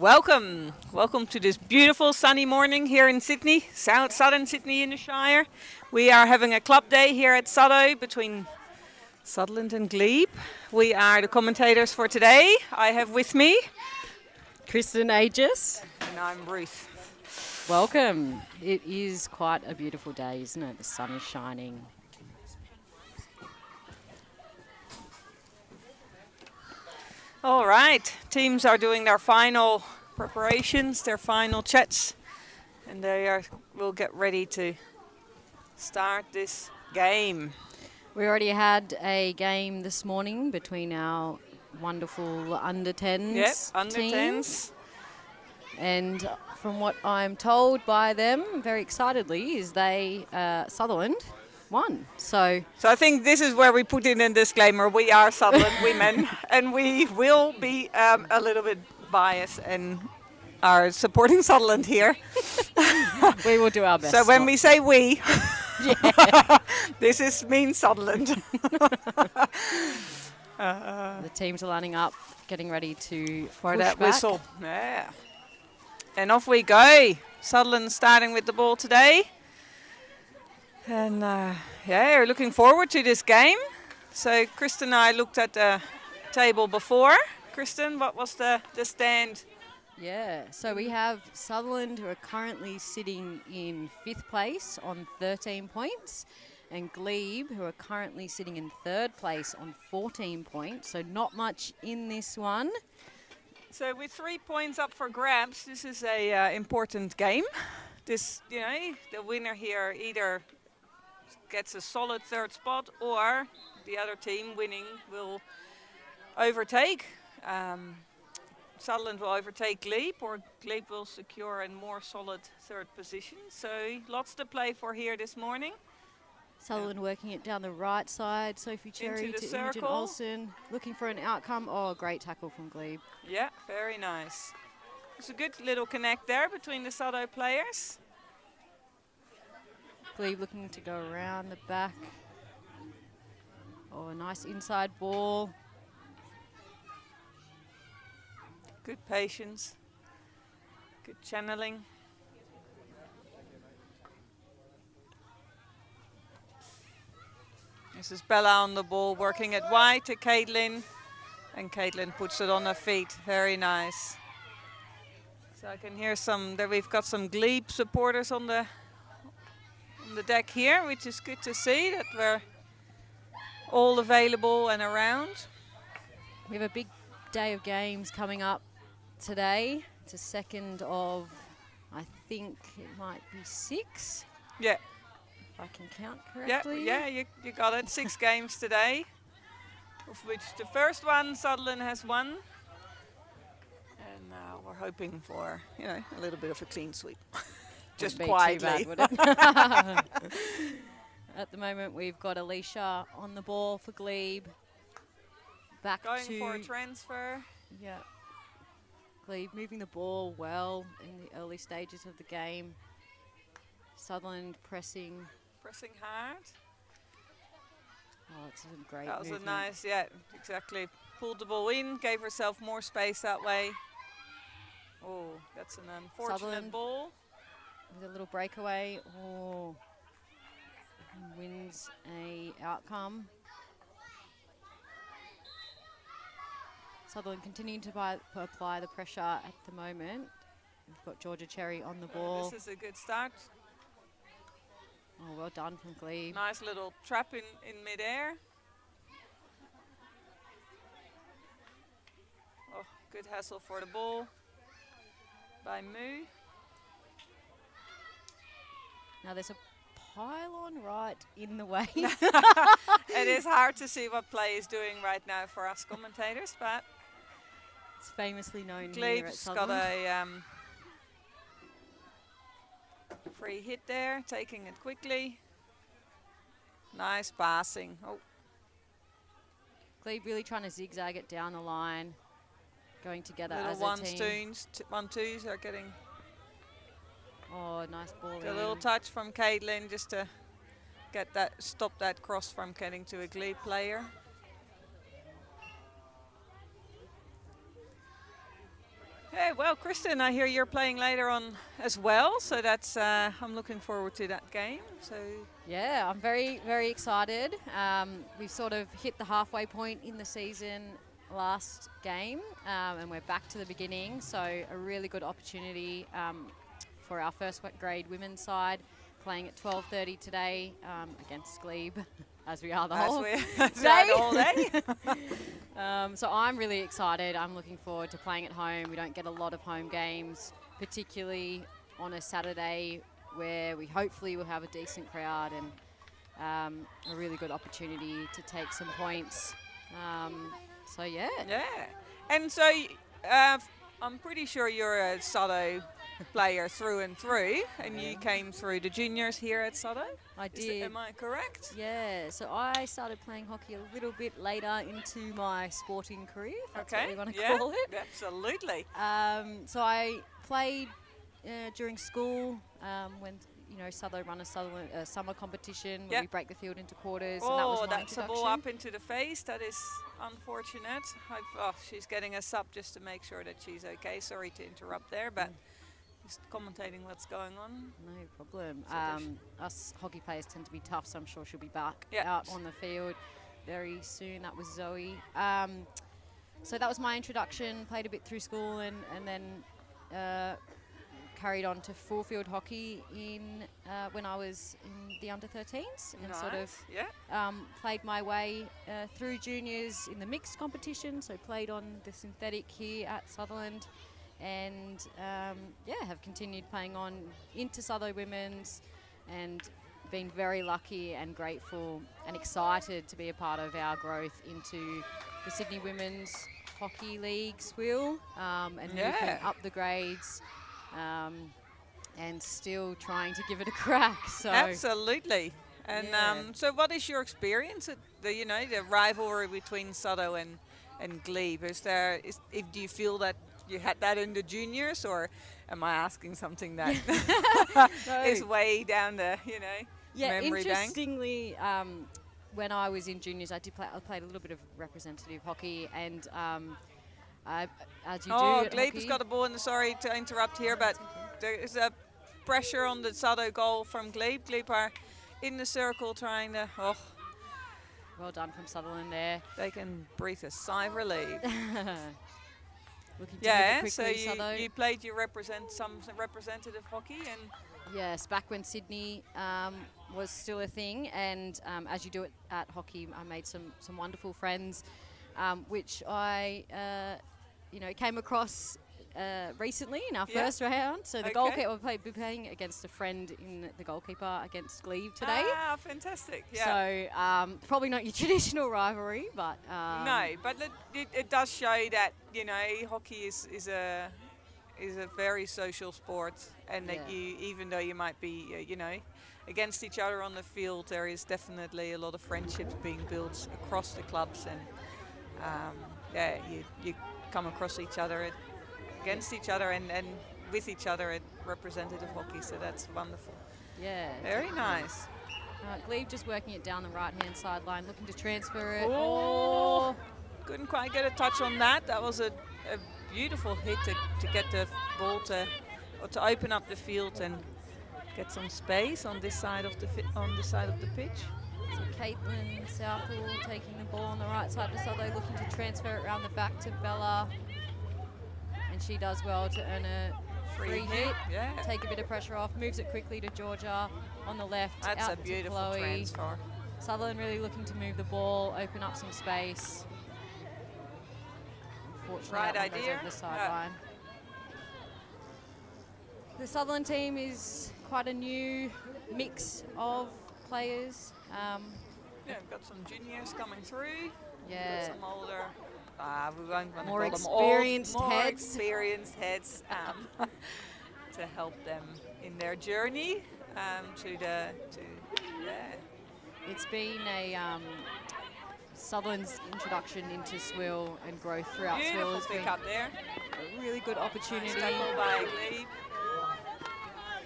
Welcome to this beautiful sunny morning here in Sydney, southern Sydney in the Shire. We are having a club day here at Sutherland between Sutherland and Glebe. We are the commentators for today. I have with me Kristen Aegis. And I'm Ruth. Welcome. It is quite a beautiful day, isn't it? The sun is shining. All right, teams are doing their final preparations, their final chats, and will get ready to start this game. We already had a game this morning between our wonderful under-10s Yep, under-10s. And from what I'm told by them, very excitedly, is they, Sutherland, won. So I think this is where we put in a disclaimer. We are Sutherland women, and we will be a little bit biased and are supporting Sutherland here. We will do our best. So when we say we, yeah. this means Sutherland. The teams are lining up, getting ready to for that back. whistle. Yeah. And off we go. Sutherland starting with the ball today. And yeah, we're looking forward to this game. So Kristen and I looked at the table before. Kristen, what was the stand? Yeah, so we have Sutherland, who are currently sitting in 5th place on 13 points, and Glebe, who are currently sitting in 3rd place on 14 points. So not much in this one. So with 3 points up for grabs, this is a important game. This, the winner here either gets a solid 3rd spot, or the other team winning will overtake. Sutherland will overtake Glebe, or Glebe will secure a more solid 3rd position. So lots to play for here this morning. Sutherland working it down the right side. Sophie Cherry to Imogen Olsen, looking for an outcome. Oh, great tackle from Glebe. Yeah, very nice. It's a good little connect there between the Sutto players. Glebe looking to go around the back. Oh, a nice inside ball. Good patience. Good channeling. This is Bella on the ball, working it wide to Caitlin. And Caitlin puts it on her feet. Very nice. So I can hear that we've got some Glebe supporters on the deck here, which is good to see that we're all available and around. We have a big day of games coming up today. It's a second of, I think it might be 6. Yeah. If I can count correctly. Yeah, you got it. 6 games today, of which the first one Sutherland has won. And we're hoping for, a little bit of a clean sweep. Just quietly. Too bad, would it? At the moment, we've got Alicia on the ball for Glebe. Going for a transfer. Yeah. Glebe moving the ball well in the early stages of the game. Sutherland pressing hard. Oh, it's a great That was movement. a nice, yeah, exactly. Pulled the ball in, gave herself more space that way. Oh, that's an unfortunate Sutherland ball. With a little breakaway. Oh, wins a outcome. Sutherland continuing to apply the pressure at the moment. We've got Georgia Cherry on the ball. This is a good start. Oh, well done from Glebe. Nice little trap in midair. Oh, good hassle for the ball by Moo. Now there's a pylon right in the way. It is hard to see what play is doing right now for us commentators, but it's famously known here at Glebe's Sutherland. got a free hit there, taking it quickly. Nice passing. Oh, Glebe really trying to zigzag it down the line, going together as a team. 1-2s are getting Oh, nice ball. a little touch from Caitlin just to stop that cross from getting to a Glebe player. Hey, well, Kristen, I hear you're playing later on as well, so that's I'm looking forward to that game. So Yeah, I'm very, very excited. We've sort of hit the halfway point in the season last game, and we're back to the beginning. So a really good opportunity for our first grade women's side, playing at 12:30 today against Glebe, as we are the whole day. The whole day. So I'm really excited. I'm looking forward to playing at home. We don't get a lot of home games, particularly on a Saturday where we hopefully will have a decent crowd and a really good opportunity to take some points. So yeah. Yeah, and so I'm pretty sure you're a Sutto player through and through, and you came through the juniors here at Sutto. I did. Am I correct? Yeah, so I started playing hockey a little bit later into my sporting career, if that's what we want to call it. Absolutely. So I played during school when Sutherland run a summer competition where we break the field into quarters. And that was my that's a introduction. ball up into the face. That is unfortunate. She's getting us up just to make sure that she's okay. Sorry to interrupt there, but just commentating what's going on. No problem. Us hockey players tend to be tough, so I'm sure she'll be back Yep. out on the field very soon. That was Zoe. So that was my introduction. Played a bit through school and then carried on to full field hockey when I was in the under-13s and sort of played my way through juniors in the mixed competition. So played on the synthetic here at Sutherland. And have continued playing on into Sutherland Women's and been very lucky and grateful and excited to be a part of our growth into the Sydney Women's Hockey League SWIL and moving up the grades and still trying to give it a crack. So absolutely. And so what is your experience at the rivalry between Sutto and Glebe? Do you feel that you had that in the juniors, or am I asking something that is way down the memory bank? Interestingly, when I was in juniors, I played a little bit of representative hockey, and as you do. Glebe has got a ball, and sorry to interrupt here, but there is a pressure on the Sutto goal from Glebe. Glebe are in the circle trying to. Well done from Sutherland there. They can breathe a sigh of relief. So you played your representative hockey, and yes, back when Sydney was still a thing, and as you do it at hockey, I made some wonderful friends, which I came across recently in our first round. So the goalkeeper, we'll be playing against a friend in the goalkeeper against Glebe today. Ah, fantastic! Yeah. So probably not your traditional rivalry, but no, but it does show that hockey is a very social sport, and that even though you might be against each other on the field, there is definitely a lot of friendships being built across the clubs, and you come across each other against each other and with each other at representative hockey, so that's wonderful. Yeah. Very nice. Glebe just working it down the right-hand sideline, looking to transfer it. Oh! Couldn't quite get a touch on that. That was a beautiful hit to get the ball to open up the field and get some space on this side of the pitch. So Caitlin Southall taking the ball on the right side of the Sutherland, looking to transfer it around the back to Bella. And she does well to earn a free hit, take a bit of pressure off, moves it quickly to Georgia on the left. That's out a beautiful to Chloe. transfer. Sutherland really looking to move the ball, open up some space. Unfortunately, right that one goes idea. over the sideline. The Sutherland team is quite a new mix of players. We've got some juniors coming through. Yeah. We've got some older. We won't want to More call them experienced old, heads. More experienced heads to help them in their journey It's been a Sutherland's introduction into SWIL and growth throughout SWIL has been up there. a really good opportunity. Nice tackle by Glebe.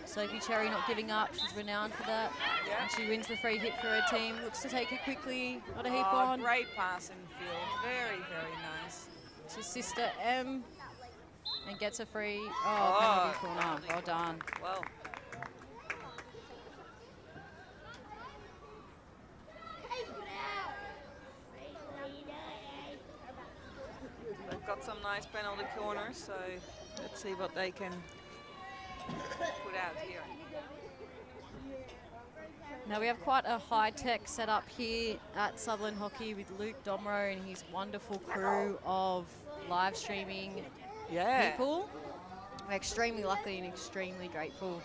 Sophie Cherry not giving up, she's renowned for that. Yeah. And she wins the free hit for her team, looks to take it quickly, not a heap on. Great pass in field, very, very nice. To sister M. And gets a free, penalty corner. Well done. Well. They've got some nice penalty corners, so let's see what they can put out here. Now we have quite a high-tech setup here at Sutherland Hockey with Luke Domro and his wonderful crew of live streaming people. We're extremely lucky and extremely grateful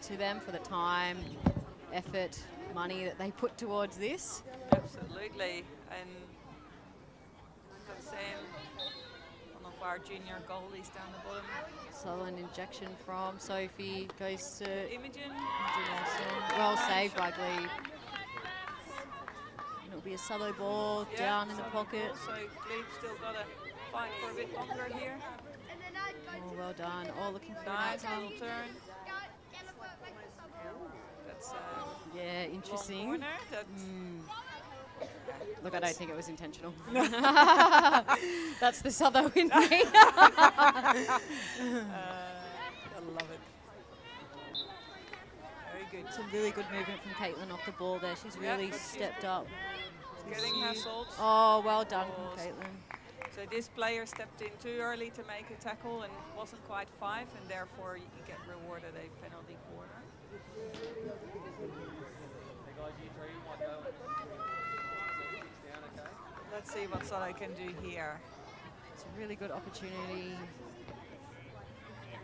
to them for the time, effort, money that they put towards this. Absolutely, and got Sam, one of our junior goalies down the bottom. Sutherland injection from Sophie, goes to Imogen. Well saved by Glebe. And it'll be a solo ball down in the pocket. So Glebe's still got to fight for a bit longer here. Oh, well done. Oh, looking for Nice an little turn. That's yeah, interesting. long corner. That's Look, I don't think it was intentional. That's the Souther in me. I love it. Very good. Some really good movement from Caitlin off the ball there. She's really stepped up. Getting hassled. Oh, well done from Caitlin. So this player stepped in too early to make a tackle and wasn't quite 5, and therefore you get rewarded a penalty corner. Let's see what Souther can do here. It's a really good opportunity.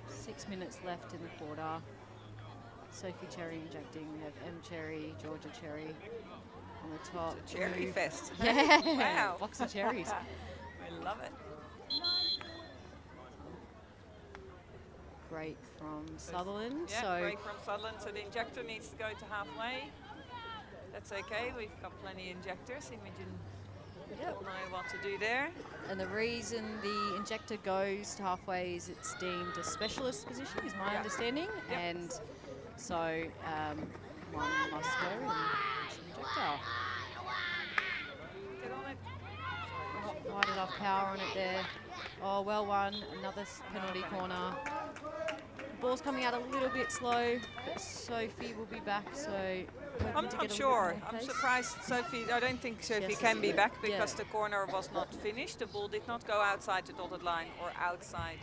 6 minutes left in the quarter. Sophie Cherry injecting. We have M Cherry, Georgia Cherry on the top. It's a cherry fest. Yeah. Wow. Box of cherries. I love it. Break from Sutherland. Yeah, so break from Sutherland. So the injector needs to go to halfway. That's okay. We've got plenty of injectors. Imogen will know what to do there. And the reason the injector goes to halfway is it's deemed a specialist position, is my understanding. And so one must go and push the injector. Get on it. Not quite enough power on it there. Oh, well won. Another penalty corner. The ball's coming out a little bit slow, but Sophie will be back, so I'm not sure. I'm surprised Sophie, I don't think Sophie can be back because the corner was not finished. The ball did not go outside the dotted line or outside,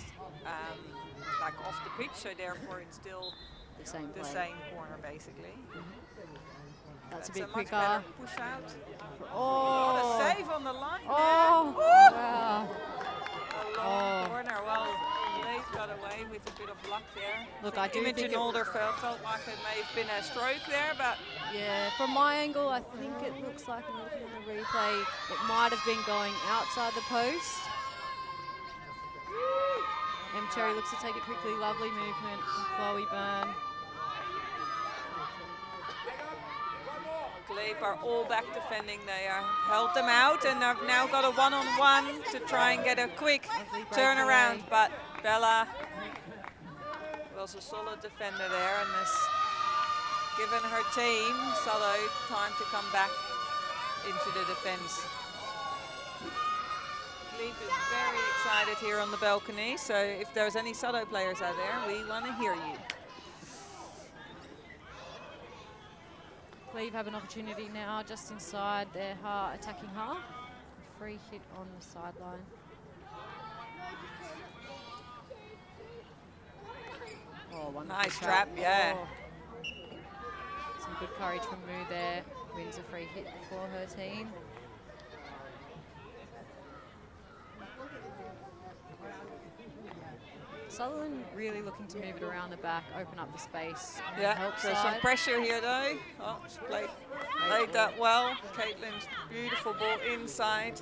like off the pitch, so therefore it's still the same corner basically. That's a bit much quicker. better push out. Oh, What a save on the line oh, there. wow. A long corner. Well, Glebe got away with a bit of luck there. Look, I do think Older felt like it may have been a stroke there, but yeah, from my angle, I think it looks like, I'm looking on the replay, it might have been going outside the post. M Cherry looks to take it quickly. Lovely movement from Chloe Byrne. Glebe are all back defending. They held them out and have now got a one-on-one to try and get a quick turnaround. But Bella was a solid defender there and has given her team, Salo, time to come back into the defense. Glebe is very excited here on the balcony, so if there's any Salo players out there, we want to hear you. Glebe have an opportunity now just inside their attacking half. A free hit on the sideline. Oh, one nice trap, yeah. Oh. Some good courage from Moo there. Wins a free hit for her team. Sutherland really looking to move it around the back, open up the space. Yeah, so some pressure here though. Oh, played that well. Caitlin's beautiful ball inside.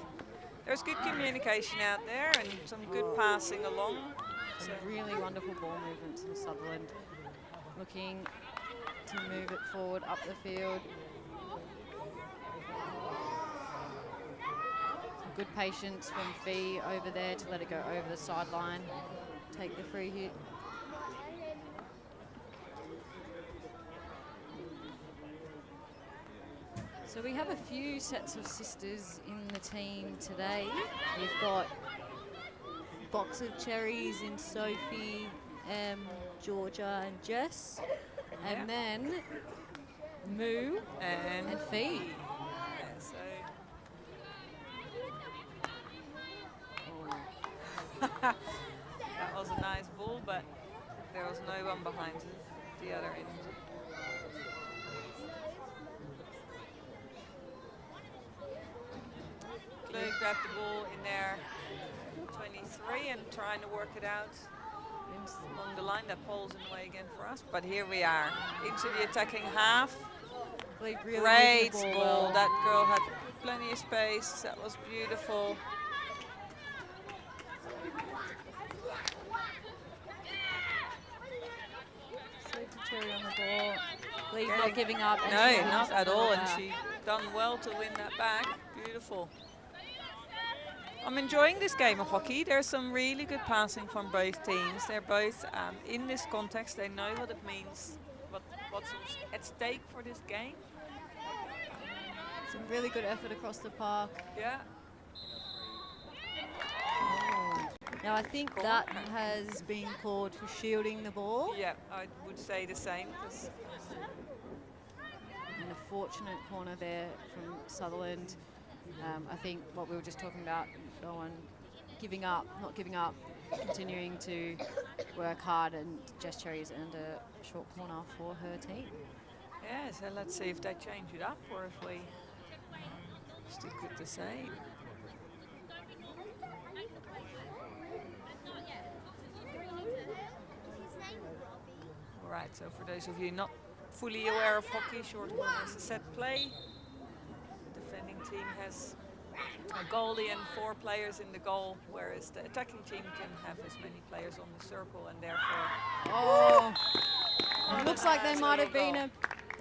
There's good communication out there and some good passing along. Some really wonderful ball movements from Sutherland. Looking to move it forward up the field. Some good patience from Fee over there to let it go over the sideline. Take the free hit. So we have a few sets of sisters in the team today. We've got box of cherries in Sophie, Georgia and Jess. And then Moo and Fee. Yeah, so that was a nice ball, but there was no one behind the other end. Glebe grabbed the ball in there, 23, and trying to work it out along the line. That pole's in the way again for us, but here we are into the attacking half. Glebe really Great moving the ball. well. That girl had plenty of space. That was beautiful. Sophie Cherry on the ball. Glebe not giving up. and No, she wins not the at ball all, and back. she done well to win that back. Beautiful. I'm enjoying this game of hockey. There's some really good passing from both teams. They're both in this context. They know what it means, what's at stake for this game. Some really good effort across the park. Yeah. Now I think Cool. that has been called for shielding the ball. Yeah, I would say the same. And a fortunate corner there from Sutherland. I think what we were just talking about, no one giving up, not giving up, continuing to work hard, and Jess Cherry's earned a short corner for her team. Yeah, so let's see if they change it up or if we stick with the same. All right, so for those of you not fully aware of hockey, short corner is a set play. The defending team has a goalie and 4 players in the goal, whereas the attacking team can have as many players on the circle, and therefore... Oh, it looks like there That's might a have been goal.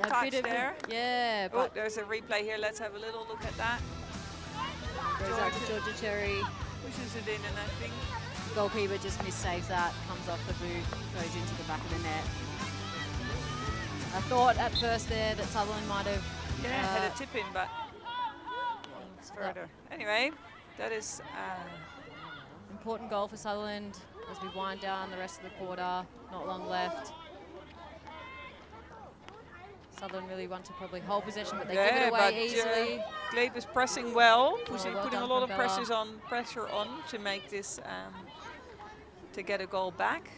a Touch bit of there. yeah, Oh, but there's a replay here. Let's have a little look at that. goes out to Georgia Cherry. Pushes it in, and I think Goalkeeper just missaves that, comes off the boot, goes into the back of the net. I thought at first there that Sutherland might have had a tip in, but it's further. Anyway, that is important goal for Sutherland as we wind down the rest of the quarter. Not long left. Sutherland really want to probably hold possession, but they give it away easily. Glebe is pressing well, well putting a done lot of from Bella. pressure on to make this to get a goal back.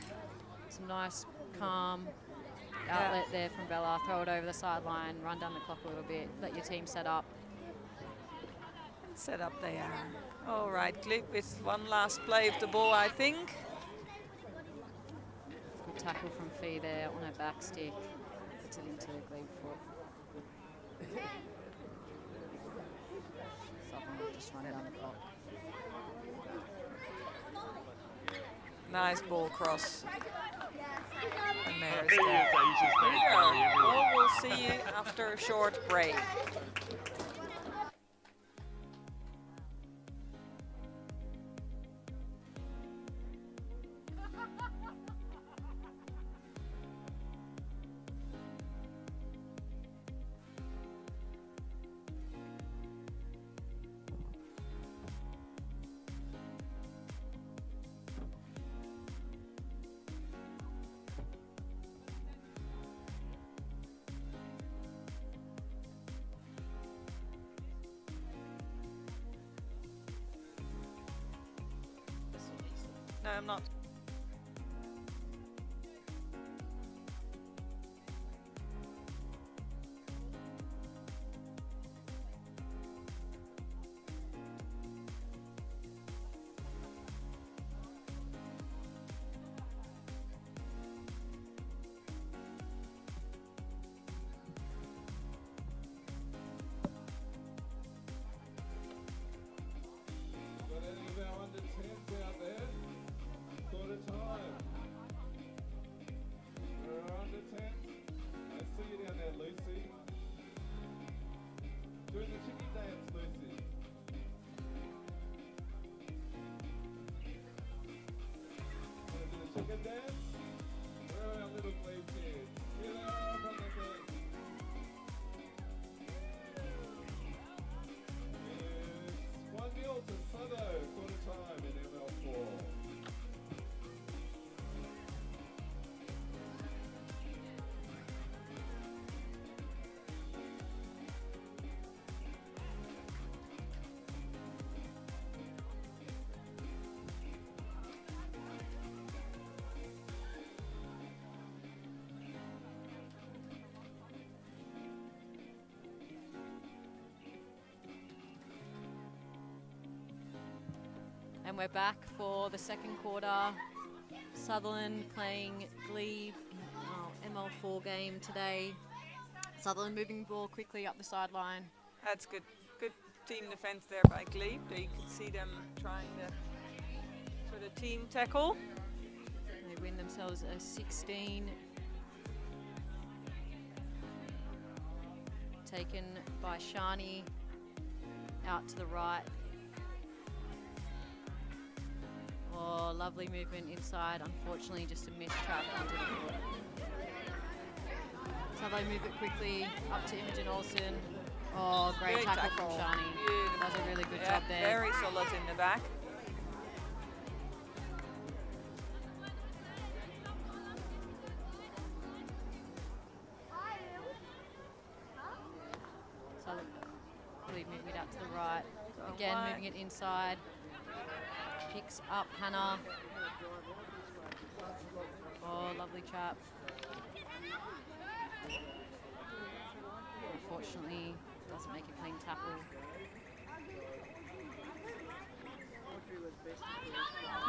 Some nice, calm outlet there from Bella. Throw it over the sideline, run down the clock a little bit, let your team set up. Set up they are. All right, Glebe with one last play of the ball, I think. Good tackle from Fee there on her back stick. Puts it into the Glebe foot. Sutherland will just run down the clock. Nice ball cross. And there's the well, we'll see you after a short break. No, I'm not. we're back for the second quarter. Sutherland playing Glebe in our ML4 game today. Sutherland moving the ball quickly up the sideline. That's good. Good team defense there by Glebe. There you can see them trying to sort of team tackle. They win themselves a 16. Taken by Shani out to the right. Oh, lovely movement inside. Unfortunately, just a missed trap onto the foot. So they move it quickly up to Imogen Olsen. Oh, great tackle from Shani. Beautiful. Does a really good job there. Very solid in the back. So Glebe moving it out to the right. Again, moving it inside. Picks up Hannah. Oh, lovely trap. Unfortunately, doesn't make a clean tackle.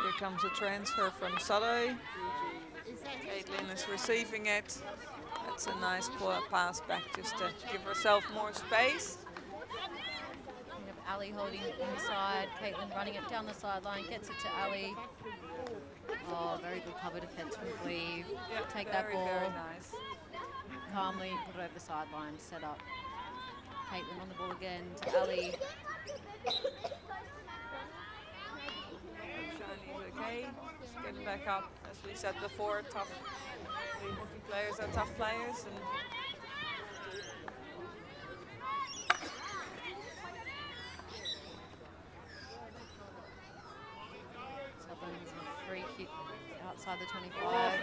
Here comes a transfer from Sutto. Caitlin is receiving it. That's a nice pass back just to give herself more space. We have Ali holding it inside. Caitlin running it down the sideline, gets it to Ali. Oh, very good cover defense from Glebe. Yep, Take that ball. Very nice. Calmly put it over the sideline, set up. Caitlin on the ball again to Ali. Shani's okay. Just getting back up. As we said before, tough. The hockey players are tough players. And Sutherland's a free kick outside the 25.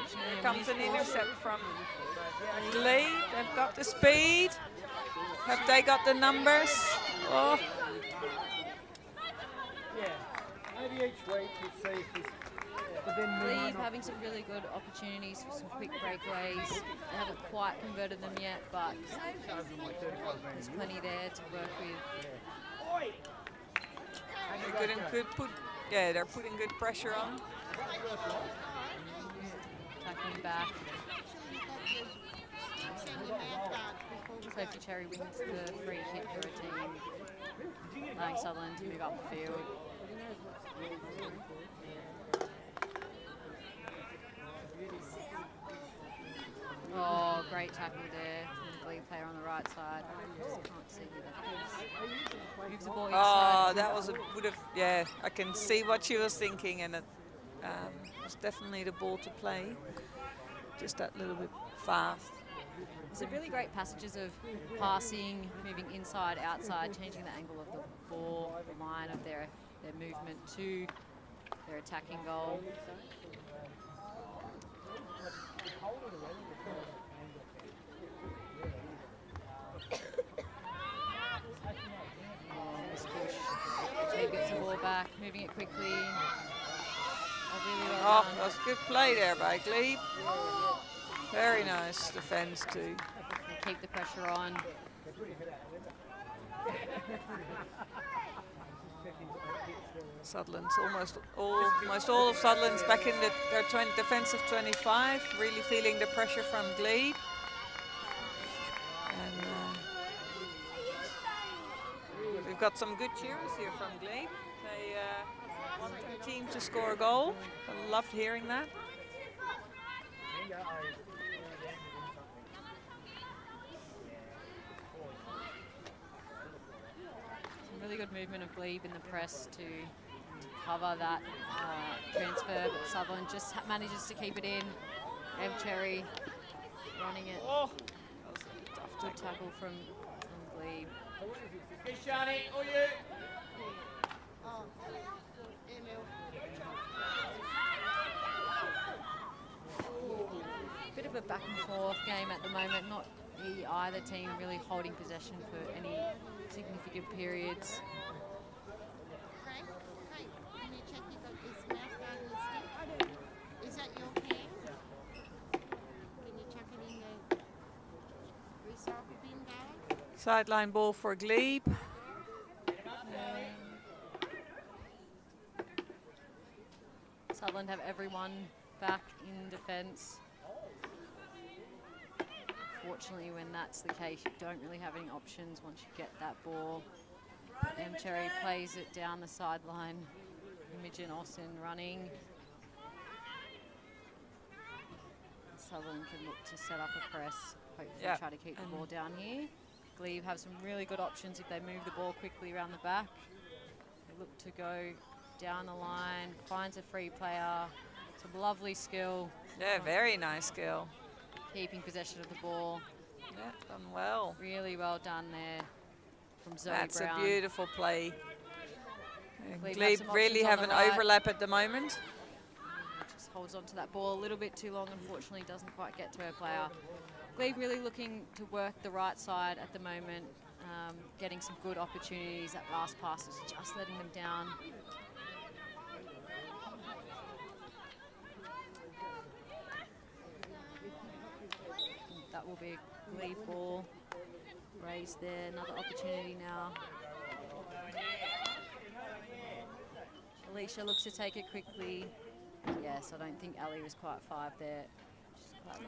here comes an intercept from Glebe. They've got the speed. Have they got the numbers? Oh. Yeah, maybe each week we'll see if there's... But then Glebe having some really good opportunities for some quick breakaways. They haven't quite converted them yet, but there's plenty there to work with. They're good and yeah, they're putting good pressure on. Tackling back. Sophie Cherry wins the free hit for a team, allowing Sutherland to move up the field. Oh, great tackle there from the Glebe player on the right side. Just can't see who that is. Moves the ball inside. Oh, that was yeah, I can see what she was thinking, and it was definitely the ball to play. Just that little bit fast. There's really great passages of passing, moving inside, outside, changing the angle of the ball, the line of their movement to their attacking goal. Oh, this push. Glebe gets the ball back, moving it quickly. Oh, really well done. That's good play there by Glebe. Very nice defense too. They keep the pressure on. Sutherland's almost all of Sutherland's back in their defensive 25, really feeling the pressure from Glebe. And we've got some good cheers here from Glebe. They want their team to score a goal. I loved hearing that. Really good movement of Glebe in the press to cover that transfer, but Sutherland just manages to keep it in. Ev Cherry running it. Oh, that was a tough Good tackle from Glebe. Hey, Shani, or you? Bit of a back and forth game at the moment. Not either team really holding possession for any significant periods. Frank, can you check you got his mouth guard and stick? Is that your can? Can you chuck it in the recycle bin bag? Sideline ball for Glebe. Sutherland have everyone back in defence. Fortunately, when that's the case, you don't really have any options once you get that ball. M. Cherry plays it down the sideline. Imogen Austin running. Sutherland can look to set up a press, hopefully try to keep the ball down here. Glebe have some really good options if they move the ball quickly around the back. They look to go down the line, finds a free player. Some lovely skill. Yeah, very nice skill. Keeping possession of the ball. Yeah, done well. Really well done there from Zoe That's Brown. a beautiful play. Glebe Glebe have some really options have on an the right. overlap at the moment. Just holds on to that ball a little bit too long, unfortunately doesn't quite get to her player. Glebe really looking to work the right side at the moment, getting some good opportunities. That last pass is just letting them down. That will be a Glebe ball raised there. Another opportunity now. Alicia looks to take it quickly. Yes, I don't think Ali was quite 5 there.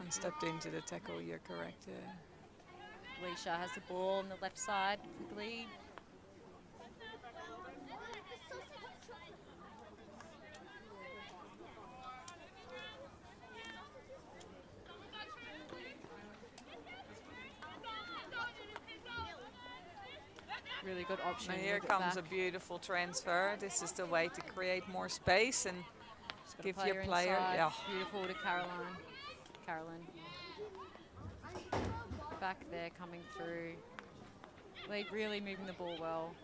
And stepped into the tackle, you're correct, yeah. Alicia has the ball on the left side for Glebe. Really good option. Now here comes a beautiful transfer. This is the way to create more space and give your player. Inside. Yeah. Beautiful to Caroline. Carolyn. Back there coming through. Glebe really moving the ball well.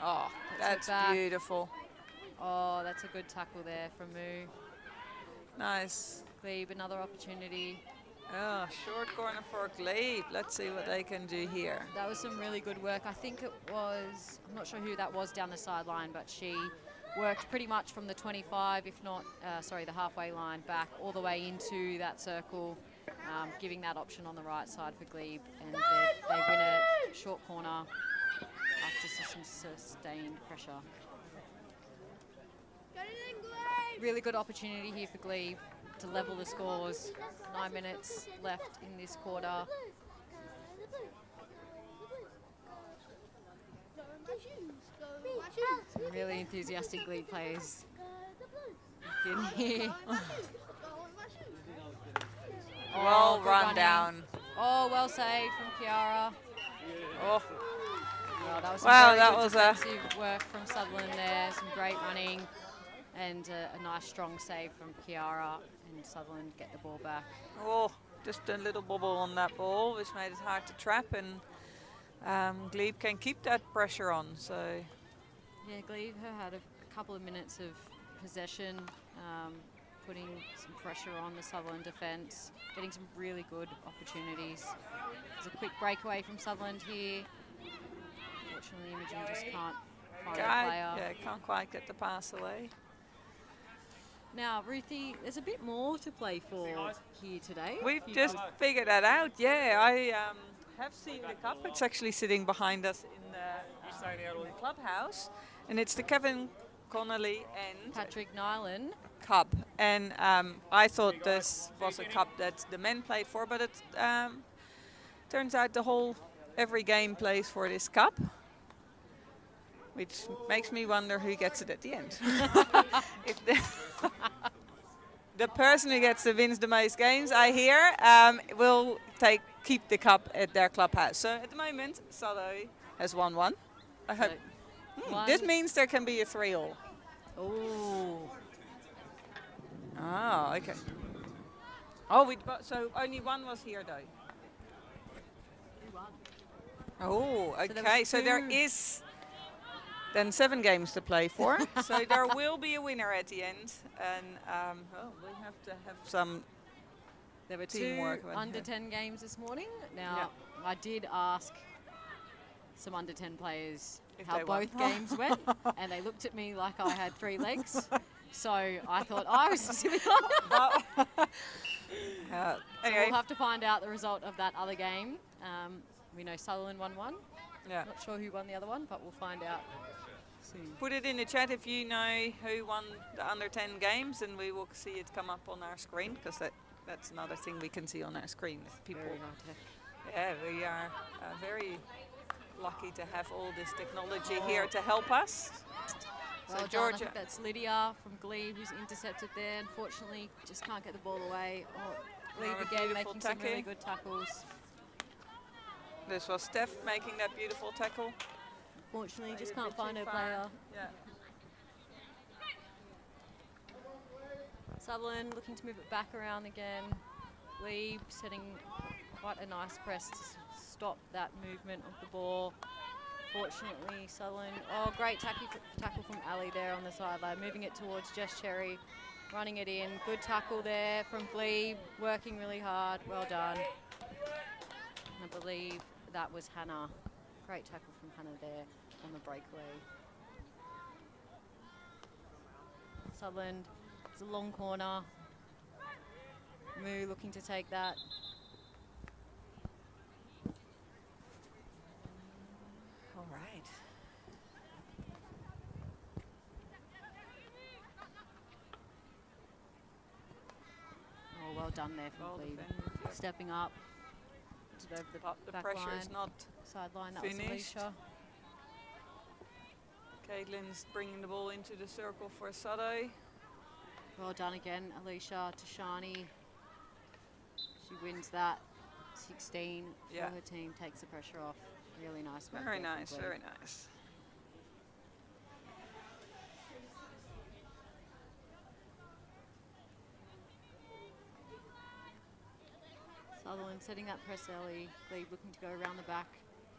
Oh, that's beautiful. Oh, that's a good tackle there from Moo. Nice. Glebe, another opportunity. Oh, short corner for Glebe. Let's see what they can do here. That was some really good work. I think it was, I'm not sure who that was down the sideline, but she worked pretty much from the 25, if not, the halfway line back all the way into that circle, giving that option on the right side for Glebe. And they win a short corner after some sustained pressure. Really good opportunity here for Glebe to level the scores. 9 minutes left in this quarter. Some really enthusiastic Glebe players in here. Well run running. down. Oh, well saved from Kiara. Oh. Well, that was Wow, defensive work from Sutherland there. Some great running and a nice strong save from Kiara, and Sutherland get the ball back. Oh, just a little bubble on that ball, which made it hard to trap, and Glebe can keep that pressure on. So yeah, Glebe had a couple of minutes of possession, putting some pressure on the Sutherland defence, getting some really good opportunities. There's a quick breakaway from Sutherland here. Unfortunately, Imogen just can't find the player. Yeah, can't quite get the pass away. Now, Ruthie, there's a bit more to play for here today. We've just figured that out. Yeah, I have seen the cup. It's actually sitting behind us in the clubhouse, and it's the Kevin Connelly and Patrick Nilan Cup. And I thought this was a cup that the men played for, but it turns out every game plays for this cup, which makes me wonder who gets it at the end. If the person who wins the most games, I hear, will keep the cup at their clubhouse. So at the moment, Salo has won one. I hope. This means there can be a 3-all. Oh. Ah, okay. Oh, so only one was here though. Oh, okay. So there is then 7 games to play for. So there will be a winner at the end, and we'll have to have some. There were teamwork 2 under 10 games this morning. Now, I did ask some under 10 players how both games went, and they looked at me like I had 3 legs. So I thought I was the silly one. So anyway, we'll have to find out the result of that other game. We know Sutherland won one. Yeah. Not sure who won the other one, but we'll find out soon. Put it in the chat if you know who won the under 10 games, and we will see it come up on our screen, because that's another thing we can see on our screen. If people, Very high tech. yeah, we are very lucky to have all this technology here to help us. Well So done. I Georgia, think that's Lydia from Glebe who's intercepted there. Unfortunately, just can't get the ball away. Oh, Glebe Another again beautiful making some really tackle. good tackles. this was Steph making that beautiful tackle. Unfortunately, just Maybe a can't bit find too her far. player. Yeah. Sutherland looking to move it back around again. Glebe setting quite a nice press to stop that movement of the ball. Fortunately, Sutherland, oh, great tackle from Ali there on the sideline, moving it towards Jess Cherry, running it in. Good tackle there from Glebe, working really hard. Well done. I believe that was Hannah. Great tackle from Hannah there on the breakaway. Sutherland, it's a long corner. Moo looking to take that. All right. Oh, well done there from Well Glebe. defended, yeah. Stepping up. Puts it over the But the back pressure line. is not Sideline, that finished. was Alicia. Caitlin's bringing the ball into the circle for Sado. Well done again, Alicia to Shani. She wins that. 16 for Yeah. her team, takes the pressure off. Really nice work. Very there from nice, Glebe. very nice. Sutherland setting that press early. Glebe looking to go around the back.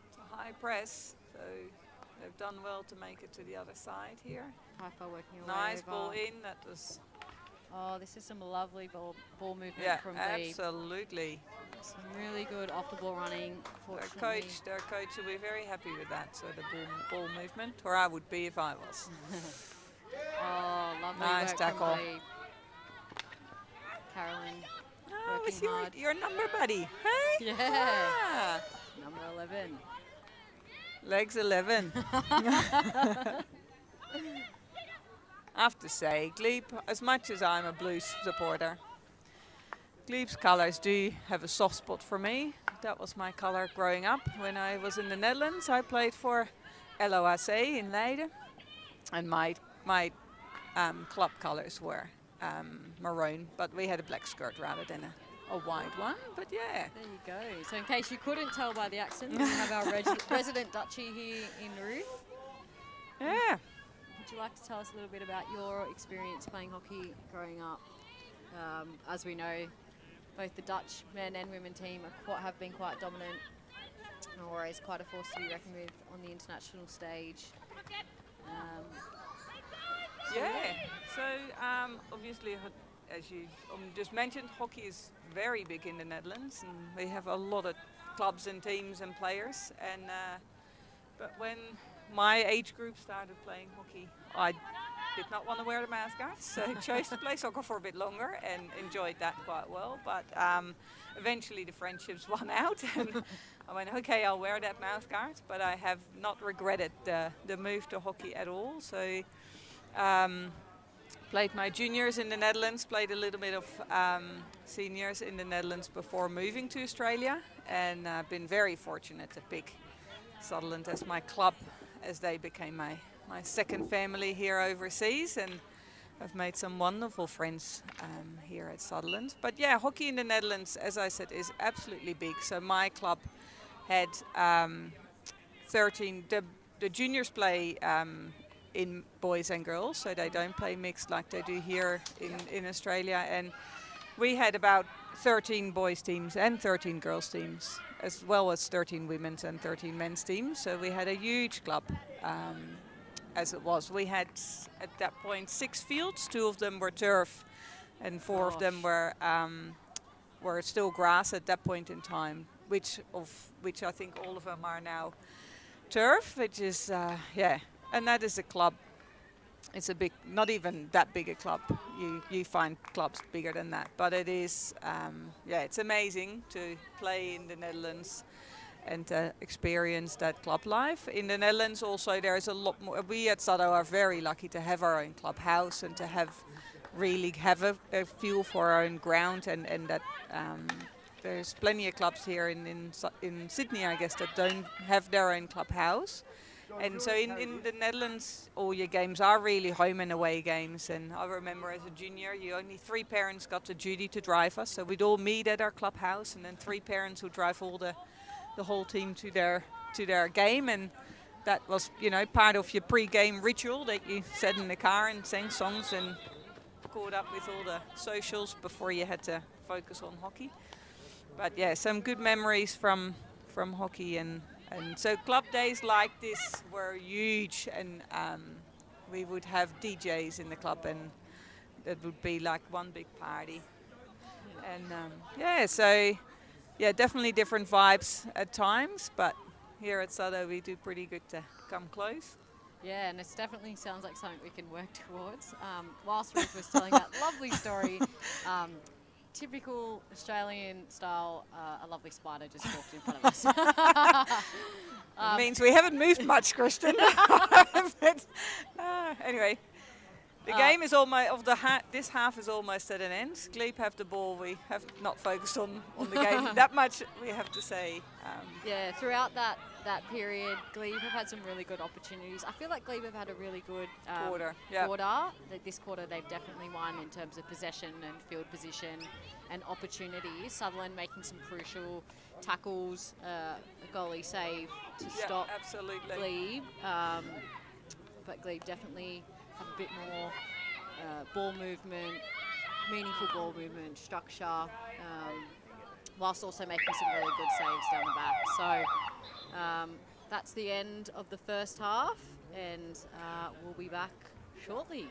It's a high press, so they've done well to make it to the other side here. Haifa working away. Nice over. ball in, that was, Oh, this is some lovely ball movement yeah, from Glebe. absolutely. Some really good off the ball running. Their Fortunately, coach will be very happy with that, so the ball movement, or I would be if I was. oh, lovely Nice work tackle. from Glebe. Carolyn. Oh, Working was your, hard. your number buddy, hey? Yeah. Ah, Number 11. legs 11. I have to say, Glebe, as much as I'm a Blues supporter, Glebe's colours do have a soft spot for me. That was my colour growing up. When I was in the Netherlands, I played for LOAC in Leiden, and my club colours were maroon, but we had a black skirt rather than a white one. But yeah, There you go. So in case you couldn't tell by the accent, we have our resident Dutchie here in Ruth. yeah. Would you like to tell us a little bit about your experience playing hockey growing up? As we know, both the Dutch men and women team have been quite dominant and always quite a force to be reckoned with on the international stage. Yeah. So obviously, as you just mentioned, hockey is very big in the Netherlands, and we have a lot of clubs and teams and players. And but when my age group started playing hockey, I did not want to wear the mouthguard, so chose to play soccer for a bit longer and enjoyed that quite well. But eventually the friendships won out, and I went, okay, I'll wear that mouthguard. But I have not regretted the move to hockey at all. So played my juniors in the Netherlands, played a little bit of seniors in the Netherlands before moving to Australia, and been very fortunate to pick Sutherland as my club, as they became my second family here overseas, and I've made some wonderful friends here at Sutherland. But yeah, hockey in the Netherlands, as I said, is absolutely big. So my club had 13, the juniors play in boys and girls, so they don't play mixed like they do here in Australia. And we had about 13 boys teams and 13 girls teams, as well as 13 women's and 13 men's teams. So we had a huge club as it was. We had at that point 6 fields, 2 of them were turf and 4 of them were still grass at that point in time, which I think all of them are now turf, which is, yeah, and that is a club. It's a big, not even that big a club. You find clubs bigger than that, but it is, yeah, it's amazing to play in the Netherlands and experience that club life. In the Netherlands also there's a lot more. We at Sado are very lucky to have our own clubhouse and to really have a feel for our own ground, and that there's plenty of clubs here in Sydney, I guess, that don't have their own clubhouse. And so in the Netherlands, all your games are really home and away games. And I remember as a junior, only 3 parents got the duty to drive us. So we'd all meet at our clubhouse, and then 3 parents would drive all the whole team to their game. And that was, part of your pre-game ritual, that you sat in the car and sang songs and caught up with all the socials before you had to focus on hockey. But yeah, some good memories from hockey, and so club days like this were huge, and we would have DJs in the club, and it would be like one big party. And so definitely different vibes at times, but here at Sado we do pretty good to come close. Yeah, and it definitely sounds like something we can work towards. Whilst Ruth was telling that lovely story, typical Australian style, a lovely spider just walked in front of us. It means we haven't moved much, Kristen. But, anyway, the game is almost this half is almost at an end. Glebe have the ball. We have not focused on the game that much, we have to say. Yeah, throughout that period, Glebe have had some really good opportunities. I feel like Glebe have had a really good quarter. This quarter they've definitely won in terms of possession and field position and opportunities. Sutherland making some crucial tackles, a goalie save to stop absolutely. Glebe. But Glebe definitely have a bit more ball movement, meaningful ball movement, structure, whilst also making some really good saves down the back. So that's the end of the first half, and we'll be back shortly.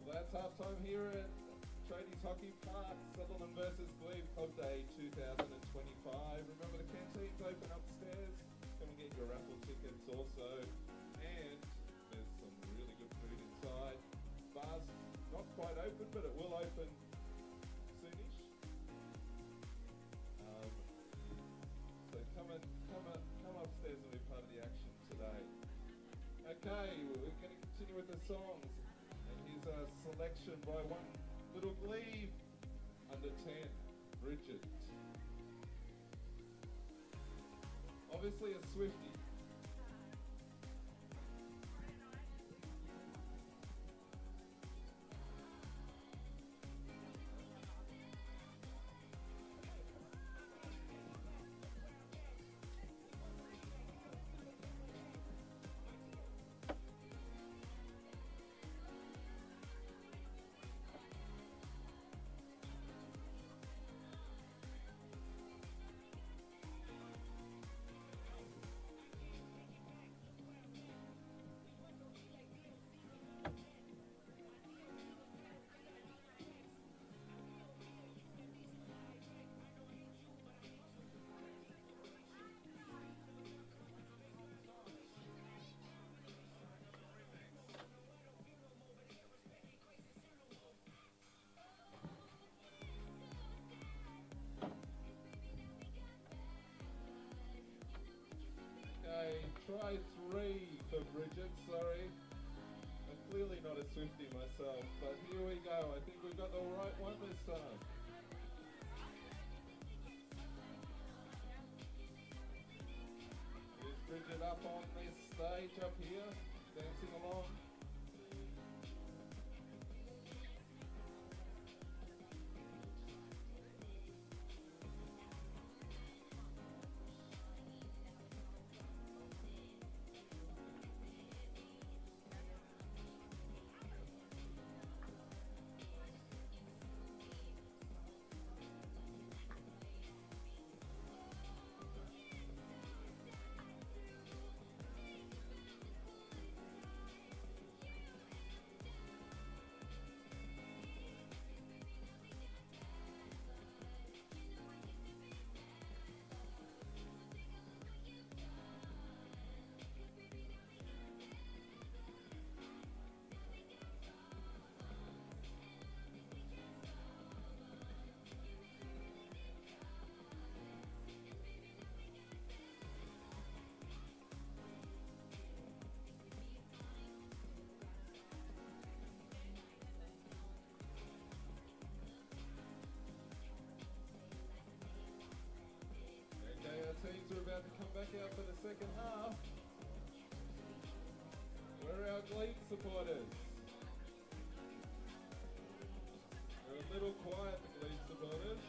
That's halftime here at Tradies Hockey Park, Sutherland versus Glebe Club Day 2025. Remember, the canteen's open upstairs. Come and get your raffle tickets also. And there's some really good food inside. Bar's not quite open, but it will open soonish. So come upstairs and be part of the action today. Okay, we're going to continue with the songs. A selection by one little Glebe, under 10, Bridget. Obviously a Swiftie. Try 3 for Bridget, sorry. I'm clearly not a Swiftie myself, but here we go. I think we've got the right one this time. Here's Bridget up on this stage up here, dancing along. back out for the second half. Where are our Glebe supporters? They're a little quiet, the Glebe supporters.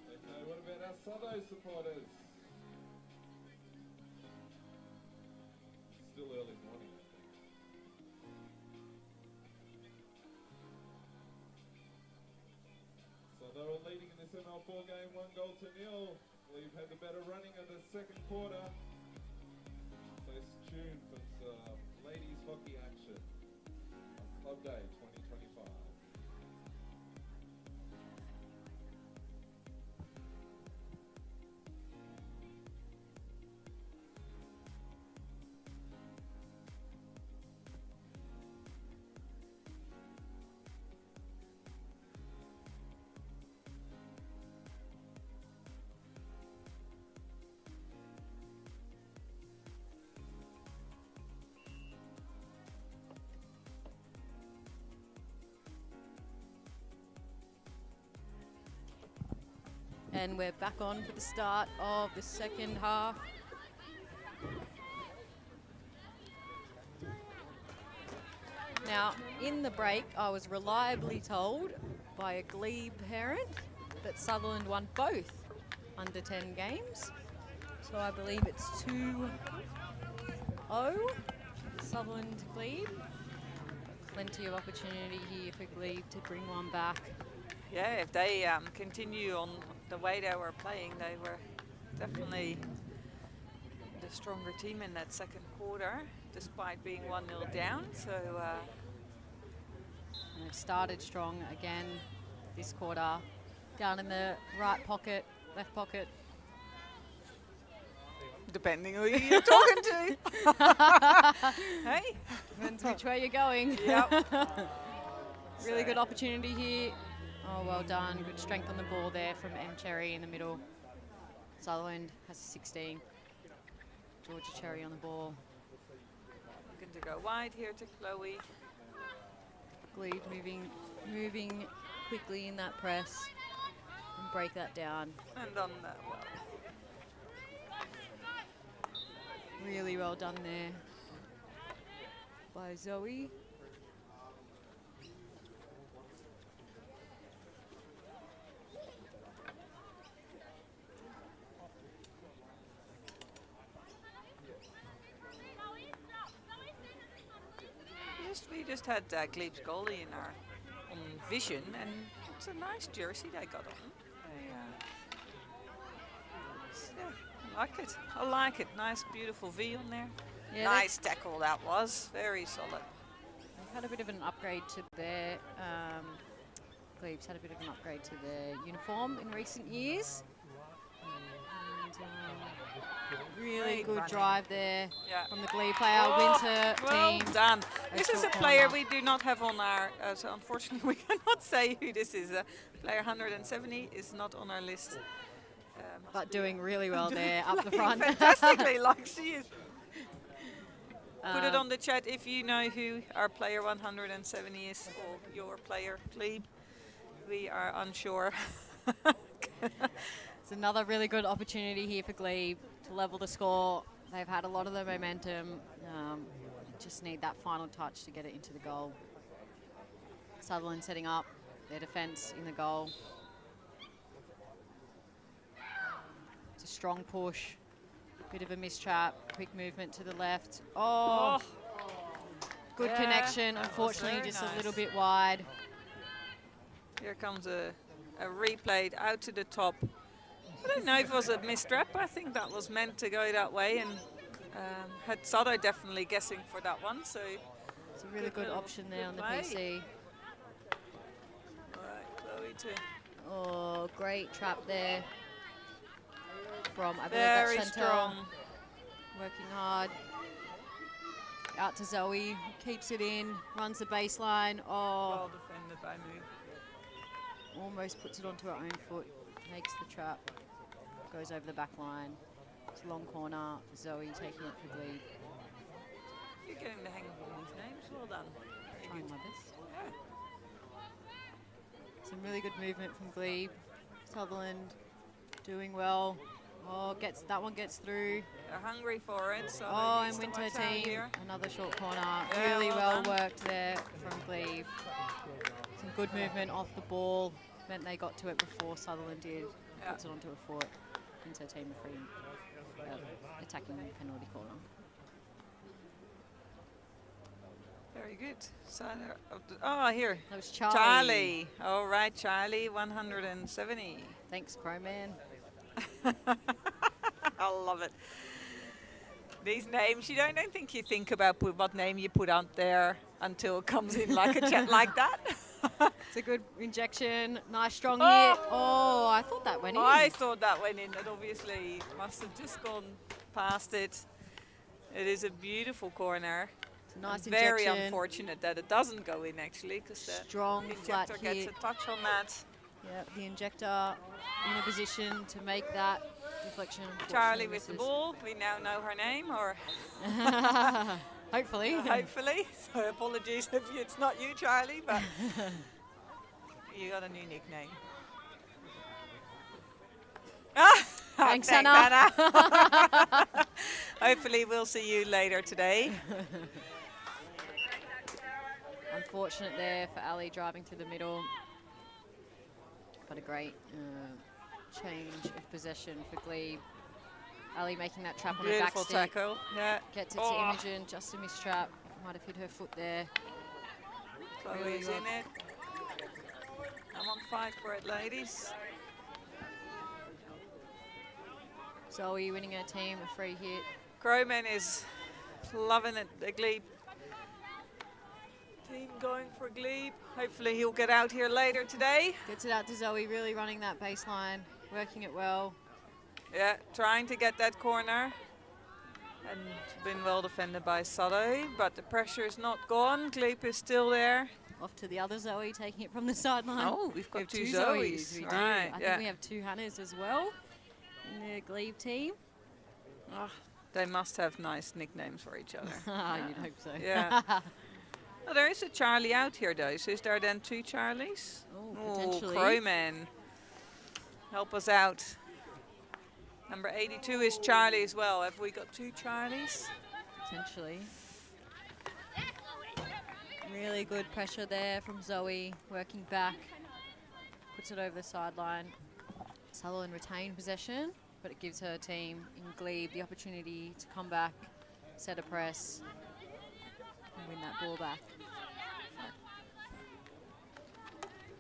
Okay, what about our Sutherland supporters? Still early morning, I think. So they were leading in this ML4 game 1-0. We've had the better running of the second quarter. Stay tuned for some ladies hockey action on Club Day 2025. And we're back on for the start of the second half. Now, in the break, I was reliably told by a Glebe parent that Sutherland won both under 10 games. So I believe it's 2-0 Sutherland Glebe. Plenty of opportunity here for Glebe to bring one back. Yeah, if they continue on the way they were playing, they were definitely the stronger team in that second quarter, despite being 1-0 down. So and they've started strong again this quarter. Down in the right pocket, left pocket. depending who you're talking to. Hey, Depends which way you're going. yep. Really good opportunity here. Oh, well done. Good strength on the ball there from M. Cherry in the middle. Sutherland has a 16. Georgia Cherry on the ball. Looking to go wide here to Chloe. Glebe moving quickly in that press and break that down. And on that well. Really well done there by Zoe. We just had Glebe's goalie in our vision, and it's a nice jersey they got on. Yeah, I like it. I like it. Nice, beautiful V on there. Yeah, nice tackle that was. Very solid. They've had a bit of an upgrade to their Glebe's had a bit of an upgrade to their uniform in recent years. And, really Great good running. drive there Yeah. from the Glebe player. Oh, Winter well team. done. This is a player corner. we do not have on our, so unfortunately we cannot say who this is. Player 170 is not on our list. Must But be doing really well doing there up the playing front. fantastically, like she is. Put it on the chat if you know who our player 170 is, or your player, Glebe. We are unsure. It's another really good opportunity here for Glebe to level the score. They've had a lot of the momentum. Just need that final touch to get it into the goal. Sutherland setting up their defence in the goal. It's a strong push. Bit of a mistrap. Quick movement to the left. Oh, good Yeah, connection. that was Unfortunately, very just nice. a little bit wide. Here comes a replay out to the top. I don't know if it was a mistrap. I think that was meant to go that way, and had Sado definitely guessing for that one. So It's a really good little- option there on the play. PC. All right, Chloe too. Oh, great trap there from, I believe Very that's Chantel. strong. Working hard. Out to Zoe, keeps it in, runs the baseline. Oh, Well defended by me. almost puts it onto her own foot, makes the trap, goes over the back line. It's a long corner for Zoe, taking it for Glebe. You're getting the hang of all these Trying my best. Some really good movement from Glebe. Sutherland doing well. Oh, that one gets through. They're hungry for it. So Oh, they and need to Winter watch out team, here. another short corner. Yeah, Really well well done. worked there from Glebe. Some good movement off the ball. Meant they got to it before Sutherland did. Yeah. Puts it onto a foot. Winter team a free attacking penalty corner. Very good. So here. That was Charlie. Charlie. All right, Charlie, 170. Thanks, Crowman. I love it. These names, I don't think you think about what name you put out there until it comes in like a chat like that. It's a good injection. Nice strong Oh. hit. Oh, I thought that went in. I thought that went in. It obviously must have just gone past it. It is a beautiful corner. It's a nice And very injection. unfortunate that it doesn't go in actually, because the Strong flat injector gets hit. a touch on that. Yeah, the injector in a position to make that deflection. Charlie unfortunately with the misses. ball. We now know her name, or Hopefully. hopefully. So apologies if it's not you, Charlie, but you got a new nickname. Thanks, Anna. Anna. Hopefully we'll see you later today. Unfortunate there for Ali driving through the middle. But a great change of possession for Glebe. Ali making that trap on the back Beautiful stick. tackle. Yeah. Gets it Oh. to Imogen, just a missed trap. Might have hit her foot there. Chloe's in it. Come on, fight for it, ladies. Zoe winning her team, a free hit. Crowman is loving it, the Glebe team going for Glebe. Hopefully he'll get out here later today. Gets it out to Zoe, really running that baseline, working it well. Yeah, trying to get that corner. And been well defended by Sado, but the pressure is not gone. Glebe is still there. Off to the other Zoe, taking it from the sideline. Oh, we've got We have two Zoes. Zoes. We Right, do. I yeah. think we have two Hannahs as well in the Glebe team. Oh, they must have nice nicknames for each other. You'd hope so. Yeah. Oh, there is a Charlie out here though, so is there then two Charlies? Oh, potentially. Crowman. Help us out. Number 82 is Charlie as well. Have we got two Charlies? Potentially. Really good pressure there from Zoe, working back. Puts it over the sideline. Sutherland retained possession, but it gives her team in Glebe the opportunity to come back, set a press, and win that ball back.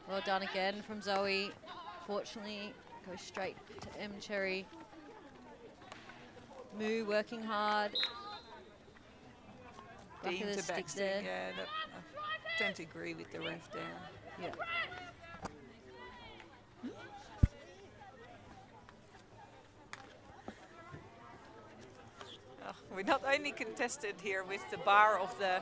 Well done again from Zoe. Fortunately, goes straight to M. Cherry. Moo working hard. Back Dean of the to stick backstick. there. Yeah, I tend to agree with the ref there. Yeah. We not only contested here with the bar of the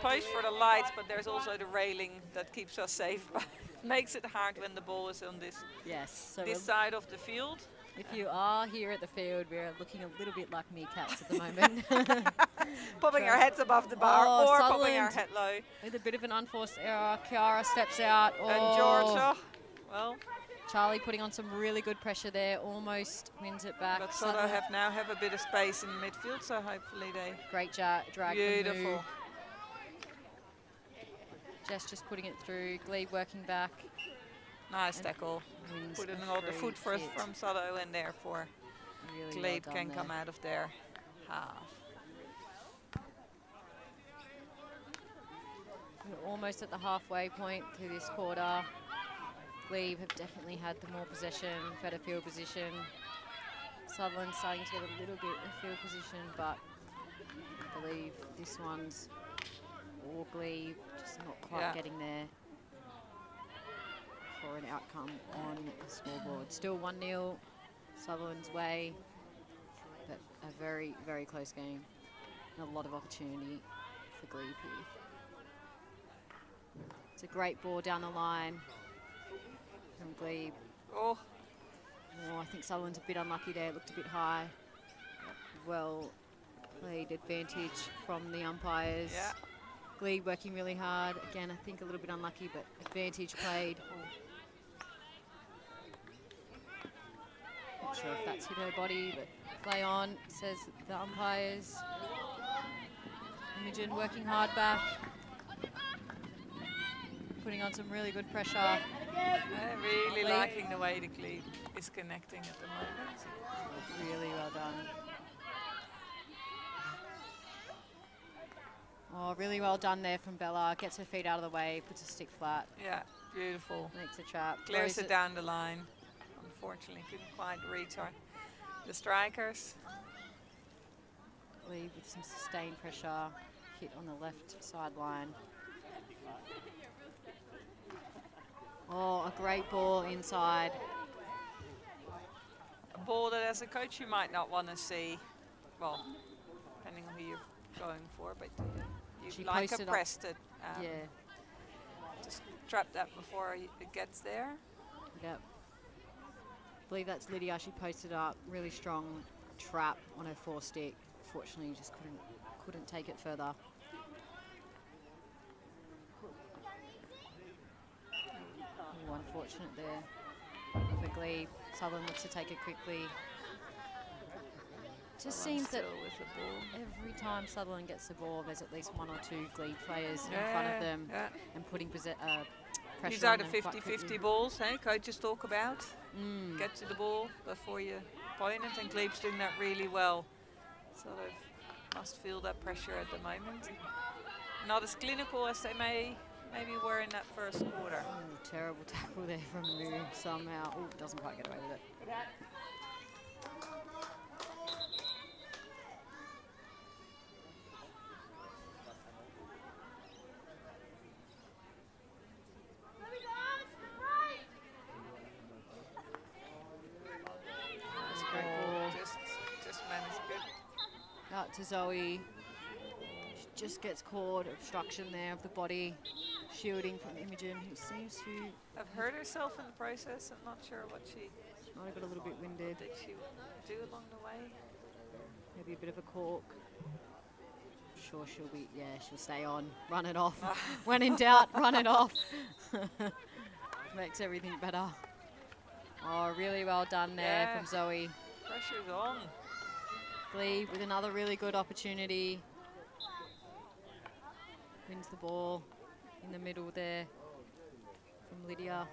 post for the lights, but there's also the railing that keeps us safe. But makes it hard when the ball is on this Yes. So this side of the field. if you are here at the field, we're looking a little bit like meerkats at the moment. Popping our heads above the bar Oh, or popping our Sutherland. head low. With a bit of an unforced error, Kiara steps out. And George, oh, well, Charlie putting on some really good pressure there, almost wins it back. but Soto Sutherland, have a bit of space in midfield, so hopefully they great drag. from beautiful. Moo. Jess just putting it through. Glebe working back. Nice And tackle. Wins Putting a all the free foot first hit. from Soto in there for Really well Glebe done can there. come out of their half. We're almost at the halfway point through this quarter. Glebe have definitely had the more possession, better field position. Sutherland starting to get a little bit of field position, but I believe this one's all Glebe, just not quite Yeah. getting there for an outcome on the scoreboard. Still 1-0 Sutherland's way, but a very, very close game. And a lot of opportunity for Glebe here. It's a great ball down the line from Glebe. Oh, Oh, I think Sutherland's a bit unlucky there. It looked a bit high. Well played advantage from the umpires. yeah. Glebe working really hard. Again, I think a little bit unlucky, but advantage played. Not sure if that's hit her body, but play on, says the umpires. Imogen working hard back. Putting on some really good pressure. They're really Glebe. liking the way the Glebe is connecting at the moment. Really well done. Oh, really well done there from Bella. Gets her feet out of the way, puts a stick flat, Yeah, beautiful. makes a trap. Clears throws it down the line. Unfortunately, couldn't quite reach the strikers. Glebe with some sustained pressure. Hit on the left sideline. Oh, a great ball inside. A ball that as a coach you might not want to see. Well, depending on who you're going for, but She you like posted a up. pressed it. Yeah, Just trap that before it gets there. yep. I believe that's Lydia. She posted up really strong trap on her 4-stick. Fortunately, just couldn't take it further. Oh, unfortunate there for Glebe. Sutherland looks to take it quickly. Just seems that Still with the ball. every time Sutherland gets the ball, there's at least 1 or 2 Glebe players in front of them Yeah. and putting pressure These are on the them quite 50-50 quickly. balls, hey, coaches talk about. Mm. Get to the ball before you point it, and Glebe's doing that really well. Sort of must feel that pressure at the moment. Not as clinical as they maybe were in that first quarter. Oh, terrible tackle there from Moo somehow. Oh, doesn't quite get away with it. That's a great ball. Just managed good. Out to Zoe. She just gets caught. Obstruction there of the body. Shielding from Imogen, who seems to Have hurt herself in the process. I'm not sure what she might have got a little bit winded. did she do along the way. Maybe a bit of a cork. Sure she'll be, yeah, she'll stay on. Run it off. When in doubt, run it off. Makes everything better. Oh, really well done there Yeah. from Zoe. Pressure's on. Glebe with another really good opportunity. Wins the ball in the middle there from Lydia.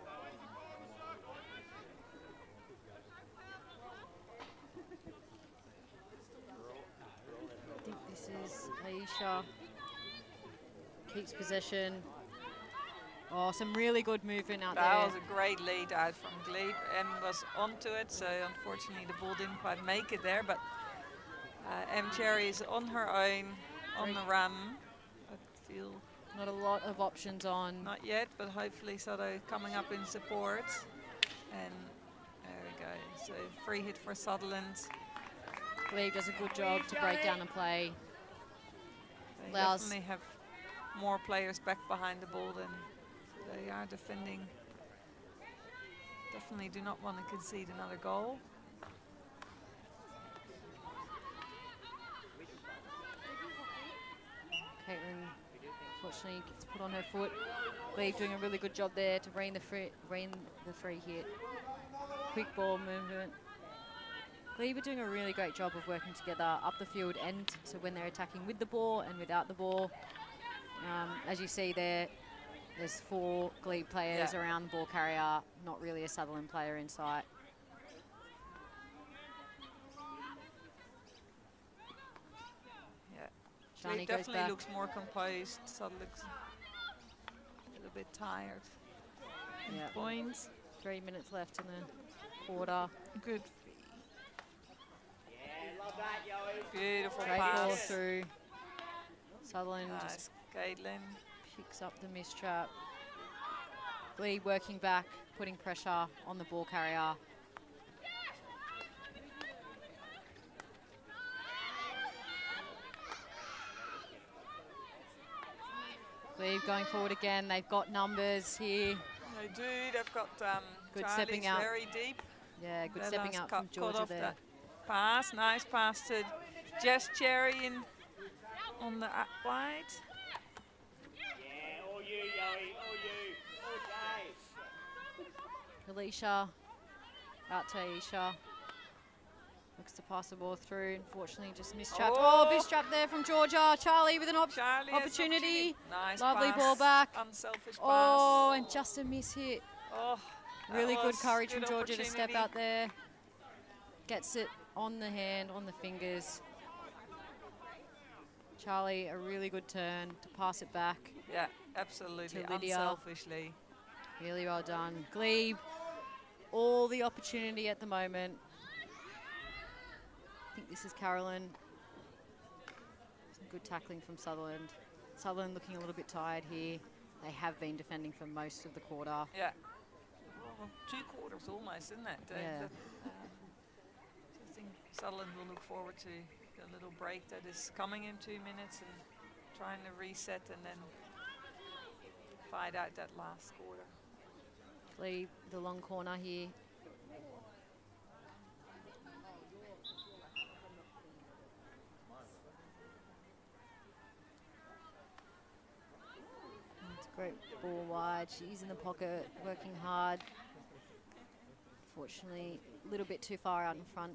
I think this is Aisha. Keeps possession. Oh, some really good movement out That there. was a great lead out from Glebe. Em was onto it, so unfortunately the ball didn't quite make it there. But Em Cherry is on her own on the run. I feel Not a lot of options on. not yet, but hopefully Soto coming up in support. And there we go. So free hit for Sutherland. Glebe does a good job to break down and play. They Allows- definitely have more players back behind the ball than they are defending. Definitely do not want to concede another goal. Caitlin, fortunately, gets put on her foot. Glebe doing a really good job there to rein the free hit. Quick ball movement. Glebe are doing a really great job of working together up the field end, so when they're attacking with the ball and without the ball. As you see there, there's 4 Glebe players Yeah. around the ball carrier, not really a Sutherland player in sight. Yeah. Shani Glebe goes definitely back. looks more composed. Sutherland looks a little bit tired. Yeah. Points. 3 minutes left in the quarter. Good. Beautiful Great ball pass. through. Sutherland Nice. just Caitlin. picks up the miss trap. Glebe working back, putting pressure on the ball carrier. Glebe going forward again. They've got numbers here. They do. They've got Good Charlie's stepping out. very deep. Yeah, good Bella's stepping out from caught Georgia off there. that pass. Nice pass to Jess Cherry in on the wide. Alicia out to Aisha. Looks to pass the ball through. Unfortunately, just mistrapped. Oh, mistrap there from Georgia. Charlie with an Charlie has opportunity. Nice Lovely pass. ball back. Unselfish pass. Oh, and just a miss hit. Oh, that Really good was courage good from Georgia to step opportunity. out there. Gets it on the hand, on the fingers. Charlie, a really good turn to pass it back. Yeah, absolutely. To Lydia. Unselfishly. Really well done. Glebe, all the opportunity at the moment. I think this is Carolyn. Some good tackling from Sutherland. Sutherland looking a little bit tired here. They have been defending for most of the quarter. Yeah. Well, 2 quarters almost, isn't it? Yeah. I think Sutherland will look forward to the little break that is coming in 2 minutes and trying to reset and then fight out that last quarter. Glebe, the long corner here. It's a great ball wide. She's in the pocket, working hard. Fortunately, a little bit too far out in front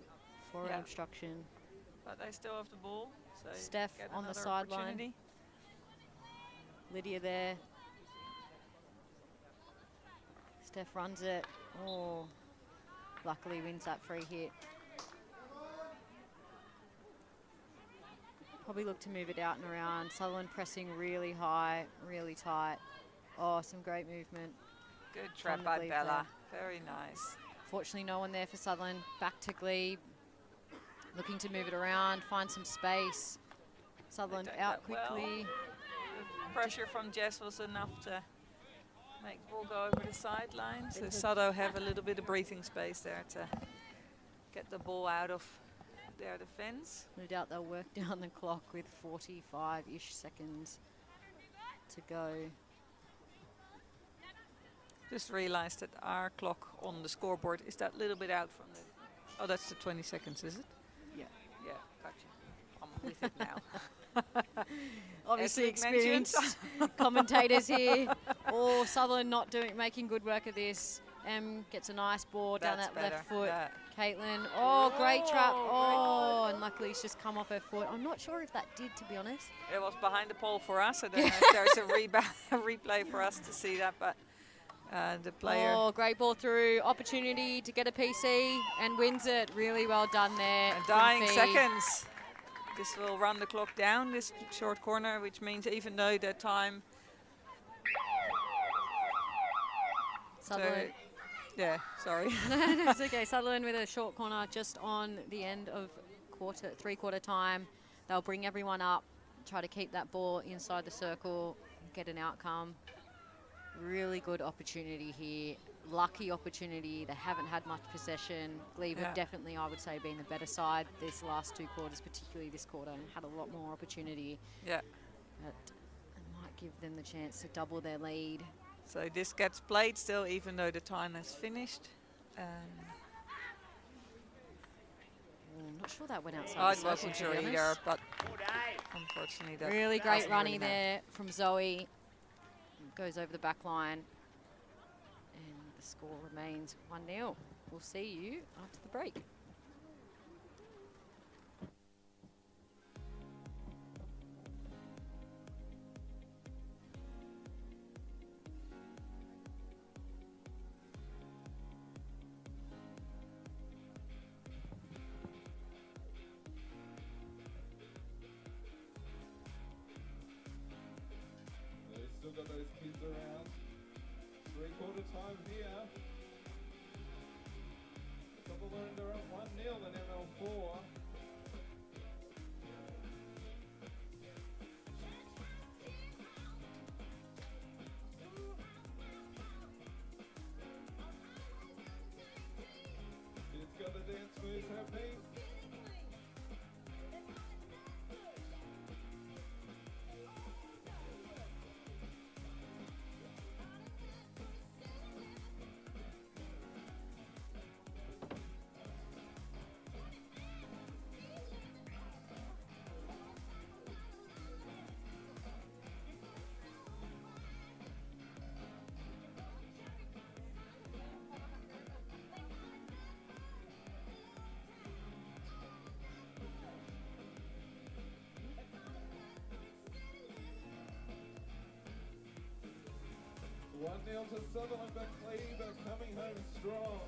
for an obstruction. But they still have the ball. So Steph get on the another sideline. opportunity. Lydia there. Steph runs it. Oh, luckily wins that free hit. Probably look to move it out and around. Sutherland pressing really high, really tight. Oh, some great movement. Good from trap the by Glebe Bella. there. Very nice. Fortunately, no one there for Sutherland. Back to Glebe. Looking to move it around, find some space. Sutherland take out that well. quickly. The pressure from Jess was enough to make the ball go over the sideline. So Sutto have a little bit of breathing space there to get the ball out of their defense. No doubt they'll work down the clock with 45-ish seconds to go. Just realized that our clock on the scoreboard is that little bit out from the... Oh, that's the 20 seconds, is it? Yeah. Yeah, gotcha. I'm with it now. Obviously As Luke mentioned. experienced commentators here. All Sutherland not making good work of this. Gets a nice ball down That's that left better, foot. yeah. Caitlin, oh, great trap. Oh, and luckily it's just come off her foot. I'm not sure if that did, to be honest. It was behind the pole for us. I don't know if there's a replay for us to see that, but the player... Oh, great ball through. Opportunity to get a PC and wins it. Really well done there. And from dying Fee. seconds. This will run the clock down, this short corner, which means even though the time... Sutherland. Yeah, sorry. No, it's okay. Sutherland with a short corner just on the end of three-quarter time. They'll bring everyone up, try to keep that ball inside the circle, get an outcome. Really good opportunity here. Lucky opportunity. They haven't had much possession. Glebe have definitely, I would say, been the better side this last 2 quarters, particularly this quarter, and had a lot more opportunity. Yeah. But it might give them the chance to double their lead. So this gets played still, even though the time has finished. I'm not sure that went outside. Oh, the it wasn't circle, sure to be either, honest. but unfortunately that Really great hasn't running really there from Zoe. Goes over the back line. And the score remains 1-0. We'll see you after the break. They've still got those kids around. 3/4 time here. Sutherland are up 1-0 in ML4. Kids got the dance moves happening. 1-0 to Sutherland, but Glebe are coming home strong.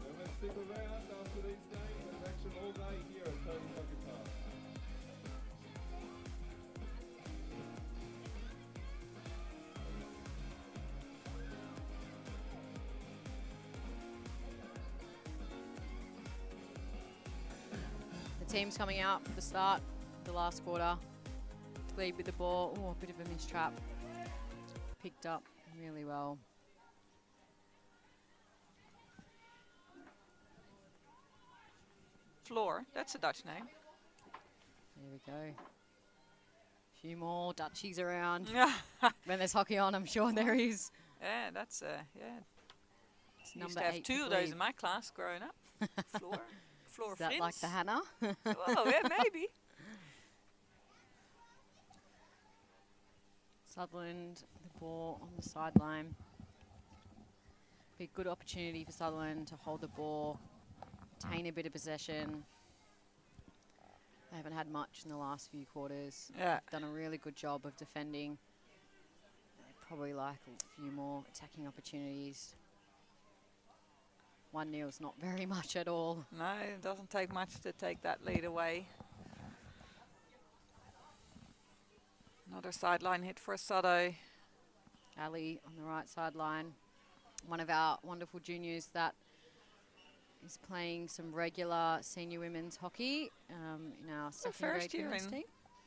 And we'll stick around after these games. There's action all day here at Tradies Hockey Park. The team's coming out for the start, the last quarter. Glebe with the ball. Oh, a bit of a mistrap. Picked up really well. Floor, that's a Dutch name. There we go. A few more Dutchies around. Yeah, When there's hockey on, I'm sure there is. that's yeah. It's Used number to have 8 two for of those Glebe. in my class growing up. Floor Is that like the Hannah? Oh, yeah, maybe. Sutherland, the ball on the sideline. Be a good opportunity for Sutherland to hold the ball, retain a bit of possession. They haven't had much in the last few quarters. Yeah. Done a really good job of defending. They'd probably like a few more attacking opportunities. 1-0 is not very much at all. No, it doesn't take much to take that lead away. Another sideline hit for Sutto. Ali on the right sideline. One of our wonderful juniors that is playing some regular senior women's hockey in our second grade women's team.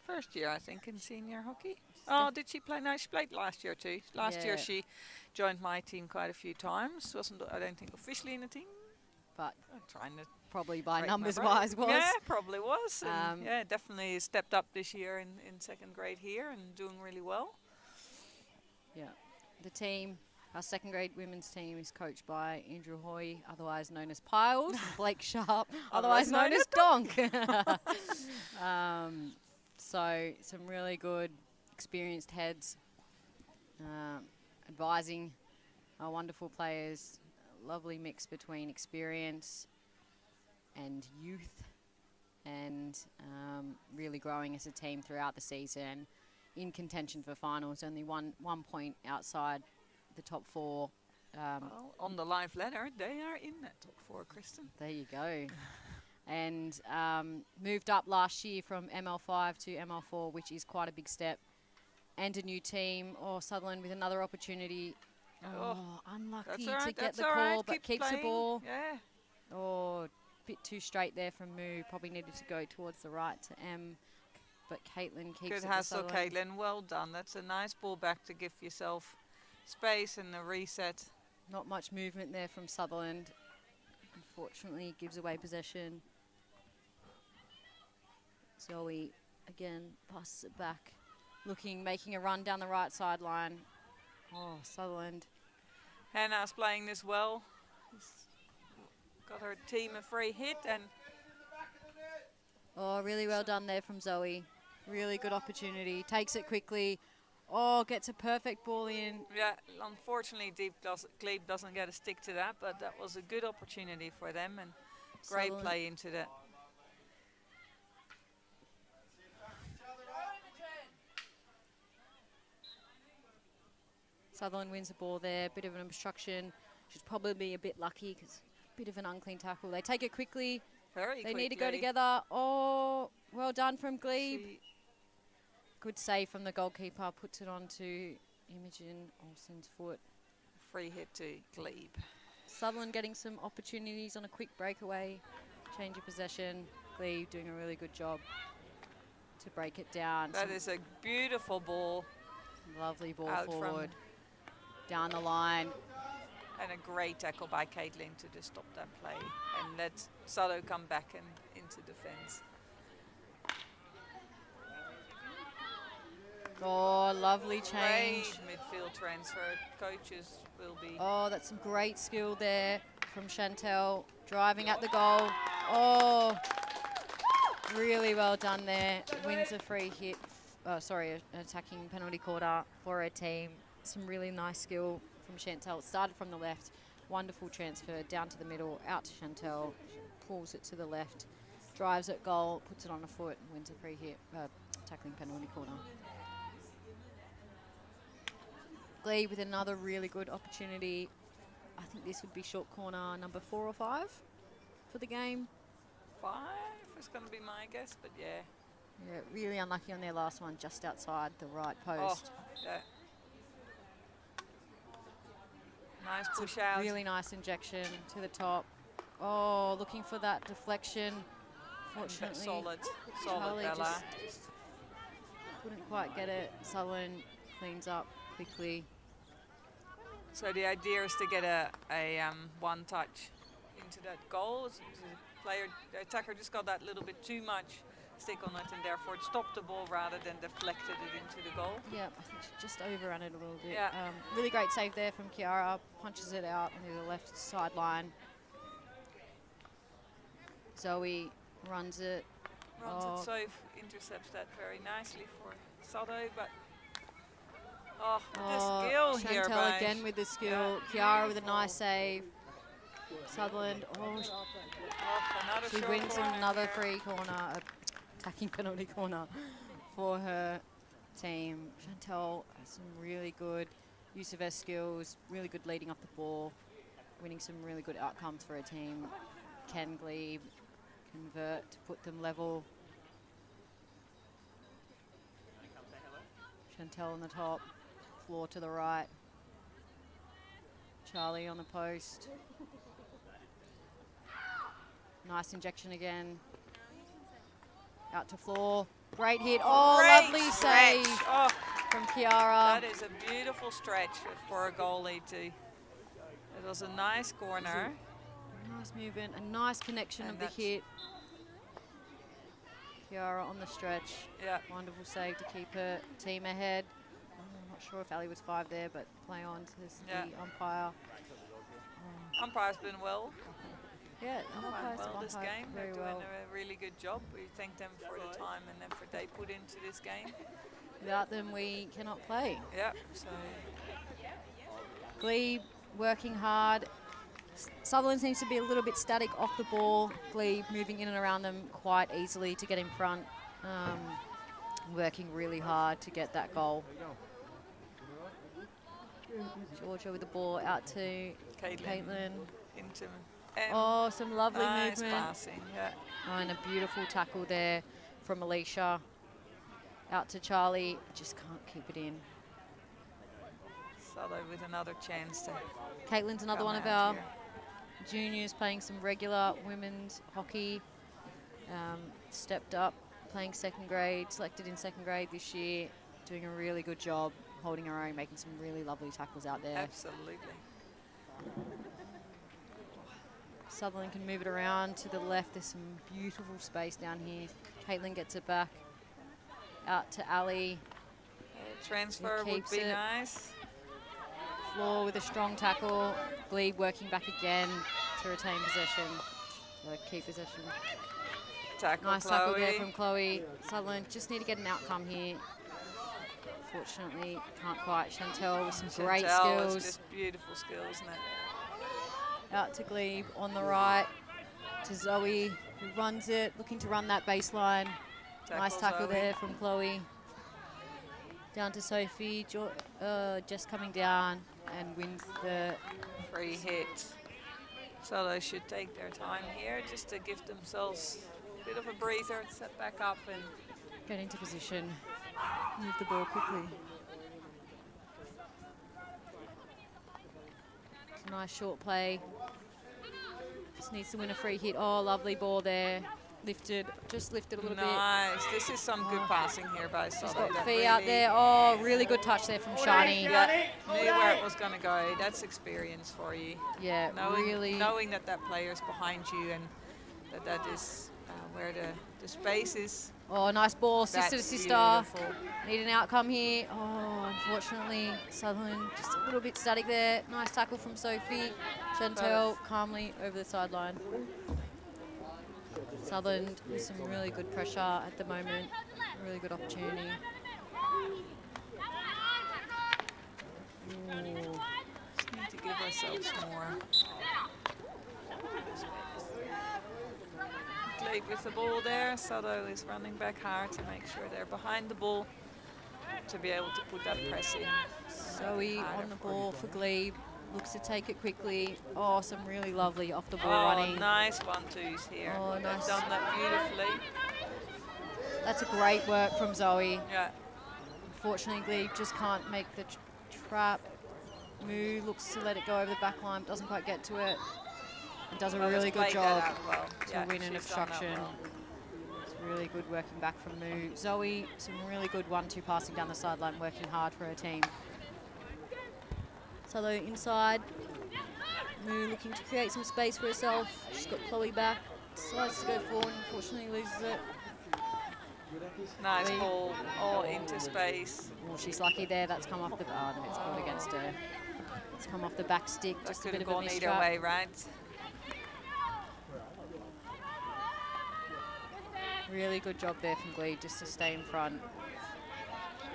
First year, I think, in senior hockey. Oh, did she play? No, she played last year too. Last year Yeah. she joined my team quite a few times. Wasn't, I don't think, officially in the team. But I'm trying to probably by break my numbers brain. wise was. Yeah, probably was. And Um, yeah, definitely stepped up this year in second grade here and doing really well. Yeah. The team, our second grade women's team, is coached by Andrew Hoy, otherwise known as Piles, and Blake Sharp, otherwise known as Donk. So some really good experienced heads advising our wonderful players. A lovely mix between experience and youth, and really growing as a team throughout the season. In contention for finals, only one point outside the top 4. Well, on the live ladder, they are in that top 4, Kristen. There you go. And moved up last year from ML5 to ML4, which is quite a big step. And a new team. Oh, Sutherland with another opportunity. Oh, unlucky That's all right, to get that's the all call, right. but Keep keeps playing. the ball. Yeah. Oh, bit too straight there from Moo. Probably needed to go towards the right to M. But Caitlin keeps Good it to hustle, Sutherland. Caitlin. Well done. That's a nice ball back to give yourself space in the reset. Not much movement there from Sutherland. Unfortunately, gives away possession. Zoe, again, passes it back. Making a run down the right sideline. Oh, Sutherland. Hannah's playing this well. Got her team a free hit and Oh, really well done there from Zoe. Really good opportunity. Takes it quickly. Oh, gets a perfect ball in. yeah, unfortunately Glebe doesn't get a stick to that, but that was a good opportunity for them and great Sutherland. play into that. Sutherland wins the ball there. Bit of an obstruction. Should probably be a bit lucky because bit of an unclean tackle. They take it quickly. Very They quickly. need to go together. Oh, well done from Glebe. Good save from the goalkeeper. Puts it onto Imogen Olsen's foot. Free hit to Glebe. Sutherland getting some opportunities on a quick breakaway. Change of possession. Glebe doing a really good job to break it down. That Some is a beautiful ball lovely ball out from- forward. Down the line. and a great tackle by Caitlin to just stop that play and let Sutto come back and into defense. Oh, lovely change. Great midfield transfer. Coaches will be. Oh, that's some great skill there from Chantel. Driving at the goal. Oh, really well done there. Wins a free hit. An attacking penalty corner for her team. Some really nice skill from Chantel. It started from the left. Wonderful transfer down to the middle, out to Chantel. Pulls it to the left. Drives at goal, puts it on a foot, and wins a free hit. Tackling penalty corner. Glebe with another really good opportunity. I think this would be short corner number 4 or 5 for the game. 5 is going to be my guess, but yeah. Yeah, really unlucky on their last one, just outside the right Oh, post. yeah. Nice push out. Really nice injection to the top. Oh, looking for that deflection. Fortunately, Solid Charlie Bella. just couldn't quite get it. Sutherland cleans up quickly. So the idea is to get a one touch into that goal. The attacker just got that little bit too much stick on it, and therefore it stopped the ball rather than deflected it into the goal. Yeah, I think she just overran it a little bit. Yeah. Really great save there from Kiara. Punches it out into the left sideline. Zoe runs it. Runs it safe, intercepts that very nicely for Sado, but the skill here Chantel by again with the skill. Kiara with a nice save. Sutherland, another she short wins corner another here. free corner, attacking penalty corner for her team. Chantel has some really good use of her skills, really good leading off the ball, winning some really good outcomes for her team. Can Glebe convert to put them level? Chantel on the top, floor to the right. Charlie on the post. Nice injection again. Out to floor. Great hit. Oh, Great lovely stretch. save Oh, from Kiara. that is a beautiful stretch for a goalie too. It was a nice corner. Nice movement, a nice connection And of the that's- hit. Kiara on the stretch. Yeah. Wonderful save to keep her team ahead. I'm not sure if Ali was 5 there, but play on to Yeah. the umpire. Umpire's been well. Yeah, Umpired well this umpired game. They're very doing well. a really good job. We thank them for the time and effort they put into this game. Without them, we cannot play. Yeah. So Glebe working hard. Sutherland seems to be a little bit static off the ball. Glebe moving in and around them quite easily to get in front. Working really hard to get that goal. Georgia with the ball out to Caitlin. into Oh, some lovely nice movement. passing. Yeah. Oh, and a beautiful tackle there from Alicia. Out to Charlie. Just can't keep it in. Sado with another chance to Caitlin's another come one of out our here. juniors playing some regular women's hockey. Stepped up, playing second grade, selected in second grade this year. Doing a really good job, holding her own, making some really lovely tackles out there. Absolutely. Sutherland can move it around to the left. There's some beautiful space down here. Caitlin gets it back out to Ali. Transfer would keeps be it. nice. Floor with a strong tackle. Glebe working back again to retain possession. Keep possession. Tackle Nice Chloe. tackle there from Chloe. Sutherland just need to get an outcome here. Fortunately, can't quite. Chantel with some great Chantel is skills. just beautiful skills, isn't it? Out to Glebe on the right. To Zoe, who runs it, looking to run that baseline. Nice tackle Zoe. there from Chloe. Down to Sophie, just coming down and wins the... Free hit. So they should take their time here just to give themselves a bit of a breather, set back up and Get into position, move the ball quickly. It's a nice short play. Just needs to win a free hit. Oh, lovely ball there. Lifted, just lifted a little bit. nice. This is some good passing here by She's Soto. got That Fee out really there. Oh, really good touch there from Shani. Yeah, knew where it was going to go. That's experience for you. Yeah, really. Knowing that that player's behind you and that is where the space is. Oh, nice ball, sister to That's sister. beautiful. Need an outcome here. Oh, unfortunately, Sutherland just a little bit static there. Nice tackle from Sophie. Chantel calmly over the sideline. Sutherland with some really good pressure at the moment. Really good opportunity. Ooh. Just need to give ourselves more. Glebe with the ball there. Soto is running back hard to make sure they're behind the ball. to be able to put that press in. Zoe on the ball for Glebe. Looks to take it quickly. Oh, some really lovely off the ball Oh, running. nice 1-2s here. Oh, They've nice. done that beautifully. That's a great work from Zoe. Yeah. Unfortunately, Glebe just can't make the trap. Moo looks to let it go over the back line, doesn't quite get to it. And does a Well, really let's good play job that out well. to Yeah, win an she's done that obstruction. well. It's really good working back from Moo. Zoe, some really good 1-2 passing down the sideline, working hard for her team. So inside, Moo looking to create some space for herself. She's got Chloe back, decides to go forward, unfortunately loses it. Nice ball, all into space. Well, she's lucky there, that's come off the, oh no, it's gone against her. It's come off the back stick, That just a could bit have of a gone either mistrap. way, right? Really good job there from Glebe just to stay in front,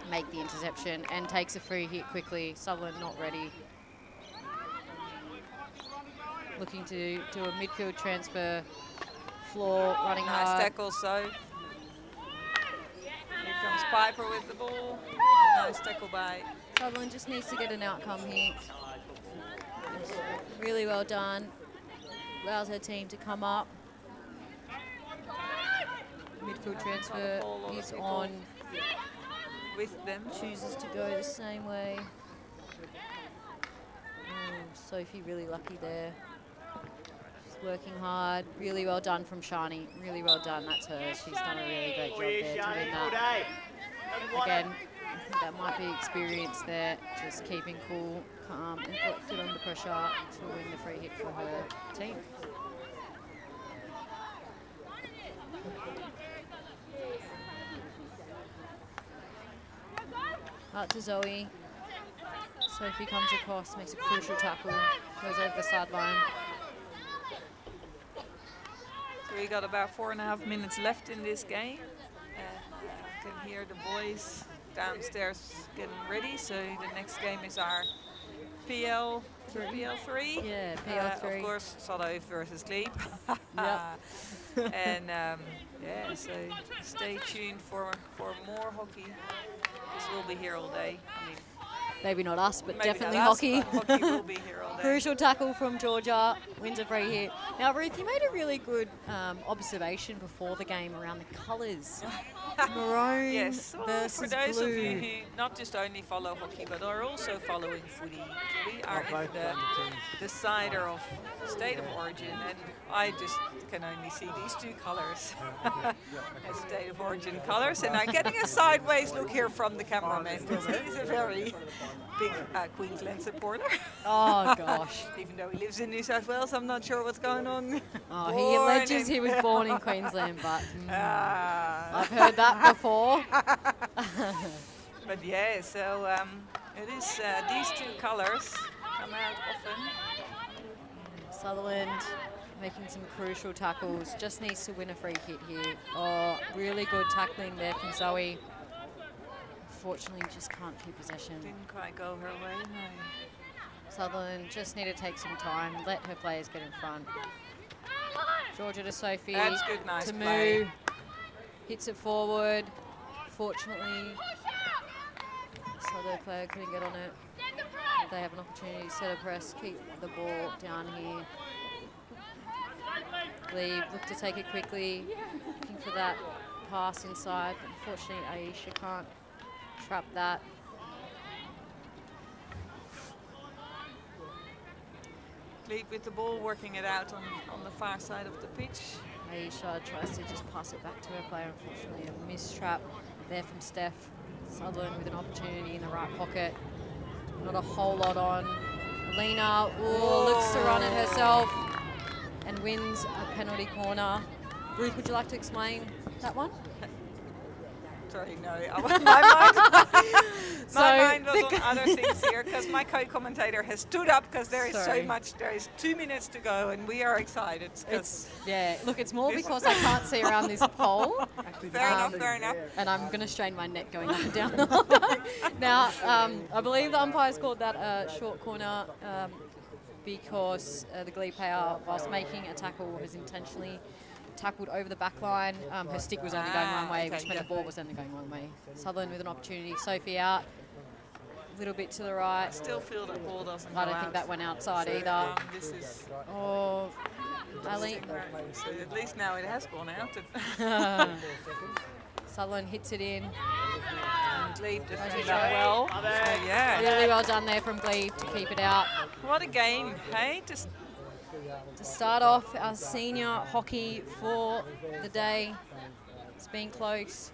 make the interception, and takes a free hit quickly. Sutherland not ready. Looking to do a midfield transfer, floor, running Nice hard. tackle, so. Here comes Piper with the ball. Nice tackle by. Sutherland just needs to get an outcome here. Really well done. Allows her team to come up. Midfield transfer ball, a lot of is people. on. With them. Chooses to go the same way. Sophie really lucky there. She's working hard. Really well done from Shani. Really well done. That's her. She's done a really great job there to win that. Again, I think that might be experience there. Just keeping cool, calm, and collected under pressure to win the free hit for her team. Out to Zoe. Sophie comes across, makes a crucial tackle, goes over the sideline. So we got about 4.5 minutes left in this game. You can hear the boys downstairs getting ready. So the next game is our PL3. Yeah, PL3. Of course, Salo versus Glebe. Yep. And yeah, so stay tuned for more hockey. This will be here all day. I mean, Maybe not us, but maybe definitely not us, hockey. but hockey will be here all day. Crucial tackle from Georgia, wins a free hit. Now, Ruth, you made a really good observation before the game around the colours. Maroon Yes, well, versus for those blue. of you who not just only follow hockey but are also following footy, we are in the cider of state of origin, and I just can only see these two colours as state of origin colours, and I'm getting a sideways look here from the cameraman because he's a very big Queensland supporter. Oh, gosh. Even though he lives in New South Wales, I'm not sure what's going on. Oh, he Born alleges in- he was born in Queensland, but Ah. I've heard that before. But yeah, so it is these two colors come out often. Sutherland making some crucial tackles, just needs to win a free hit here. Oh, really good tackling there from Zoe. Unfortunately, just can't keep possession. Didn't quite go her way, no. Sutherland just need to take some time, let her players get in front. Georgia to Sophie. That's good, nice to play. Moo. Hits it forward. Fortunately, so their player couldn't get on it. They have an opportunity to set a press, keep the ball down here. Glebe look to take it quickly, looking for that pass inside. But unfortunately, Aisha can't trap that. Glebe with the ball, working it out on the far side of the pitch. Aisha tries to just pass it back to her player. Unfortunately, a missed trap there from Steph. Sutherland with an opportunity in the right pocket. Not a whole lot on. Lena looks to run it herself and wins a penalty corner. Ruth, would you like to explain that one? Sorry, no. My mind was the on other things here because my co-commentator has stood up because there is Sorry. so much. There is 2 minutes to go, and we are excited. 'cause It's look, it's more because I can't see around this pole. fair enough, fair enough. And I'm going to strain my neck going up and down. Now, I believe the umpires called that a short corner because the Glebe player, whilst making a tackle, has intentionally tackled over the back line. Her stick was only going one way, okay, which meant the ball was only going one way. Sutherland with an opportunity. Sophie out. A little bit to the right. I still feel that ball doesn't go I don't out. think that went outside either. This is Oh, Ali. so at least now it has gone out. Sutherland hits it in. And Glebe defended that well. So, yeah. Really well done there from Glebe to keep it out. What a game, hey? Just To start off our senior hockey for the day. It's been close.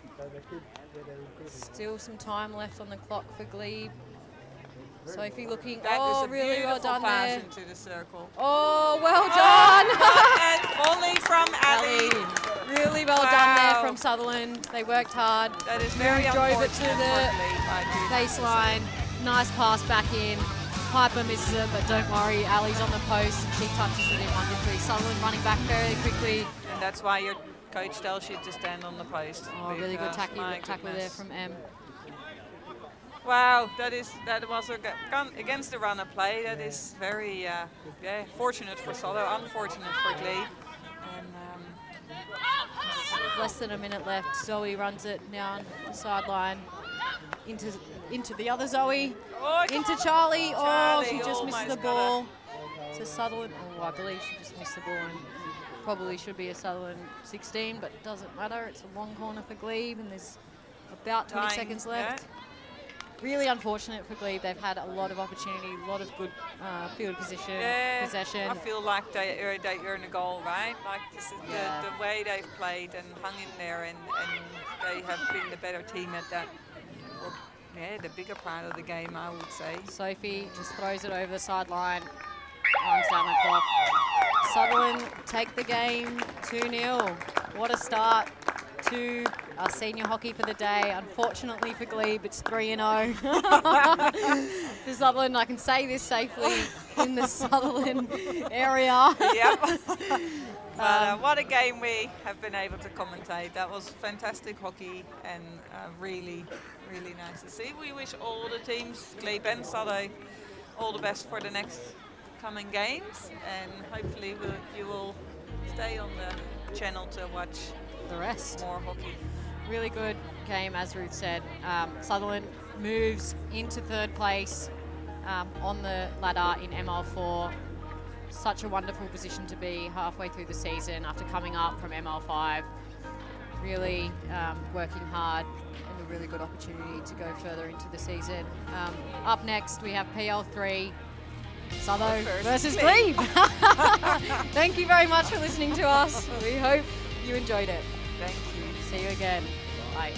Still some time left on the clock for Glebe. Sophie looking, that is a really well beautiful done pass there. into the circle. Oh, well done. And only from Ali. Really well done there from Sutherland. They worked hard. That is very Drove it to unfortunate the for Glebe, I do baseline. Nice pass back in. Piper misses it, but don't worry, Ali's on the post and she touches it in wonderfully. Sutherland running back very quickly. And that's why your coach tells you to stand on the post. Oh, really good because, tackle my there goodness. from M. Wow, that was against the runner play. That is very fortunate for Solo, unfortunate for Glebe. And Less than a minute left. Zoe runs it down the sideline into the other Zoe, into Charlie. Oh, she just misses the ball. To Sutherland. Oh, I believe she just missed the ball and probably should be a Sutherland 16, but it doesn't matter. It's a long corner for Glebe and there's about 20 seconds left. Really unfortunate for Glebe. They've had a lot of opportunity, a lot of good field possession. I feel like they earned a goal, right? Like this is the way they've played and hung in there, and they have been the better team at that. Well, the bigger part of the game, I would say. Sophie just throws it over the sideline, runs down the clock. Sutherland take the game 2-0. What a start to our senior hockey for the day. Unfortunately for Glebe, it's 3-0. For Sutherland, I can say this safely in the Sutherland area. Yep. What a game we have been able to commentate. That was fantastic hockey and really, really nice to see. We wish all the teams, Glebe and Sutherland, all the best for the next coming games, and hopefully you will stay on the channel to watch the rest. More hockey. Really good game, as Ruth said. Sutherland moves into third place on the ladder in ML4. Such a wonderful position to be halfway through the season after coming up from ML5. Really working hard and a really good opportunity to go further into the season. Up next, we have PL3. Sutherland versus Glebe. Thank you very much for listening to us. We hope you enjoyed it. Thank you. See you again. Bye.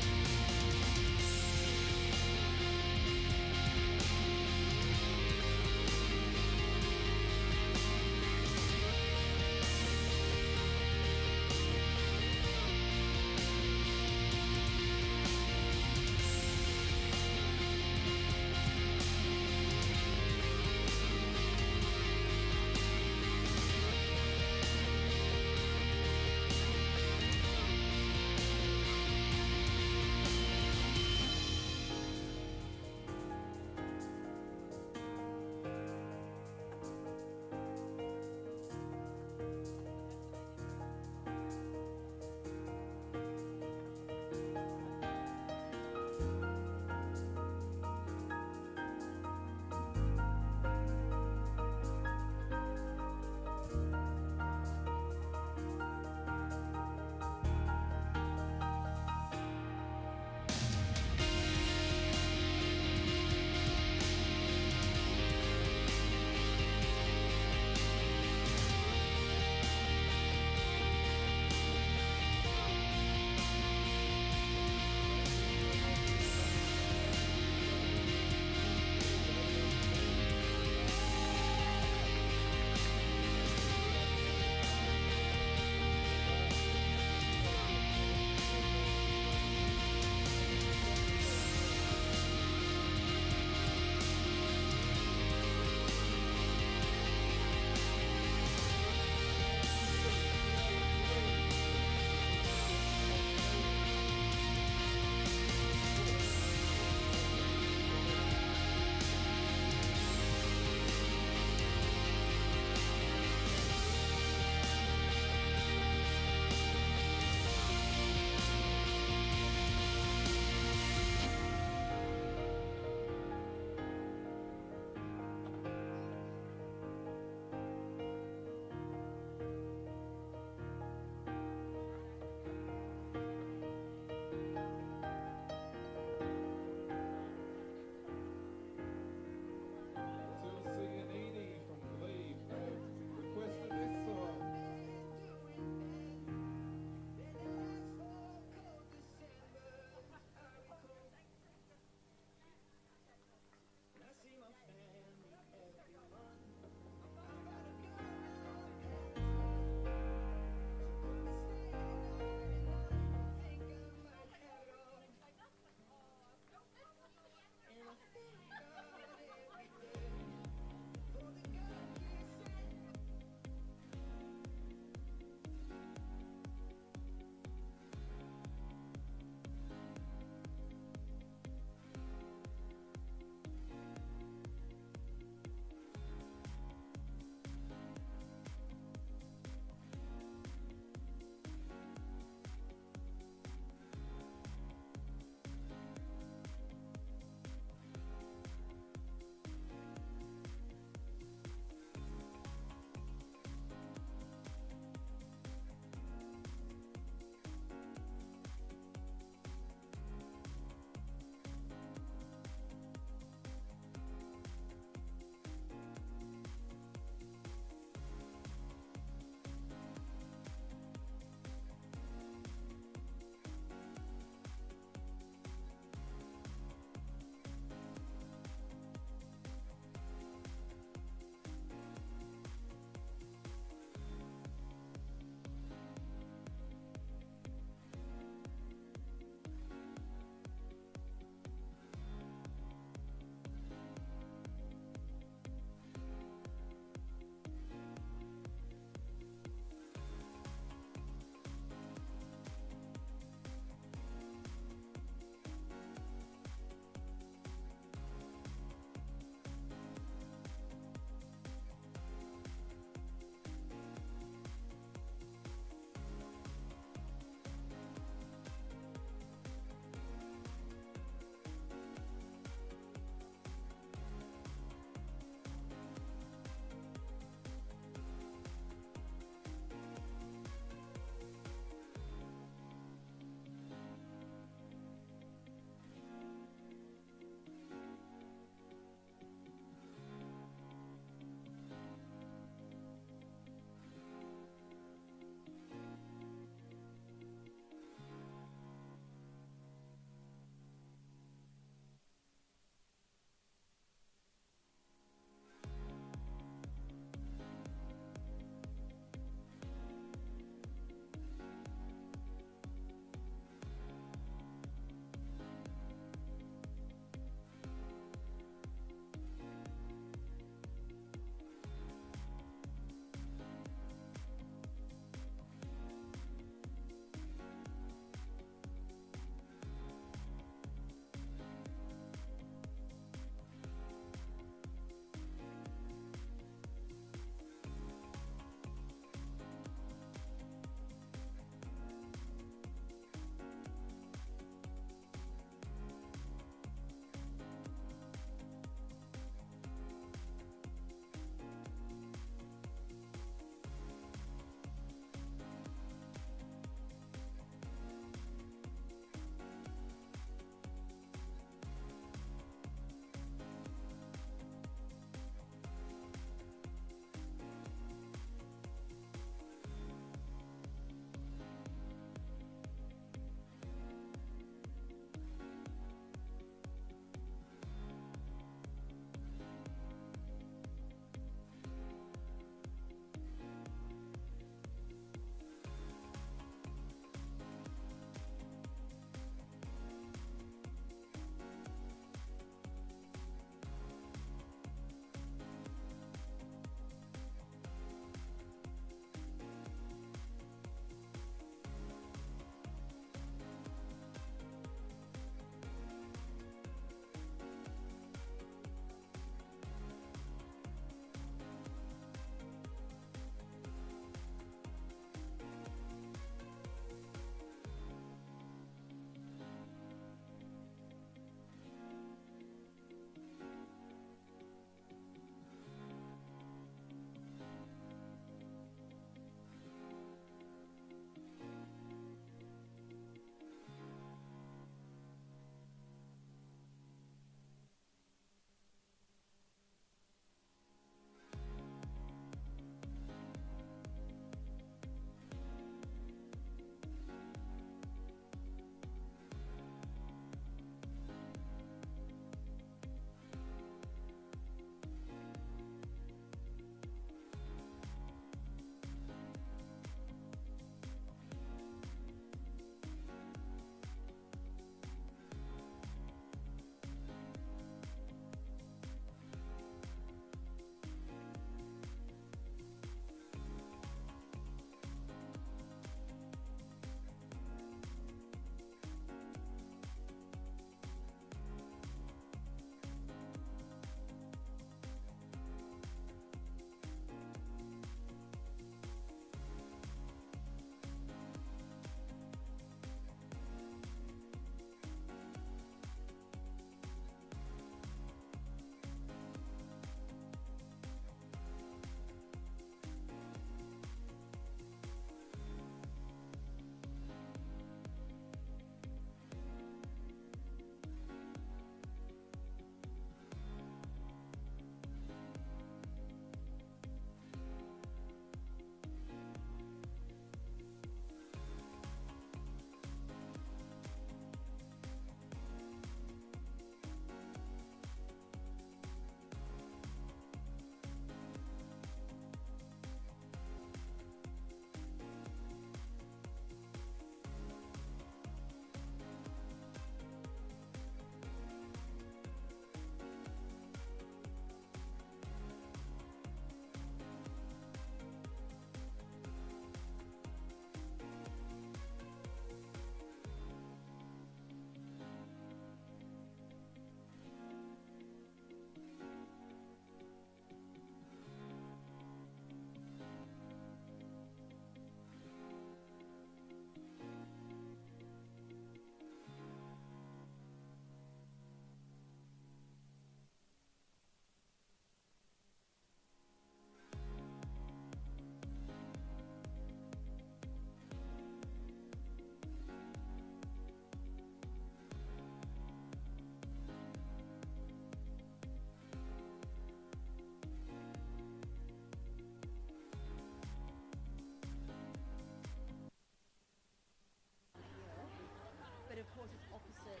course, it's opposite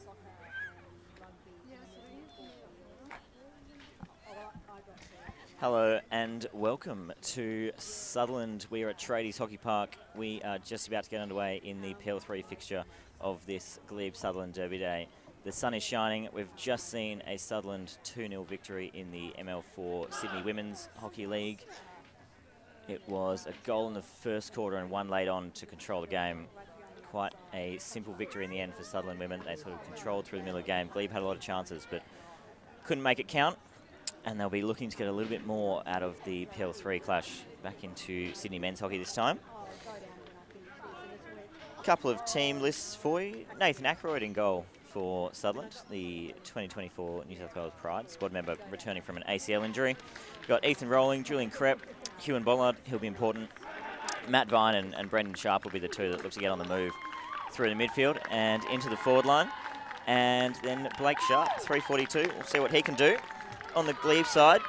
soccer and rugby. Yeah, I got to. Hello and welcome to Sutherland. We are at Tradies Hockey Park. We are just about to get underway in the PL3 fixture of this Glebe Sutherland Derby Day. The sun is shining. We've just seen a Sutherland 2-0 victory in the ML4 Sydney Women's Hockey League. It was a goal in the first quarter and one late on to control the game. Quite a simple victory in the end for Sutherland women. They sort of controlled through the middle of the game. Glebe had a lot of chances but couldn't make it count. And they'll be looking to get a little bit more out of the PL3 clash back into Sydney men's hockey this time. A couple of team lists for you. Nathan Ackroyd in goal for Sutherland, the 2024 New South Wales Pride squad member returning from an ACL injury. We've got Ethan Rowling, Julian Krepp, Hughan Bollard, he'll be important. Matt Vine and Brendan Sharp will be the two that look to get on the move through the midfield and into the forward line. And then Blake Sharp, 342, we'll see what he can do. On the Glebe side,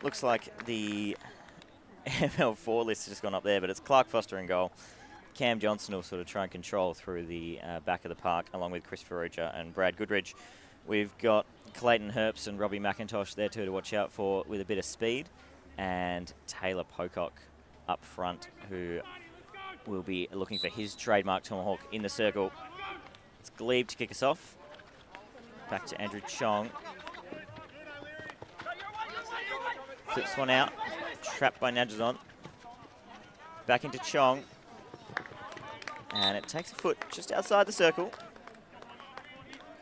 looks like the ML4 list has just gone up there, but it's Clark Foster in goal. Cam Johnson will sort of try and control through the back of the park, along with Chris Ferrugia and Brad Goodridge. We've got Clayton Herbst and Robbie McIntosh there too to watch out for with a bit of speed, and Taylor Pocock up front, who will be looking for his trademark tomahawk in the circle. It's Glebe to kick us off. Back to Andrew Chong. Flips one out, trapped by Nadjazon. Back into Chong. And it takes a foot just outside the circle.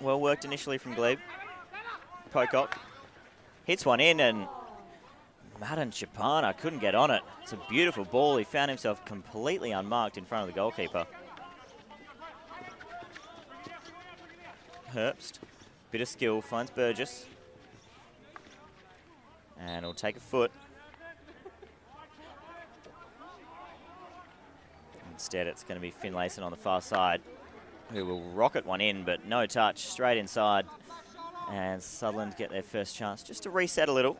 Well worked initially from Glebe. Pocock hits one in and Madan Chapana couldn't get on it. It's a beautiful ball. He found himself completely unmarked in front of the goalkeeper. Herbst, bit of skill, finds Burgess. And it'll take a foot. Instead, it's going to be Finlayson on the far side, who will rocket one in, but no touch, straight inside. And Sutherland get their first chance just to reset a little.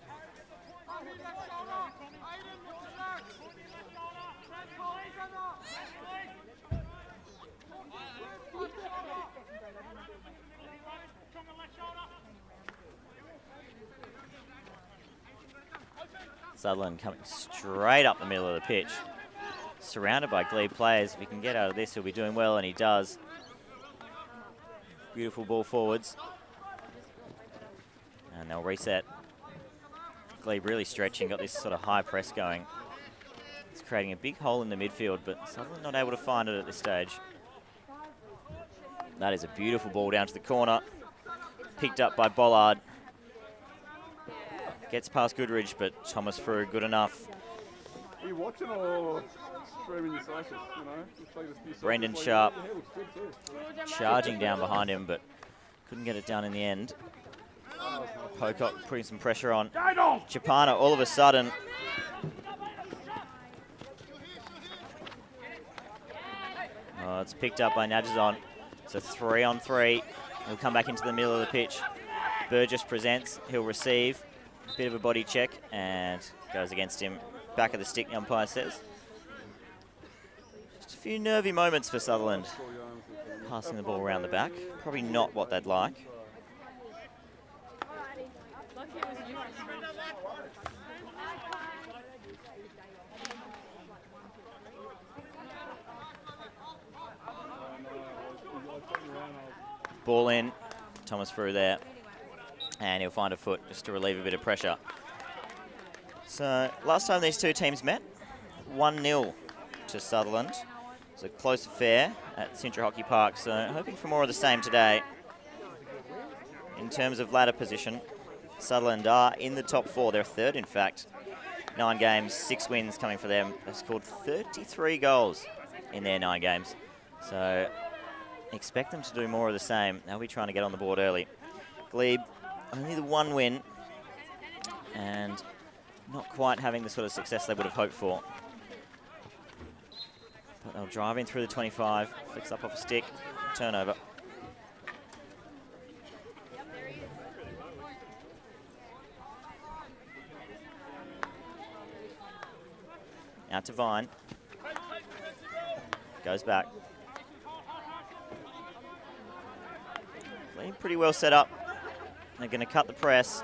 Sutherland coming straight up the middle of the pitch. Surrounded by Glebe players. If he can get out of this, he'll be doing well, and he does. Beautiful ball forwards. And they'll reset. Glebe really stretching, got this sort of high press going. It's creating a big hole in the midfield, but Sutherland not able to find it at this stage. That is a beautiful ball down to the corner. Picked up by Bollard. Gets past Goodridge, but Thomas Frew good enough. Are you watching or streaming your socials, you know? Brendan Sharp charging down behind him, but couldn't get it done in the end. Pocock putting some pressure on. Chapana all of a sudden. Oh, it's picked up by Nadjazon. It's a 3-on-3. He'll come back into the middle of the pitch. Burgess presents, he'll receive. Bit of a body check and goes against him. Back of the stick, the umpire says. Just a few nervy moments for Sutherland. Passing the ball around the back. Probably not what they'd like. Ball in. Thomas Frew there. And he'll find a foot just to relieve a bit of pressure. So last time these two teams met, 1-0 to Sutherland. It was a close affair at Sintra Hockey Park, so hoping for more of the same today. In terms of ladder position, Sutherland are in the top four. They're third, in fact. 9 games, 6 wins coming for them. They've scored 33 goals in their 9 games. So expect them to do more of the same. They'll be trying to get on the board early. Glebe, only the 1 win, and not quite having the sort of success they would have hoped for. But they'll drive in through the 25, flicks up off a stick, turnover. Out to Vine. Goes back. Glebe pretty well set up. They're going to cut the press.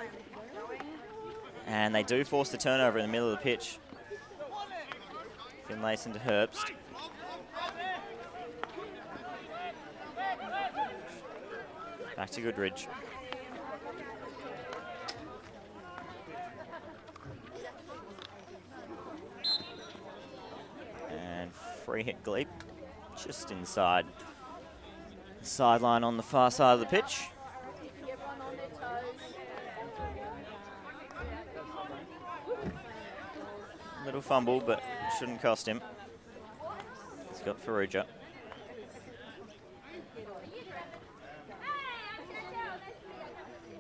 And they do force the turnover in the middle of the pitch. Finlayson to Herbst. Back to Goodridge. And free hit Glebe, just inside the sideline on the far side of the pitch. Little fumble, but shouldn't cost him. He's got Farrugia.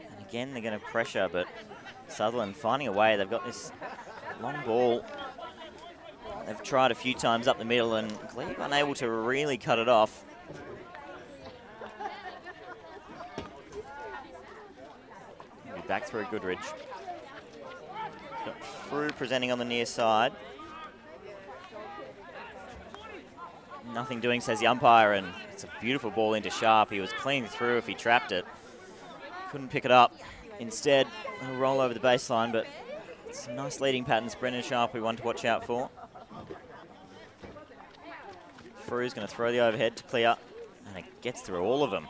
And again, they're going to pressure, but Sutherland finding a way. They've got this long ball. They've tried a few times up the middle, and Glebe unable to really cut it off. He'll be back through Goodridge. Got Frew presenting on the near side. Nothing doing, says the umpire, and it's a beautiful ball into Sharp. He was clean through if he trapped it. Couldn't pick it up. Instead, a roll over the baseline, but some nice leading patterns. Brendan Sharp, we want to watch out for. Frew's going to throw the overhead to clear, and it gets through all of them.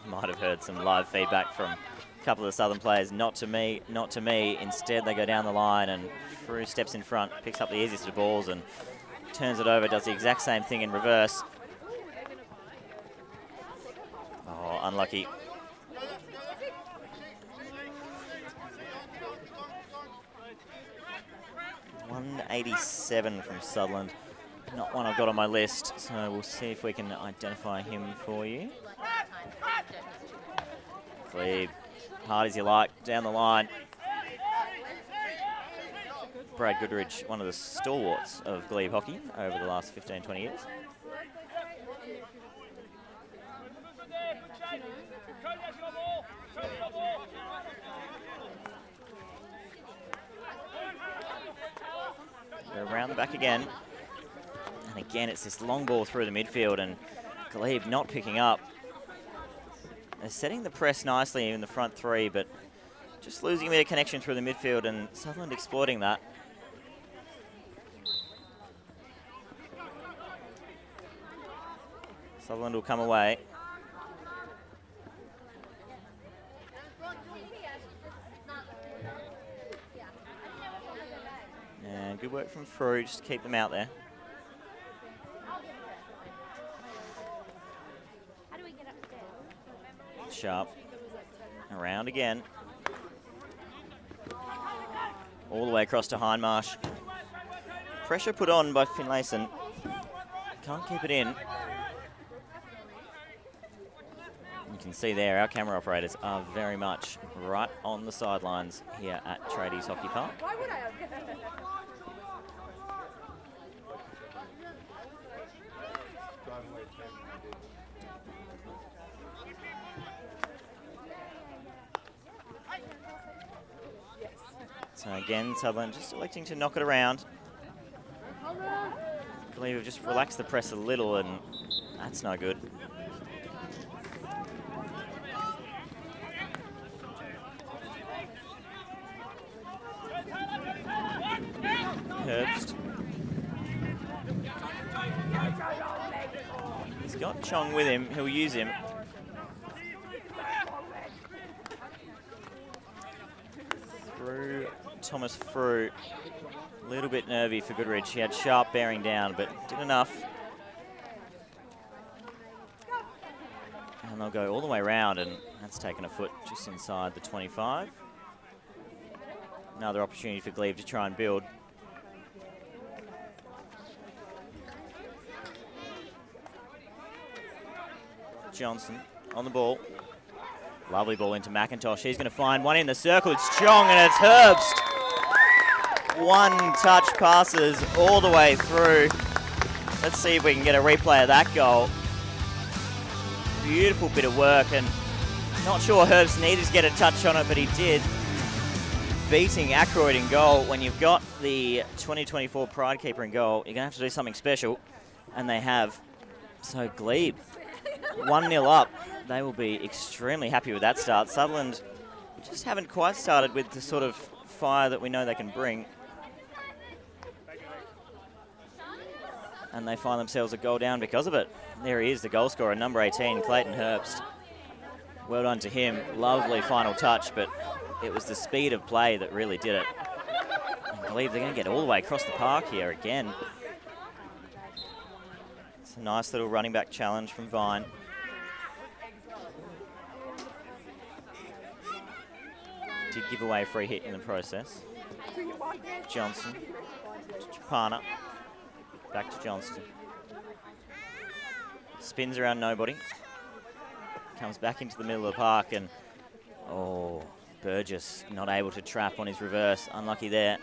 Might have heard some live feedback from a couple of the Southern players. Not to me, not to me. Instead, they go down the line, and Frew steps in front, picks up the easiest of balls, and turns it over, does the exact same thing in reverse. Oh, unlucky. .187 from Sutherland. Not one I've got on my list, so we'll see if we can identify him for you. Glebe, hard as you like, down the line. Brad Goodridge, one of the stalwarts of Glebe hockey over the last 15, 20 years. They're around the back again. And again, it's this long ball through the midfield, and Glebe not picking up. They're setting the press nicely in the front three, but just losing a bit of connection through the midfield, and Sutherland exploiting that. Sutherland will come away. And good work from Frew, just to keep them out there. Sharp. Around again. All the way across to Hindmarsh. Pressure put on by Finlayson. Can't keep it in. You can see there, our camera operators are very much right on the sidelines here at Tradies Hockey Park. So again, Sutherland just electing to knock it around. Glebe have just relaxed the press a little, and that's no good. Herbst. He's got Chong with him, he'll use him. Thomas Frew, a little bit nervy for Goodridge. He had Sharp bearing down, but did enough. And they'll go all the way around, and that's taken a foot just inside the 25. Another opportunity for Glebe to try and build. Johnson on the ball. Lovely ball into McIntosh. He's going to find one in the circle. It's Chong, and it's Herbst. One-touch passes all the way through. Let's see if we can get a replay of that goal. Beautiful bit of work, and not sure Herbst needed to get a touch on it, but he did. beating Ackroyd in goal. When you've got the 2024 Pride keeper in goal, you're going to have to do something special, and they have. So Glebe, 1-0 up. They will be extremely happy with that start. Sutherland just haven't quite started with the sort of fire that we know they can bring. And they find themselves a goal down because of it. There he is, the goal scorer, number 18, Clayton Herbst. Well done to him. Lovely final touch, but it was the speed of play that really did it. I believe they're going to get all the way across the park here again. It's a nice little running back challenge from Vine. Did give away a free hit in the process. Johnson, Chapana. Back to Johnston. Spins around nobody. Comes back into the middle of the park and, oh, Burgess not able to trap on his reverse. Unlucky there.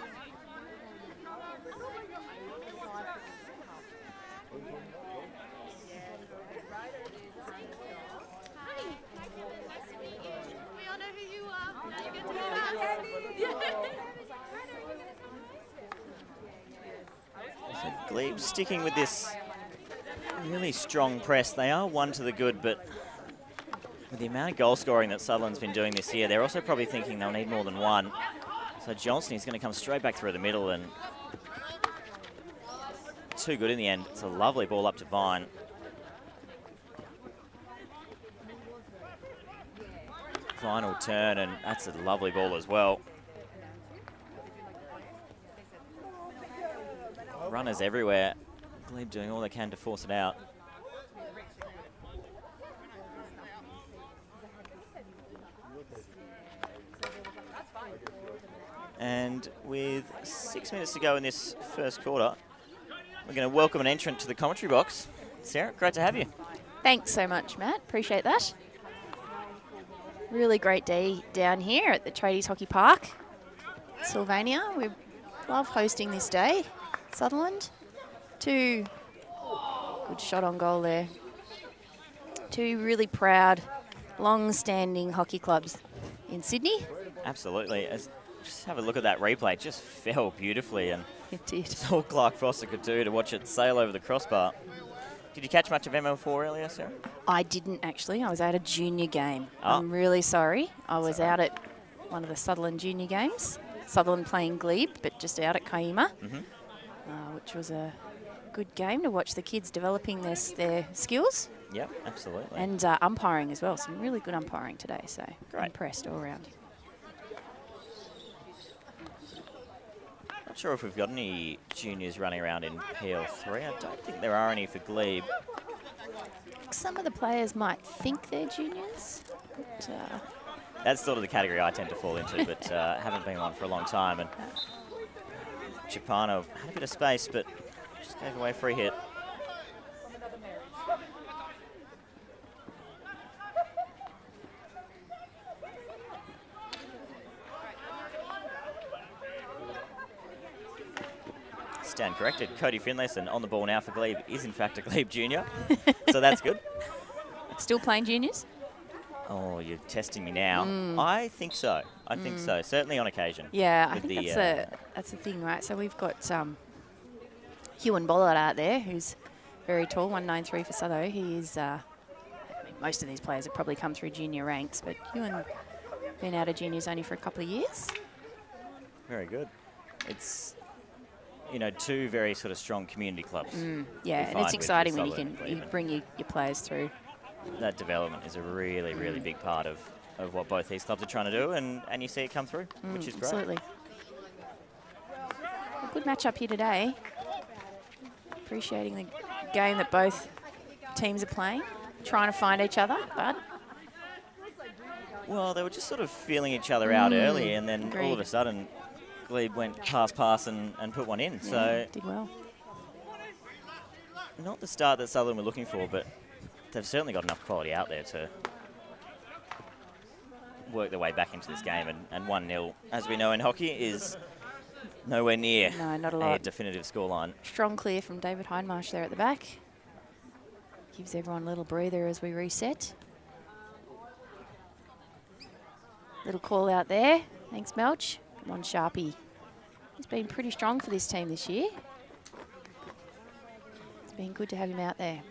Glebe sticking with this really strong press. They are one to the good, but with the amount of goal scoring that Sutherland's been doing this year, they're also probably thinking they'll need more than one. So Johnson is going to come straight back through the middle, and too good in the end. It's a lovely ball up to Vine. Vine will turn, and that's a lovely ball as well. Runners everywhere. Glebe doing all they can to force it out. And with 6 minutes to go in this first quarter, we're going to welcome an entrant to the commentary box. Sarah, great to have you. Thanks so much, Matt. Appreciate that. Really great day down here at the Tradies Hockey Park, Sylvania. We love hosting this day. Sutherland, good shot on goal there. Two really proud, long-standing hockey clubs in Sydney. Absolutely. Just have a look at that replay. It just fell beautifully, and It did. it's all Clark Foster could do to watch it sail over the crossbar. Did you catch much of ML4 earlier, Sarah? I didn't actually. I was at a junior game. Oh. I'm really sorry. I was out at one of the Sutherland junior games. Sutherland playing Glebe, but just out at Kaima. Which was a good game to watch the kids developing their skills. Yep, absolutely. And umpiring as well. Some really good umpiring today, so Great. Impressed all around. Not sure if we've got any juniors running around in PL3. I don't think there are any for Glebe. Some of the players might think they're juniors. But, That's sort of the category I tend to fall into, but haven't been one for a long time. And Chapano had a bit of space, but just gave away a free hit. Stand corrected. Cody Finlayson on the ball now for Glebe is in fact a Glebe junior, so that's good. Still playing juniors? Oh, you're testing me now. I think so. I think so. Certainly on occasion. Yeah, I with think the, that's the thing, right? So we've got Ewan Bollard out there, who's very tall, 193 for Southo. He is, I mean, most of these players have probably come through junior ranks, but Ewan been out of juniors only for a couple of years. Very good. It's, you know, two very sort of strong community clubs. Yeah, and it's exciting when you bring your players through. That development is a really, really big part of what both these clubs are trying to do, and you see it come through, which is great. Absolutely. A good match up here today. Appreciating the game that both teams are playing, trying to find each other, but... Well, they were just sort of feeling each other out early, and then all of a sudden, Glebe went pass, and put one in. Yeah, so did well. Not the start that Sutherland were looking for, but they've certainly got enough quality out there to work their way back into this game. And 1-0, as we know in hockey, is nowhere near not a a lot. definitive scoreline. Strong clear from David Hindmarsh there at the back. Gives everyone a little breather as we reset. Little call out there. Thanks, Melch. Come on, Sharpie. He's been pretty strong for this team this year. It's been good to have him out there.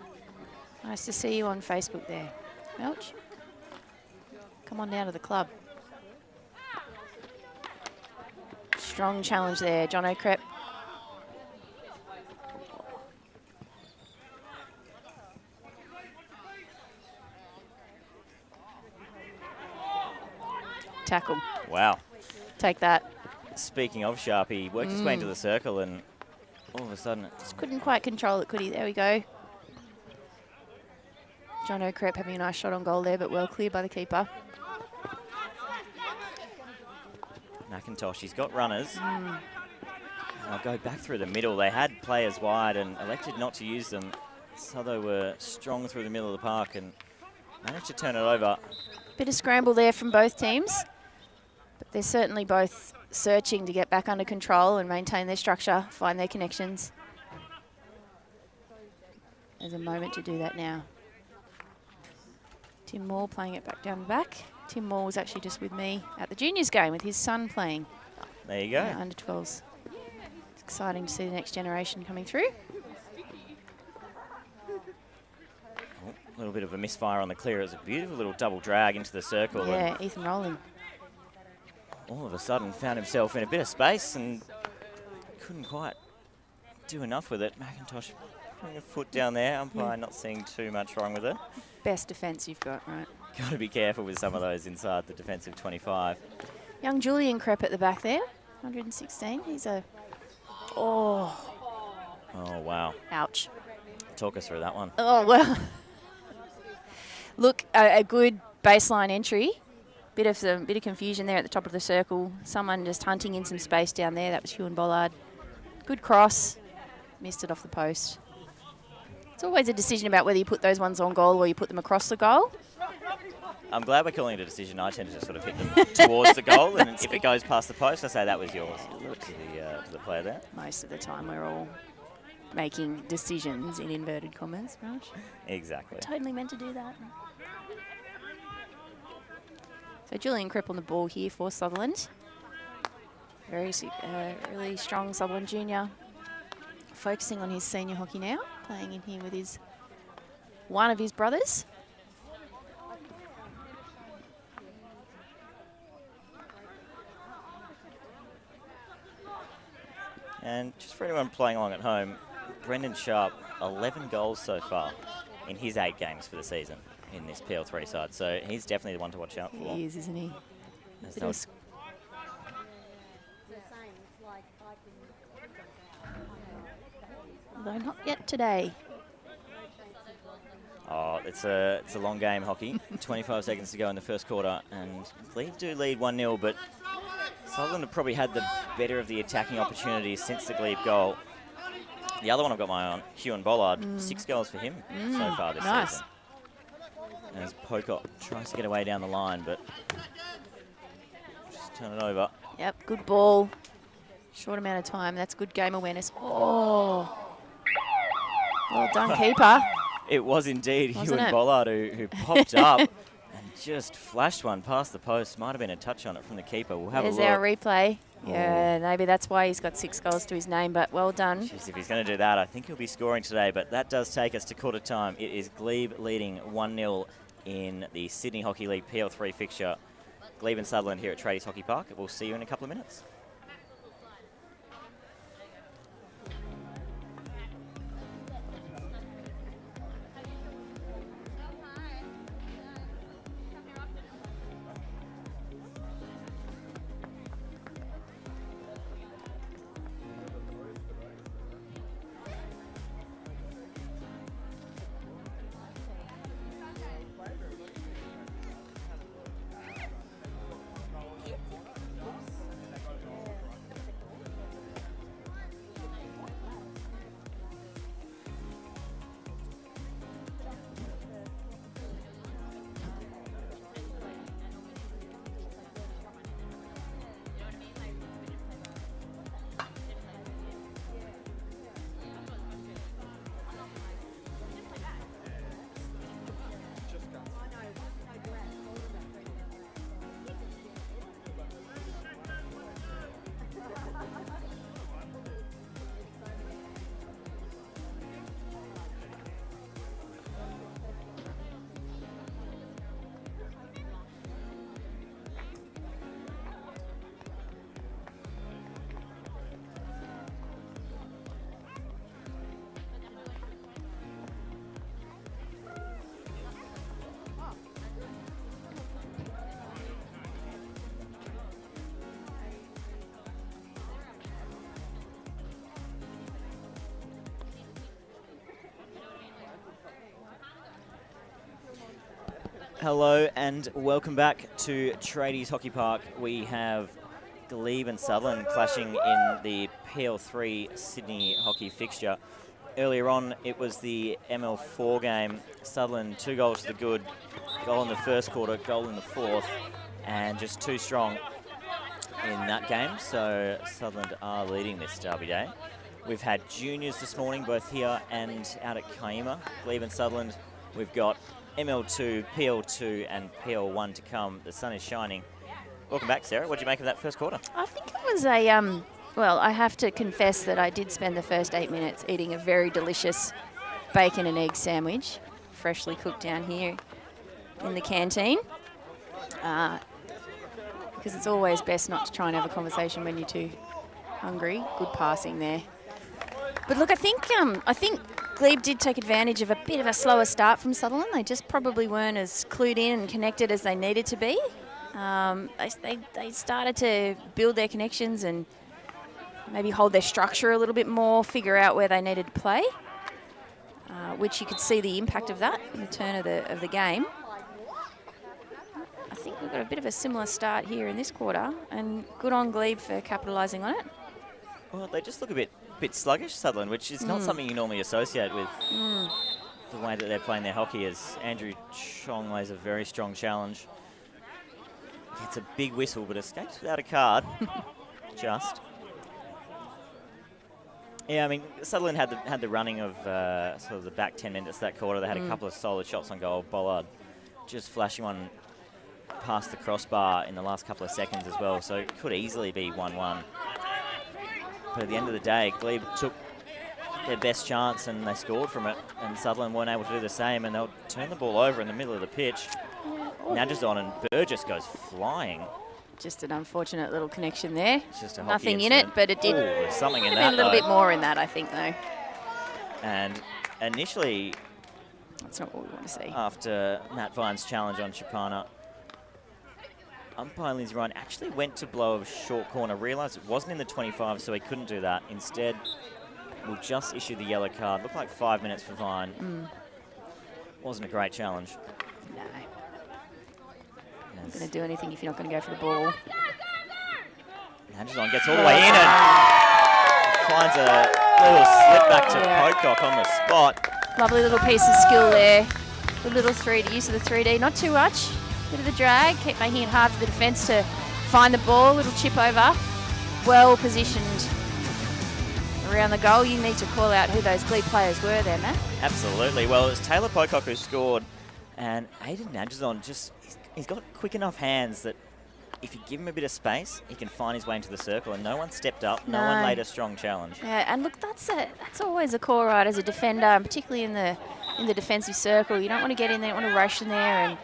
Nice to see you on Facebook there, Melch. Come on down to the club. Strong challenge there, John O'Crep. Tackle. Wow. Take that. Speaking of Sharpie, he worked his way into the circle and all of a sudden... Just couldn't quite control it, could he? There we go. John O'Crep having a nice shot on goal there, but well cleared by the keeper. McIntosh, he's got runners. They'll go back through the middle. They had players wide and elected not to use them. So they were strong through the middle of the park and managed to turn it over. Bit of scramble there from both teams, but they're certainly both searching to get back under control and maintain their structure, find their connections. There's a moment to do that now. Tim Moore playing it back down the back. Tim Moore was actually just with me at the juniors game with his son playing. There you go. Under 12s. It's exciting to see the next generation coming through. A little bit of a misfire on the clear. It was a beautiful little double drag into the circle. Yeah, Ethan Rowling. All of a sudden found himself in a bit of space and couldn't quite do enough with it. McIntosh putting a foot down there. Umpire not seeing too much wrong with it. Best defence you've got, right? Got to be careful with some of those inside the defensive 25. Young Julian Crep at the back there, 116. He's a... Oh, Wow. ouch. Talk us through that one. Oh, well. Look, a good baseline entry. Bit of confusion there at the top of the circle. Someone just hunting in some space down there. That was Hugh and Bollard. Good cross. Missed it off the post. It's always a decision about whether you put those ones on goal or you put them across the goal. I'm glad we're calling it a decision. I tend to just sort of hit them towards the goal, and if it goes past the post, I say that was yours to the player there. Most of the time we're all making decisions in inverted commas, right? Exactly. Totally meant to do that. So Julian Crip on the ball here for Sutherland. Really strong Sutherland junior. Focusing on his senior hockey now, playing in here with one of his brothers. And just for anyone playing along at home, Brendan Sharp, 11 goals so far in his 8 games for the season in this PL3 side. So he's definitely the one to watch out for. He is, isn't he? Although not yet today. Oh, it's a long game, hockey. 25 seconds to go in the first quarter, and Glebe do lead 1-0, but Sutherland have probably had the better of the attacking opportunities since the Glebe goal. The other one I've got my eye on, Hugh and Bollard, 6 goals for him so far this season. As Pocock tries to get away down the line, but just turn it over. Yep, good ball. Short amount of time. That's good game awareness. Oh, well done, keeper. It was indeed Wasn't Hugh and it? Bollard who popped up and just flashed one past the post. Might have been a touch on it from the keeper. We'll have There's a look. our replay. Yeah, maybe that's why he's got 6 goals to his name, but well done. Jeez, if he's going to do that, I think he'll be scoring today. But that does take us to quarter time. It is Glebe leading 1-0 in the Sydney Hockey League PL3 fixture. Glebe and Sutherland here at Tradies Hockey Park. We'll see you in a couple of minutes. Hello and welcome back to Tradies Hockey Park. We have Glebe and Sutherland clashing in the PL3 Sydney hockey fixture. Earlier on, it was the ML4 game. Sutherland 2 goals to the good, goal in the first quarter, goal in the fourth, and just too strong in that game. So Sutherland are leading this derby day. We've had juniors this morning, both here and out at Kaima. Glebe and Sutherland, we've got ML2, PL2 and PL1 to come. The sun is shining. Welcome back, Sarah. What did you make of that first quarter? I think it was a, well, I have to confess that I did spend the first 8 minutes eating a very delicious bacon and egg sandwich, freshly cooked down here in the canteen. Because it's always best not to try and have a conversation when you're too hungry. Good passing there. But look, I think Glebe did take advantage of a bit of a slower start from Sutherland. They just probably weren't as clued in and connected as they needed to be. They started to build their connections and maybe hold their structure a little bit more, figure out where they needed to play, which you could see the impact of that in the turn of the game. I think we've got a bit of a similar start here in this quarter, and good on Glebe for capitalising on it. Well, they just look a bit sluggish, Sutherland, which is not something you normally associate with the way that they're playing their hockey. As Andrew Chong lays a very strong challenge. It's a big whistle, but escapes without a card. Just. Yeah, I mean, Sutherland had the running of sort of the back 10 minutes of that quarter. They had a couple of solid shots on goal. Bollard just flashing one past the crossbar in the last couple of seconds as well, so it could easily be 1-1. But at the end of the day, Glebe took their best chance and they scored from it, and Sutherland weren't able to do the same, and they'll turn the ball over in the middle of the pitch. Nudges on and Burgess goes flying. Just an unfortunate little connection there. It's just a nothing in it, but it did. There's something in that. A little bit more in that, I think, though. And initially, that's not what we want to see. After Matt Vine's challenge on Chapana, umpire Lindsay Ryan actually went to blow a short corner, realised it wasn't in the 25, so he couldn't do that. Instead, we'll just issue the yellow card. Looked like 5 minutes for Vine. Wasn't a great challenge. No. Not going to do anything if you're not going to go for the ball. Nudges gets all the way in and finds a little slip back to Pocock on the spot. Lovely little piece of skill there. The little use of the 3D, not too much. Bit of the drag, keep making it hard for the defence to find the ball. Little chip over, well positioned around the goal. You need to call out who those Glebe players were there, Matt. Absolutely. Well, it's Taylor Pocock who scored, and Aidan Nudgeson he's got quick enough hands that if you give him a bit of space, he can find his way into the circle, and no one stepped up, no one laid a strong challenge. Yeah, and look, that's always a call, right, as a defender, and particularly in the defensive circle. You don't want to get in there, you want to rush in there and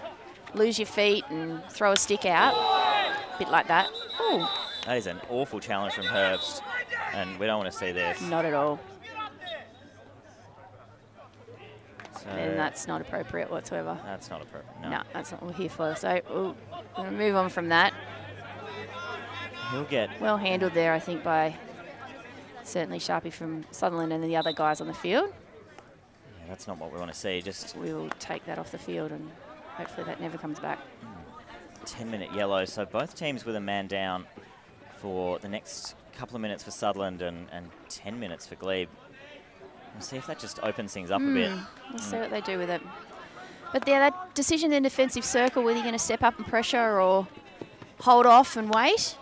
lose your feet and throw a stick out. A bit like that. Ooh. That is an awful challenge from Herbst, and we don't want to see this. Not at all. So and that's not appropriate whatsoever. That's not appropriate, no. that's not what we're here for. So we're going to move on from that. He'll get... Well handled there, I think, by certainly Sharpie from Sutherland and the other guys on the field. Yeah, that's not what we want to see. Just we will take that off the field and hopefully that never comes back. 10-minute yellow, so both teams with a man down for the next couple of minutes for Sutherland and 10 minutes for Glebe. We'll see if that just opens things up a bit. We'll see what they do with it. But yeah, that decision in defensive circle, whether you're going to step up and pressure or hold off and wait.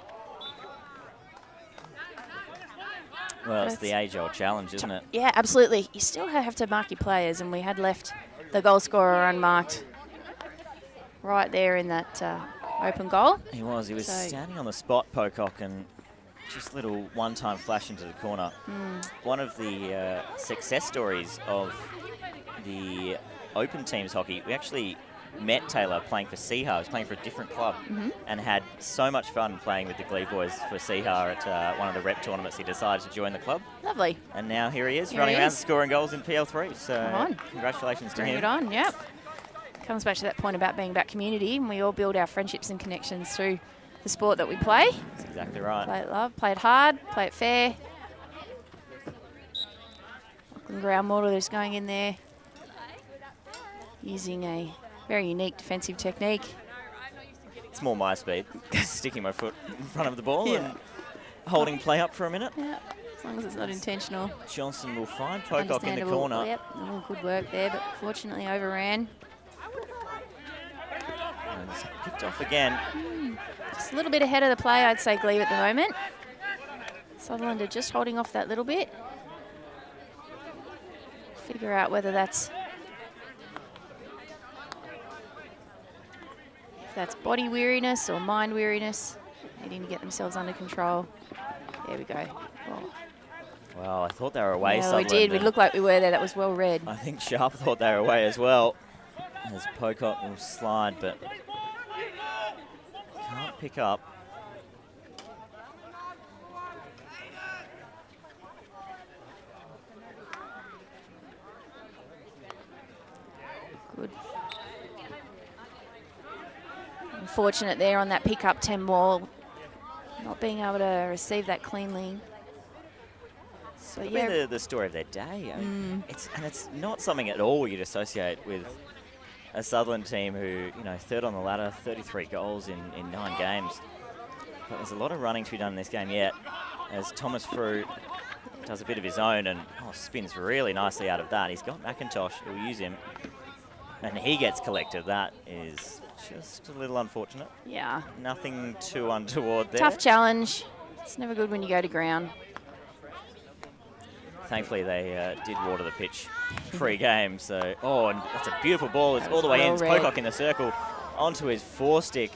Well, it's the age-old challenge, isn't it? Yeah, absolutely. You still have to mark your players, and we had left the goal scorer unmarked right there in that open goal. He was standing on the spot, Pocock, and just a little one-time flash into the corner. One of the success stories of the open teams hockey, we actually met Taylor playing for Seahar. He was playing for a different club and had so much fun playing with the Glebe boys for Seahar at one of the rep tournaments. He decided to join the club. Lovely. And now here he is, running around scoring goals in PL3. So congratulations to him. Bring it on, yep. Comes back to that point about being about community, and we all build our friendships and connections through the sport that we play. That's exactly right. Play it love, play it hard, play it fair. Auckland ground model is going in there using a Very unique defensive technique. It's more my speed, sticking my foot in front of the ball Yeah. and holding play up for a minute. Yeah, as long as it's not intentional. Johnson will find Pocock in the Understandable. corner. Yep, oh, good work there, but fortunately overran. And it's picked off again. Just a little bit ahead of the play, I'd say, Glebe at the moment. Sutherland are just holding off that little bit. Figure out whether that's body weariness or mind weariness, needing to get themselves under control. There we go. Oh. Well, I thought they were away, Yeah, we Sutherland, did. We and looked like we were there. That was well read. I think Sharp thought they were away as well. As Pocock will slide, but can't pick up. Good. Unfortunate there on that pick-up 10 ball, not being able to receive that cleanly. So Could yeah, be the story of their day. I mean, it's not something at all you'd associate with a Sutherland team who, you know, third on the ladder, 33 goals in 9 games. But there's a lot of running to be done in this game yet, as Thomas Frew does a bit of his own and spins really nicely out of that. He's got McIntosh, he'll use him, and he gets collected. That is just a little unfortunate. yeah. Nothing too untoward there. Tough challenge. It's never good when you go to ground. Thankfully, they did water the pitch pre-game. So, and that's a beautiful ball. It's all the way in. It's well read. Pocock in the circle onto his forestick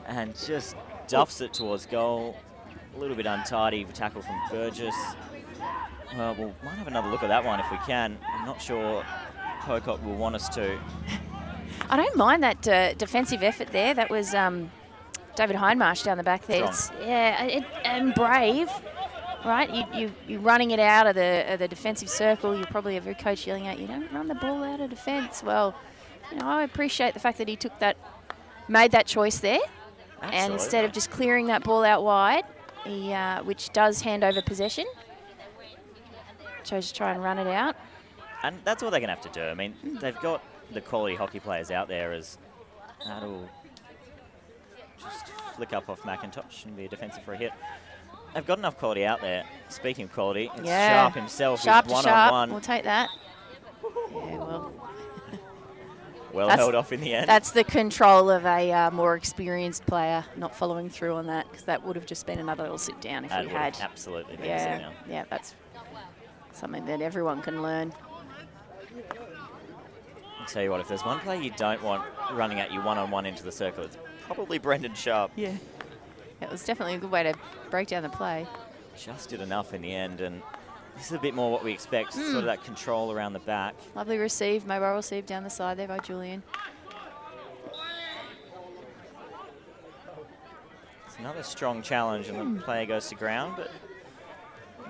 and just duffs it towards goal. A little bit untidy tackle from Burgess. Well, we might have another look at that one if we can. I'm not sure Pocock will want us to. I don't mind that defensive effort there. That was David Hindmarsh down the back there. And brave. Right, you running it out of the defensive circle. You probably have your coach yelling at you, don't run the ball out of defence. Well, you know, I appreciate the fact that he made that choice there. Absolutely. And instead of just clearing that ball out wide, he, which does hand over possession, chose to try and run it out. And that's what they're going to have to do. I mean, they've got the quality hockey players out there as that'll just flick up off McIntosh and be a defensive for a hit. They've got enough quality out there. Speaking of quality, it's Sharp himself. Sharp to Sharp. One-on-one. We'll take that. Yeah, well held off in the end. That's the control of a more experienced player, not following through on that, because that would have just been another little sit down if That we would have had. absolutely been a sit down. Yeah, that's something that everyone can learn. I'll tell you what, if there's one player you don't want running at you one-on-one into the circle, it's probably Brendan Sharp. Yeah. It was definitely a good way to break down the play. Just did enough in the end, and this is a bit more what we expect, sort of that control around the back. Lovely receive, mobile receive down the side there by Julian. It's another strong challenge, and the player goes to ground, but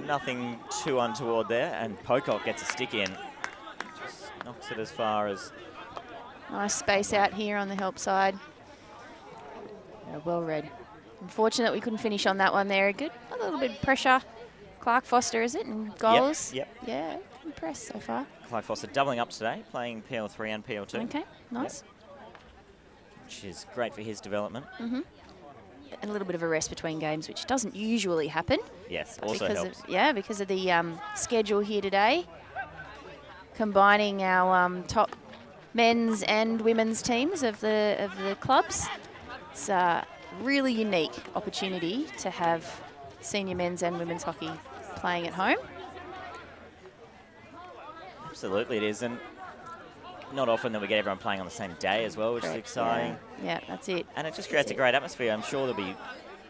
nothing too untoward there, and Pocock gets a stick in. Just knocks it as far as... Nice space out here on the help side. Yeah, well read. Unfortunate we couldn't finish on that one there. Good, a little bit of pressure. Clark Foster, is it, and goals? Yep. Yeah, impressed so far. Clark Foster doubling up today, playing PL3 and PL2. Okay, nice. Which is great for his development. And a little bit of a rest between games, which doesn't usually happen. Yes, But also because helps. because of the schedule here today, combining our top men's and women's teams of the clubs. It's really unique opportunity to have senior men's and women's hockey playing at home. Absolutely it is, and not often that we get everyone playing on the same day as well, which is Correct, exciting. Yeah, that's it. And it just creates a great atmosphere. I'm sure there'll be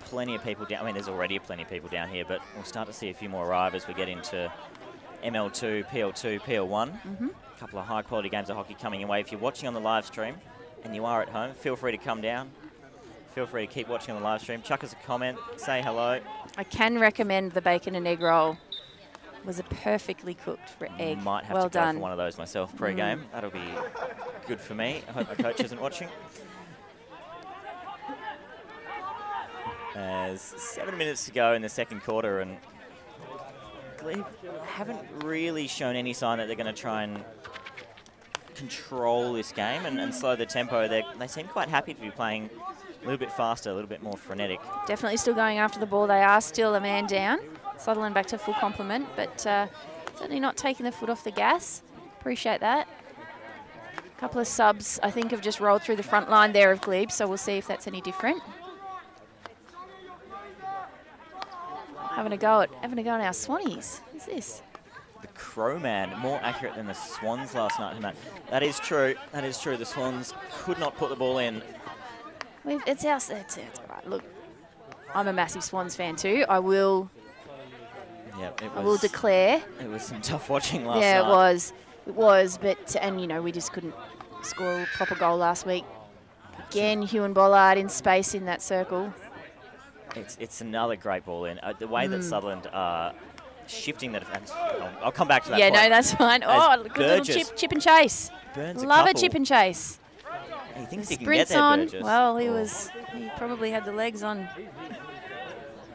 plenty of people down. I mean, there's already plenty of people down here, but we'll start to see a few more arrive as we get into ML2, PL2, PL1. A couple of high-quality games of hockey coming your way. If you're watching on the live stream and you are at home, feel free to come down. Feel free to keep watching on the live stream. Chuck us a comment, say hello. I can recommend the bacon and egg roll. It was a perfectly cooked egg. Might have well to go done. for one of those myself pre-game. That'll be good for me. I hope my coach isn't watching. There's 7 minutes to go in the second quarter, and Glebe haven't really shown any sign that they're going to try and control this game and slow the tempo. They seem quite happy to be playing a little bit faster, a little bit more frenetic. Definitely still going after the ball. They are still a man down. Sutherland back to full complement, but certainly not taking the foot off the gas. Appreciate that. A couple of subs, I think, have just rolled through the front line there of Glebe, so we'll see if that's any different. Having a go at our Swannies. Who's this? The Crowman, more accurate than the Swans last night, Matt. That is true. That is true. The Swans could not put the ball in. It's all right. Look, I'm a massive Swans fan too. I will declare. It was some tough watching last night. Yeah, it was. It was, but, and, you know, we just couldn't score a proper goal last week. Again, Hugh and Bollard in space in that circle. It's another great ball in. The way that Sutherland are shifting the defence. I'll come back to that Yeah, point. no, that's fine. Oh, good little chip and chase. Love a chip and chase. He thinks he can Sprints get there, on. Burgess. Well, he probably had the legs on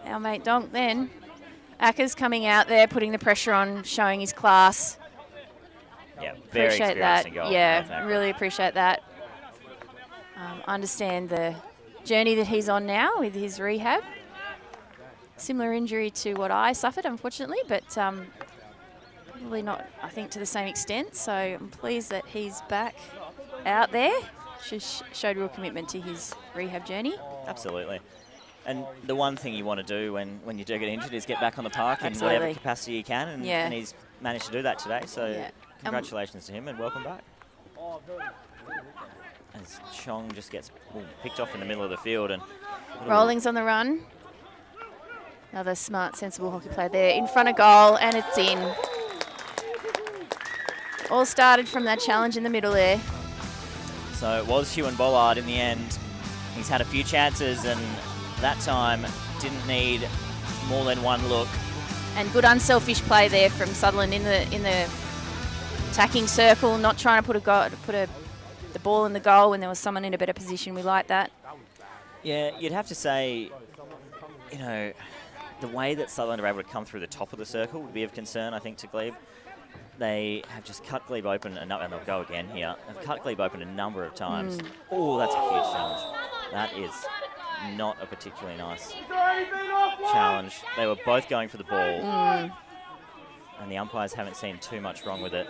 our mate Donk then. Acker's coming out there, putting the pressure on, showing his class. Yeah, very appreciate that. in goal. Yeah, really appreciate that. Understand the journey that he's on now with his rehab. Similar injury to what I suffered, unfortunately, but probably not, I think, to the same extent. So I'm pleased that he's back out there. Showed real commitment to his rehab journey. Absolutely. And the one thing you want to do when you do get injured is get back on the park Absolutely. in whatever capacity you can, and he's managed to do that today. So congratulations to him and welcome back. As Chong just gets picked off in the middle of the field. And Rolling's on the run. Another smart, sensible hockey player there in front of goal, and it's in. All started from that challenge in the middle there. So it was Hugh and Bollard in the end. He's had a few chances and that time didn't need more than one look. And good unselfish play there from Sutherland in the attacking circle, not trying to put the ball in the goal when there was someone in a better position. We like that. Yeah, you'd have to say, you know, the way that Sutherland are able to come through the top of the circle would be of concern, I think, to Glebe. They have just cut Glebe open, and they'll go again here. They've cut Glebe open a number of times. Oh, that's a huge challenge. That is not a particularly nice challenge. They were both going for the ball, and the umpires haven't seen too much wrong with it.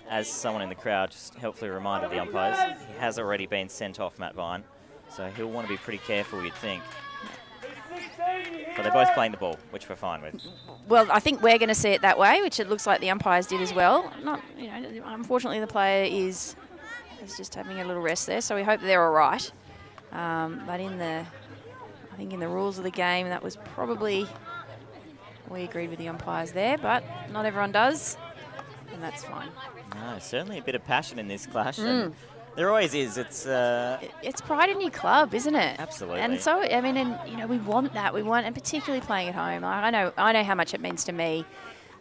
As someone in the crowd just helpfully reminded the umpires, he has already been sent off, Matt Vine, so he'll want to be pretty careful, you'd think. But they're both playing the ball, which we're fine with. Well, I think we're going to see it that way, which it looks like the umpires did as well. Not, you know, unfortunately the player is just having a little rest there, so we hope they're all right. But I think in the rules of the game, that was probably, we agreed with the umpires there, but not everyone does, and that's fine. No, certainly a bit of passion in this clash. And there always is. It's pride in your club, isn't it? Absolutely. And so, I mean, and you know, we want that. We want, and particularly playing at home. I know how much it means to me,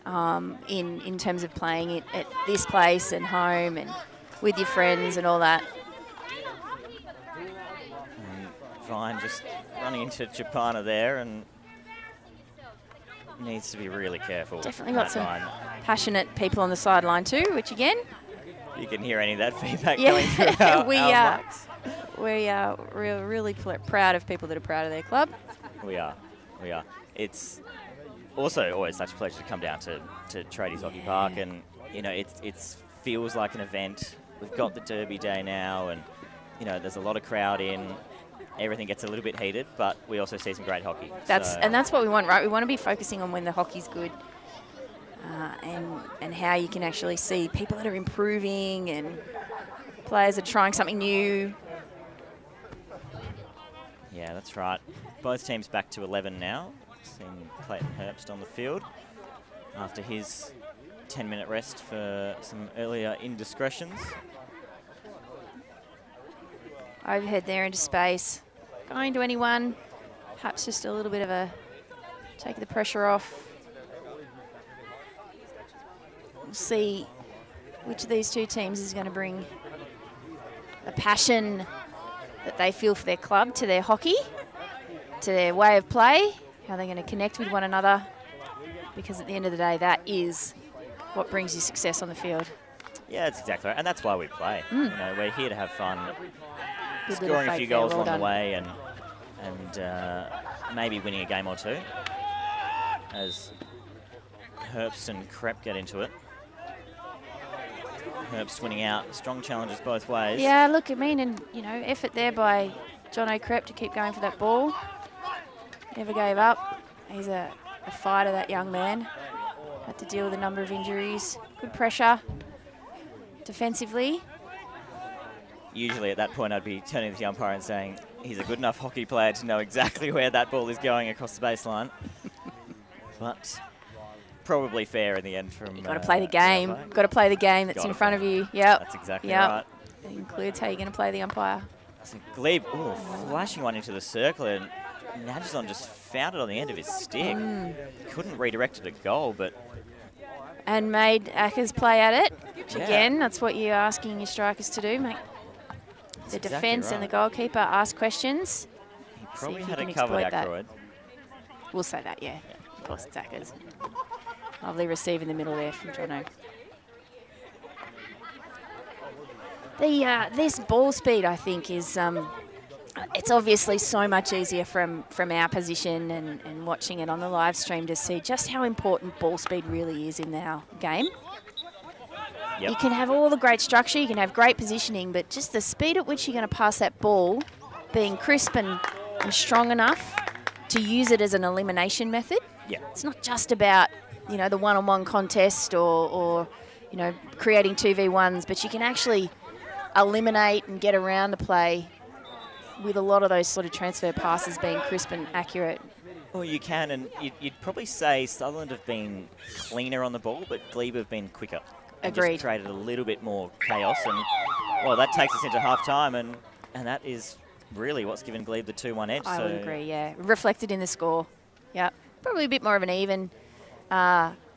in terms of playing it at this place and home and with your friends and all that. Fine, just running into Japana there and needs to be really careful. Definitely got some passionate people on the sideline too, which again, you can hear any of that feedback going through our mics. We are really proud of people that are proud of their club. We are. It's also always such a pleasure to come down to Tradies Hockey Park, and you know it feels like an event. We've got the Derby Day now, and you know there's a lot of crowd in. Everything gets a little bit heated, but we also see some great hockey. And that's what we want, right? We want to be focusing on when the hockey's good, and how you can actually see people that are improving and players that are trying something new. Yeah, that's right. Both teams back to 11 now. Seeing Clayton Herbst on the field after his 10-minute rest for some earlier indiscretions. Overhead there into space. Going to anyone. Perhaps just a little bit of a take the pressure off. We'll see which of these two teams is going to bring the passion that they feel for their club to their hockey, to their way of play, how they're going to connect with one another, because at the end of the day, that is what brings you success on the field. Yeah, that's exactly right. And that's why we play. You know, we're here to have fun, Good little scoring a fake few there, goals well along done. the way and maybe winning a game or two as Herbst and Krepp get into it. Herbst winning out. Strong challenges both ways. Yeah, look, I mean, and, you know, effort there by John O'Krepp to keep going for that ball. Never gave up. He's a fighter, that young man. Had to deal with a number of injuries. Good pressure defensively. Usually at that point I'd be turning to the umpire and saying he's a good enough hockey player to know exactly where that ball is going across the baseline. But probably fair in the end from You've got to play the game. Got to play the game that's in front of you. Yep. That's exactly Yep. right. That includes how you're going to play the umpire. So Glebe, flashing one into the circle, and Nadjison just found it on the end of his stick. Couldn't redirect it to goal, but... And made Ackers play at it. Which Yeah. again, that's what you're asking your strikers to do. Make the exactly defence and the right. goalkeeper ask questions. He probably if had you it can covered, exploit that. Ackroyd. We'll say that, yeah. Of course, it's Ackers. Lovely receive in the middle there from Jono. This ball speed, I think, is it's obviously so much easier from our position and watching it on the live stream to see just how important ball speed really is in our game. Yep. You can have all the great structure, you can have great positioning, but just the speed at which you're going to pass that ball, being crisp and strong enough to use it as an elimination method. Yeah. It's not just about, you know, the one-on-one contest or you know, creating 2v1s, but you can actually eliminate and get around the play with a lot of those sort of transfer passes being crisp and accurate. Well, you can, and you'd probably say Sutherland have been cleaner on the ball, but Glebe have been quicker. And Agreed. just created a little bit more chaos, and well, that takes us into half-time, and that is really what's given Glebe the 2-1 edge. I so would agree, yeah. Reflected in the score. Yeah, probably a bit more of an even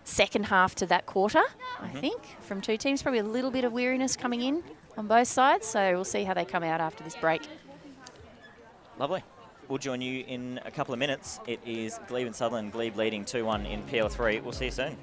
second half to that quarter, I think, from two teams. Probably a little bit of weariness coming in on both sides, so we'll see how they come out after this break. Lovely. We'll join you in a couple of minutes. It is Glebe and Sutherland. Glebe leading 2-1 in PL3. We'll see you soon.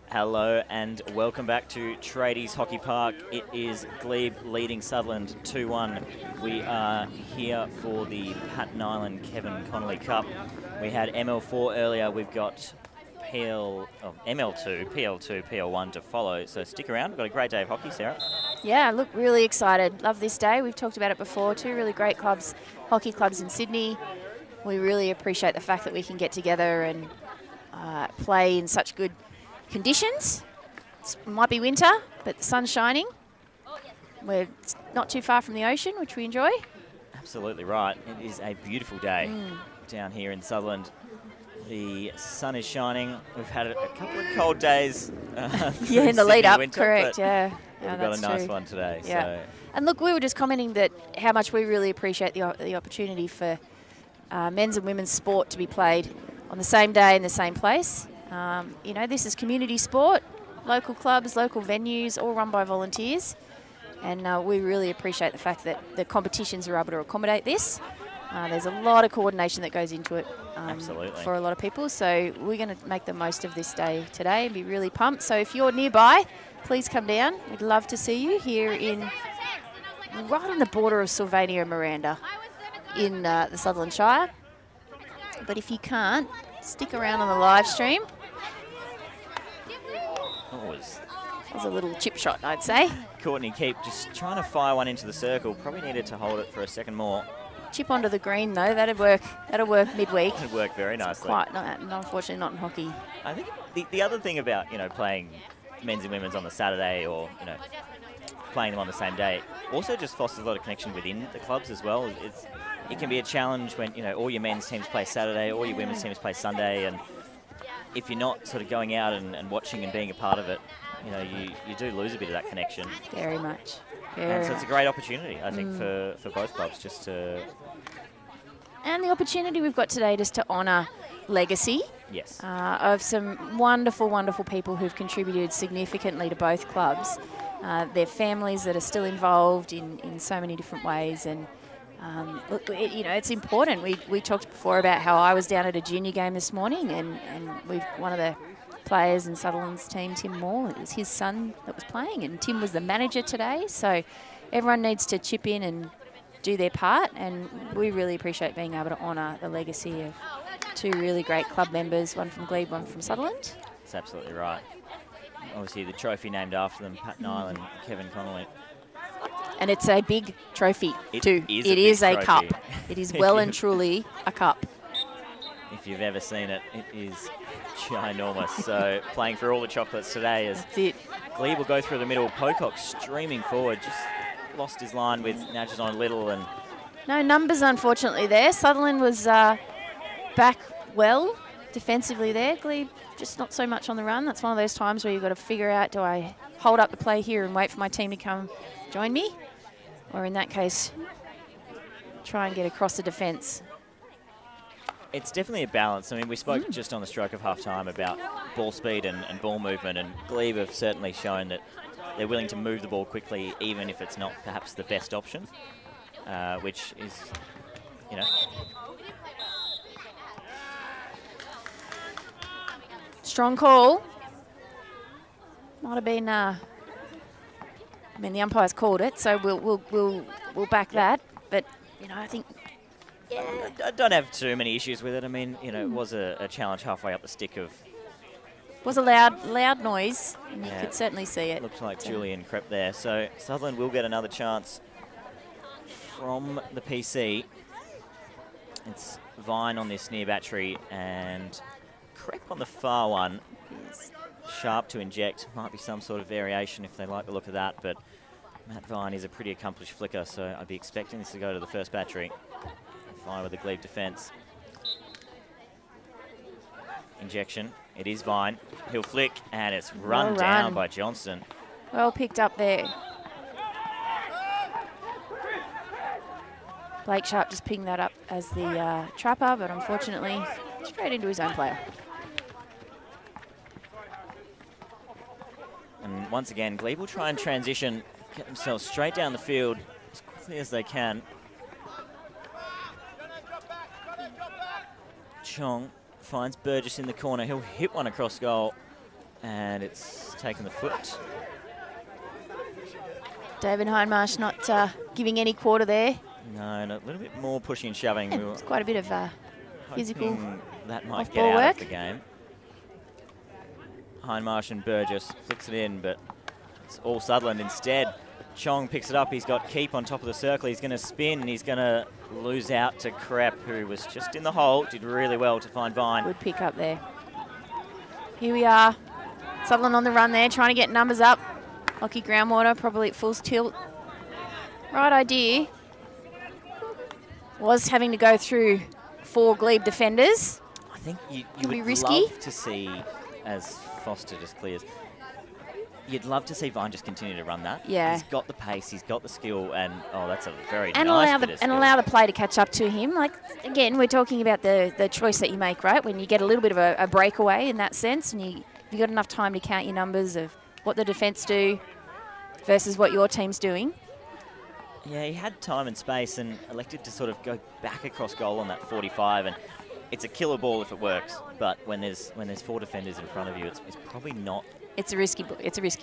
Hello and welcome back to Tradies Hockey Park. It is Glebe leading Sutherland 2-1. We are here for the Pat Nilan Kevin Connelly Cup. We had ML4 earlier. We've got ML2, PL2, PL1 to follow. So stick around. We've got a great day of hockey, Sarah. Yeah, look, really excited. Love this day. We've talked about it before. Two really great clubs, hockey clubs in Sydney. We really appreciate the fact that we can get together and play in such good conditions. It might be winter, but the sun's shining. We're not too far from the ocean, which we enjoy. Absolutely right. It is a beautiful day down here in Sutherland. The sun is shining. We've had a couple of cold days. Yeah, in the lead up, winter, correct, yeah. We've got a nice one today. Yeah. So. And look, we were just commenting that how much we really appreciate the opportunity for men's and women's sport to be played on the same day in the same place. You know, this is community sport, local clubs, local venues, all run by volunteers. And we really appreciate the fact that the competitions are able to accommodate this. There's a lot of coordination that goes into it for a lot of people. So we're going to make the most of this day today and be really pumped. So if you're nearby, please come down. We'd love to see you here right on the border of Sylvania and Miranda in the Sutherland Shire. But if you can't, stick around on the live stream. That was a little chip shot, I'd say. Courtney Keep just trying to fire one into the circle. Probably needed to hold it for a second more. Chip onto the green, though. That'd work midweek. It'd work very nicely. Unfortunately, not in hockey. I think the other thing about, you know, playing men's and women's on the Saturday or, you know, playing them on the same day also just fosters a lot of connection within the clubs as well. It can be a challenge when, you know, all your men's teams play Saturday, all your women's teams play Sunday, and if you're not sort of going out and watching and being a part of it, you know, you do lose a bit of that connection. Very much. And so it's a great opportunity, I think, for both clubs just to... And the opportunity we've got today just to honour legacy. Yes. Of some wonderful, wonderful people who've contributed significantly to both clubs. Their families that are still involved in so many different ways. And, look, you know, it's important. We talked before about how I was down at a junior game this morning and one of the players in Sutherland's team, Tim Moore, it was his son that was playing, and Tim was the manager today. So everyone needs to chip in and do their part, and we really appreciate being able to honour the legacy of two really great club members, one from Glebe, one from Sutherland. That's absolutely right. Obviously the trophy named after them, Pat Nilan, Kevin Connelly. And it's a big trophy too. It is a cup. It is well and truly a cup. If you've ever seen it, it is ginormous. So playing for all the chocolates today as That's it. Glebe will go through the middle. Pocock streaming forward, just lost his line with nudges on a little. And no numbers, unfortunately, there. Sutherland was back well defensively there. Glebe just not so much on the run. That's one of those times where you've got to figure out, do I hold up the play here and wait for my team to come join me? Or in that case, try and get across the defence. it's definitely a balance. I mean, we spoke just on the stroke of half-time about ball speed and ball movement, and Glebe have certainly shown that they're willing to move the ball quickly, even if it's not perhaps the best option, which is, you know... Strong call. Might have been... I mean, the umpire's called it, so we'll back that. But, you know, I think... Yeah. I don't have too many issues with it. I mean, you know, it was a challenge halfway up the stick of... Was a loud noise, and you could certainly see it. Looked like Julian crept there. So Sutherland will get another chance from the PC. It's Vine on this near battery and Crep on the far one. Yes. Sharp to inject. Might be some sort of variation if they like the look of that, but Matt Vine is a pretty accomplished flicker, so I'd be expecting this to go to the first battery. Fine with the Glebe defence. Injection. It is Vine. He'll flick, and it's run down by Johnston. Well picked up there. Blake Sharp just pinged that up as the trapper, but unfortunately straight into his own player. And once again, Glebe will try and transition, get themselves straight down the field as quickly as they can. Chong finds Burgess in the corner. He'll hit one across goal. And it's taken the foot. David Hindmarsh not giving any quarter there. No, and a little bit more pushing and shoving. Yeah, it's quite a bit of physical Hoping that might get off-ball out work. of the game. Hindmarsh and Burgess flicks it in, but it's all Sutherland instead. Chong picks it up. He's got Keep on top of the circle. He's going to spin, and he's going to lose out to Krepp, who was just in the hole. Did really well to find Vine. Good pick up there. Here we are. Sutherland on the run there, trying to get numbers up. Lockie Groundwater probably at full tilt. Right idea was having to go through 4 Glebe defenders. I think you Could be would risky. love to see, as Foster just clears, you'd love to see Vine just continue to run that. Yeah. He's got the pace, he's got the skill, and that's a very And nice allow bit the of skill. allow the play to catch up to him. Like again, we're talking about the choice that you make, right? When you get a little bit of a breakaway in that sense, and you got enough time to count your numbers of what the defence do versus what your team's doing. Yeah, he had time and space and elected to sort of go back across goal on that 45, and it's a killer ball if it works. But when there's 4 defenders in front of you, it's probably not. It's a risky.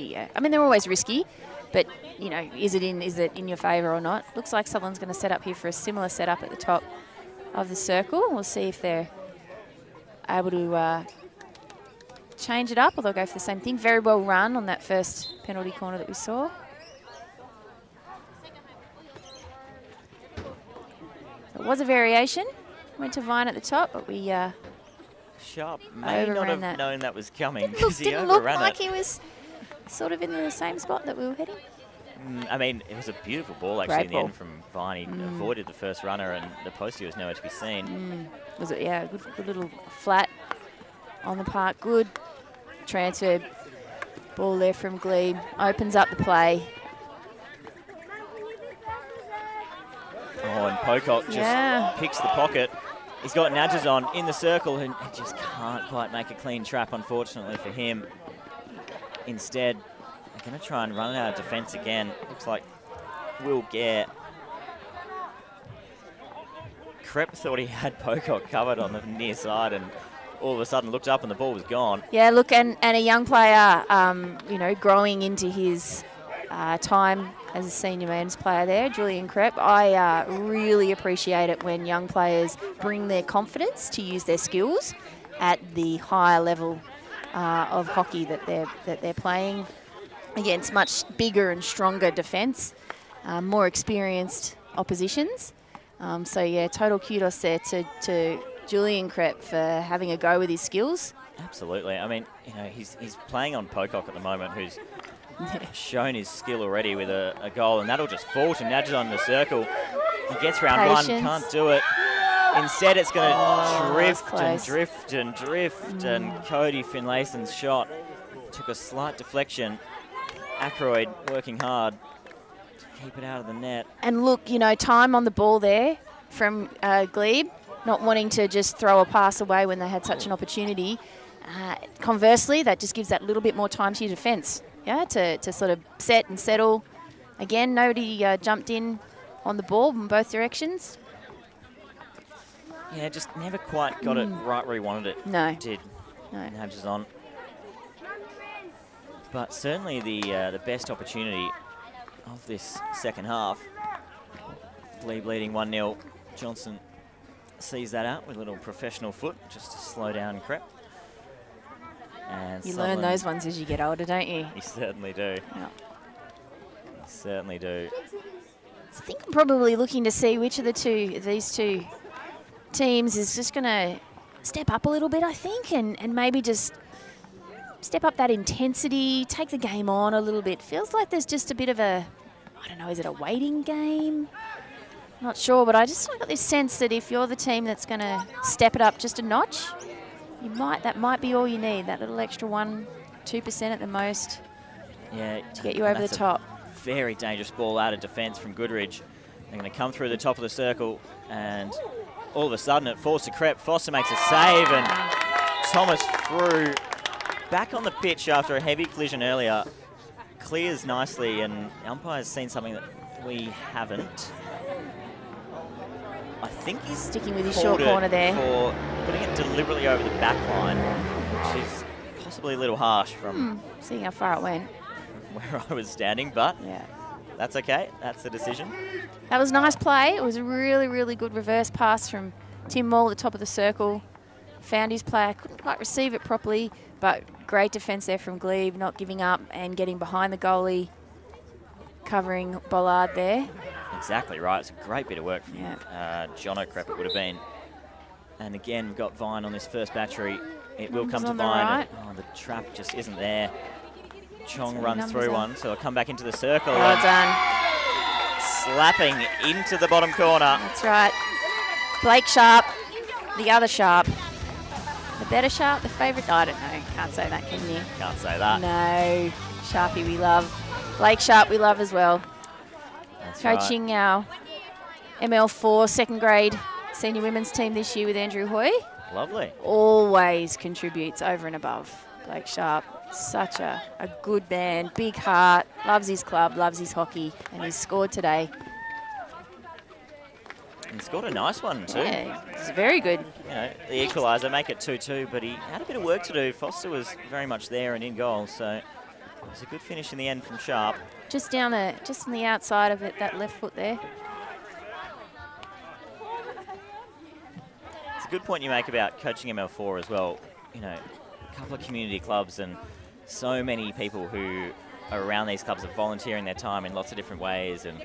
Yeah. I mean, they're always risky, but you know, is it in your favour or not? Looks like Sutherland's going to set up here for a similar setup at the top of the circle. We'll see if they're able to change it up, or they'll go for the same thing. Very well run on that first penalty corner that we saw. So it was a variation. Went to Vine at the top, but we Sharp may not overran have that. known that was coming Didn't because he look overran like it. he was sort of in the same spot that we were heading. I mean, it was a beautiful ball actually Great in the ball. end from Vine. He avoided the first runner, and the postie was nowhere to be seen. Was it? Yeah, good little flat on the park. Good transfer ball there from Glebe. Opens up the play. Oh, and Pocock just picks the pocket. He's got nudges on in the circle and just can't quite make a clean trap, unfortunately for him. Instead, they're going to try and run it out of defence again. Looks like Will Gare. Krepp thought he had Pocock covered on the near side, and all of a sudden looked up and the ball was gone. Yeah, look, and a young player, you know, growing into his time as a senior men's player there, Julian Krepp. I really appreciate it when young players bring their confidence to use their skills at the higher level of hockey that they're playing against much bigger and stronger defence, more experienced oppositions. So yeah, total kudos there to Julian Krepp for having a go with his skills. Absolutely. I mean, you know, he's playing on Pocock at the moment, who's shown his skill already with a goal, and that'll just fall to nudges on the circle. He gets round one, can't do it. Instead, it's going to drift and drift and drift, and Cody Finlayson's shot took a slight deflection. Ackroyd working hard to keep it out of the net. And look, you know, time on the ball there from Glebe, not wanting to just throw a pass away when they had such an opportunity. Conversely, that just gives that little bit more time to your defence, yeah, to sort of set and settle. Again, nobody jumped in on the ball in both directions. Yeah, just never quite got it right where he wanted it. No. Did. No. Nudges on. But certainly the best opportunity of this second half. Glebe leading 1-0. Johnson sees that out with a little professional foot just to slow down Krepp. And You learn Sutherland, those ones as you get older, don't you? You certainly do. Yeah. You certainly do. I think I'm probably looking to see which of these two teams is just going to step up a little bit, I think, and maybe just step up that intensity, take the game on a little bit. Feels like there's just a bit of a, I don't know, is it a waiting game? Not sure, but I just got this sense that if you're the team that's going to step it up just a notch, that might be all you need, that little extra 1-2% at the most, yeah, to get you over the top. Very dangerous ball out of defence from Goodridge. They're going to come through the top of the circle, and all of a sudden it falls to Krepp. Foster makes a save, and Thomas Frew back on the pitch after a heavy collision earlier. Clears nicely, and the umpire's seen something that we haven't. I think he's sticking with his short corner there. For putting it deliberately over the back line, which is possibly a little harsh from Seeing how far it went. where I was standing, but Yeah. that's okay. That's the decision. That was nice play. It was a really, really good reverse pass from Tim Moore at the top of the circle. Found his player, couldn't quite receive it properly, but great defence there from Glebe, not giving up and getting behind the goalie, covering Bollard there. Exactly right. It's a great bit of work from Yeah. John O'Crep, it would have been. And again, we've got Vine on this first battery. It will Numbers come to on the Vine. right. Oh, the trap just isn't there. Chong So runs numbers through are- one, so I'll come back into the circle. Well and done. slapping into the bottom corner. That's right. Blake Sharp, the other Sharp. The better Sharp, the favourite? I don't know. Can't say that, can you? Can't say that. No. Sharpie we love. Blake Sharp we love as well. That's right. Coaching our ML4 second grade senior women's team this year with Andrew Hoy. Lovely. Always contributes over and above. Blake Sharp, such a good man, big heart, loves his club, loves his hockey, and he's scored today. And scored a nice one too. Yeah, it's very good. You know, the equaliser, make it 2-2, but he had a bit of work to do. Foster was very much there and in goal, so it was a good finish in the end from Sharp. Just on the outside of it, that left foot there. It's a good point you make about coaching ML4 as well. You know, a couple of community clubs and so many people who are around these clubs are volunteering their time in lots of different ways and,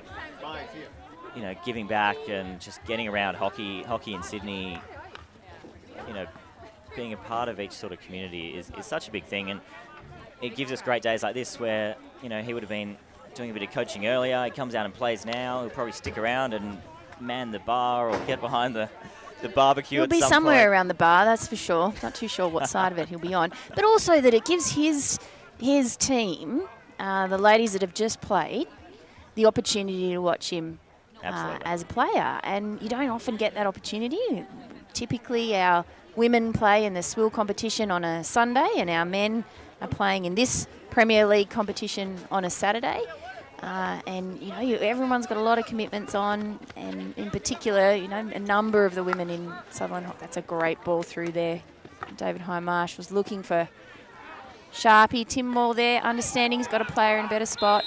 you know, giving back and just getting around hockey in Sydney, you know, being a part of each sort of community is such a big thing. And it gives us great days like this where, you know, he would have been doing a bit of coaching earlier. He comes out and plays now. He'll probably stick around and man the bar or get behind the barbecue. He'll at be some somewhere point. around the bar, that's for sure. Not too sure what side of it he'll be on. But also that it gives his team, the ladies that have just played, the opportunity to watch him as a player. And you don't often get that opportunity. Typically our women play in the swill competition on a Sunday and our men are playing in this Premier League competition on a Saturday. And, you know, everyone's got a lot of commitments on, and in particular, you know, a number of the women in Sutherland. That's a great ball through there. David Highmarsh was looking for Sharpie. Tim Moore there, understanding he's got a player in a better spot.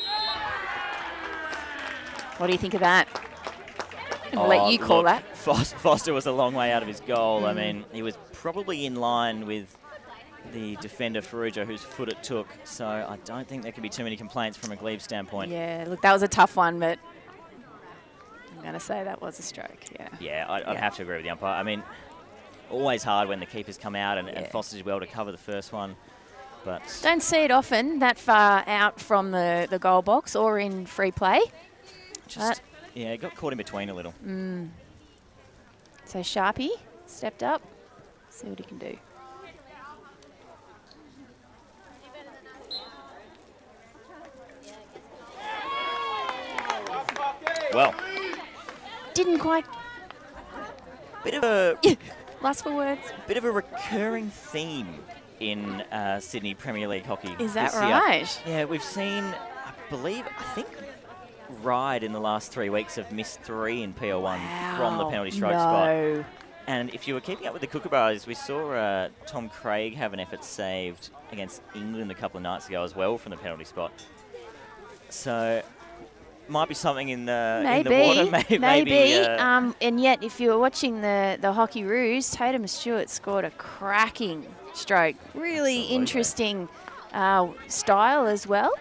What do you think of that? I'll let you call that. Foster was a long way out of his goal. I mean, he was probably in line with the defender Ferrugia, whose foot it took. So I don't think there can be too many complaints from a Glebe standpoint. Yeah, look, that was a tough one, but I'm going to say that was a stroke, yeah. Yeah, I'd have to agree with the umpire. I mean, always hard when the keepers come out and Foster did well to cover the first one. But don't see it often that far out from the goal box or in free play. yeah, it got caught in between a little. So Sharpie stepped up. See what he can do. Well, didn't quite. Bit of a last for words. Bit of a recurring theme in Sydney Premier League hockey. Is that this year. right? Yeah, we've seen, I think Ryde in the last 3 weeks have missed 3 in PL1 from the penalty stroke spot. And if you were keeping up with the Kookaburras, we saw Tom Craig have an effort saved against England a couple of nights ago as well from the penalty spot. So might be something in the water. Maybe. And yet, if you were watching the Hockey Roos, Tatum Stewart scored a cracking stroke. Really interesting style as well.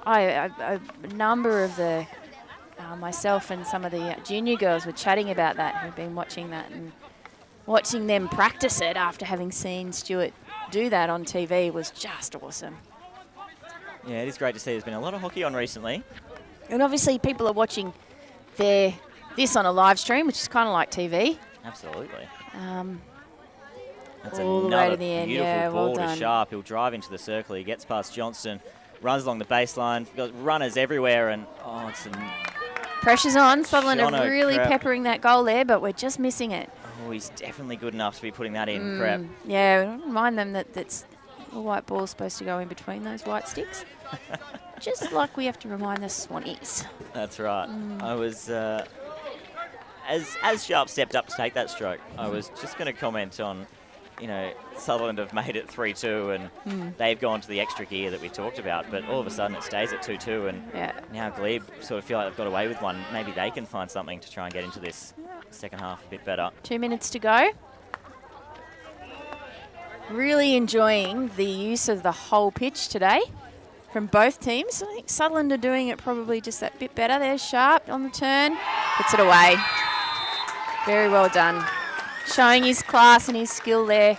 A number of the myself and some of the junior girls were chatting about that, who've been watching that and watching them practice it after having seen Stewart do that on TV was just awesome. Yeah, it is great to see. There's been a lot of hockey on recently. And obviously people are watching this on a live stream, which is kind of like TV. Absolutely. That's all the way to the end. Beautiful Yeah, ball well done. to Sharp. He'll drive into the circle. He gets past Johnston, runs along the baseline. Got runners everywhere, and it's pressure's on. Sutherland John are really O'Crep. peppering that goal there, but we're just missing it. Oh, he's definitely good enough to be putting that in. Crep. Yeah, remind them that's the white ball's supposed to go in between those white sticks. Just like we have to remind the Swannies. That's right. I was, as Sharp stepped up to take that stroke, I was just going to comment on you know, Sutherland have made it 3-2 and they've gone to the extra gear that we talked about, but all of a sudden it stays at 2-2 and now Glebe sort of feel like they've got away with one. Maybe they can find something to try and get into this second half a bit better. 2 minutes to go. Really enjoying the use of the whole pitch today from both teams. I think Sutherland are doing it probably just that bit better. There's Sharp on the turn, puts it away. Very well done. Showing his class and his skill there.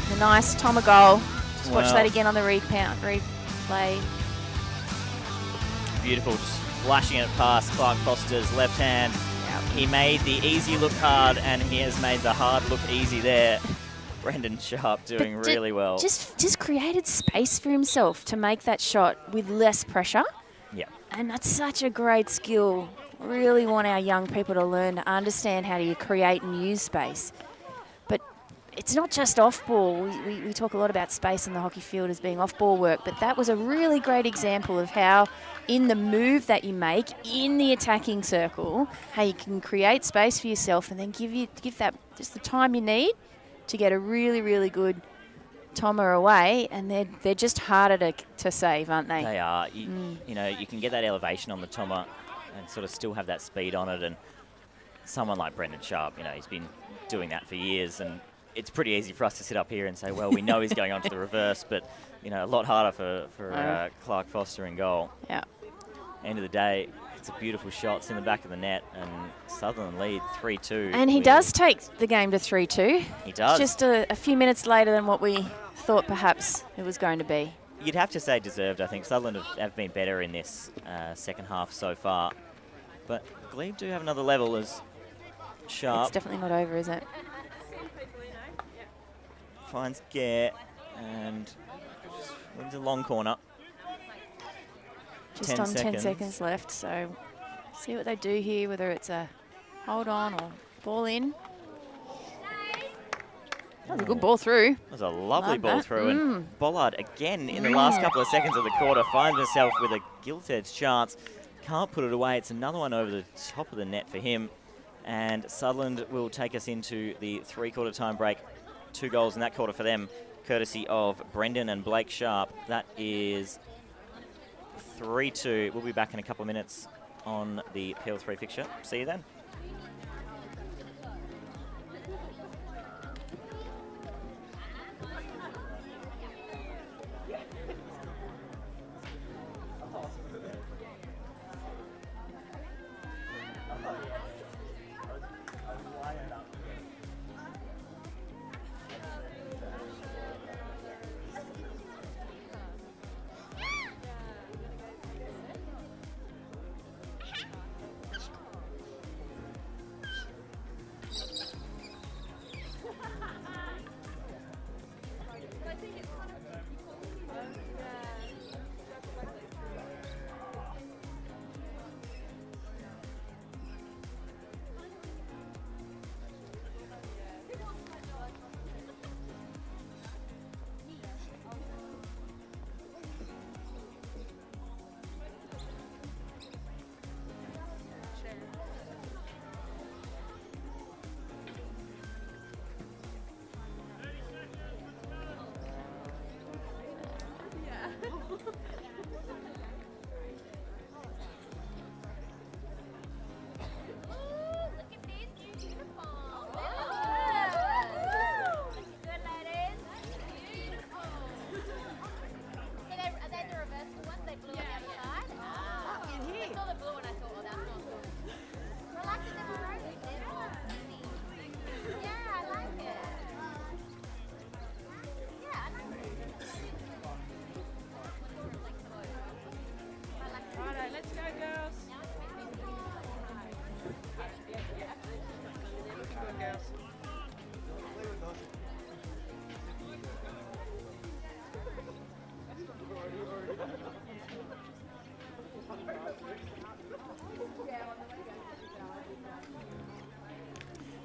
The nice Toma goal. Just watch that again on the replay. Beautiful, just flashing it past Clark Foster's left hand. He made the easy look hard and he has made the hard look easy there. Brendan Sharp doing really well. Just created space for himself to make that shot with less pressure. Yeah. And that's such a great skill. Really want our young people to learn to understand how to create and use space. But it's not just off-ball. We talk a lot about space on the hockey field as being off-ball work, but that was a really great example of how in the move that you make in the attacking circle, how you can create space for yourself and then give that just the time you need to get a really, really good Toma away, and they're just harder to save, aren't they? They are. You know, you can get that elevation on the Toma and sort of still have that speed on it, and someone like Brendan Sharp, you know, he's been doing that for years, and it's pretty easy for us to sit up here and say, well, we know he's going on to the reverse, but, you know, a lot harder for Clark Foster in goal. Yeah. End of the day, it's a beautiful shot. It's in the back of the net, and Sutherland lead 3-2. And he does take the game to 3-2. He does. Just a few minutes later than what we thought perhaps it was going to be. You'd have to say deserved. I think Sutherland have been better in this second half so far. But Glebe do have another level as Sharp. It's definitely not over, is it? Finds Gare and wins a long corner. Just 10 seconds left, so see what they do here, whether it's a hold on or ball in. That was a good ball through. That was a lovely ball through, and Bollard again in the last couple of seconds of the quarter finds himself with a gilt-edged chance. Can't put it away. It's another one over the top of the net for him, and Sutherland will take us into the three-quarter time break. 2 goals in that quarter for them, courtesy of Brendan and Blake Sharp. That is 3-2. We'll be back in a couple of minutes on the PL3 fixture. See you then.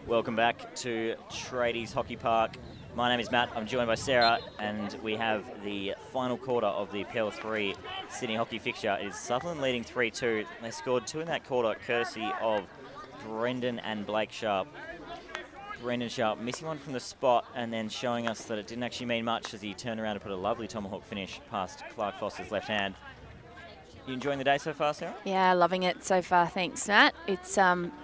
Welcome back to Tradies Hockey Park. My name is Matt, I'm joined by Sarah, and we have the final quarter of the PL3 Sydney hockey fixture. It is Sutherland leading 3-2. They scored 2 in that quarter, courtesy of Brendan and Blake Sharp. Brendan Sharp missing one from the spot and then showing us that it didn't actually mean much as he turned around and put a lovely tomahawk finish past Clark Foster's left hand. You enjoying the day so far, Sarah? Yeah, loving it so far. Thanks, Nat. It's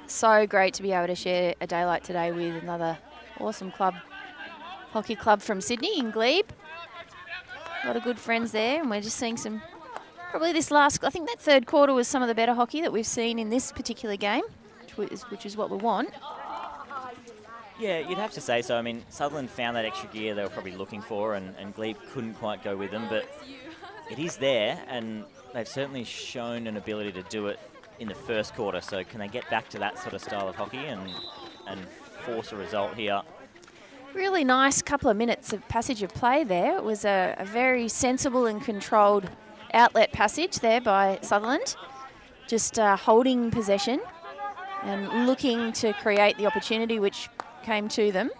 so great to be able to share a day like today with another awesome hockey club from Sydney in Glebe. A lot of good friends there, and we're just seeing some, probably this last, I think that third quarter was some of the better hockey that we've seen in this particular game, which is what we want. Yeah, you'd have to say so. I mean, Sutherland found that extra gear they were probably looking for, and Glebe couldn't quite go with them, but it is there, and they've certainly shown an ability to do it in the first quarter. So can they get back to that sort of style of hockey and force a result here? Really nice couple of minutes of passage of play there. It was a very sensible and controlled outlet passage there by Sutherland. Just holding possession and looking to create the opportunity which came to them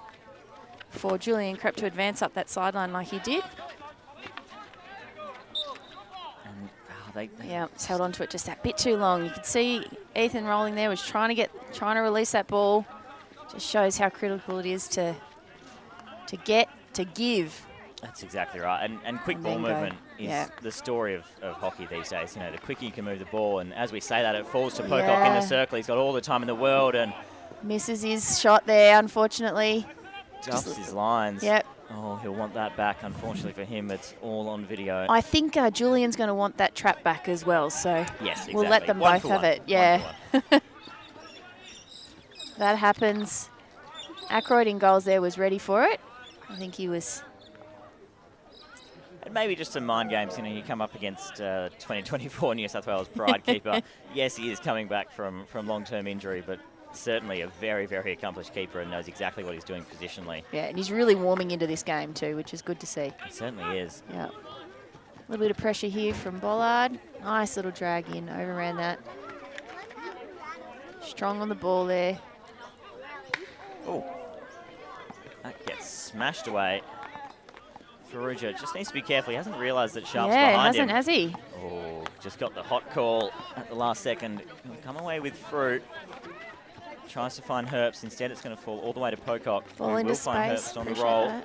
for Julian Krepp to advance up that sideline like he did. Yeah, it's held on to it just that bit too long. You could see Ethan rolling there, was trying to release that ball. Just shows how critical it is to give. That's exactly right. And quick ball movement is the story of hockey these days. You know, the quicker you can move the ball, and as we say that, it falls to Pocock in the circle. He's got all the time in the world and misses his shot there, unfortunately. Duffs his lines. Yep. Oh, he'll want that back. Unfortunately for him, it's all on video. I think Julian's going to want that trap back as well, so yes, exactly. We'll let them both have it. Yeah. That happens. Ackroyd in goals there was ready for it. I think he was. And maybe just some mind games. You know, you come up against 2024 New South Wales Pride keeper. Yes, he is coming back from long-term injury, but certainly a very, very accomplished keeper and knows exactly what he's doing positionally. Yeah, and he's really warming into this game too, which is good to see. He certainly is. Yeah. A little bit of pressure here from Bollard. Nice little drag in, overran that. Strong on the ball there. Oh, that gets smashed away. Ferrugia just needs to be careful. He hasn't realised that Sharp's behind him. Yeah, has he? Oh, just got the hot call at the last second. He'll come away with fruit. Tries to find Herbst. Instead, it's going to fall all the way to Pocock. Ball into space. Find Herbst on the roll. That.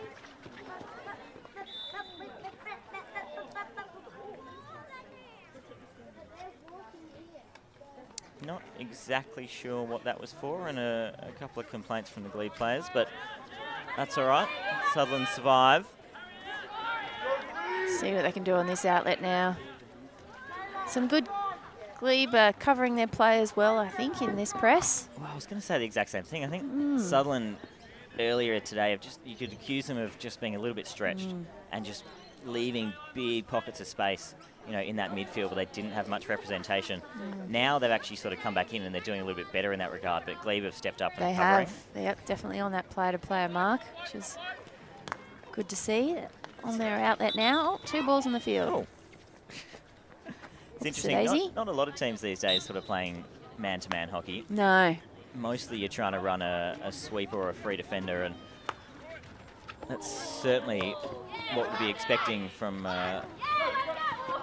Not exactly sure what that was for, and a couple of complaints from the Glebe players, but that's all right. Sutherland survive. See what they can do on this outlet now. Some good Glebe covering their play as well, I think, in this press. Well, I was going to say the exact same thing. I think Sutherland earlier today, you could accuse them of just being a little bit stretched and just leaving big pockets of space, you know, in that midfield where they didn't have much representation. Now they've actually sort of come back in and they're doing a little bit better in that regard, but Glebe have stepped up and covering. They're definitely on that player-to-player mark, which is good to see. On their outlet now. Oh, 2 balls on the field. Oh. It's interesting. Not a lot of teams these days sort of playing man-to-man hockey. No. Mostly you're trying to run a sweeper or a free defender, and that's certainly what we'll be expecting from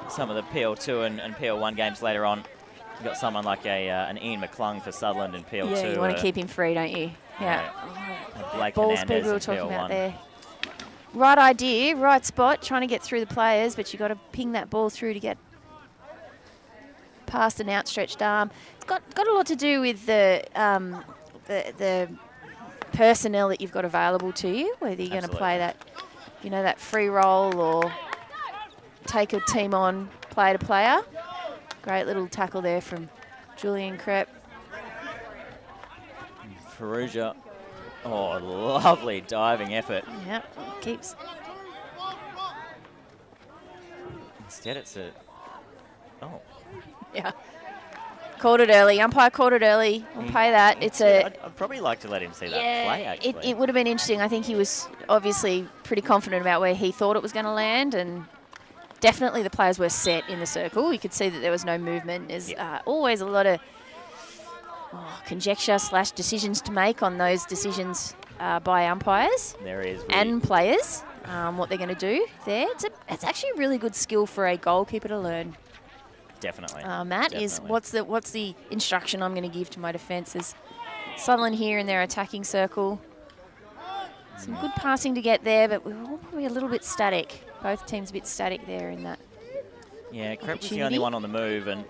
some of the PL2 and PL1 games later on. You've got someone like an Ian McClung for Sutherland in PL2. Yeah, you want to keep him free, don't you? Yeah. Blake Ball Hernandez speed we were in talking PL1. about there. Right idea, right spot, trying to get through the players, but you've got to ping that ball through to get past an outstretched arm. It's got a lot to do with the personnel that you've got available to you, whether you're going to play that, you know, that free roll or take a team on player to player. Great little tackle there from Julian Krepp. Ferrugia. Oh, lovely diving effort. Yep, keeps. Instead, it's a. Oh. Yeah. Called it early. Umpire called it early. We'll pay that. It's a. I'd probably like to let him see that play, actually. It would have been interesting. I think he was obviously pretty confident about where he thought it was going to land, and definitely the players were set in the circle. You could see that there was no movement. There's always a lot of conjecture / decisions to make on those decisions by umpires. There is. Really and players, what they're going to do there. It's actually a really good skill for a goalkeeper to learn. Definitely. Matt, Definitely. what's the instruction I'm going to give to my defence? Is Sutherland here in their attacking circle. Some good passing to get there, but we were all probably a little bit static. Both teams a bit static there in that. Yeah, Crep was the only one on the move and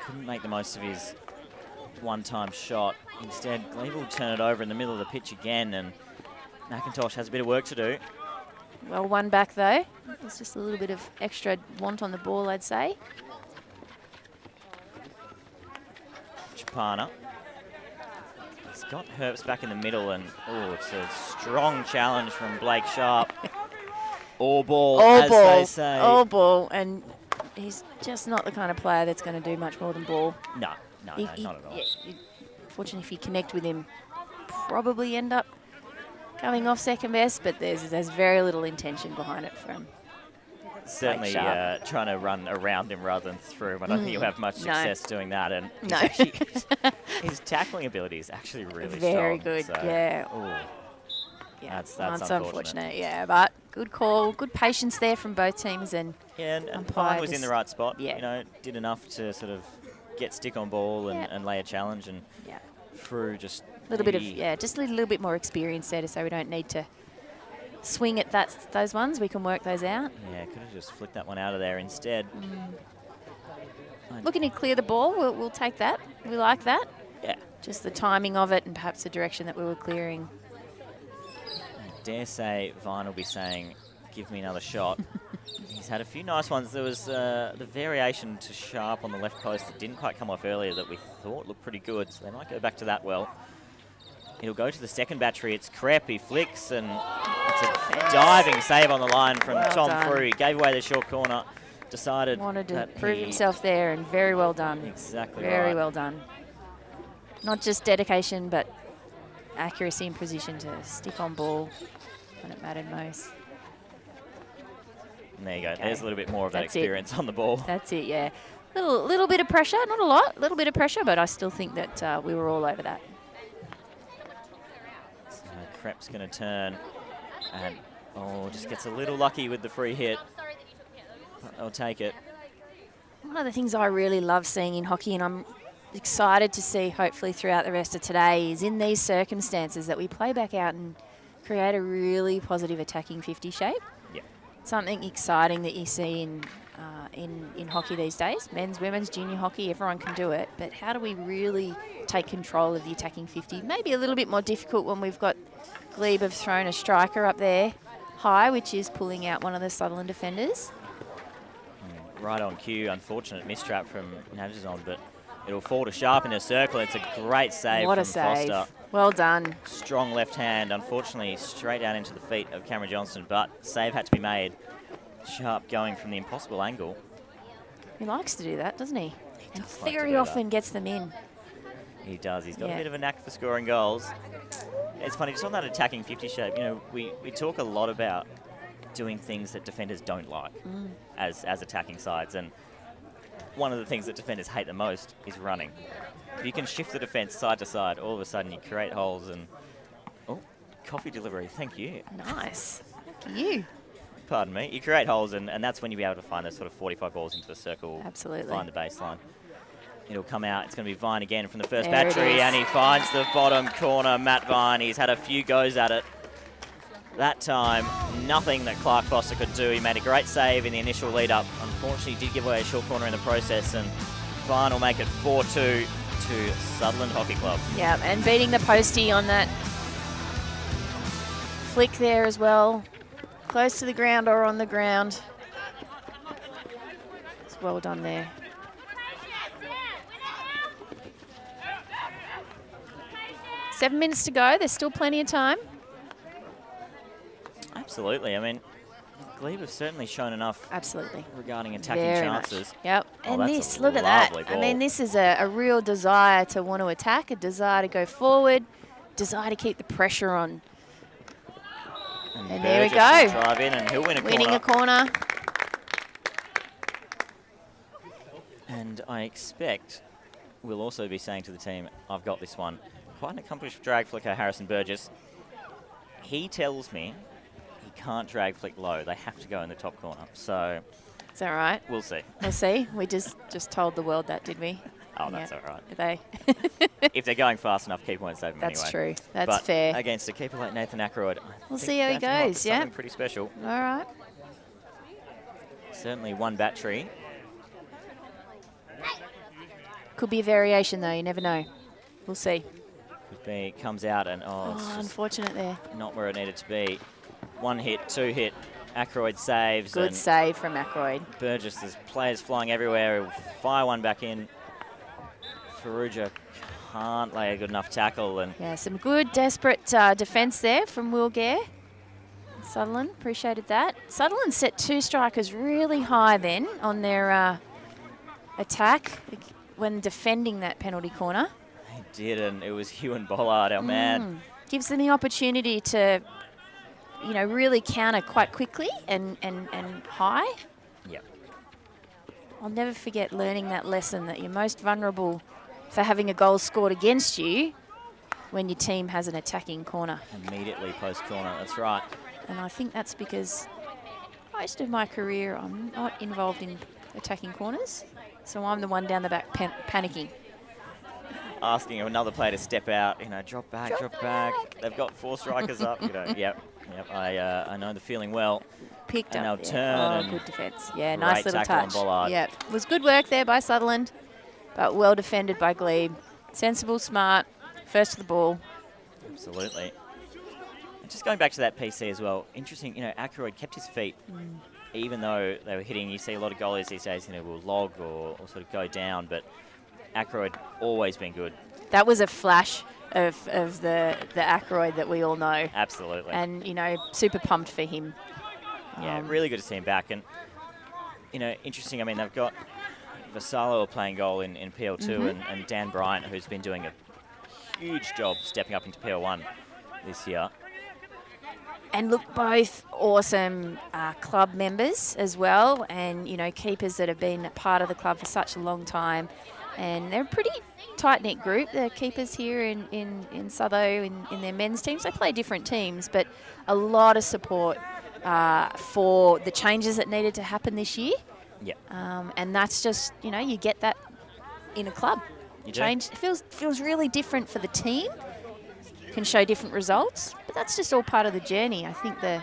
couldn't make the most of his one-time shot. Instead, Glebe will turn it over in the middle of the pitch again, and McIntosh has a bit of work to do. Well, one back though. There's just a little bit of extra want on the ball, I'd say. Chapana. He's got Herbst back in the middle, and it's a strong challenge from Blake Sharp. All ball, All as ball, they say. all ball, and he's just not the kind of player that's going to do much more than ball. No, not at all. Yeah, fortunately, if you connect with him, probably end up coming off second best, but there's very little intention behind it from Certainly Sharp. trying to run around him rather than through him. I don't think you'll have much success doing that. And No. his tackling ability is actually really very strong. good, So, yeah. Yeah, that's unfortunate. Yeah, but good call, good patience there from both teams, and and umpire Vine was in just- the right spot. yeah. You know, did enough to sort of get stick on ball and lay a challenge, and through just a little bit of maybe- just a little bit more experience there, so we don't need to swing at those ones. We can work those out. Yeah, could have just flicked that one out of there instead. Looking to clear the ball, we'll take that. We like that. Yeah. Just the timing of it and perhaps the direction that we were clearing. I dare say Vine will be saying, give me another shot. He's had a few nice ones. There was the variation to Sharp on the left post that didn't quite come off earlier that we thought looked pretty good, so they might go back to that well. He'll go to the second battery. It's Crep. He flicks, and it's a diving save on the line from Tom Frew. He gave away the short corner, decided Wanted to that prove himself there, and very well done. Exactly Very right. well done. Not just dedication, but accuracy and precision to stick on ball when it mattered most. And there you go. Okay. There's a little bit more of that That's it. experience on the ball. That's it, yeah. Little bit of pressure, not a lot, little bit of pressure, but I still think that we were all over that. So Crep's going to turn and, just gets a little lucky with the free hit. But I'll take it. One of the things I really love seeing in hockey, and I'm excited to see hopefully throughout the rest of today, is in these circumstances that we play back out and create a really positive attacking 50 shape. Yeah. Something exciting that you see in hockey these days. Men's, women's, junior hockey, everyone can do it. But how do we really take control of the attacking 50? Maybe a little bit more difficult when we've got Glebe have thrown a striker up there high, which is pulling out one of the Sutherland defenders. Right on cue. Unfortunate mistrap from Nadjazon, but it'll fall to Sharp in a circle. It's a great save What from a save. Foster. Well done. Strong left hand, unfortunately straight out into the feet of Cameron Johnston, but save had to be made. Sharp going from the impossible angle. He likes to do that, doesn't he? And does like to very do often that. gets them in. He does. He's got Yeah. a bit of a knack for scoring goals. It's funny, just on that attacking 50 shape, you know, we talk a lot about doing things that defenders don't like as attacking sides, and one of the things that defenders hate the most is running. If you can shift the defence side to side, all of a sudden you create holes and... Oh, coffee delivery, thank you. Nice. Thank you. Pardon me. You create holes, and that's when you'll be able to find those sort of 45 balls into the circle. Absolutely. Find the baseline. It'll come out. It's going to be Vine again from the first There it battery, is. and he finds the bottom corner. Matt Vine, he's had a few goes at it. That time, nothing that Clark Foster could do. He made a great save in the initial lead-up. Unfortunately, he did give away a short corner in the process, and Vine will make it 4-2 to Sutherland Hockey Club. Yeah, and beating the postie on that flick there as well. Close to the ground or on the ground. It's well done there. Seven minutes to go. There's still plenty of time. Absolutely. I mean, Glebe have certainly shown enough Absolutely. regarding attacking Very chances. much. Yep. Oh, And that's a this, look at that. lovely I mean, ball. this is a real desire to want to attack, a desire to go forward, desire to keep the pressure on. And there we Burgess will go. Drive in, and he'll win a Winning corner. a corner. And I expect we'll also be saying to the team, I've got this one. Quite an accomplished drag flicker, Harrison Burgess. He tells me he can't drag flick low. They have to go in the top corner. So Is that right? we'll see. We'll see. We just told the world that, did we? Oh, that's all right. They. If they're going fast enough, keeper won't save them That's anyway. true. That's But fair. against a keeper like Nathan Ackroyd, We'll see how he goes, yeah. Something pretty special. All right. Certainly one battery. Could be a variation, though. You never know. We'll see. Could be, comes out and, it's just unfortunate there. not where it needed to be. One hit, two hit. Ackroyd saves. Good and save from Ackroyd. Burgess, there's players flying everywhere. He'll fire one back in. Farrugia can't lay a good enough tackle. And Yeah, some good, desperate defence there from Will Gare. Sutherland, appreciated that. Sutherland set 2 strikers really high then on their attack when defending that penalty corner. he did, and it was Hugh and Bollard, our man. Gives them the opportunity to, really counter quite quickly and high. Yep. I'll never forget learning that lesson that you're most vulnerable for having a goal scored against you when your team has an attacking corner. Immediately post corner, that's right. And I think that's because most of my career I'm not involved in attacking corners, so I'm the one down the back panicking. Asking another player to step out, drop back. They've got 4 strikers up, Yep. I know the feeling well. Picked And up. they'll turn and good defence. Yeah, great nice little tackle on touch. Bollard. Yeah, it was good work there by Sutherland, but well defended by Glebe. Sensible, smart, first to the ball. Absolutely. And just going back to that PC as well, interesting, Ackroyd kept his feet, even though they were hitting. You see a lot of goalies these days, will log or sort of go down, but Ackroyd always been good. That was a flash of the Ackroyd that we all know. Absolutely. And, super pumped for him. Yeah, really good to see him back. And, interesting, they've got Vassallo playing goal in PL2 and Dan Bryant, who's been doing a huge job stepping up into PL1 this year. And look, both awesome club members as well, and, keepers that have been a part of the club for such a long time. And they're a pretty tight-knit group, the keepers here in Sutho in their men's teams. They play different teams, but a lot of support for the changes that needed to happen this year. Yeah. And that's just, you get that in a club. You do. Change feels really different for the team, can show different results, but that's just all part of the journey. I think the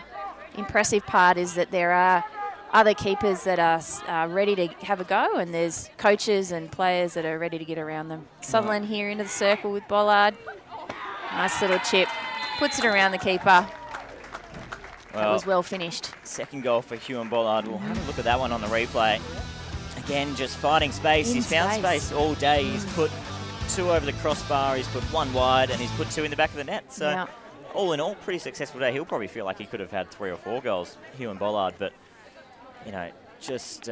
impressive part is that there are other keepers that are ready to have a go, and there's coaches and players that are ready to get around them. Sutherland here into the circle with Bollard. Nice little chip. Puts it around the keeper. That was well finished. Second goal for Hugh and Bollard. We'll have a look at that one on the replay. Again, just fighting space. He's found space all day. He's put 2 over the crossbar. He's put 1 wide, and he's put 2 in the back of the net. So all in all, pretty successful day. He'll probably feel like he could have had 3 or 4 goals, Hugh and Bollard, but just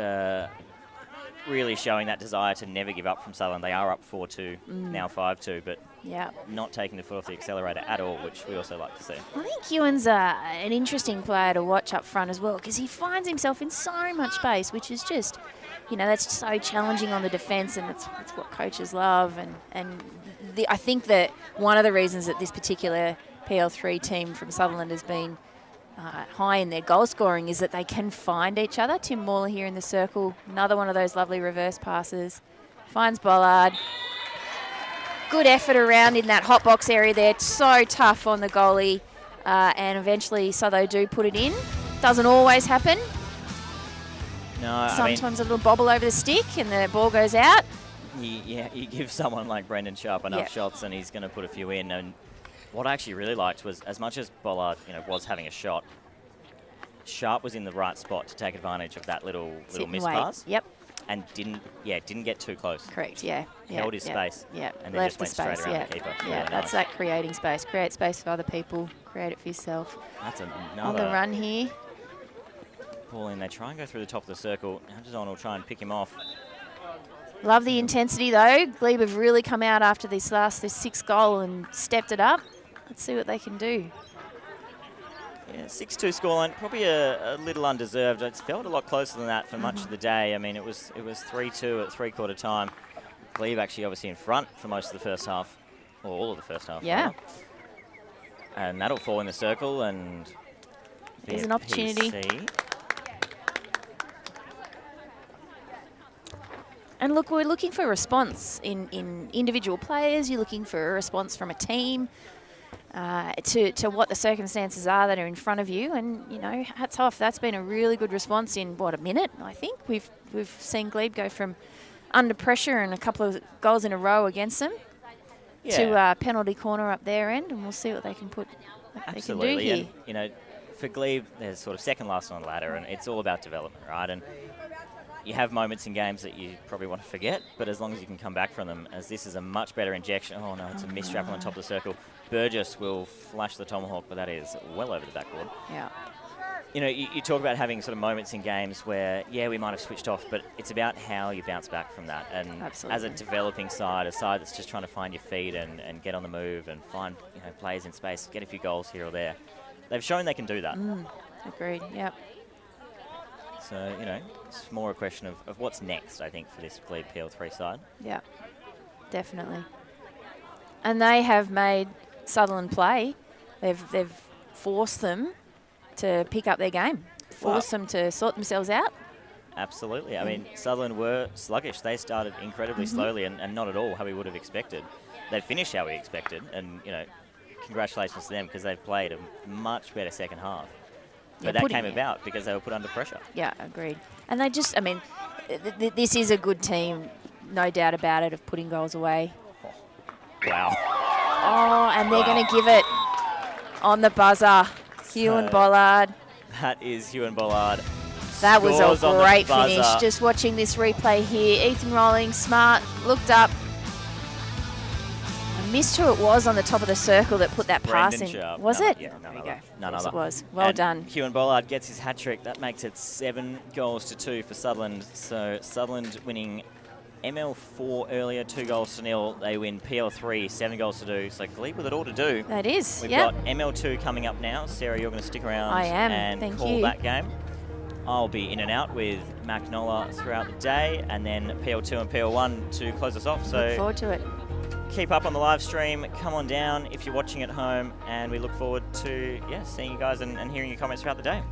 really showing that desire to never give up from Sutherland. They are up 4-2, now 5-2, but not taking the foot off the accelerator at all, which we also like to see. I think Ewan's an interesting player to watch up front as well, because he finds himself in so much space, which is just, that's so challenging on the defence, and it's what coaches love. And I think that one of the reasons that this particular PL3 team from Sutherland has been high in their goal scoring is that they can find each other. Tim Mauler here in the circle, another one of those lovely reverse passes. Finds Bollard. Good effort around in that hot box area there. So tough on the goalie. And eventually Sutho do put it in. Doesn't always happen. No, Sometimes a little bobble over the stick and the ball goes out. You give someone like Brendan Sharp enough shots and he's going to put a few in. And what I actually really liked was, as much as Bollard, was having a shot, Sharp was in the right spot to take advantage of that little miss pass. Yep. And didn't get too close. Correct, Held his space. Yeah. And then Left just the went space, straight around the keeper. Yeah, Really that's nice. that creating space. Create space for other people. Create it for yourself. That's On another the run here. ball in. They try and go through the top of the circle. Hudson will try and pick him off. Love the intensity though. Glebe have really come out after this 6th goal and stepped it up. Let's see what they can do. Yeah, 6-2 scoreline, probably a little undeserved. It's felt a lot closer than that for much of the day. It was 3-2 at 3/4 time. Glebe actually obviously in front for most of the first half, or all of the first half. Yeah. Rather. And that'll fall in the circle and There's an opportunity. PC. And And look, we're looking for a response in individual players. You're looking for a response from a team to what the circumstances are that are in front of you. And, you know, hats off. That's been a really good response in, what, a minute, I think. We've seen Glebe go from under pressure and a couple of goals in a row against them to penalty corner up their end, and we'll see what they can put. Absolutely. They can do here. And, you know, for Glebe, they're sort of second last on the ladder, and it's all about development, right? And you have moments in games that you probably want to forget, but as long as you can come back from them, as this is a much better injection. Oh, no, it's a missed strap on top of the circle. Burgess will flash the tomahawk, but that is well over the backboard. Yeah. You know, you talk about having sort of moments in games where, yeah, we might have switched off, but it's about how you bounce back from that. And as a developing side, a side that's just trying to find your feet and get on the move and find, you know, plays in space, get a few goals here or there, they've shown they can do that. Agreed, yep. So, you know, it's more a question of what's next, I think, for this Glebe PL3 side. Yeah, definitely. And they have made Sutherland play. They've forced them to pick up their game, forced them to sort themselves out. Absolutely. I mean, Sutherland were sluggish. They started incredibly slowly and not at all how we would have expected. They finished how we expected, and, you know, congratulations to them because they've played a much better second half. But that came about because they were put under pressure. Yeah, agreed. And they just, I mean, this is a good team, no doubt about it, of putting goals away. Wow. Oh, and they're going to give it on the buzzer. Hugh Bollard. That is Hugh Bollard. That was a great finish. Buzzer. Just watching this replay here. Ethan Rolling, smart, looked up. I missed who it was on the top of the circle that put that pass in. Sharp. Was it? Yeah, There you go. None Yes, other. it was. Well done. Hugh Bollard gets his hat-trick. That makes it 7 goals to 2 for Sutherland. So Sutherland winning ML4 earlier, 2-0. They win PL3, 7 goals to 2. So Glebe with it all to do. That is, We've yep. got ML2 coming up now. Sarah, you're going to stick around I am. and Thank call you. that game. I'll be in and out with Mac Nola throughout the day, and then PL2 and PL1 to close us off. So Look forward to it. keep up on the live stream. Come on down if you're watching at home, and we look forward to seeing you guys and hearing your comments throughout the day.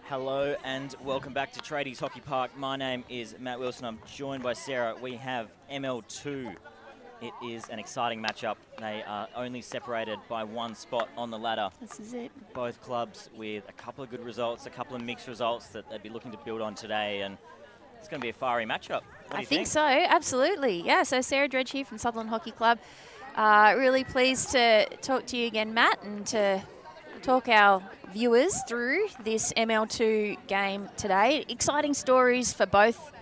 Hello and welcome back to Tradies Hockey Park. My name is Matt Wilson. I'm joined by Sarah. We have ML2. It is an exciting matchup. They are only separated by one spot on the ladder. This is it. Both clubs with a couple of good results, a couple of mixed results that they'd be looking to build on today, and it's going to be a fiery matchup. What do you think? So, absolutely. Yeah, so Sarah Dredge here from Sutherland Hockey Club. Really pleased to talk to you again, Matt, and to talk our viewers through this ML2 game today. Exciting stories for both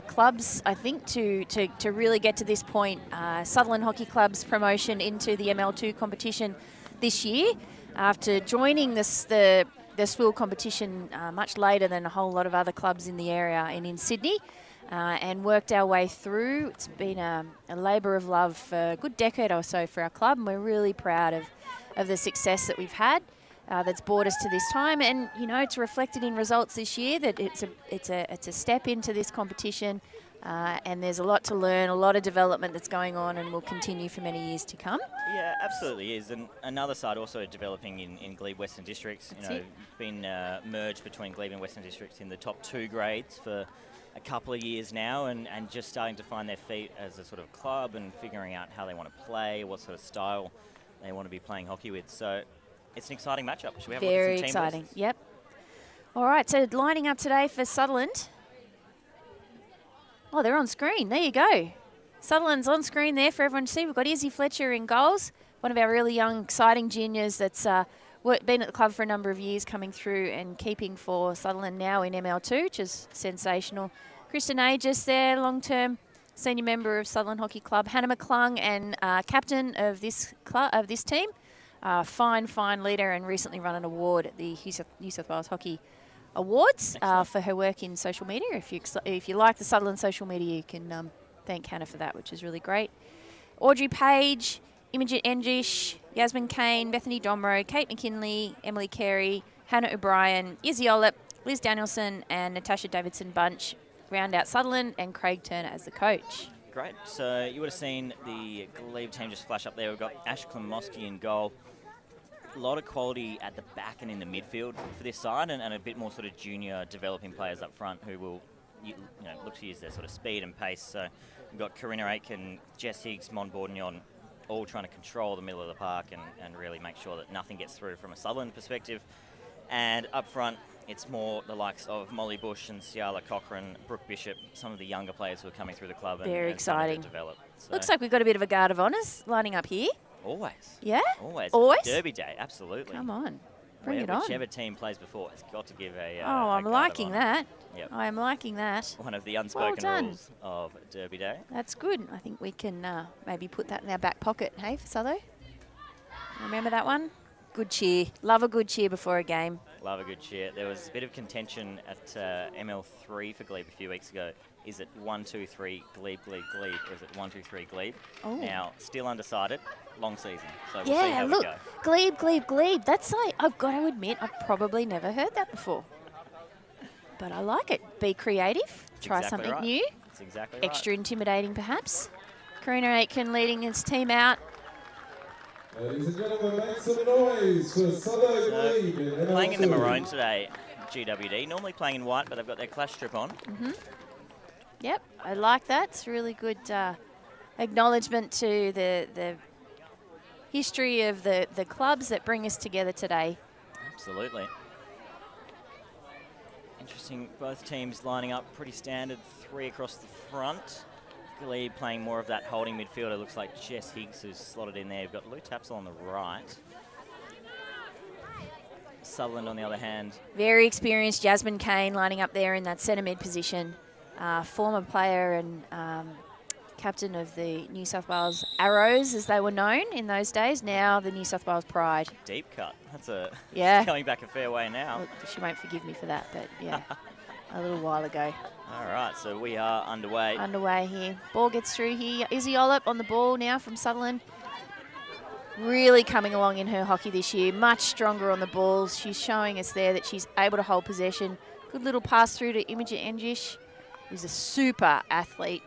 clubs, I think, to really get to this point. Sutherland Hockey Club's promotion into the ML2 competition this year after joining the SWIL competition much later than a whole lot of other clubs in the area and in Sydney, and worked our way through. It's been a labour of love for a good decade or so for our club, and we're really proud of the success that we've had that's brought us to this time. And you know, it's reflected in results this year that it's a step into this competition, and there's a lot to learn, a lot of development that's going on, and will continue for many years to come. Yeah, absolutely is. And another side also developing in Glebe Western Districts. Been merged between Glebe and Western Districts in the top 2 grades for a couple of years now, and just starting to find their feet as a sort of club and figuring out how they want to play, what sort of style they want to be playing hockey with. So it's an exciting matchup. Should we have a look at some Very team exciting. lists? Yep. All right, so lining up today for Sutherland. Oh, they're on screen. There you go. Sutherland's on screen there for everyone to see. We've got Izzy Fletcher in goals, one of our really young, exciting juniors that's been at the club for a number of years, coming through and keeping for Sutherland now in ML2, which is sensational. Kristen Aegis there, long-term senior member of Sutherland Hockey Club. Hannah McClung and captain of this team. Fine leader, and recently won an award at the New South Wales Hockey Awards for her work in social media. If you like the Sutherland social media, you can thank Hannah for that, which is really great. Audrey Page, Imogen Engish, Yasmin Kane, Bethany Domro, Kate McKinley, Emily Carey, Hannah O'Brien, Izzy Ollip, Liz Danielson, and Natasha Davidson Bunch round out Sutherland, and Craig Turner as the coach. Great. So you would have seen the Glebe team just flash up there. We've got Ash Klimoski in goal. A lot of quality at the back and in the midfield for this side, and a bit more sort of junior developing players up front who will look to use their sort of speed and pace. So we've got Karina Aiken, Jess Higgs, Mon Bourdignon, all trying to control the middle of the park and really make sure that nothing gets through from a Sutherland perspective. And up front, it's more the likes of Molly Bush and Ciala Cochran, Brooke Bishop, some of the younger players who are coming through the club. Very exciting. To develop. So Looks like we've got a bit of a guard of honours lining up here. Always. Yeah? Always. Always? Derby day, absolutely. Come on. Bring it on. Whichever team plays before, it's got to give a I'm liking that. Yep. I'm liking that. One of the unspoken rules of Derby day. That's good. I think we can maybe put that in our back pocket, hey, for Sutho? Remember that one? Good cheer. Love a good cheer before a game. Love a good cheer. There was a bit of contention at ML3 for Glebe a few weeks ago. Is it 1-2-3 Glebe, Glebe, Glebe, or is it 1-2-3 Glebe? Oh. Now, still undecided. Long season, so we'll see how we go. Glebe, Glebe, Glebe. That's like, I've got to admit, I've probably never heard that before. But I like it. Be creative. That's Try exactly something right. new. That's exactly right. Extra intimidating, perhaps. Karina Aitken leading his team out. Ladies and gentlemen, make some noise for Sutherland Glebe in ML2. Playing in the maroon today, GWD. Normally playing in white, but they've got their clash strip on. Yep, I like that. It's really good acknowledgement to the history of the clubs that bring us together today. Absolutely. Interesting, both teams lining up pretty standard, 3 across the front. Glebe playing more of that holding midfielder. Looks like Jess Higgs who's slotted in there. You've got Lou Tapsell on the right. Sutherland on the other hand. Very experienced Jasmine Kane lining up there in that centre mid position. Former player and captain of the New South Wales Arrows, as they were known in those days. Now the New South Wales Pride. Deep cut. That's a going back a fair way now. Well, she won't forgive me for that, but yeah, a little while ago. All right, so we are underway. Underway here. Ball gets through here. Izzy Ollip on the ball now from Sutherland. Really coming along in her hockey this year. Much stronger on the balls. She's showing us there that she's able to hold possession. Good little pass through to Imogen Engish, who's a super athlete.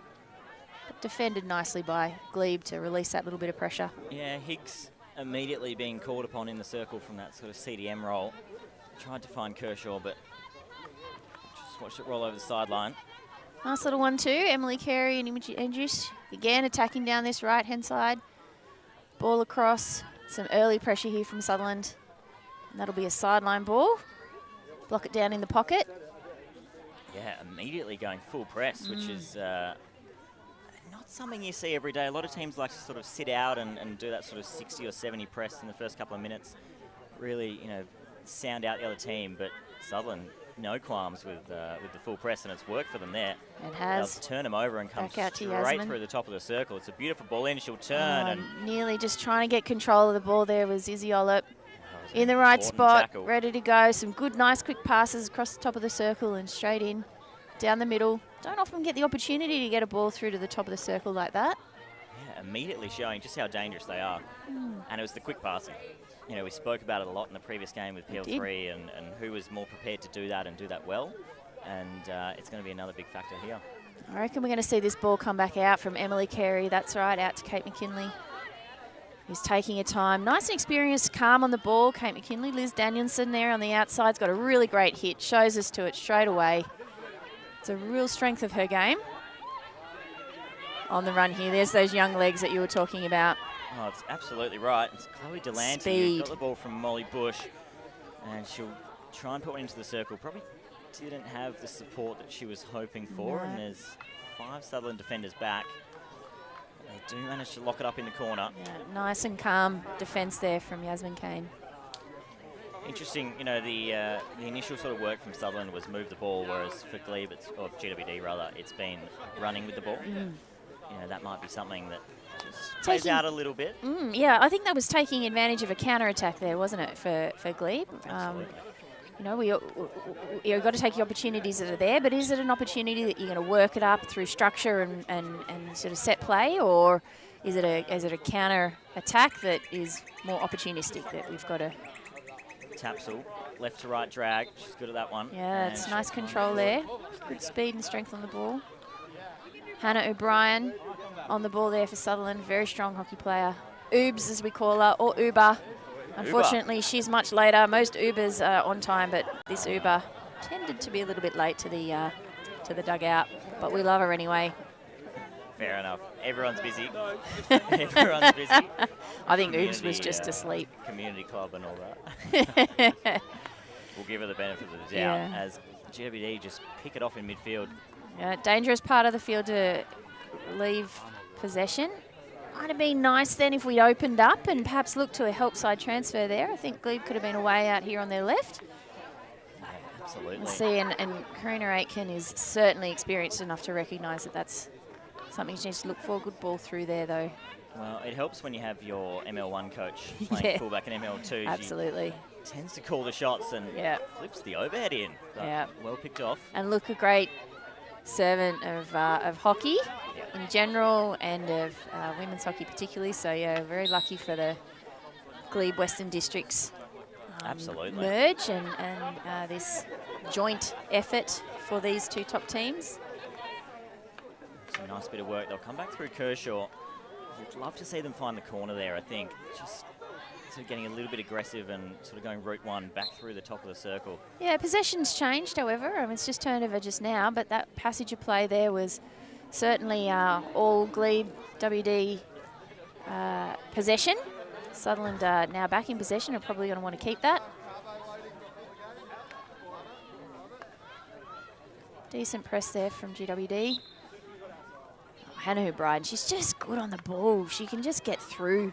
But defended nicely by Glebe to release that little bit of pressure. Yeah, Higgs immediately being called upon in the circle from that sort of CDM role. Tried to find Kershaw, but Watched it roll over the sideline. Nice little 1-2. Emily Carey and Imogen Andrews again attacking down this right-hand side. Ball across. Some early pressure here from Sutherland. And that'll be a sideline ball. Block it down in the pocket. Yeah, immediately going full press, which is not something you see every day. A lot of teams like to sort of sit out and do that sort of 60 or 70 press in the first couple of minutes. Really, you know, sound out the other team. But Sutherland, no qualms with the full press, and it's worked for them there. It has. They'll turn them over and come Back out to straight Yasmin. through the top of the circle. It's a beautiful ball in. She'll turn and Nearly just trying to get control of the ball there was Izzy Ollop. an In the right important spot, tackle. ready to go. Some good, nice, quick passes across the top of the circle and straight in, down the middle. Don't often get the opportunity to get a ball through to the top of the circle like that. Yeah, immediately showing just how dangerous they are. And it was the quick passing. You know, we spoke about it a lot in the previous game with PL3 and who was more prepared to do that and do that well. And it's going to be another big factor here. I reckon we're going to see this ball come back out from Emily Carey. That's right, out to Kate McKinley, who's taking her time. Nice and experienced, calm on the ball. Kate McKinley, Liz Danielson there on the outside's got a really great hit. Shows us to it straight away. It's a real strength of her game. On the run here, there's those young legs that you were talking about. Oh, it's absolutely right. It's Chloe Delanty. Speed. Got the ball from Molly Bush, and she'll try and put one into the circle. Probably didn't have the support that she was hoping for, and there's 5 Sutherland defenders back. They do manage to lock it up in the corner. Yeah, nice and calm defence there from Yasmin Kane. Interesting, you know, the initial sort of work from Sutherland was move the ball, whereas for Glebe, or GWD rather, it's been running with the ball. You know, that might be something that just plays out a little bit. Yeah, I think that was taking advantage of a counter-attack there, wasn't it, for Glebe? Absolutely. You know, you've got to take the opportunities that are there, but is it an opportunity that you're going to work it up through structure and sort of set play, or is it a counter-attack that is more opportunistic that we've got to... Tapsel, left to right drag. She's good at that one. Yeah, And it's she'll nice come control forward. there. Good speed and strength on the ball. Hannah O'Brien on the ball there for Sutherland. Very strong hockey player. Oobs, as we call her, or Uber. Unfortunately, she's much later. Most Ubers are on time, but this Uber tended to be a little bit late to the dugout. But we love her anyway. Fair enough. Everyone's busy. Everyone's busy. I think Oobs was Community, just asleep. Community club and all that. We'll give her the benefit of the doubt Yeah. as GWD just pick it off in midfield. Yeah, dangerous part of the field to leave possession. Might have been nice then if we opened up and perhaps looked to a help side transfer there. I think Glebe could have been away out here on their left. Yeah, absolutely. We'll see, and Karina Aitken is certainly experienced enough to recognise that that's something she needs to look for. Good ball through there, though. Well, it helps when you have your ML1 coach playing Yeah. fullback and ML2. Absolutely. She tends to call the shots and flips the overhead in. But Yeah. well picked off. And look, a great servant of hockey in general and of women's hockey particularly. So, yeah, very lucky for the Glebe Western Districts Absolutely. merge and this joint effort for these two top teams. It's a nice bit of work. They'll come back through Kershaw. Would love to see them find the corner there, I think. Just sort of getting a little bit aggressive and sort of going route one back through the top of the circle. Yeah, possession's changed, however. I mean, it's just turnover just now, but that passage of play there was certainly all Glebe WD possession. Sutherland now back in possession are probably going to want to keep that. Decent press there from GWD. Hannah O'Brien, she's just good on the ball. She can just get through.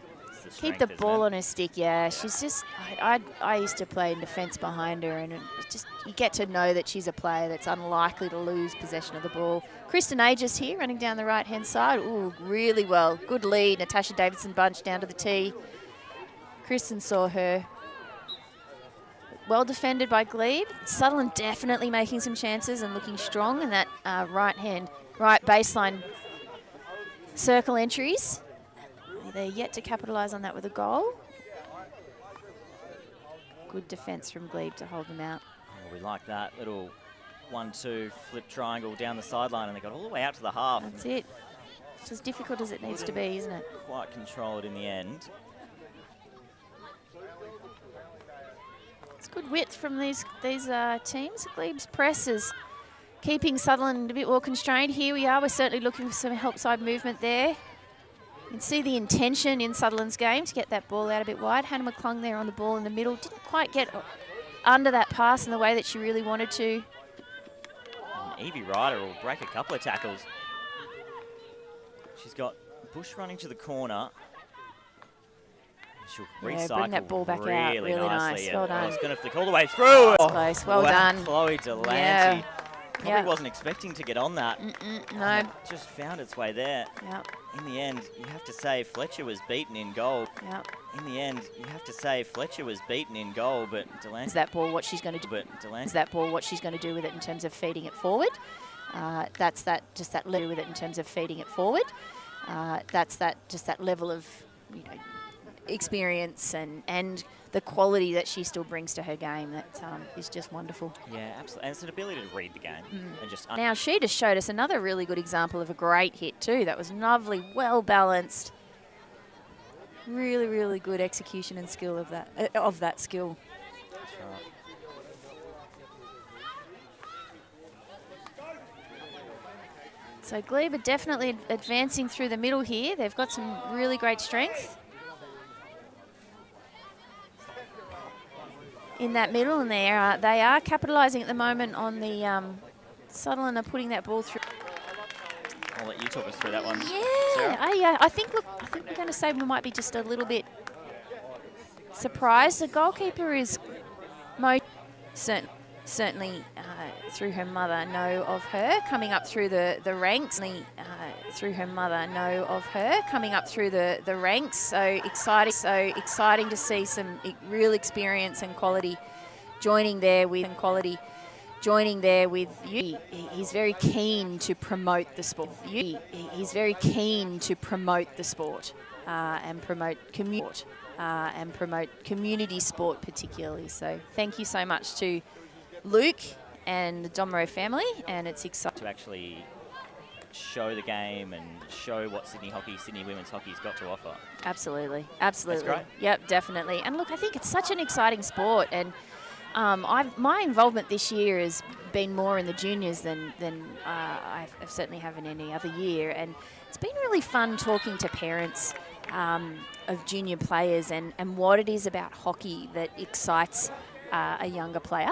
Keep the ball on her stick, yeah. She's just, I used to play in defence behind her, and it's just, you get to know that she's a player that's unlikely to lose possession of the ball. Kristen Aegis here, running down the right-hand side. Ooh, really well. Good lead. Natasha Davidson bunch down to the tee. Kristen saw her. Well defended by Glebe. Sutherland definitely making some chances and looking strong in that right baseline circle entries. They're yet to capitalise on that with a goal. Good defence from Glebe to hold them out. Oh, we like that little 1-2 flip triangle down the sideline, and they got all the way out to the half. That's it. It's as difficult as it needs to be, isn't it? Quite controlled in the end. It's good width from these teams. Glebe's press has keeping Sutherland a bit more constrained. Here we are. We're certainly looking for some help side movement there. You can see the intention in Sutherland's game to get that ball out a bit wide. Hannah McClung there on the ball in the middle. Didn't quite get under that pass in the way that she really wanted to. And Evie Ryder will break a couple of tackles. She's got Bush running to the corner. She'll recycle bring that ball back really out. Really nicely. nice. Well done. It's going to flick all the way through. Close. Well done. Chloe Delancey. Yeah. Probably wasn't expecting to get on that. No. It just found its way there. Yep. In the end, you have to say Fletcher was beaten in goal. Yep. In the end, you have to say Fletcher was beaten in goal, but Delancey. Is that ball what she's going to do? But Delancey. Is that ball what she's going to do with it in terms of feeding it forward? That's that level with it in terms of feeding it forward. That's that level of, you know, experience and the quality that she still brings to her game. That is just wonderful. Yeah, absolutely. And it's an ability to read the game and just. Now she just showed us another really good example of a great hit too. That was lovely, well balanced. Really, really good execution and skill of that skill. That's right. So Glebe are definitely advancing through the middle here. They've got some really great strength in that middle, and they are capitalising at the moment on the Sutherland are putting that ball through. I'll let you talk us through that one. Yeah, I think we're going to say we might be just a little bit surprised. The goalkeeper is certainly through her mother know of her coming up through the ranks. Through her mother know of her coming up through the ranks. So exciting to see some real experience and quality joining there with you. He's very keen to promote the sport. He's very keen to promote the sport and promote community sport particularly. So thank you so much to Luke and the Domro family, and it's exciting to actually show the game and show what Sydney women's hockey's got to offer. Absolutely. That's great. Yep, definitely. And look, I think it's such an exciting sport, and my involvement this year has been more in the juniors than I certainly have in any other year, and it's been really fun talking to parents of junior players and what it is about hockey that excites a younger player.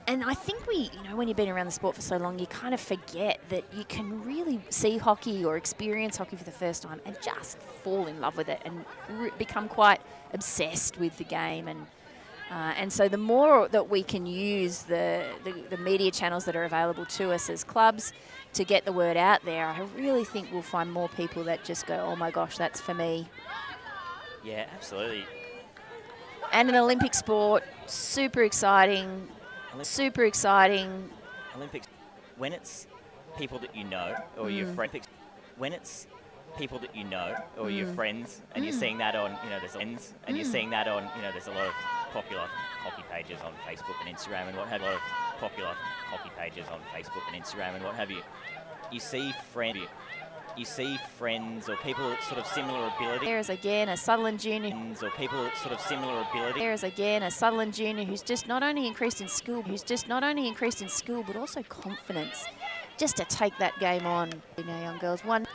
And I think when you've been around the sport for so long, you kind of forget that you can really see hockey or experience hockey for the first time and just fall in love with it and become quite obsessed with the game. And so the more that we can use the media channels that are available to us as clubs to get the word out there, I really think we'll find more people that just go, oh my gosh, that's for me. Yeah, absolutely. And an Olympic sport, super exciting. Super exciting. Olympics, when it's people that you know or your friends, when it's people that you know or your friends, and you're seeing that on, there's friends, and you're seeing that on, there's a lot of popular hockey pages on Facebook and Instagram and what have you. You see friends or people with sort of similar ability. There's again a Sutherland junior. Or people with sort of similar ability. There's again a Sutherland junior who's just not only increased in skill, but also confidence, just to take that game on. Young girls. A lot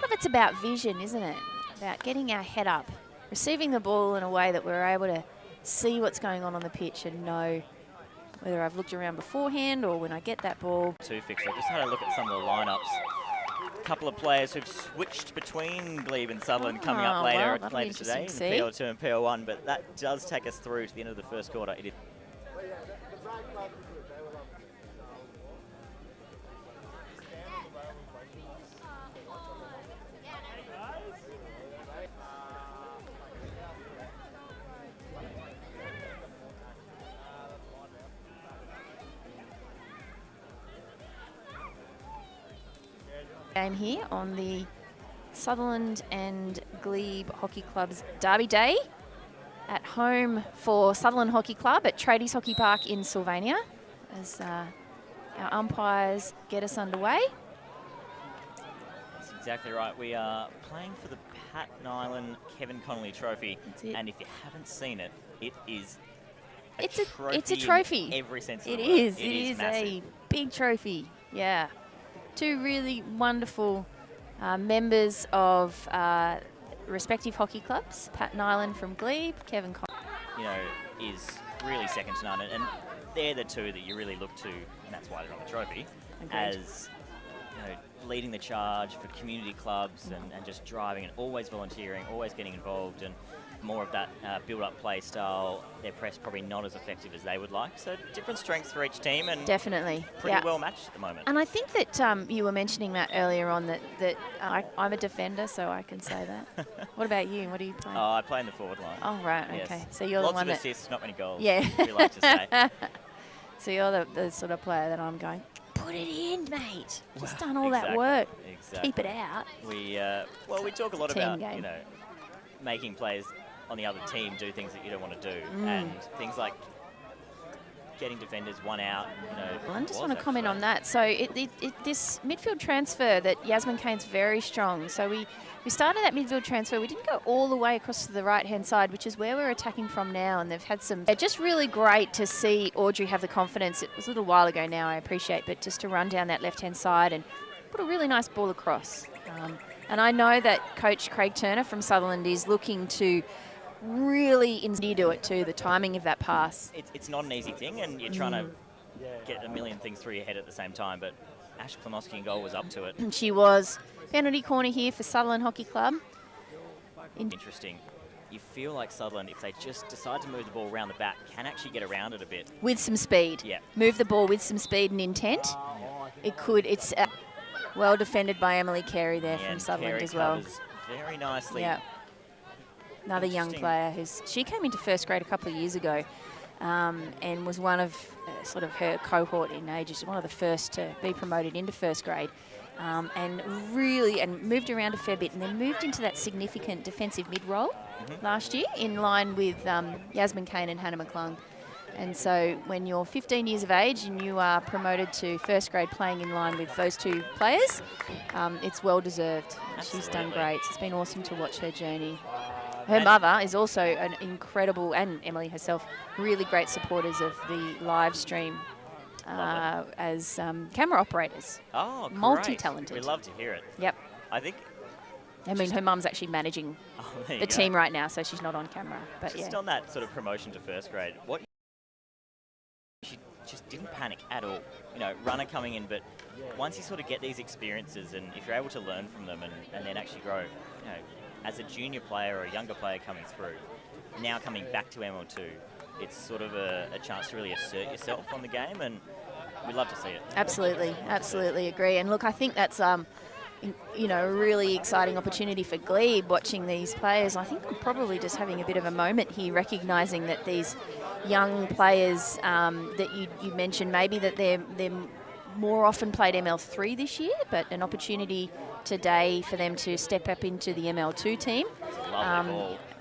of it's about vision, isn't it? About getting our head up, receiving the ball in a way that we're able to see what's going on the pitch and know whether I've looked around beforehand or when I get that ball. Two fixture. I just had a look at some of the lineups. Couple of players who've switched between Glebe and Sutherland coming up later today in PL2 and PL1, but that does take us through to the end of the first quarter. It is game here on the Sutherland and Glebe Hockey Club's Derby Day at home for Sutherland Hockey Club at Tradies Hockey Park in Sylvania as our umpires get us underway. That's exactly right. We are playing for the Pat Nilan Kevin Connelly Trophy, and if you haven't seen it, it is it's a trophy. In every sense of it the word. is. It is a big trophy. Yeah. Two really wonderful members of respective hockey clubs. Pat Nilan from Glebe, Kevin You know, is really second to none. And they're the two that you really look to, and that's why they're on the trophy, as leading the charge for community clubs and just driving and always volunteering, always getting involved, and more of that build-up play style. Their press probably not as effective as they would like. So different strengths for each team, and definitely pretty well matched at the moment. And I think that you were mentioning, Matt, earlier on that I'm a defender, so I can say that. What about you? What do you play? Oh, I play in the forward line. Oh, right, yes. okay. So you're Lots the one of assists, not many goals. Yeah. We like to say. So you're the sort of player that I'm going, put it in, mate. Just done all that Exactly, work. Exactly. Keep it out. We talk a lot Team about game. making players on the other team do things that you don't want to do, and things like getting defenders one out. Well, I just want to comment on that. So this midfield transfer that Yasmin Kane's very strong. So we started that midfield transfer. We didn't go all the way across to the right-hand side, which is where we're attacking from now, and they've had some... Just really great to see Audrey have the confidence. It was a little while ago now, I appreciate, but just to run down that left-hand side and put a really nice ball across. And I know that Coach Craig Turner from Sutherland is looking to really do it too, the timing of that pass. It's not an easy thing, and you're trying to get a million things through your head at the same time, but Ash Klimoski in goal was up to it. And she was. Penalty corner here for Sutherland Hockey Club. Interesting. You feel like Sutherland, if they just decide to move the ball around the back, can actually get around it a bit. With some speed. Yeah. Move the ball with some speed and intent. It's well defended by Emily Carey there from Sutherland Carey as well. covers very nicely. Yeah. Another young player she came into first grade a couple of years ago, and was one of sort of her cohort in age. She's one of the first to be promoted into first grade, and moved around a fair bit, and then moved into that significant defensive mid role last year, in line with Yasmin Kane and Hannah McClung. And so when you're 15 years of age and you are promoted to first grade playing in line with those two players, it's well deserved. She's done great. It's been awesome to watch her journey. Her mother is also an incredible, and Emily herself, really great supporters of the live stream as camera operators. Oh, great. Multi-talented. We love to hear it. Yep. I think... her mum's actually managing the team right now, so she's not on camera. But just on that sort of promotion to first grade, she just didn't panic at all. Runner coming in, but once you sort of get these experiences, and if you're able to learn from them and then actually grow, as a junior player or a younger player coming through, now coming back to ML2, it's sort of a chance to really assert yourself on the game, and we'd love to see it. Absolutely agree. And look, I think that's a really exciting opportunity for Glebe watching these players. I think I'm probably just having a bit of a moment here, recognising that these young players that you mentioned, maybe that they're more often played ML3 this year, but an opportunity today for them to step up into the ML2 team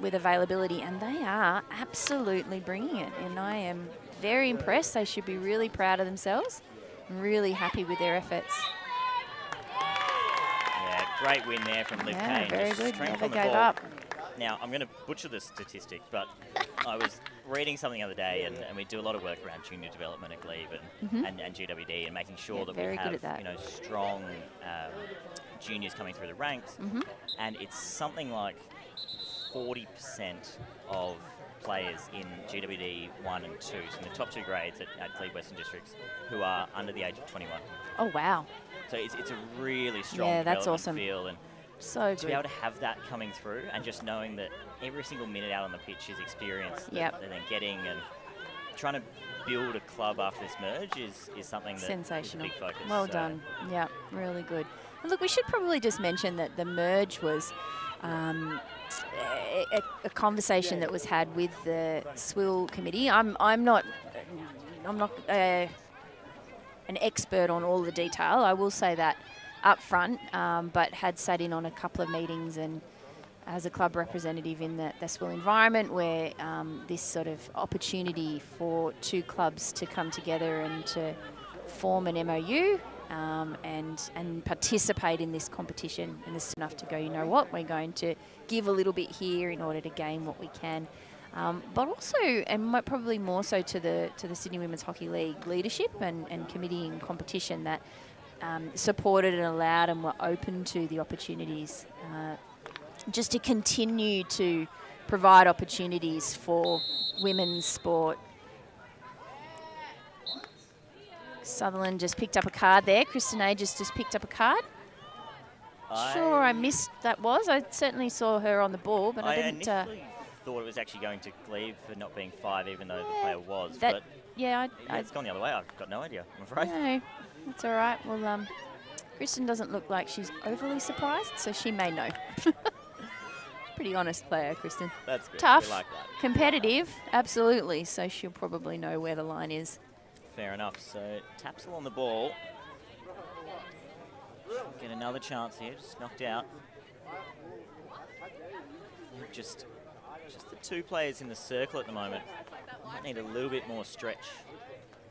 with availability, and they are absolutely bringing it, and I am very impressed. They should be really proud of themselves. I'm really happy with their efforts. Yeah, great win there from Liv Kane. Very good. Never gave ball. up. Now, I'm going to butcher the statistic, but I was reading something the other day, and we do a lot of work around junior development at Glebe and GWD, and making sure that we have strong juniors coming through the ranks. And it's something like 40% of players in GWD 1 and 2, so in the top two grades at Glebe Western Districts, who are under the age of 21. Oh, wow. So it's a really strong that's development awesome. feel. And so to be able to have that coming through, and just knowing that every single minute out on the pitch is experience that they're then getting, and trying to build a club after this merge is something that sensational. is a big focus. Well done. Yeah, really good. And look, we should probably just mention that the merge was a conversation that was had with the SWIL committee. I'm not an expert on all the detail. I will say that up front, but had sat in on a couple of meetings and as a club representative in the SWIL environment, where this sort of opportunity for two clubs to come together and to form an MOU and participate in this competition, and this is enough to go, you know what, we're going to give a little bit here in order to gain what we can. But also, and probably more so to the Sydney Women's Hockey League leadership and committee and competition, that supported and allowed and were open to the opportunities. Just to continue to provide opportunities for women's sport. Sutherland just picked up a card there. Kristen Aegis just picked up a card. Sure, I missed that was. I certainly saw her on the ball, but I didn't. Initially thought it was actually going to Glebe for not being 5, even though the player was. That, but yeah, it's gone the other way. I've got no idea, I'm afraid. No, that's all right. Well, Kristen doesn't look like she's overly surprised, so she may know. Pretty honest player, Kristen. That's good. Tough, We like that. competitive, absolutely. So she'll probably know where the line is. Fair enough. So Tapsell on the ball. Get another chance here. Just knocked out. Just the 2 players in the circle at the moment. Might need a little bit more stretch.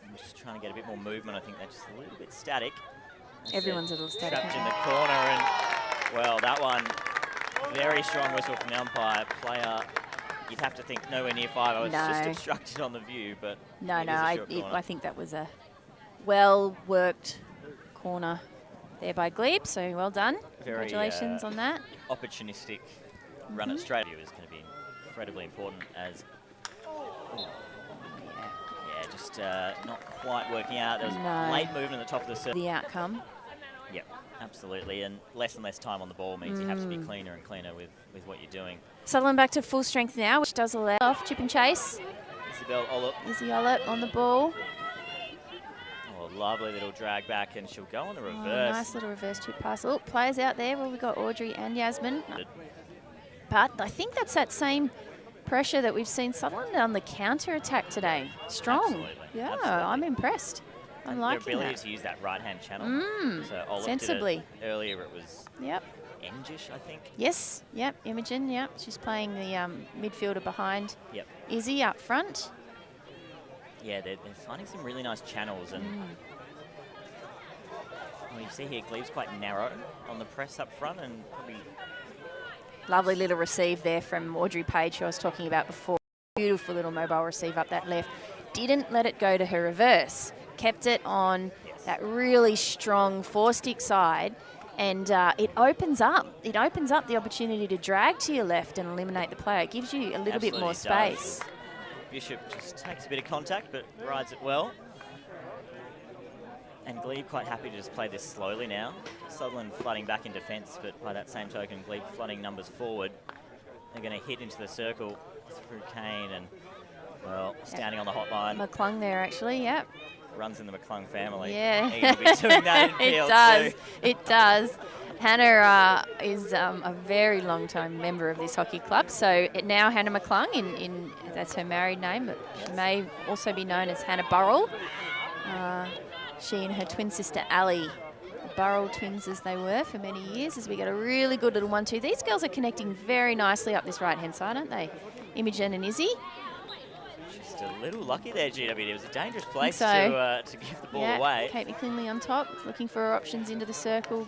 I'm just trying to get a bit more movement. I think they're just a little bit static. Everyone's a little static. Trapped in the corner, and well, that one, very strong whistle from the umpire. Player, you'd have to think nowhere near 5. I was just obstructed on the view, but I think that was a well-worked corner there by Glebe, so well done. Very, congratulations on that. Opportunistic run at straight is going to be incredibly important as... Yeah, just not quite working out. There was late movement at the top of the circle. The outcome. Yep, absolutely. And less time on the ball means you have to be cleaner and cleaner with what you're doing. Sutherland back to full strength now, which does allow off chip and chase. Isabel Ollop. Izzy Ollop on the ball. Oh, lovely little drag back, and she'll go on the reverse. Oh, nice little reverse chip pass. Oh, players out there. Well, we've got Audrey and Yasmin. But I think that's that same pressure that we've seen Sutherland on the counter-attack today. Strong. Absolutely. Yeah, Absolutely. I'm impressed. I'm liking their ability that. to use that right-hand channel. So Ollop Sensibly. did it earlier, it was Engish, I think. Yes, yep, Imogen, yep. She's playing the midfielder behind Izzy up front. Yeah, they're finding some really nice channels. And well, you see here, Glebe's quite narrow on the press up front, and probably... Lovely little receive there from Audrey Page, who I was talking about before. Beautiful little mobile receive up that left. Didn't let it go to her reverse. Kept it on that really strong 4-stick side, and it opens up. It opens up the opportunity to drag to your left and eliminate the player. It gives you a little bit more space. Bishop just takes a bit of contact, but rides it well. And Glebe quite happy to just play this slowly now. Sutherland flooding back in defence, but by that same token, Glebe flooding numbers forward. They're going to hit into the circle through Kane and, well, standing on the hotline. McClung there, actually, yep. Runs in the McClung family. Yeah. He will be doing that in It PL2. does. It does. Hannah is a very long-time member of this hockey club. So now Hannah McClung, that's her married name, but she may also be known as Hannah Burrell. She and her twin sister Ali, the Burrell twins as they were for many years, as we got a really good little 1-2. These girls are connecting very nicely up this right-hand side, aren't they? Imogen and Izzy. Just a little lucky there, GWD. It was a dangerous place so. to give the ball away. Kate McKinley on top, looking for her options into the circle.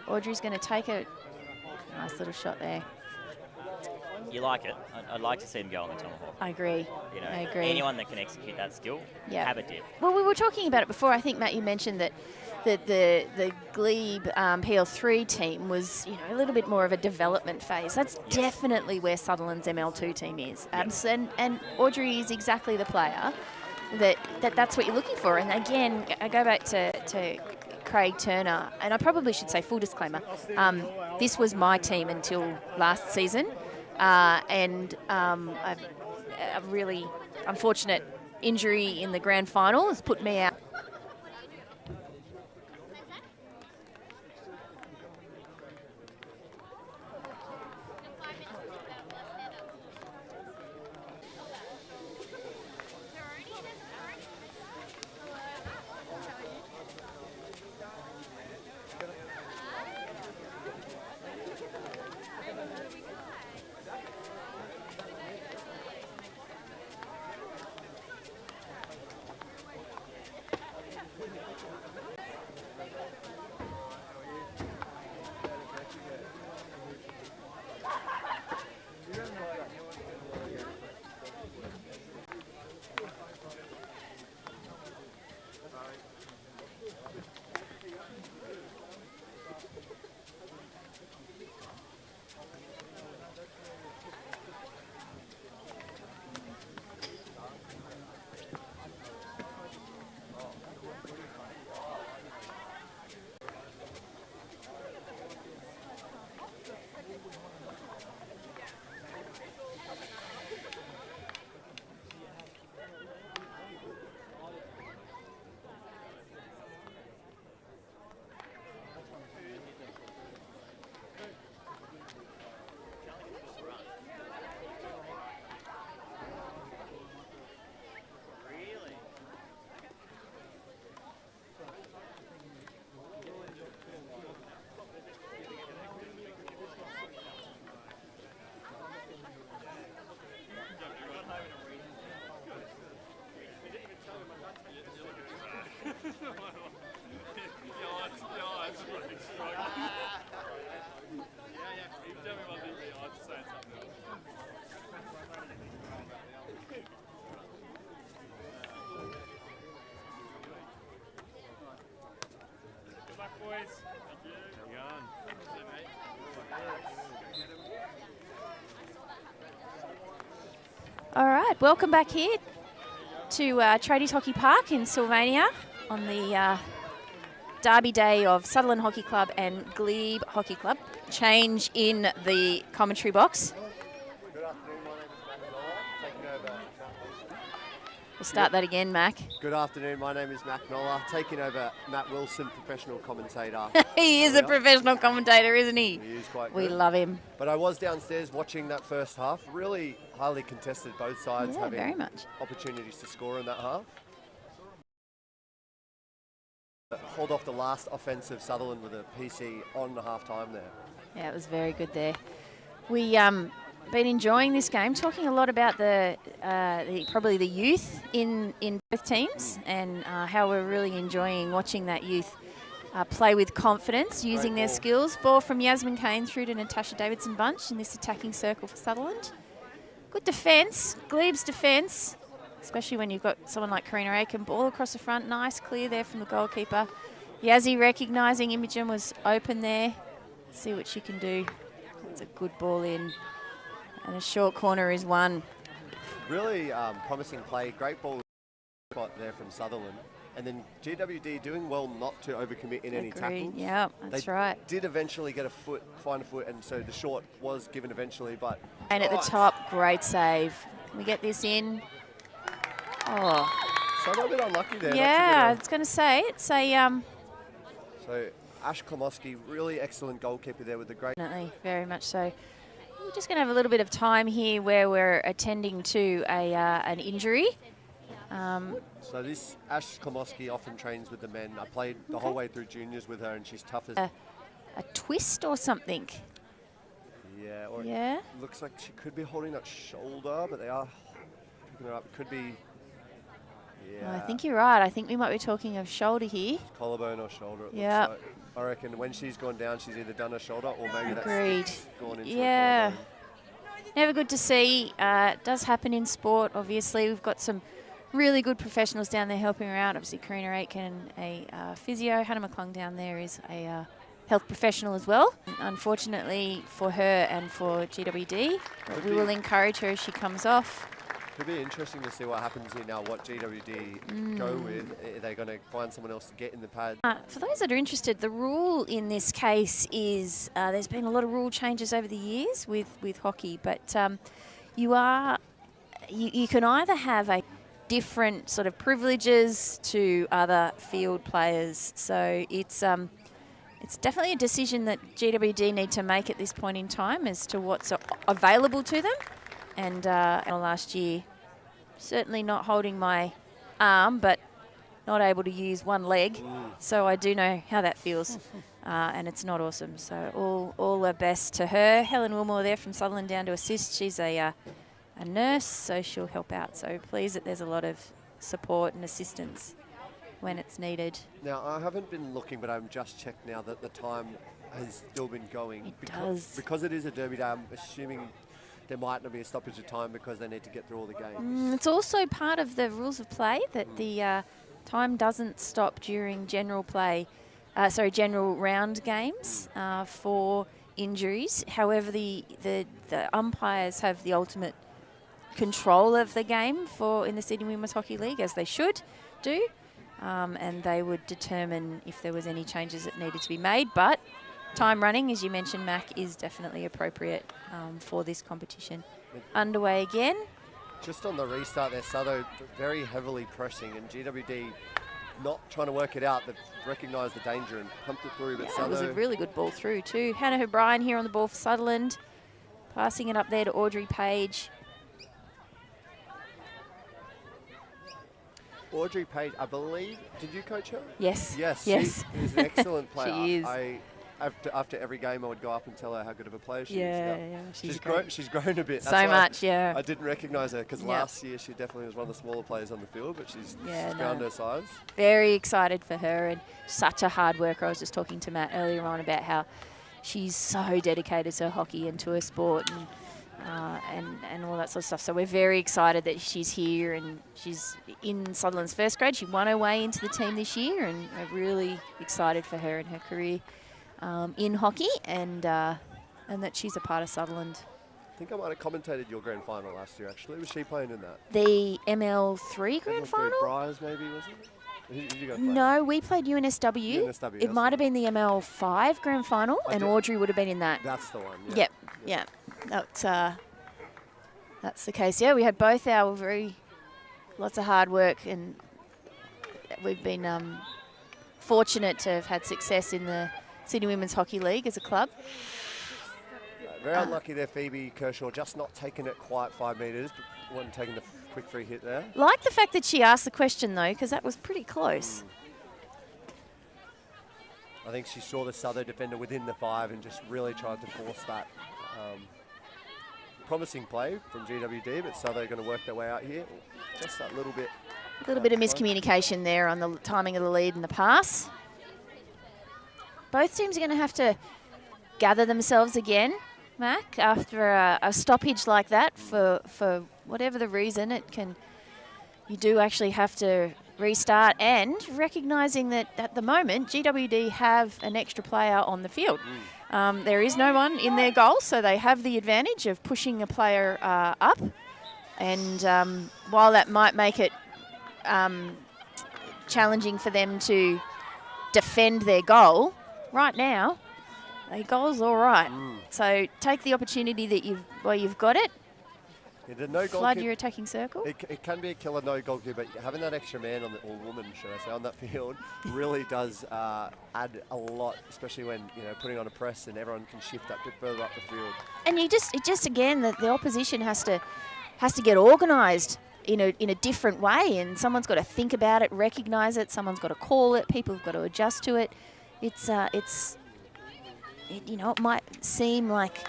Audrey's going to take a nice little shot there. You like it. I'd like to see them go on the tomahawk. I agree. You know, I agree. Anyone that can execute that skill, have a dip. Well, we were talking about it before. I think, Matt, you mentioned that the Glebe PL3 team was, a little bit more of a development phase. That's definitely where Sutherland's ML2 team is. And Audrey is exactly the player that's what you're looking for. And again, I go back to Craig Turner, and I probably should say, full disclaimer, this was my team until last season. And a really unfortunate injury in the grand final has put me out. right, welcome back here to Tradies Hockey Park in Sylvania on the derby day of Sutherland Hockey Club and Glebe Hockey Club. Change in the commentary box. Good afternoon, my name is Matt Nola, taking over Matt Wilson. We'll start that again, Mac. Good afternoon, my name is Matt Nola, taking over Matt Wilson, professional commentator. He is a professional commentator, isn't he? He is quite We good. love him. But I was downstairs watching that first half, really highly contested, both sides Yeah, having very much. opportunities to score in that half. Hold off the last offensive Sutherland with a PC on the half time there. Yeah, it was very good there. We been enjoying this game, talking a lot about probably the youth in both teams and how we're really enjoying watching that youth play with confidence, using their skills. Ball from Yasmin Kane through to Natasha Davidson Bunch in this attacking circle for Sutherland. Good defence, Glebe's defence, especially when you've got someone like Karina Aiken. Ball across the front, nice clear there from the goalkeeper. Yazzie recognising Imogen was open there. See what she can do. It's a good ball in. And a short corner is one. Really promising play, great ball spot there from Sutherland. And then GWD doing well not to overcommit in any tackles. Yeah, that's right. Did eventually get find a foot, and so the short was given eventually, but... And at the top, great save. Can we get this in? Oh. So a little bit unlucky there. Yeah, I was going to say, it's a... So Ash Klomoski, really excellent goalkeeper there with the great... Definitely, very much so. We're just going to have a little bit of time here where we're attending to an injury. So this Ash Klomoski often trains with the men. I played the whole way through juniors with her, and she's tough as... A twist or something. Yeah, or Yeah. it looks like she could be holding that shoulder, but they are picking her up. It could be... Yeah. Well, I think you're right. I think we might be talking of shoulder here. Collarbone or shoulder, it Yep. looks like. I reckon when she's gone down, she's either done her shoulder or maybe Agreed. that's gone into Yeah. her collarbone. Never good to see. It does happen in sport, obviously. We've got some really good professionals down there helping her out. Obviously, Karina Aitken, a physio. Hannah McClung down there is a health professional as well. Unfortunately for her and for GWD, but we will encourage her as she comes off. Could be interesting to see what happens here now, what GWD go with. Are they going to find someone else to get in the pad? For those that are interested, the rule in this case is there's been a lot of rule changes over the years with hockey, but you can either have a different sort of privileges to other field players. So it's definitely a decision that GWD need to make at this point in time as to what's available to them. And last year, certainly not holding my arm, but not able to use one leg. So I do know how that feels, and it's not awesome. So all the best to her. Helen Wilmore there from Sutherland down to assist. She's a nurse, so she'll help out. So pleased that there's a lot of support and assistance when it's needed. Now, I haven't been looking, but I'm just checked now that the time has still been going. It does. Because it is a derby day, I'm assuming there might not be a stoppage of time because they need to get through all the games. It's also part of the rules of play that the time doesn't stop during general round games for injuries. However, the umpires have the ultimate control of the game in the Sydney Women's Hockey League, as they should do, and they would determine if there was any changes that needed to be made. But time running, as you mentioned, Mac, is definitely appropriate for this competition. Underway again. Just on the restart there, Sutho very heavily pressing, and GWD not trying to work it out. They've recognised the danger and pumped it through, but Yeah, it was a Sutho... really good ball through too. Hannah O'Brien here on the ball for Sutherland, passing it up there to Audrey Page. Audrey Page, I believe, did you coach her? Yes. Yes. Yes. She is an excellent player. She is. After every game, I would go up and tell her how good of a player she is. Yeah. She's grown a bit. So That's why much, yeah. I didn't recognise her because last year she definitely was one of the smaller players on the field, but she's found her size. Very excited for her, and such a hard worker. I was just talking to Matt earlier on about how she's so dedicated to hockey and to her sport and all that sort of stuff. So we're very excited that she's here and she's in Sutherland's first grade. She won her way into the team this year, and we're really excited for her and her career in hockey, and that she's a part of Sutherland. I think I might have commentated your grand final last year, actually. Was she playing in that? The ML3 grand final? Briars, maybe, was it? Who did you guys play? No, we played UNSW. UNSW, It that's might the have been the ML5 grand final, I and did- Audrey would have been in that. That's the one, yeah. Yep, yeah. That's the case. Yeah, we had both our lots of hard work, and we've been fortunate to have had success in the Sydney Women's Hockey League as a club. Very unlucky there, Phoebe Kershaw, just not taking it quite 5 metres, but wasn't taking the quick free hit there. Like the fact that she asked the question, though, because that was pretty close. I think she saw the Southo defender within the 5 and just really tried to force that. Promising play from GWD, but Southo going to work their way out here. Just that little bit. A little bit of miscommunication there on the timing of the lead and the pass. Both teams are going to have to gather themselves again, Mac, after a stoppage like that for whatever the reason. You do actually have to restart, and recognising that at the moment GWD have an extra player on the field. There is no one in their goal, so they have the advantage of pushing a player up. And while that might make it challenging for them to defend their goal, right now, their goal's all right. So take the opportunity that you've got it. Yeah, no Flood your attacking circle. It can be a killer no goalkeeper, but having that extra man or woman, should I say, on that field really does add a lot, especially when putting on a press and everyone can shift that bit further up the field. And it just again the opposition has to get organised in a different way, and someone's got to think about it, recognise it. Someone's got to call it. People have got to adjust to it. It might seem like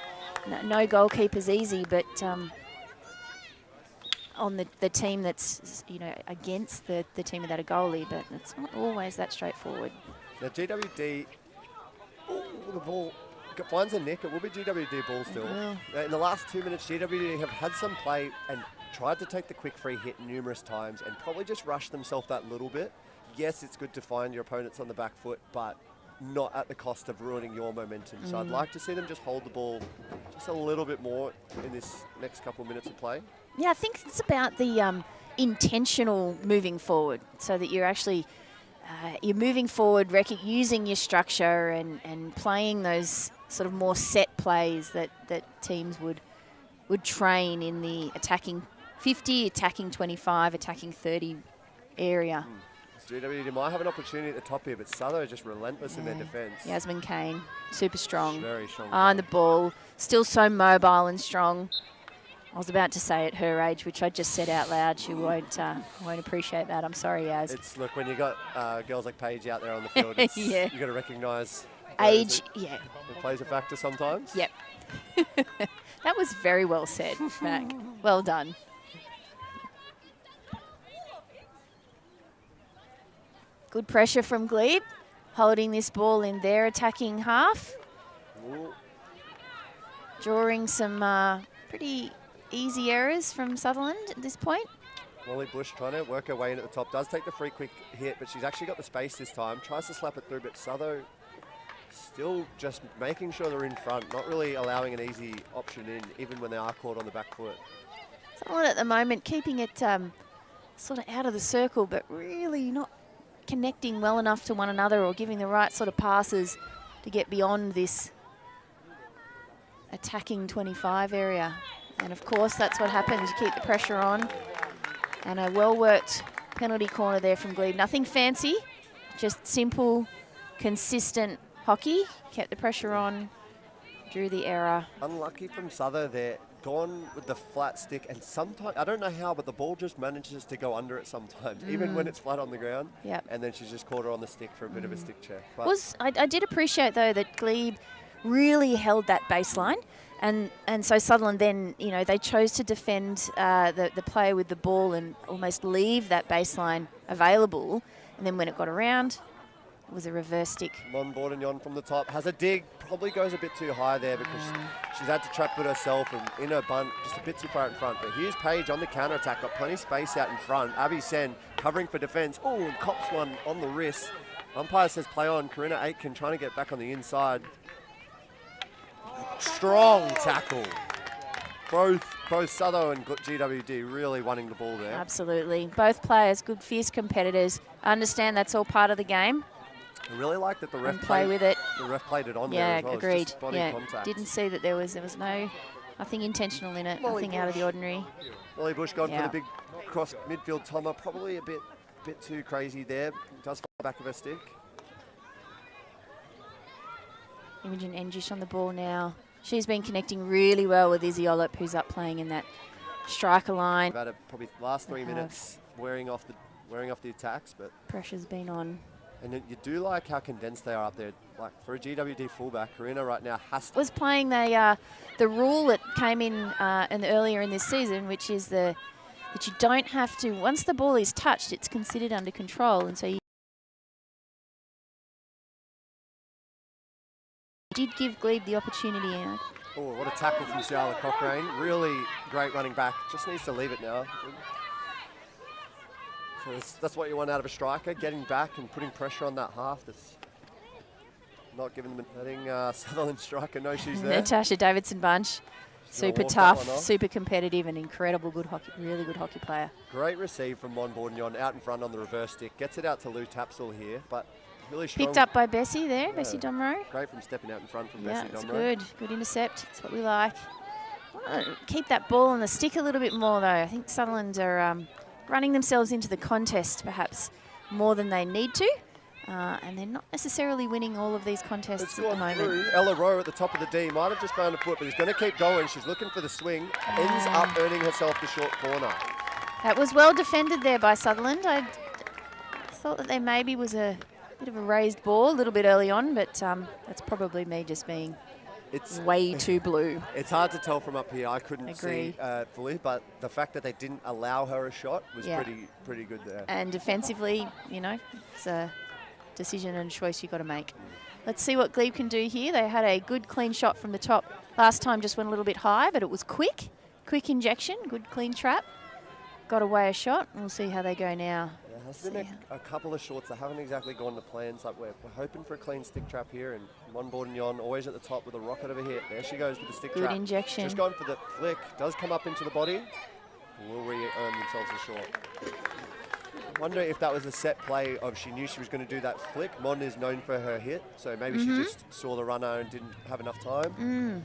no goalkeeper's easy, but on the team that's against the team without a goalie, but it's not always that straightforward. Now GWD, the ball finds a nick. It will be GWD ball still. In the last 2 minutes, GWD have had some play and tried to take the quick free hit numerous times and probably just rushed themselves that little bit. Yes, it's good to find your opponents on the back foot, but not at the cost of ruining your momentum. So I'd like to see them just hold the ball just a little bit more in this next couple of minutes of play. Yeah, I think it's about the intentional moving forward, so that you're actually you're moving forward, using your structure and playing those sort of more set plays that teams would train in the attacking 50, attacking 25, attacking 30 area. GWD might have an opportunity at the top here, but Southo are just relentless in their defence. Yasmin Kane, super strong. Very strong. On the ball, still so mobile and strong. I was about to say at her age, which I just said out loud, she won't appreciate that. I'm sorry, Yaz. Look, when you got girls like Paige out there on the field, you got to recognise age. It plays a factor sometimes. Yep. That was very well said, Mac. Well done. Good pressure from Glebe, holding this ball in their attacking half. Drawing some pretty easy errors from Sutherland at this point. Molly Bush trying to work her way in at the top. Does take the free quick hit, but she's actually got the space this time. Tries to slap it through, but Southo still just making sure they're in front, not really allowing an easy option in, even when they are caught on the back foot. Sutherland at the moment keeping it sort of out of the circle, but really not connecting well enough to one another or giving the right sort of passes to get beyond this attacking 25 area. And of course, that's what happens. You keep the pressure on. And a well-worked penalty corner there from Glebe. Nothing fancy, just simple, consistent hockey. Kept the pressure on, drew the error. Unlucky from Southo there. Gone with the flat stick, and sometimes, I don't know how, but the ball just manages to go under it sometimes, even when it's flat on the ground. Yep. And then she's just caught her on the stick for a bit of a stick check. But I did appreciate, though, that Glebe really held that baseline. And so Sutherland then, they chose to defend the player with the ball and almost leave that baseline available. And then when it got around, it was a reverse stick. Mon Bourdignon from the top has a dig, probably goes a bit too high there because she's had to trap it herself and in her bunt, just a bit too far in front. But here's Paige on the counter-attack, got plenty of space out in front. Abby Sen covering for defence. Oh, and cops one on the wrist. Umpire says play on. Corinna Aitken trying to get back on the inside. Strong tackle. both Sutherland and GWD really wanting the ball there. Absolutely. Both players, good fierce competitors, understand that's all part of the game. I really like that the ref play with it. The ref played it on Yeah, there as well. agreed. It's just body contact. Didn't see that there was nothing intentional in it, nothing out of the ordinary. Molly Bush gone for the big cross midfield tommer, probably a bit too crazy there. Does fall back of her stick. Imogen Engish on the ball now. She's been connecting really well with Izzy Ollop, who's up playing in that striker line. About probably last 3 minutes wearing off the attacks, but pressure's been on. And you do like how condensed they are up there. Like for a GWD fullback, Karina right now has to... Was playing the rule that came in earlier in this season, which is that you don't have to, once the ball is touched, it's considered under control, and so you did give Glebe the opportunity. Oh, what a tackle from Ciala Cochrane. Really great running back. Just needs to leave it now. So that's what you want out of a striker, getting back and putting pressure on that half. That's not giving them, I think Sutherland striker, no shoes there. Natasha Davidson Bunch, super tough, super competitive and incredible really good hockey player. Great receive from Mon Bourdignon out in front on the reverse stick. Gets it out to Lou Tapsell here, but really strong. Picked up by Bessie there, Bessie Domro. Great from stepping out in front from Bessie Domro. Yeah, it's good intercept. That's what we like. Keep that ball on the stick a little bit more though. I think Sutherland are running themselves into the contest perhaps more than they need to. And they're not necessarily winning all of these contests at the moment. Ella Rowe at the top of the D. Might have just found a foot, but he's going to keep going. She's looking for the swing. Ends up earning herself the short corner. That was well defended there by Sutherland. I thought that there maybe was a bit of a raised ball a little bit early on, but that's probably me just being way too blue. It's hard to tell from up here. I couldn't see fully, but the fact that they didn't allow her a shot was pretty good there. And defensively, you know, it's a decision and choice you've got to make. Let's see what Glebe can do here. They had a good clean shot from the top. Last time just went a little bit high, but it was quick injection, good clean trap. Got away a shot. We'll see how they go now. There has been a couple of shorts that haven't exactly gone to plans. Like we're hoping for a clean stick trap here, and Mon Bourdignon always at the top with a rocket of a hit. There she goes with the stick trap. Good injection. Just going for the flick. Does come up into the body. Will re-earn themselves a short. Wonder if that was a set play of she knew she was going to do that flick. Mon is known for her hit, so maybe she just saw the runner and didn't have enough time.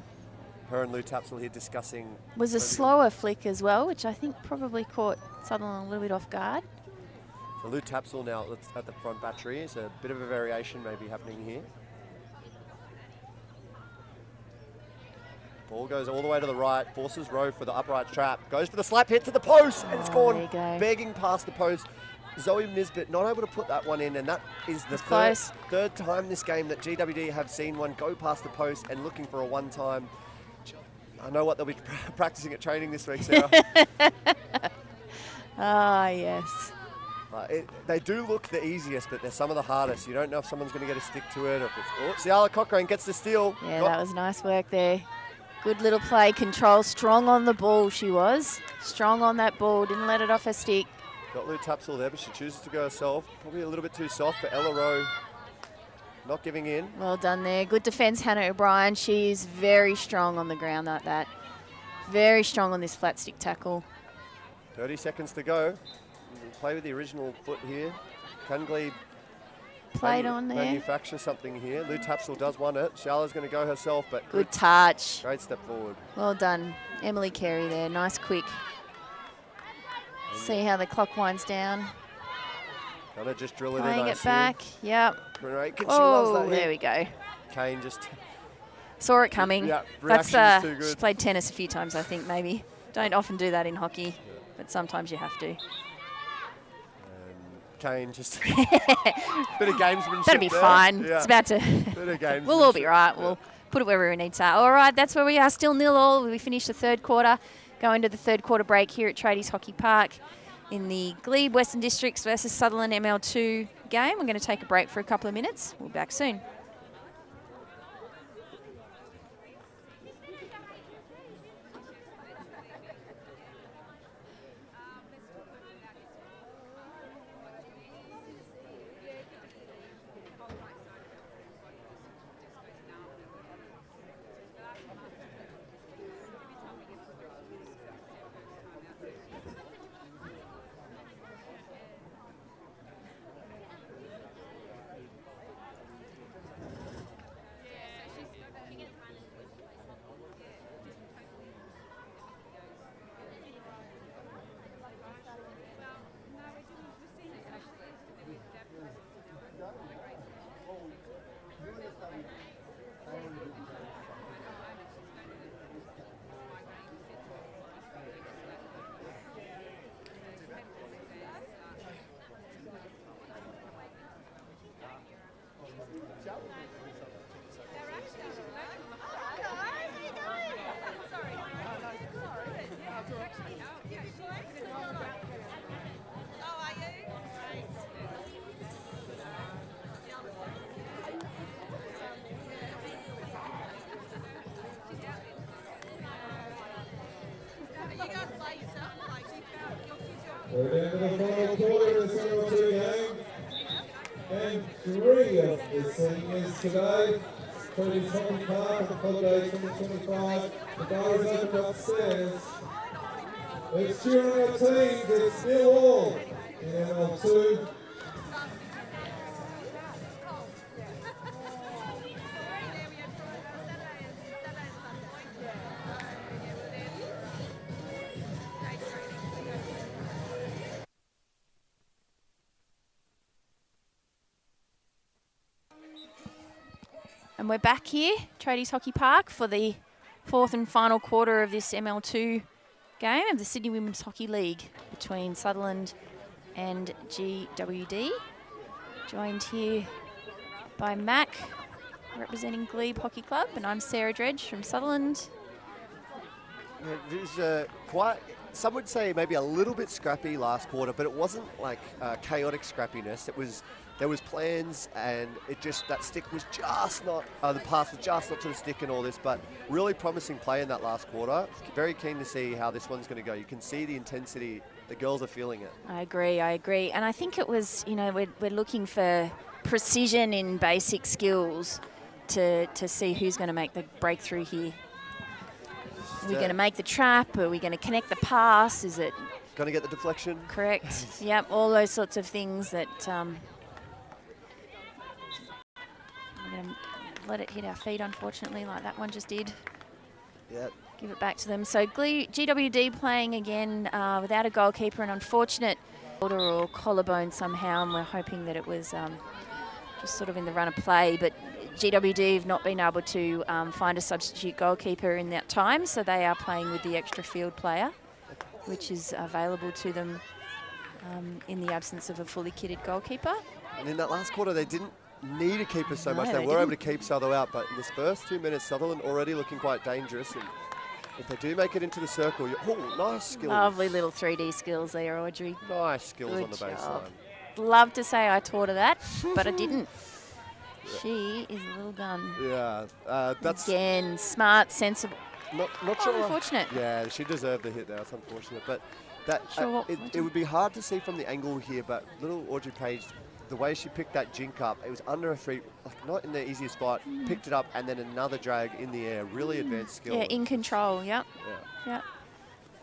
Her and Lou Tapsell here discussing. Was a slower flick as well, which I think probably caught Sutherland a little bit off guard. So Lou Tapsell now at the front battery. It's a bit of a variation maybe happening here. Ball goes all the way to the right, forces Rowe for the upright trap, goes for the slap hit to the post, and it's gone begging past the post. Zoe Nisbet not able to put that one in, and that is the third time this game that GWD have seen one go past the post and looking for a one-time. I know what they'll be practicing at training this week, Sarah. Yes. They do look the easiest, but they're some of the hardest. You don't know if someone's going to get a stick to it. Or if it's, Ciala Cochrane gets the steal. Yeah, that was nice work there. Good little play, control, strong on the ball she was. Strong on that ball, didn't let it off her stick. Got Lou Tapsell there, but she chooses to go herself. Probably a little bit too soft, but Ella Rowe not giving in. Well done there. Good defence, Hannah O'Brien. She's very strong on the ground like that. Very strong on this flat stick tackle. 30 seconds to go. We'll play with the original foot here. Can Glebe played on there. Manufacture something here. Lou Tapsell does want it. Charlotte's going to go herself, but good touch. Great step forward. Well done. Emily Carey there. Nice quick. See how the clock winds down. Gonna just drill it Playing in. it back. Yep. Oh, there we go. Kane just saw it coming. Yeah, that's too good. She's played tennis a few times, I think. Maybe don't often do that in hockey, but sometimes you have to. Kane just bit of gamesmanship. That'll be there. fine. Yeah. It's about to. Bit of gamesmanship. We'll all be right. We'll put it where we need to. All right, that's where we are. Still 0-0. We finished the third quarter. Go into the third quarter break here at Tradies Hockey Park in the Glebe Western Districts versus Sutherland ML2 game. We're going to take a break for a couple of minutes. We'll be back soon. We're down to the final quarter of this ML2 game. And 3 of the seniors today. Treaty's Hockey Park at Club Day 2025. The bar is open upstairs. Let's cheer on our teams. It's 0-all in ML2. And we're back here, Tradies Hockey Park, for the 4th and final quarter of this ML2 game of the Sydney Women's Hockey League between Sutherland and GWD. Joined here by Mac, representing Glebe Hockey Club, and I'm Sarah Dredge from Sutherland. Yeah, it was quite, some would say maybe a little bit scrappy last quarter, but it wasn't like chaotic scrappiness. There was plans, and it just, that stick was just not, the pass was just not to the stick and all this, but really promising play in that last quarter. Very keen to see how this one's going to go. You can see the intensity, the girls are feeling it. I agree. And I think it was, you know, we're looking for precision in basic skills to see who's going to make the breakthrough here. Are we going to make the trap? Are we going to connect the pass? Is it going to get the deflection? Correct. Yep, all those sorts of things that we're going to let it hit our feet, unfortunately, like that one just did. Yeah. Give it back to them. So GWD playing again without a goalkeeper, an unfortunate shoulder or collarbone somehow, and we're hoping that it was just sort of in the run of play. But GWD have not been able to find a substitute goalkeeper in that time, so they are playing with the extra field player, which is available to them in the absence of a fully kitted goalkeeper. And in that last quarter, they didn't need a keeper so much. They were didn't. able to keep Sutherland out, but in this first 2 minutes, Sutherland already looking quite dangerous. And if they do make it into the circle, oh, nice skills. Lovely little 3D skills there, Audrey. Nice skills Good on the job. baseline. Love to say I taught her that, but I didn't. She is a little gun. Yeah, that's... Again, smart, sensible. Not sure. Unfortunate. Yeah, she deserved the hit there. It's unfortunate. But that Sure, it would be hard to see from the angle here, but little Audrey Page, the way she picked that jink up, it was under her feet, like not in the easiest spot, picked it up, and then another drag in the air. Really advanced skill. Yeah, in control, yep. Yeah. Yep.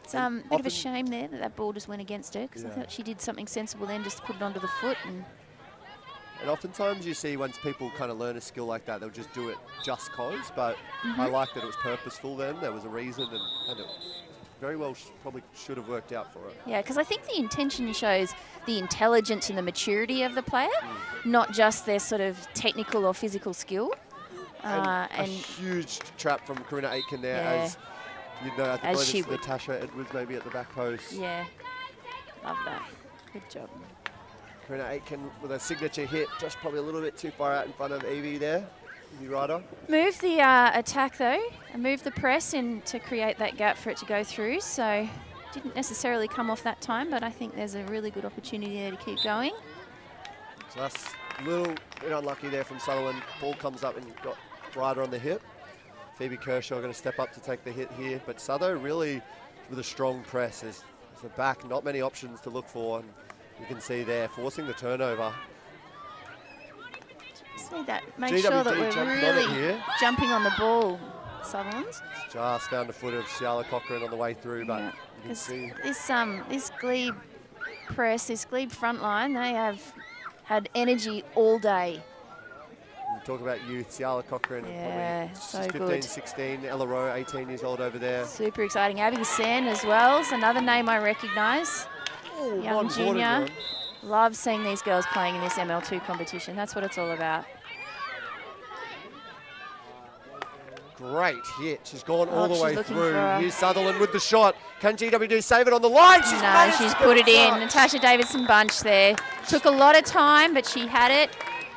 It's a bit of a shame there that ball just went against her, because I thought she did something sensible then, just to put it onto the foot. And oftentimes you see once people kind of learn a skill like that, they'll just do it just cause, but I like that it was purposeful then. There was a reason, and it very well probably should have worked out for her. Yeah, because I think the intention shows the intelligence and the maturity of the player, not just their sort of technical or physical skill. And a huge trap from Karina Aitken there, as you know, I think it's Natasha Edwards maybe at the back post. Yeah, love that. Good job. Karina Aitken with a signature hit, just probably a little bit too far out in front of Evie there, Evie Ryder. Move the attack though, and move the press in to create that gap for it to go through. So didn't necessarily come off that time, but I think there's a really good opportunity there to keep going. So that's a little bit unlucky there from Sutherland. Ball comes up and got Ryder on the hip. Phoebe Kershaw going to step up to take the hit here, but Sutho really with a strong press. There's a back, not many options to look for, and you can see there, forcing the turnover. Just need that, make sure that we're really jumping on the ball, Sutherland. Just found a foot of Ciala Cochran on the way through, but you can see. This Glebe press, this Glebe front line, they have had energy all day. You talk about youth, Ciala Cochran, so 15, good. 16, Ella Rowe, 18 years old over there. Super exciting. Abby Sen as well, is another name I recognise. Young junior. Love seeing these girls playing in this ML2 competition. That's what it's all about. Great hit. She's gone all the way through. For Here's Sutherland with the shot. Can GWD save it on the line? She's put it in. Natasha Davidson Bunch there. Took a lot of time, but she had it.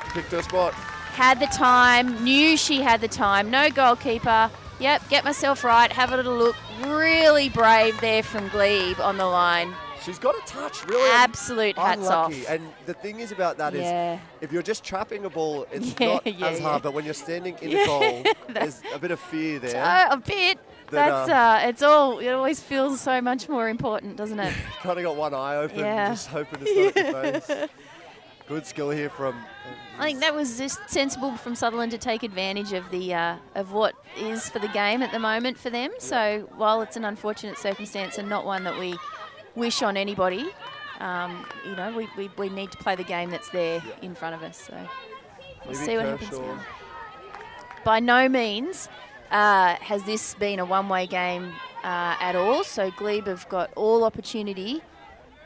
Picked her spot. Had the time. Knew she had the time. No goalkeeper. Yep, get myself right. Have a little look. Really brave there from Glebe on the line. She's got a touch, really. Absolute hats off. And the thing is about that is, if you're just trapping a ball, it's not as hard. But when you're standing in the goal, there's a bit of fear there. A bit. It's all. It always feels so much more important, doesn't it? Kind of got one eye open, Yeah. just hoping it's not at your face. Good skill here from. I think that was just sensible from Sutherland to take advantage of the of what is for the game at the moment for them. So while it's an unfortunate circumstance and not one that we wish on anybody, you know, we need to play the game that's there in front of us. So we'll see what happens now. By no means has this been a one-way game at all. So Glebe have got all opportunity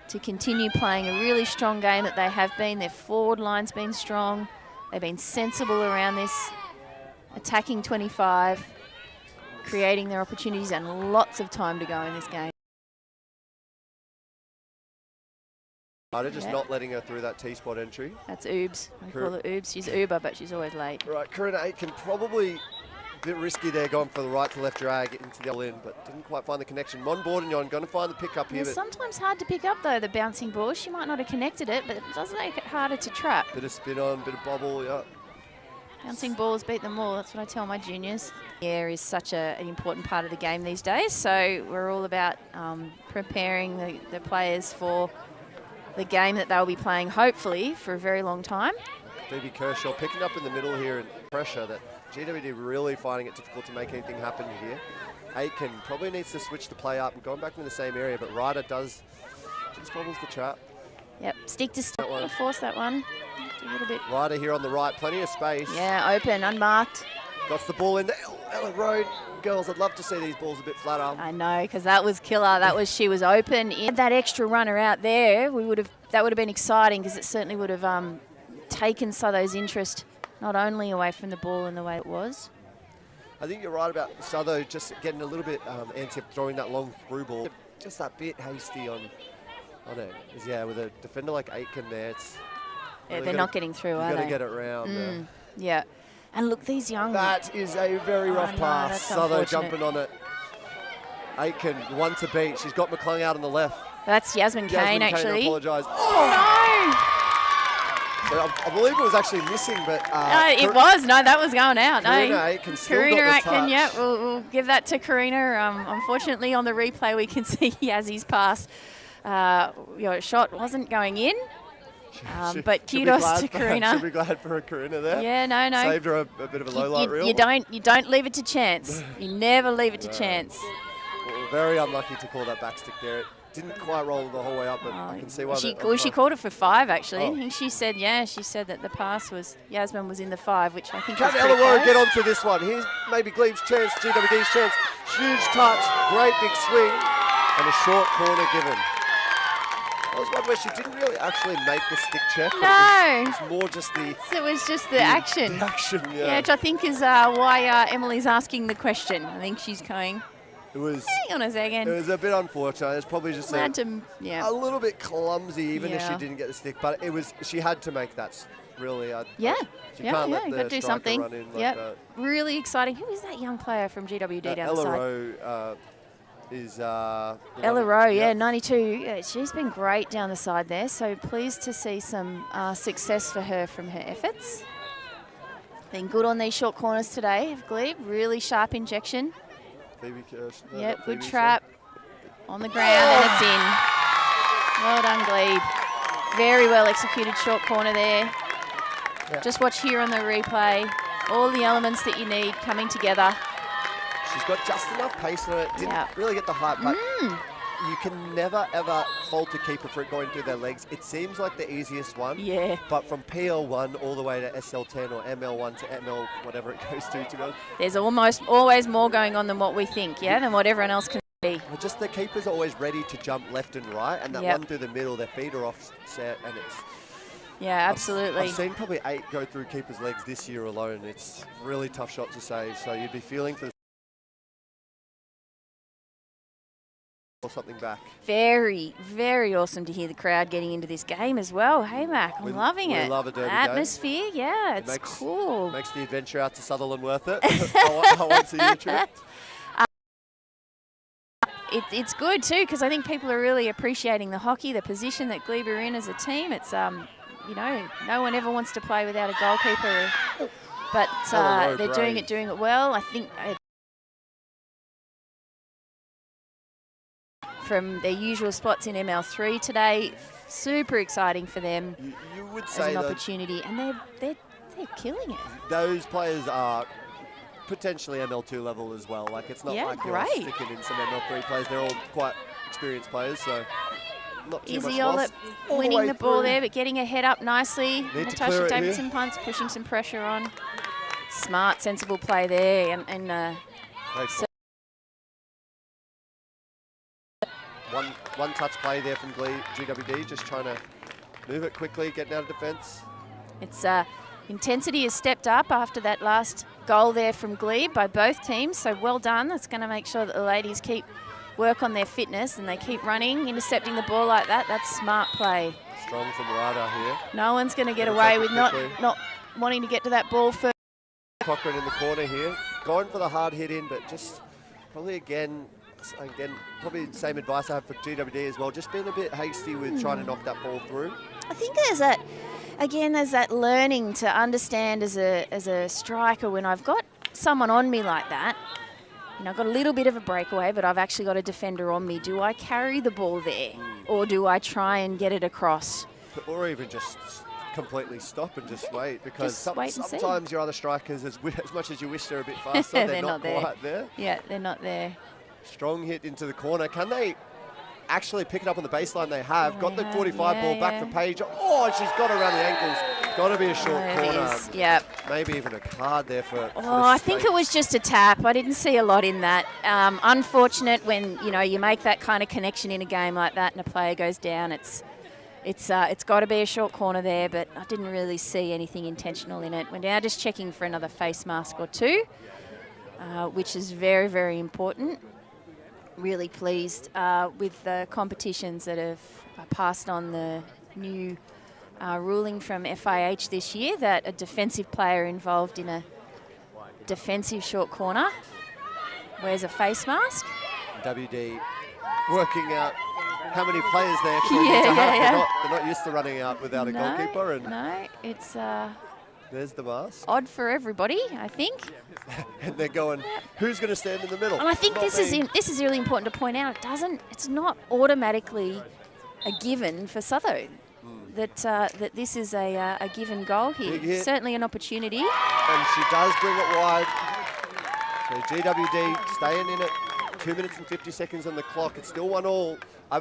to continue playing a really strong game that they have been. Their forward line's been strong. They've been sensible around this, attacking 25, creating their opportunities, and lots of time to go in this game. Just not letting her through that T-spot entry. That's Oobs. We call it Oobs. She's Uber, but she's always late. Right, Karina Aitken probably a bit risky there, going for the right to left drag into the all-in, but didn't quite find the connection. Mon Bourdignon going to find the pick up here. It's sometimes hard to pick up, though, the bouncing ball. She might not have connected it, but it does make it harder to trap. Bit of spin on, bit of bobble, yeah. Bouncing balls beat them all. That's what I tell my juniors. Air is such an important part of the game these days, so we're all about preparing the players for the game that they'll be playing, hopefully, for a very long time. Phoebe Kershaw picking up in the middle here and pressure that GWD really finding it difficult to make anything happen here. Aitken probably needs to switch the play up and going back in the same area, but Ryder just bobbles the trap. Yep, stick to force that one. A little bit. Ryder here on the right, plenty of space. Yeah, open, unmarked. Got the ball in the Ellen Road. Girls, I'd love to see these balls a bit flatter. I know, because that was killer. She was open. In that extra runner out there, that would have been exciting, because it certainly would have taken Sutho's interest not only away from the ball in the way it was. I think you're right about Sutho just getting a little bit antsy up throwing that long through ball. Just that bit hasty on it. Yeah, with a defender like Aitken there, it's... Yeah, they're not getting through, are they? You've got to get it round. Yeah. And look, these young... That is a very rough pass. Sutho jumping on it. Aitken, one to beat. She's got McClung out on the left. That's Yasmin Kane, actually. I apologise. Oh, no! So I believe it was actually missing, but... it was. No, that was going out. Karina Aitken still Karina got the touch. Aitken, yeah. We'll give that to Karina. Unfortunately, on the replay, we can see Yazzy's pass. Shot wasn't going in. But kudos to Karina. Should be glad for her Karina there. Yeah, no. Saved her a bit of a low light reel. You don't leave it to chance. You never leave it to chance. Well, very unlucky to call that backstick there. It didn't quite roll the whole way up, but I can see why. She called it for 5, actually. I think she said that the pass was, Yasmin was in the 5, which I think Can Ellawara get onto this one? Here's maybe Glebe's chance, GWD's chance. Huge touch, great big swing, and a short corner given. That was one where she didn't really actually make the stick check. No. It was more just the... It was just the action. The action, yeah. Yeah, which I think is why Emily's asking the question. I think she's going, hang on a second. It was a bit unfortunate. It's probably just a little bit clumsy, even if she didn't get the stick. But she had to make that, really. She can't let the do striker something. run in like that. Really exciting. Who is that young player from GWD down Ella the side? Rowe, is Ella Rowe, 92. She's been great down the side there, so pleased to see some success for her from her efforts. Been good on these short corners today of Glebe. Really sharp injection. Phoebe Kirsch. Yep, good trap on the ground, and it's in. Well done, Glebe. Very well executed short corner there. Yeah. Just watch here on the replay. All the elements that you need coming together. She's got just enough pace on it. Didn't really get the height, but you can never, ever fault a keeper for it going through their legs. It seems like the easiest one. Yeah. But from PL1 all the way to SL10 or ML1 to ML, whatever it goes to be honest. There's always more going on than what we think, than what everyone else can see. Well, just the keeper's always ready to jump left and right, and that one through the middle, their feet are offset, and it's... Yeah, absolutely. I've seen probably 8 go through keepers' legs this year alone. It's really tough shot to save, so you'd be feeling for or something back. Very, very awesome to hear the crowd getting into this game as well. Hey, Mac, I'm loving it. We love a derby atmosphere, game. Yeah, it's cool. Makes the adventure out to Sutherland worth it. I won't see you trip. It's good too, because I think people are really appreciating the hockey, the position that Glebe are in as a team. It's no one ever wants to play without a goalkeeper, but they're doing it well. I think from their usual spots in ML3 today. Super exciting for them You would as say an that opportunity, and they're killing it. those players are potentially ML2 level as well. Like, it's not Yeah, like you're great. sticking in some ML3 players. They're all quite experienced players, so not too much Izzy loss. All winning way the ball through. there, but getting a head up nicely. Need to clear Natasha it here. Davidson punts, pushing some pressure on. Smart, sensible play there, and Great so- one touch play there from GWD, just trying to move it quickly, getting out of defence. it's intensity has stepped up after that last goal there from Glebe by both teams, so well done. That's going to make sure that the ladies keep work on their fitness and they keep running, intercepting the ball like that. That's smart play. Strong from Ryder here. No one's going to get Gonna away take it with not quickly. wanting to get to that ball first. Cochran in the corner here, going for the hard hit in, but just probably again, probably the same advice I have for GWD as well. Just being a bit hasty with trying to knock that ball through. I think there's that learning to understand as a striker when I've got someone on me like that. You know, I've got a little bit of a breakaway, but I've actually got a defender on me. Do I carry the ball there, or do I try and get it across? Or even just completely stop and just wait, because just wait and see. sometimes your other strikers, as much as you wish they're a bit faster, they're not quite there. Yeah, they're not there. Strong hit into the corner. Can they actually pick it up on the baseline? They have. Got the have, 45 ball back for Paige. Oh, she's got it around the ankles. Got to be a short There it corner. is. Yep. Maybe even a card there for Oh, the I think States. it was just a tap. I didn't see a lot in that. Unfortunate when you make that kind of connection in a game like that and a player goes down. It's got to be a short corner there, but I didn't really see anything intentional in it. We're now just checking for another face mask or two, which is very, very important. Really pleased with the competitions that have passed on the new ruling from FIH this year that a defensive player involved in a defensive short corner wears a face mask. WD working out how many players they actually need to have. They're not used to running out without a goalkeeper. And No, it's there's the mask. odd for everybody, I think. And they're going, who's going to stand in the middle? And I think Not this is really important to point out. It's not automatically a given for Sutho that this is a given goal here. Big hit. Certainly an opportunity. And she does bring it wide. So GWD staying in it. 2 minutes and 50 seconds on the clock. It's still 1-1. I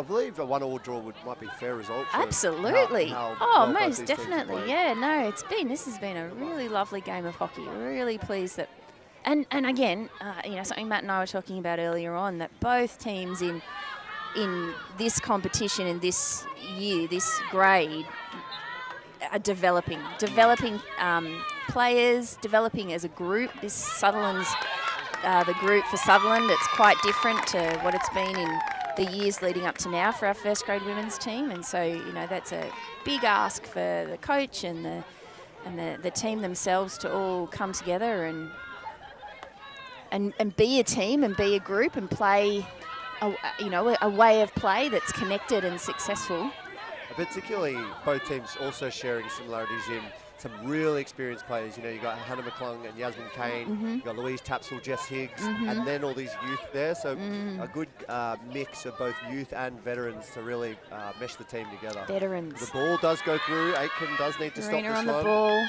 believe a 1-1 draw might be a fair result. For Absolutely. how Oh, well both most these teams have definitely. played. Yeah, no, this has been a really lovely game of hockey. Really pleased that, and again, something Matt and I were talking about earlier on, that both teams in this competition, in this year, this grade, are developing players, developing as a group. This Sutherland's the group for Sutherland. It's quite different to what it's been in the years leading up to now for our first grade women's team, and so that's a big ask for the coach and the team themselves to all come together and be a team and be a group and play a way of play that's connected and successful. Particularly, both teams also sharing similarities in some really experienced players. You got Hannah McClung and Yasmin Kane, you've got Louise Tapsell, Jess Higgs, and then all these youth there. So a good mix of both youth and veterans to really mesh the team together. Veterans. The ball does go through. Aitken does need to stop Marina this on the one. ball.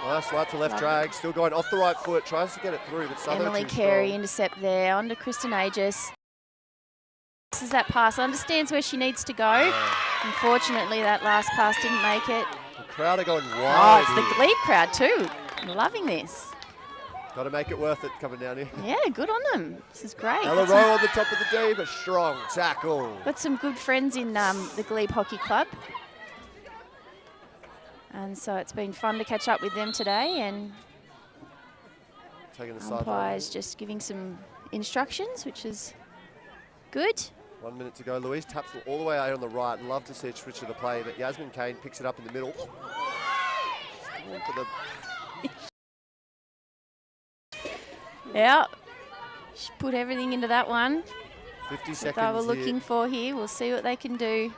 Nice right to left drag, still going off the right foot, tries to get it through, but Sutherland Emily too Carey strong. intercept there, on to Kristen Aegis. This is that pass, understands where she needs to go. Unfortunately, that last pass didn't make it. The crowd are going Oh, wild. it's the Glebe crowd too. I'm loving this. Got to make it worth it coming down here. Yeah, good on them. This is great. Ella Rowe on the top of the D, but strong tackle. Got some good friends in the Glebe Hockey Club. And so it's been fun to catch up with them today, and Taking the sideline. umpires just giving some instructions, which is good. 1 minute to go. Louise Tapsell all the way out on the right. Love to see it switch to the play, but Yasmin Kane picks it up in the middle. She's going for the Yeah, she put everything into that one. 50 What seconds they were here. looking for here. We'll see what they can do.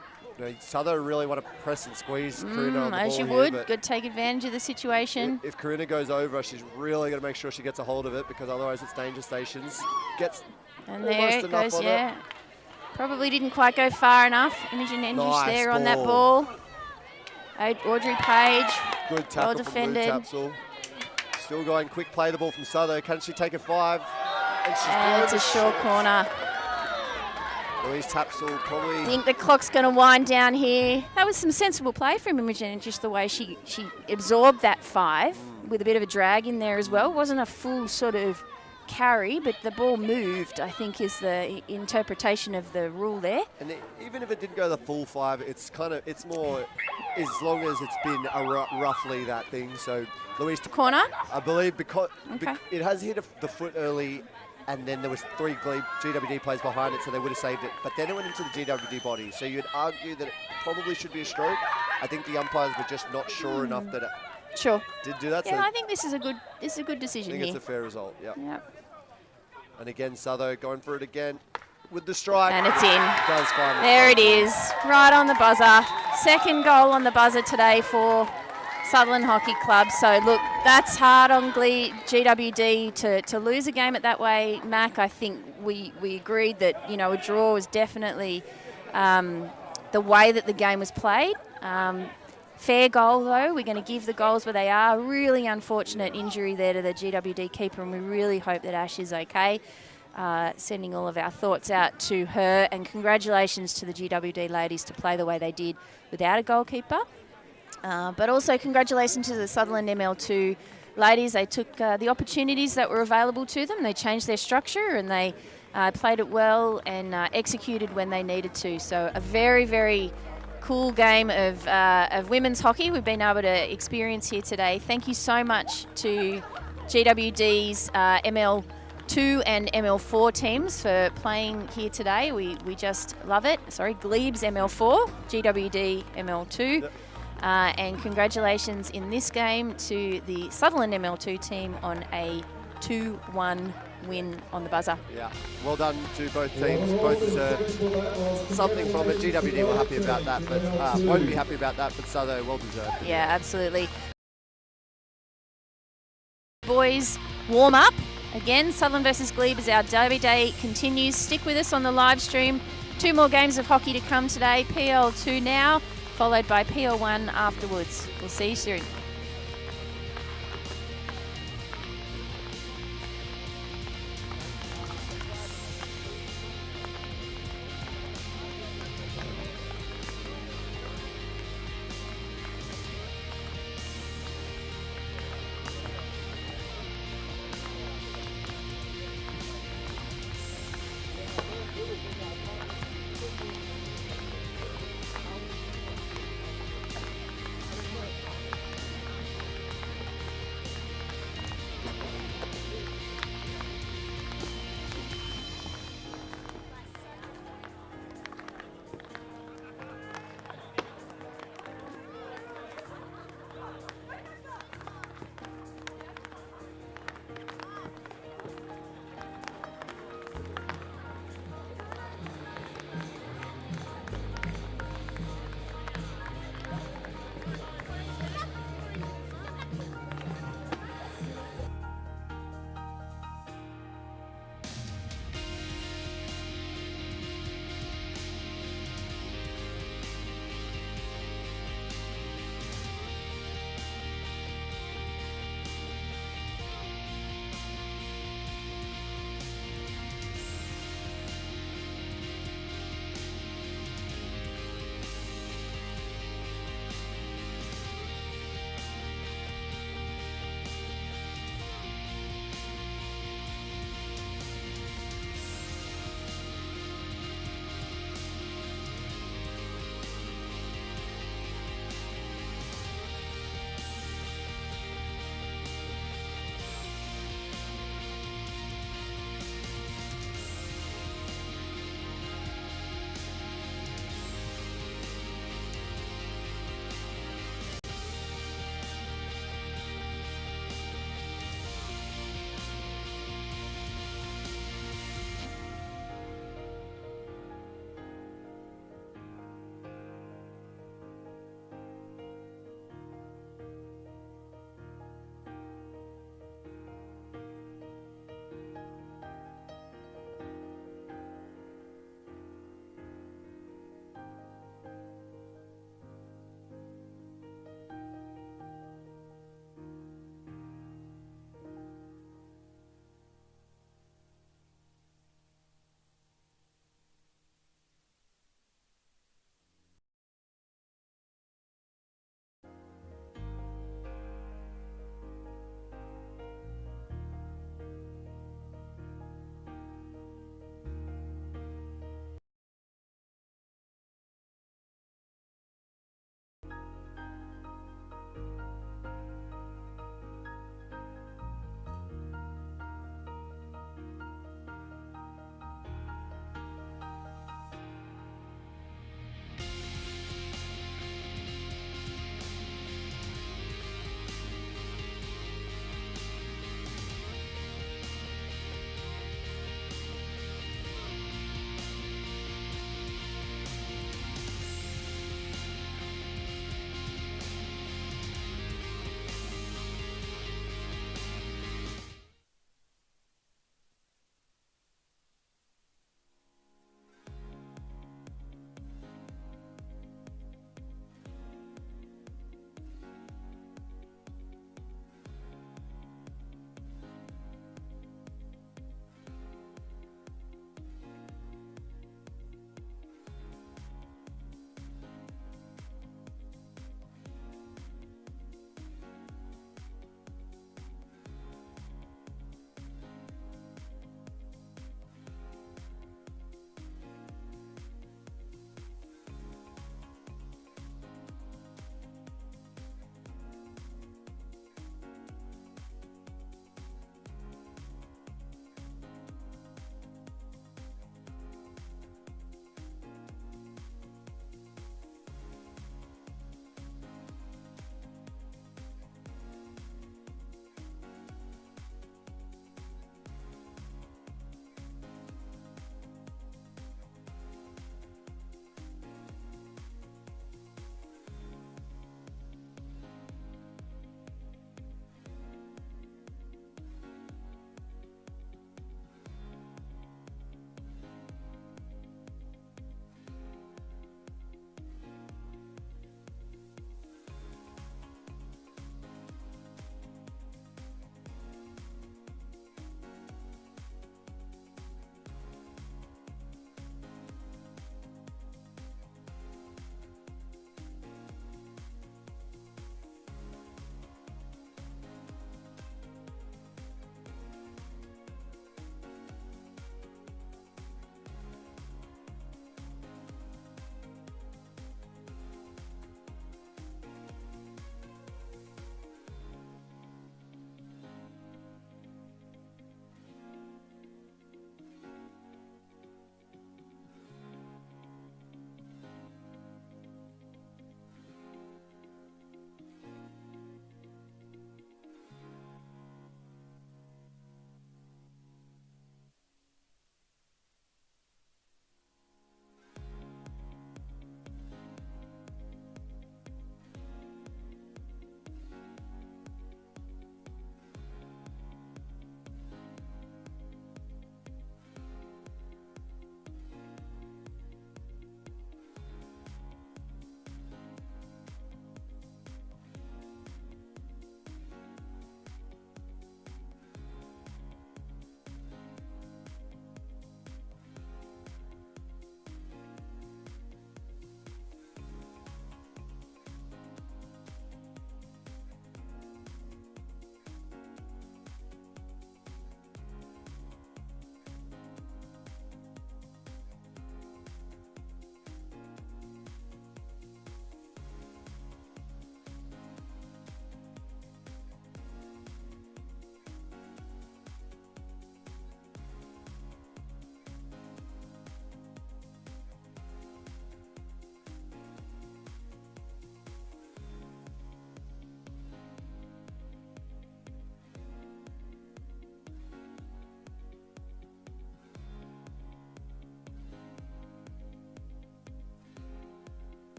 Souther really want to press and squeeze Karina on the As ball you here, would, but good take advantage of the situation. if Karina goes over, she's really going to make sure she gets a hold of it, because otherwise it's danger stations. Gets And almost there it enough goes, on yeah. Probably didn't quite go far enough. Imogen Andrews Nice there on that ball. ball. Audrey Page, Good tackle well from defended. Lou Tapsell. Still going quick play the ball from Sutherland. Can she take a 5? And she's And it's a short corner. Louise Tapsell I probably. think the clock's going to wind down here. That was some sensible play from Imogen, and just the way she absorbed that 5 with a bit of a drag in there as well. It wasn't a full sort of carry, but the ball moved, I think, is the interpretation of the rule there. And even if it didn't go the full 5, it's more as long as it's been roughly that thing. So Louise, Corner. I believe because Okay. it has hit the foot early, and then there was 3 GWD players behind it, so they would have saved it. But then it went into the GWD body, so you'd argue that it probably should be a stroke. I think the umpires were just not sure enough that it Sure. did do that. Yeah, so I think this is a good I decision think here. it's a fair result. Yeah. Yep. And again, Sutho going for it again with the strike. And it's in. Does find There it is, right on the buzzer. Second goal on the buzzer today for Sutherland Hockey Club. So look, that's hard on GWD to lose a game at that way. Mac, I think we agreed that a draw was definitely the way that the game was played. Fair goal though. We're going to give the goals where they are. Really unfortunate injury there to the GWD keeper, and we really hope that Ash is okay. Sending all of our thoughts out to her, and congratulations to the GWD ladies to play the way they did without a goalkeeper. But also congratulations to the Sutherland ML2 ladies. They took the opportunities that were available to them. They changed their structure and they played it well and executed when they needed to. So a very, very cool game of women's hockey we've been able to experience here today. Thank you so much to GWD's ML2 and ML4 teams for playing here today. We just love it. Sorry, Glebe's ML4, GWD ML2. Yep. And congratulations in this game to the Sutherland ML2 team on a 2-1 win on the buzzer. Yeah, well done to both teams. Both deserved something from it. GWD were happy about that, but won't be happy about that, but Sutho, well deserved. Yeah, absolutely. Boys, warm up. Again, Sutherland versus Glebe as our derby day continues. Stick with us on the live stream. 2 more games of hockey to come today. PL2 now, followed by PL1 afterwards. We'll see you soon.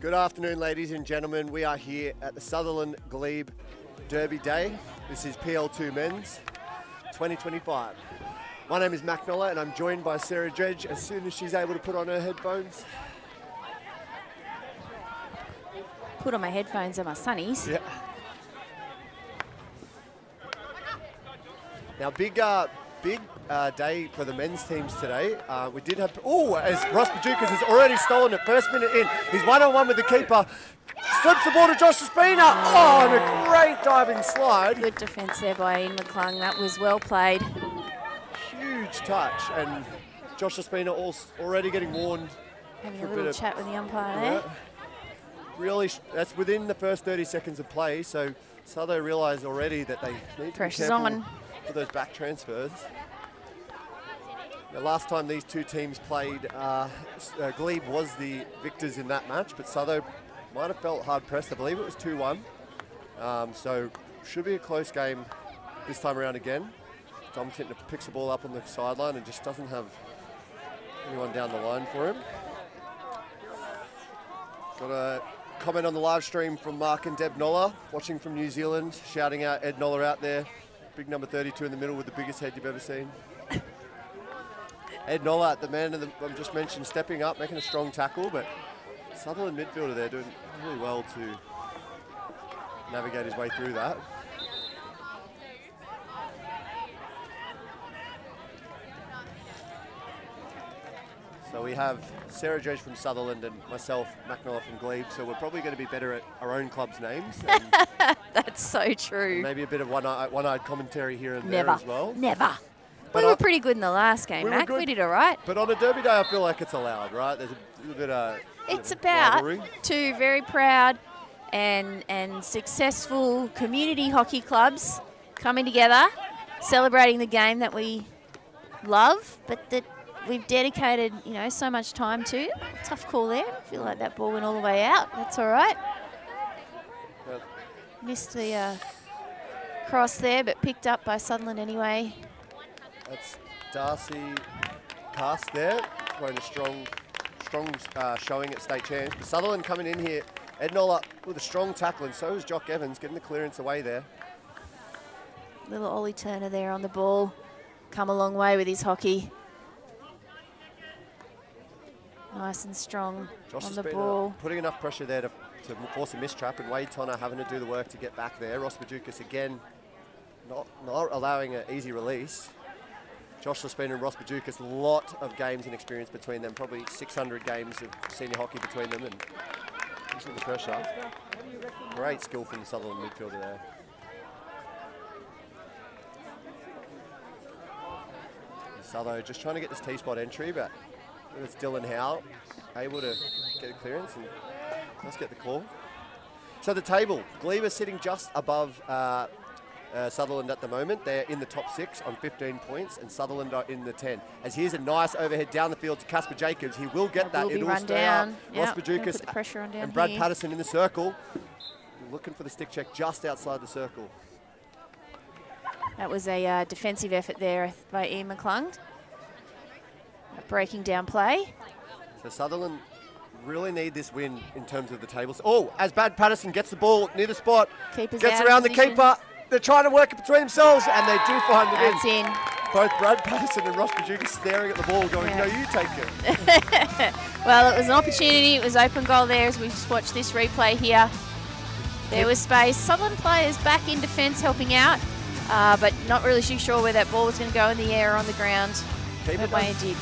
Good afternoon, ladies and gentlemen. We are here at the Sutherland Glebe Derby Day. This is PL2 Men's 2025. My name is Mac Noller and I'm joined by Sarah Dredge as soon as she's able to put on her headphones. Put on my headphones and my sunnies. Yeah. Now, big day for the men's teams today. We did have, as Ross Bajukas has already stolen it, first minute in. He's one-on-one with the keeper. Slips the ball to Josh Spina. Oh, and a great diving slide. Good defence there by Ian McClung. That was well played. Huge touch, and Josh Spina already getting warned. Having a little chat with the umpire there. Really, that's within the first 30 seconds of play, so Southo realised already that they need to Pressure's be careful on. with those back transfers. The last time these two teams played, Glebe was the victors in that match, but Southo might have felt hard pressed. I believe it was 2-1. So should be a close game this time around again. Dom Tintner picks the ball up on the sideline and just doesn't have anyone down the line for him. Got a comment on the live stream from Mark and Deb Noller, watching from New Zealand, shouting out Ed Noller out there. Big number 32 in the middle with the biggest head you've ever seen. Ed Noller, the man I just mentioned, stepping up, making a strong tackle, but Sutherland midfielder there doing really well to navigate his way through that. So we have Sarah Dredge from Sutherland and myself, Mac Noller from Glebe, so we're probably going to be better at our own club's names. That's so true. Maybe a bit of one-eyed commentary here and there as well. Never. We were pretty good in the last game, Mac. We did all right. But on a derby day, I feel like it's allowed, right? There's a little bit of It's about rivalry. two very proud and successful community hockey clubs coming together, celebrating the game that we love, but that we've dedicated, so much time to. Tough call there. I feel like that ball went all the way out. That's all right. Yep. Missed the cross there, but picked up by Sutherland anyway. That's Darcy Cast there, throwing a strong showing at state champs. But Sutherland coming in here, Ed Noller with a strong tackle, and so is Jock Evans getting the clearance away there. Little Ollie Turner there on the ball. Come a long way with his hockey. Nice and strong Josh on the has been ball. putting enough pressure there to force a mistrap, and Wade Tonner having to do the work to get back there. Ross Bajukas again not allowing an easy release. Josh Spina and Ross Bajukas, a lot of games and experience between them, probably 600 games of senior hockey between them, and pushing the pressure. Great skill from the Sutherland midfielder there. Southo just trying to get this T-spot entry, but it's Dylan Howe able to get a clearance and let's get the call. So the table, Glebe is sitting just above Sutherland at the moment. They're in the top 6 on 15 points, and Sutherland are in the 10. As here's a nice overhead down the field to Casper Jacobs. He will get that. It will stay out. Ross Bajukas and Brad Patterson in the circle. Looking for the stick check just outside the circle. That was a defensive effort there by Ian McClung. Breaking down play. So Sutherland really need this win in terms of the tables. Oh, as Brad Patterson gets the ball near the spot, Keeper's gets out around the position. keeper. They're trying to work it between themselves, and they do find the That's win. in. Both Brad Patterson and Ross Bajukas staring at the ball going, no, you take it. Well, it was an opportunity. It was open goal there as we just watched this replay here. There was space. Sutherland players back in defence helping out, but not really too sure where that ball was going to go in the air or on the ground. Keeper did.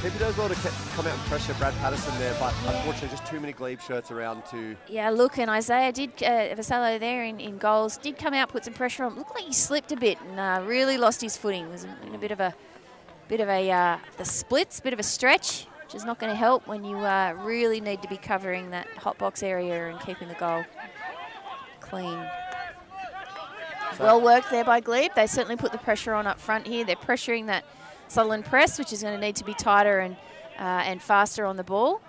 Keeper does well to come out and pressure Brad Patterson there, but unfortunately just too many Glebe shirts around to... Yeah, look, and Isaiah did, Vasallo there in goals, did come out, put some pressure on. Looked like he slipped a bit and really lost his footing. Was in a bit of a the splits, bit of a stretch, which is not going to help when you really need to be covering that hot box area and keeping the goal clean. So Well worked there by Glebe. They certainly put the pressure on up front here. They're pressuring that Sutherland press, which is going to need to be tighter and faster on the ball.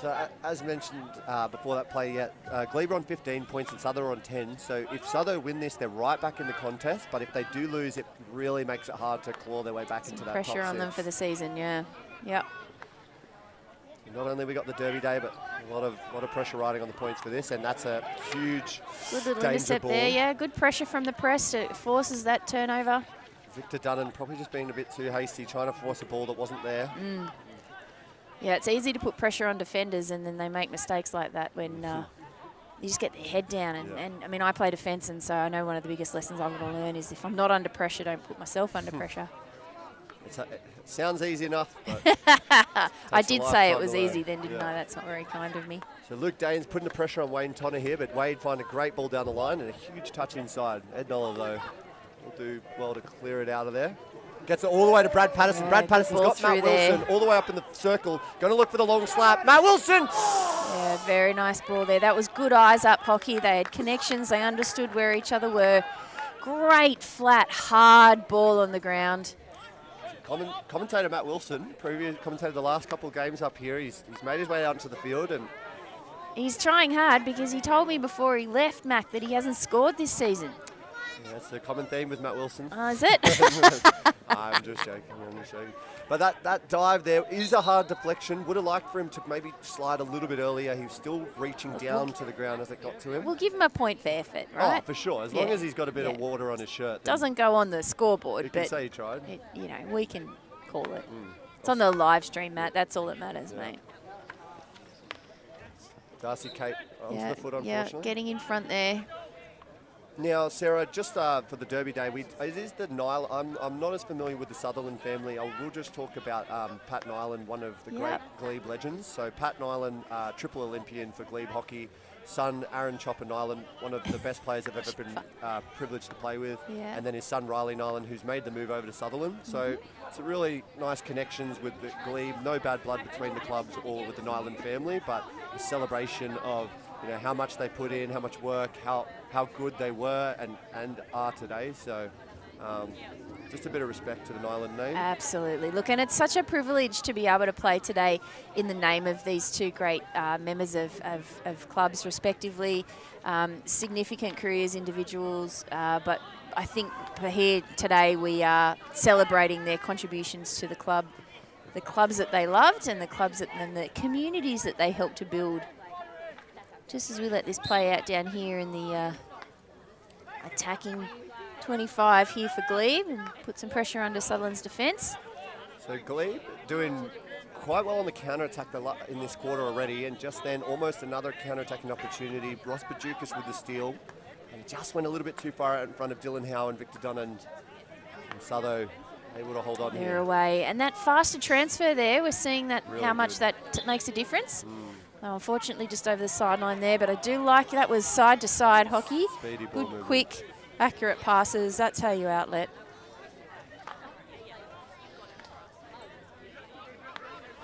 So as mentioned before that play, Glebe on 15 points and Souther on 10. So if Souther win this, they're right back in the contest. But if they do lose, it really makes it hard to claw their way back into that top Pressure on them 6. for the season, yeah. Yep. not only we got the Derby day, but a lot of pressure riding on the points for this, and that's a huge Good little danger intercept ball. there, yeah. Good pressure from the press. It forces that turnover. Victor Dunnan probably just being a bit too hasty, trying to force a ball that wasn't there. Yeah, it's easy to put pressure on defenders and then they make mistakes like that when you just get their head down. And I mean, I play defence, and so I know one of the biggest lessons I've got to learn is if I'm not under pressure, don't put myself under pressure. It sounds easy enough, but I did say it lifetime was to learn. easy then, didn't Yeah. I? That's not very kind of me. So Luke Dane's putting the pressure on Wayne Tonner here, but Wade find a great ball down the line and a huge touch inside. Ed Noller, though, will do well to clear it out of there. Gets it all the way to Brad Patterson. Yeah, Brad good Patterson's ball got Matt through there. Wilson all the way up in the circle. Going to look for the long slap. Matt Wilson! Yeah, very nice ball there. That was good eyes up hockey. They had connections. They understood where each other were. Great, flat, hard ball on the ground. Commentator Matt Wilson, previous commentator the last couple of games up here, he's made his way out into the field, and He's trying hard because he told me before he left, Mac, that he hasn't scored this season. yeah, that's a common theme with Matt Wilson. Is it? I'm just joking. But that dive there is a hard deflection. Would have liked for him to maybe slide a little bit earlier. He was still reaching down to the ground as it got to him. We'll give him a point for effort, right? Oh, for sure. As long Yeah. as he's got a bit of water on his shirt. then Doesn't go on the scoreboard, you can but say he tried. we can call it. It's on the live stream, Matt. That's all that matters, mate. Darcy Kate onto the foot, unfortunately. Getting in front there. Now, Sarah, just for the Derby Day, it is the Nilan. I'm not as familiar with the Sutherland family. I will just talk about Pat Nilan, one of the great Glebe legends. So Pat Nilan, triple Olympian for Glebe hockey. Son, Aaron Chopper Nilan, one of the best players I've ever been privileged to play with. Yeah. And then his son, Riley Nilan, who's made the move over to Sutherland. So it's a really nice connections with the Glebe. No bad blood between the clubs or with the Nilan family, but a celebration of how much they put in, how much work, how good they were and are today. So just a bit of respect to the Nilan name. Absolutely. Look, and it's such a privilege to be able to play today in the name of these two great members of clubs, respectively. Significant careers, individuals, but I think here today we are celebrating their contributions to the clubs that they loved and and the communities that they helped to build. Just as we let this play out down here in the attacking 25 here for Glebe and put some pressure under Sutherland's defence. So Glebe doing quite well on the counter-attack in this quarter already, and just then almost another counter-attacking opportunity. Ross Bajukas with the steal. And he just went a little bit too far out in front of Dylan Howe and Victor Dunn, and Sutho able to hold on They're here. away. And that faster transfer there, we're seeing that Really how much good. that makes a difference. Unfortunately, just over the sideline there, but I do like that was side-to-side hockey. Speedy ball Good, movement. quick, accurate passes. That's how you outlet.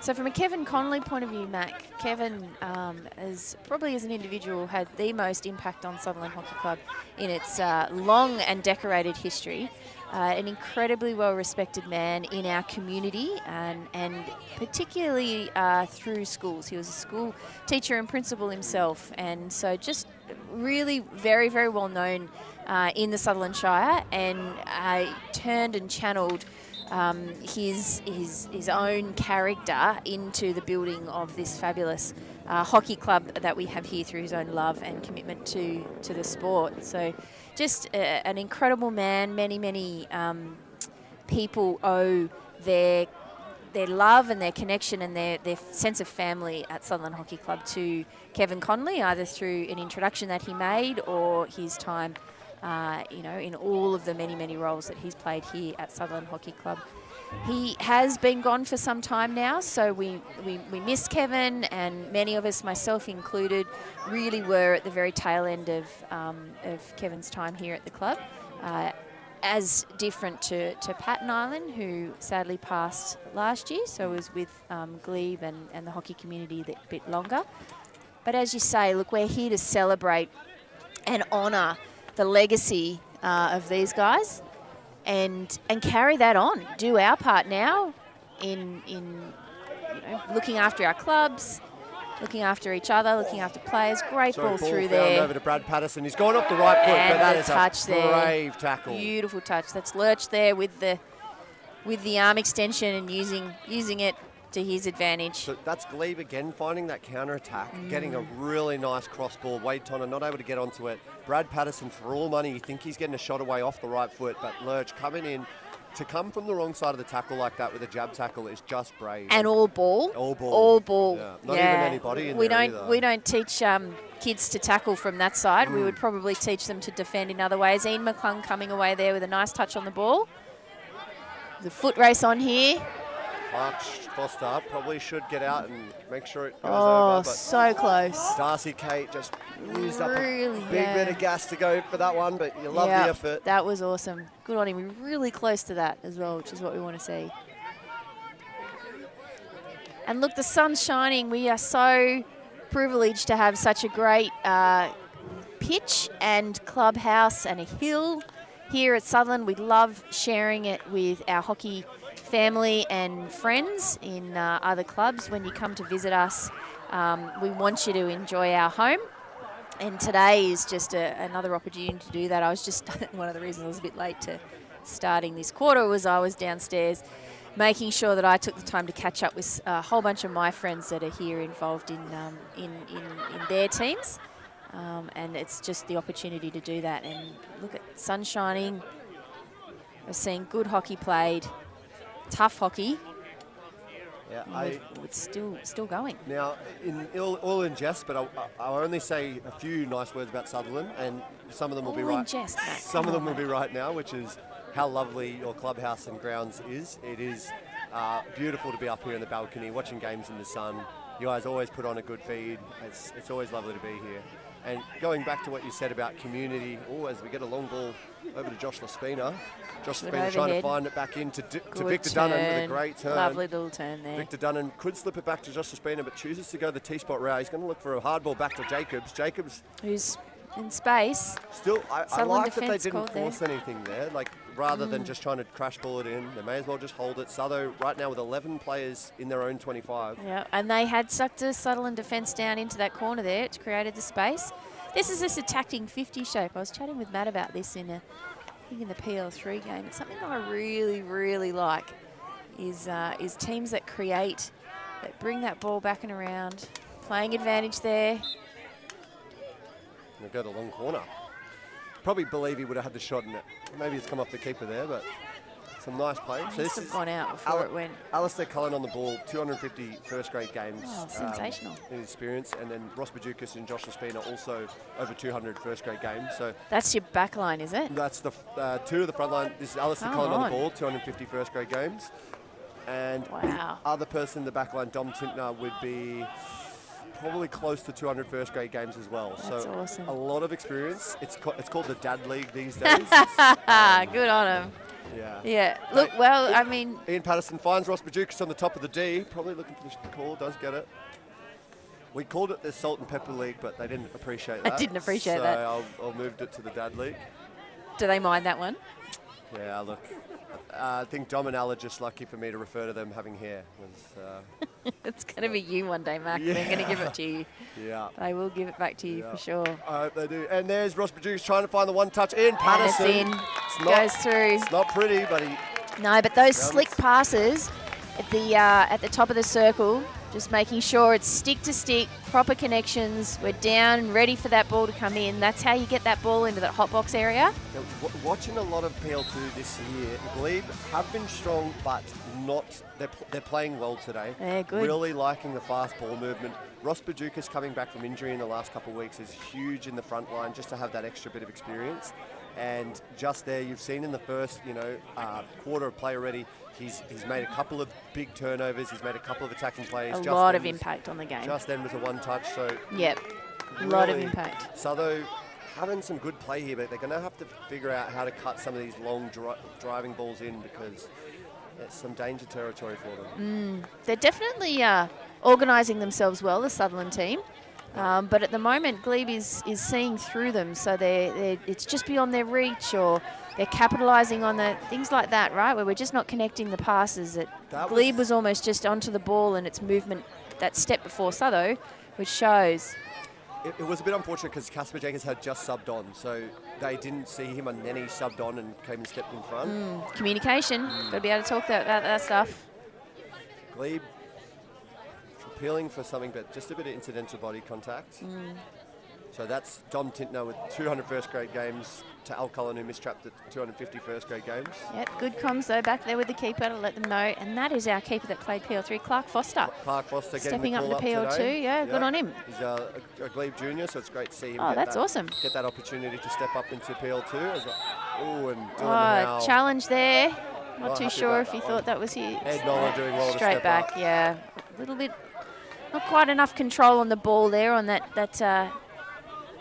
So from a Kevin Connelly point of view, Mac, Kevin as an individual had the most impact on Sutherland Hockey Club in its long and decorated history. An incredibly well-respected man in our community and particularly through schools. He was a school teacher and principal himself, and so just really very, very well known in the Sutherland Shire, and turned and channeled his own character into the building of this fabulous hockey club that we have here through his own love and commitment to the sport. So just an incredible man. Many people owe their love and their connection and their sense of family at Sutherland Hockey Club to Kevin Connelly, either through an introduction that he made or his time in all of the many roles that he's played here at Sutherland Hockey Club. He has been gone for some time now, so we miss Kevin, and many of us, myself included, really were at the very tail end of Kevin's time here at the club. As different to Pat Nilan, who sadly passed last year, so was with Glebe and the hockey community that bit longer. But as you say, look, we're here to celebrate and honour the legacy of these guys and carry that on. Do our part now in looking after our clubs, looking after each other, looking after players. Great ball through there. Over to Brad Patterson. He's gone off the right foot, And but that the is touch a there. brave tackle. Beautiful touch. That's Lurch there with the arm extension and using it to his advantage. So that's Glebe again finding that counter-attack, getting a really nice cross ball. Wade Tonner not able to get onto it. Brad Patterson, for all money, you think he's getting a shot away off the right foot, but Lurch coming in. To come from the wrong side of the tackle like that with a jab tackle is just brave. And all ball. All ball. All ball. Yeah. Not even anybody in we there don't either. We don't teach kids to tackle from that side. We would probably teach them to defend in other ways. Ian McClung coming away there with a nice touch on the ball. The foot race on here. Clark Foster probably should get out and make sure it goes Oh, over. But so close. Darcy Kate just used up Really, a big bit of gas to go for that one, but you love the effort. That was awesome. Good on him. We're really close to that as well, which is what we want to see. And look, the sun's shining. We are so privileged to have such a great pitch and clubhouse and a hill here at Sutherland. We love sharing it with our hockey family and friends in other clubs. When you come to visit us, we want you to enjoy our home. And today is just another opportunity to do that. I was just, one of the reasons I was a bit late to starting this quarter was I was downstairs making sure that I took the time to catch up with a whole bunch of my friends that are here involved in their teams. And it's just the opportunity to do that. And look at sun shining. We're seeing good hockey played, tough hockey. Yeah, it's still going. Now, all in jest, but I'll only say a few nice words about Sutherland, and some of them will be right. All in jest, Matt. Some of them will be right now, which is how lovely your clubhouse and grounds is. It is beautiful to be up here in the balcony, watching games in the sun. You guys always put on a good feed. It's always lovely to be here. And going back to what you said about community, as we get a long ball over to Josh Laspina. Josh Laspina trying to find it back in to Victor Dunnan with a great turn. Lovely little turn there. Victor Dunnan could slip it back to Josh Laspina, but chooses to go the T-spot route. He's going to look for a hard ball back to Jacobs. Jacobs, who's in space. Still, I like that they didn't force there. anything there. Like, rather than just trying to crash ball it in, they may as well just hold it. Sutho right now with 11 players in their own 25. Yeah, and they had sucked a Sutherland defence down into that corner there. It's created the space. This is this attacking 50 shape. I was chatting with Matt about this in the PL3 game. It's something that I really, really like is teams that create, that bring that ball back and around, playing advantage there. They'll go the long corner. Probably believe he would have had the shot in it. Maybe it's come off the keeper there, but some nice play. So this has gone out before it went. Alistair Cullen on the ball, 250 first-grade games. Oh, sensational. In experience. And then Ross Bajukas and Josh Laspina also over 200 first-grade games. So that's your back line, is it? That's the two of the front line. This is Alistair Cullen on the ball, 250 first-grade games. And the other person in the back line, Dom Tintner, would be probably close to 200 first-grade games as well. That's awesome. A lot of experience. It's called the Dad League these days. Good on him. Yeah. Yeah. Look, well, I mean, Ian Patterson finds Ross Bajukas on the top of the D. Probably looking for the call. Does get it. We called it the Salt and Pepper League, but they didn't appreciate that. I didn't appreciate that. So I'll moved it to the Dad League. Do they mind that one? Yeah, look. I think Dom and Al are just lucky for me to refer to them having hair. It's going to be you one day, Mac. Yeah. They're going to give it to you. Yeah. They will give it back to you for sure. I hope they do. And there's Ross Bajukas trying to find the one touch. Ian Patterson. And it's in. Goes through. It's not pretty, but he... No, but those slick passes at the top of the circle, just making sure it's stick to stick, proper connections. We're down, ready for that ball to come in. That's how you get that ball into that hot box area. Now, watching a lot of PL2 this year, Glebe have been strong, but not. They're playing well today. They're good. Really liking the fast ball movement. Ross Bajukas coming back from injury in the last couple of weeks is huge in the front line, just to have that extra bit of experience. And just there, you've seen in the first, quarter of play already, he's made a couple of big turnovers. He's made a couple of attacking plays. A lot of impact on the game. Just then was a one-touch. So yep, a lot of impact. Sutho having some good play here, but they're going to have to figure out how to cut some of these long driving balls in because it's some danger territory for them. They're definitely organising themselves well, the Sutherland team. But at the moment, Glebe is seeing through them, so it's just beyond their reach, or they're capitalising on the things like that, right? Where we're just not connecting the passes. Glebe was almost just onto the ball and its movement that step before Sutho, which shows. It was a bit unfortunate because Casper Jacobs had just subbed on, so they didn't see him, and then he subbed on and came and stepped in front. Communication, got to be able to talk about that stuff. Glebe peeling for something, but just a bit of incidental body contact. So that's Dom Tintner with 200 first grade games to Al Cullen, who mistrapped at 250 first grade games. Yep, good comms though back there with the keeper to let them know. And that is our keeper that played PL3, Clark Foster. Clark Foster Stepping getting up the to call PL2, today. yeah, good on him. He's a Glebe junior, so it's great to see him That's awesome. get that opportunity to step up into PL2. And Dylan Howe. Challenge there. Not too happy sure about if he that thought one. that was his. Ed Nolan doing well to Straight step back, up. yeah. A little bit, not quite enough control on the ball there on that.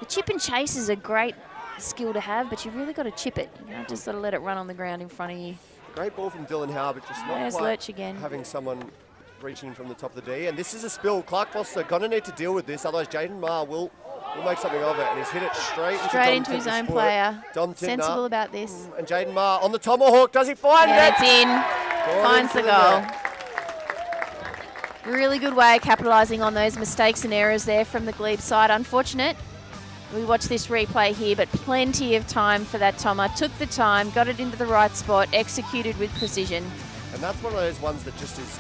The chip and chase is a great skill to have, but you've really got to chip it. You can't just sort of let it run on the ground in front of you. Great ball from Dylan Howe, but just not There's quite Lurch again. having someone reaching from the top of the D. And this is a spill. Clark Foster going to need to deal with this, otherwise Jaden Marr will make something of it. And he's hit it straight into His own foot. player. Dom Tintner. Sensible about this. And Jaden Marr on the tomahawk. Does he find it? It's in. Gone Finds into the goal. net. Really good way of capitalising on those mistakes and errors there from the Glebe side. Unfortunate. We watch this replay here, but plenty of time for that Toma. Took the time, got it into the right spot, executed with precision. And that's one of those ones that just is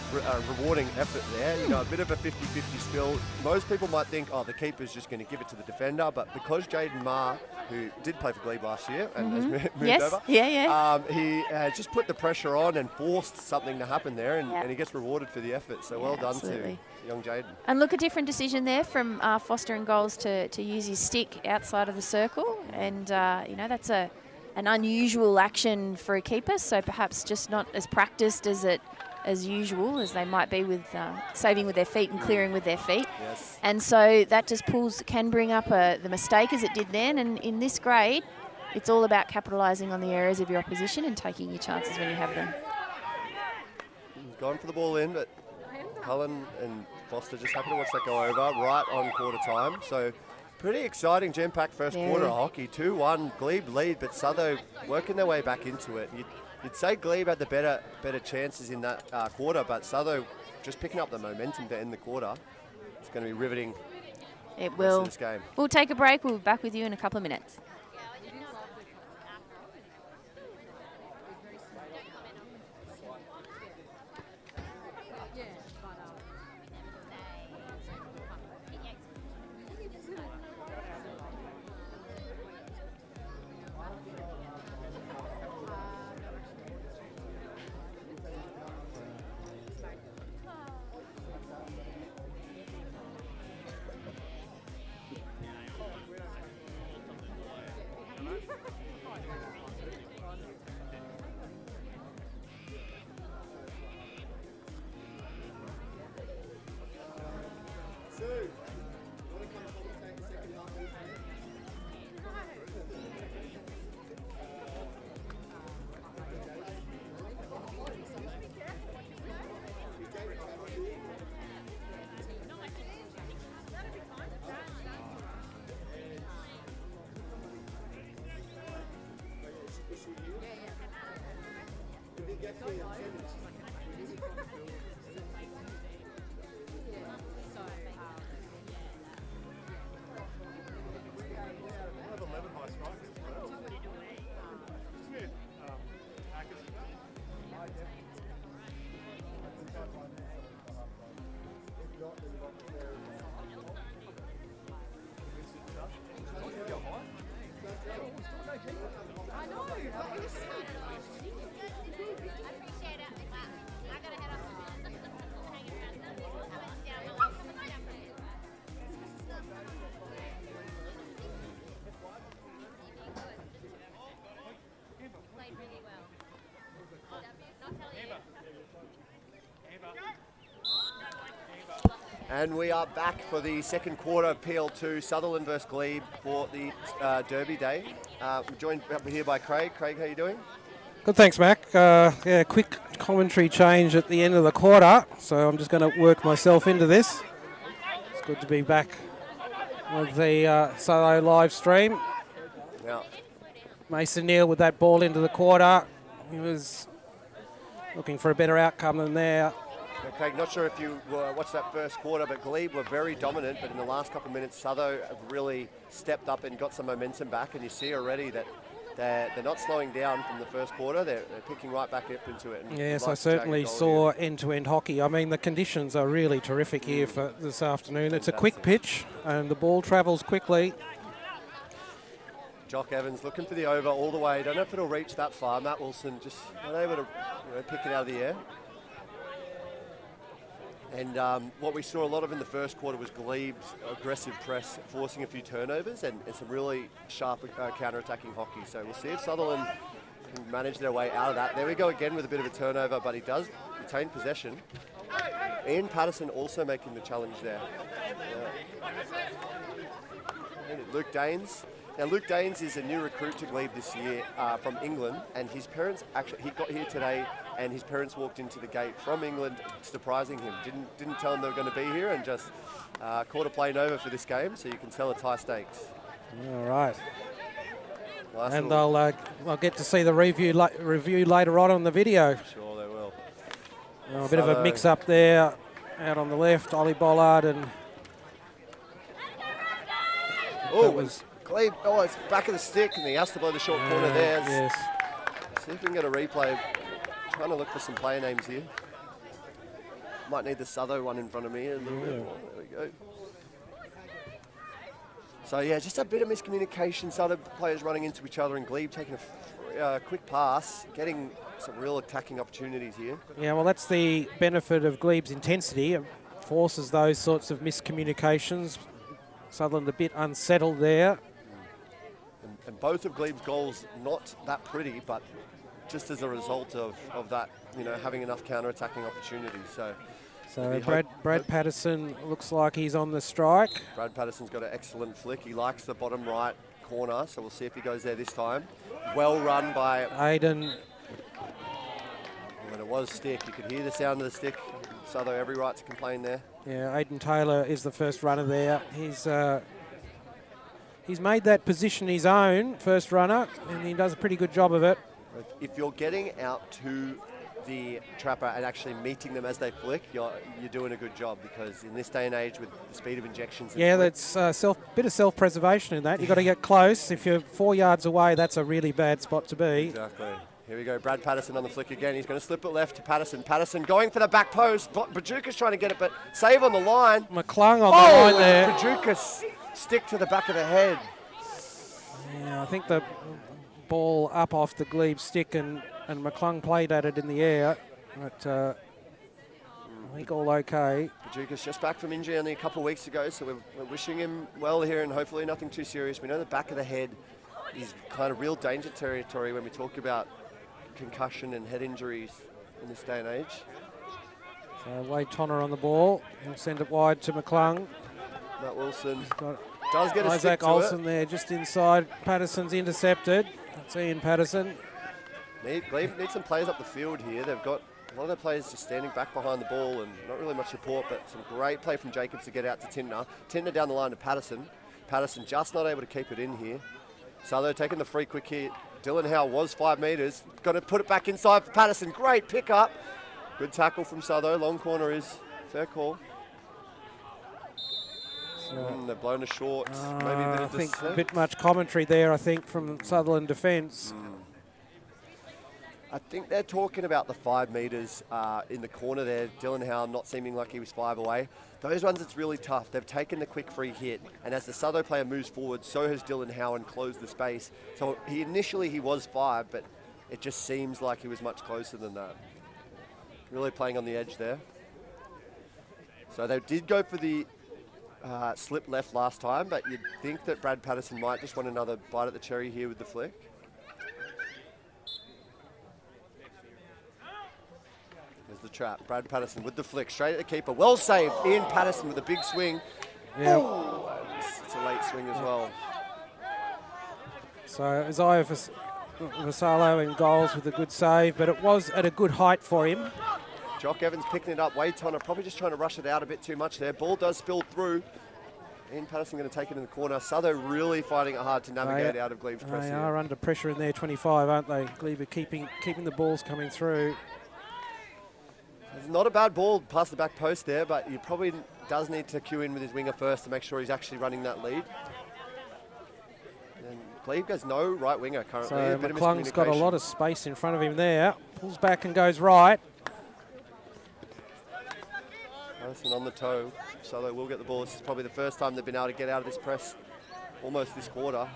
rewarding effort there. You know, a bit of a 50-50 spill. Most people might think, oh, the keeper's just going to give it to the defender, but because Jaden Marr, who did play for Glebe last year and has moved over, he just put the pressure on and forced something to happen there, and he gets rewarded for the effort. So well done to young Jaden. And look, a different decision there from Foster and Goals to use his stick outside of the circle, and you know, that's an unusual action for a keeper, so perhaps just not as practiced as usual as they might be with saving with their feet and clearing with their feet. Yes. And so that just can bring up the mistake as it did then. And in this grade, it's all about capitalising on the errors of your opposition and taking your chances when you have them. He's gone for the ball in, but Cullen and Foster just happy to watch that go over right on quarter time. So pretty exciting jam-packed first quarter of hockey. 2-1 Glebe lead, but Southo working their way back into it. You'd say Glebe had the better chances in that quarter, but Southo just picking up the momentum to end the quarter. It's going to be riveting. It will. Rest of this game. We'll take a break. We'll be back with you in a couple of minutes. And we are back for the second quarter of PL2, Sutherland versus Glebe for the Derby Day. We're joined here by Craig. Craig, how you doing? Good, thanks, Mac. Quick commentary change at the end of the quarter, so I'm just going to work myself into this. It's good to be back with the solo live stream. Yeah. Mason Neal with that ball into the quarter. He was looking for a better outcome than there. Craig, not sure if you watched that first quarter, but Glebe were very dominant, but in the last couple of minutes, Southo have really stepped up and got some momentum back, and you see already that they're not slowing down from the first quarter. They're picking right back up into it. And Yes, like I to tag a certainly goal saw here. end-to-end hockey. I mean, the conditions are really terrific here for this afternoon. It's a quick pitch, and the ball travels quickly. Jock Evans looking for the over all the way. Don't know if it'll reach that far. Matt Wilson just not able to pick it out of the air. And what we saw a lot of in the first quarter was Glebe's aggressive press, forcing a few turnovers and some really sharp counter-attacking hockey. So we'll see if Sutherland can manage their way out of that. There we go again with a bit of a turnover, but he does retain possession. Ian Patterson also making the challenge there. Luke Daines. Now, Luke Daines is a new recruit to Glebe this year from England, and his parents he got here today, and his parents walked into the gate from England, surprising him. Didn't tell him they were going to be here, and just caught a plane over for this game, so you can tell it's high stakes. All right. Nice And I'll get to see the review later on the video. Sure they will. A bit of a mix-up there out on the left, Ollie Bollard and... Glebe, it's back of the stick, and he has to blow the short corner there. Yes. See if we can get a replay. Trying to look for some player names here. Might need the Southo one in front of me a little bit more. There we go. So yeah, just a bit of miscommunication. Southo players running into each other, and Glebe taking a quick pass, getting some real attacking opportunities here. Yeah, well, that's the benefit of Glebe's intensity. It forces those sorts of miscommunications. Sutherland a bit unsettled there. And both of Glebe's goals not that pretty, but just as a result of that, having enough counter-attacking opportunities. So Brad Patterson looks like he's on the strike. Brad Patterson's got an excellent flick. He likes the bottom right corner, so we'll see if he goes there this time. Well run by Aiden. When it was stick, you could hear the sound of the stick. Southo every right to complain there. Yeah, Aiden Taylor is the first runner there. He's made that position his own, first runner, and he does a pretty good job of it. If you're getting out to the trapper and actually meeting them as they flick, you're doing a good job, because in this day and age with the speed of injections... Yeah, that's a bit of self-preservation in that. You've got to get close. If you're 4 yards away, that's a really bad spot to be. Exactly. Here we go, Brad Patterson on the flick again. He's going to slip it left to Patterson. Patterson going for the back post. Bajuka's trying to get it, but save on the line. McClung on the line there. Bajuka stick to the back of the head. Yeah, I think the ball up off the Glebe stick, and McClung played at it in the air. But I think all okay. Bajuka's just back from injury only a couple of weeks ago, so we're wishing him well here, and hopefully nothing too serious. We know the back of the head is kind of real danger territory when we talk about concussion and head injuries in this day and age. So Wade Tonner on the ball. He'll send it wide to McClung. Matt Wilson does get a stick Isaac to Olsen it. there just inside. Patterson's intercepted. That's Ian Patterson. Glebe need some players up the field here. They've got a lot of their players just standing back behind the ball and not really much support, but some great play from Jacobs to get out to Tintner. Tintner down the line to Patterson. Patterson just not able to keep it in here. Southo taking the free quick hit. Dylan Howe was 5 metres. Got to put it back inside for Patterson. Great pick up. Good tackle from Southo. Long corner is fair call. They've blown a short. Maybe a bit I of think dissent. a bit much commentary there, I think, from Sutherland defence. I think they're talking about the 5 metres in the corner there. Dylan Howe not seeming like he was 5 away. Those ones, it's really tough. They've taken the quick free hit, and as the Southo player moves forward, so has Dylan Howe and closed the space. So initially he was 5, but it just seems like he was much closer than that. Really playing on the edge there. So they did go for the slip left last time, but you'd think that Brad Patterson might just want another bite at the cherry here with the flick. There's the trap. Brad Patterson with the flick, straight at the keeper. Well saved. Ian Patterson with a big swing. Yeah. Ooh, it's a late swing as well. So Isaiah Vassallo in goals with a good save, but it was at a good height for him. Jock Evans picking it up. Wade Tonner probably just trying to rush it out a bit too much there. Ball does spill through. Ian Patterson going to take it in the corner. Southo really finding it hard to navigate out of Glebe's press They here. are under pressure in their 25, aren't they? Glebe are keeping the balls coming through. It's not a bad ball past the back post there, but he probably does need to cue in with his winger first to make sure he's actually running that lead. And Glebe has no right winger currently. So McClung's got a lot of space in front of him there. Pulls back and goes right. Patterson on the toe, so they will get the ball. This is probably the first time they've been able to get out of this press almost this quarter.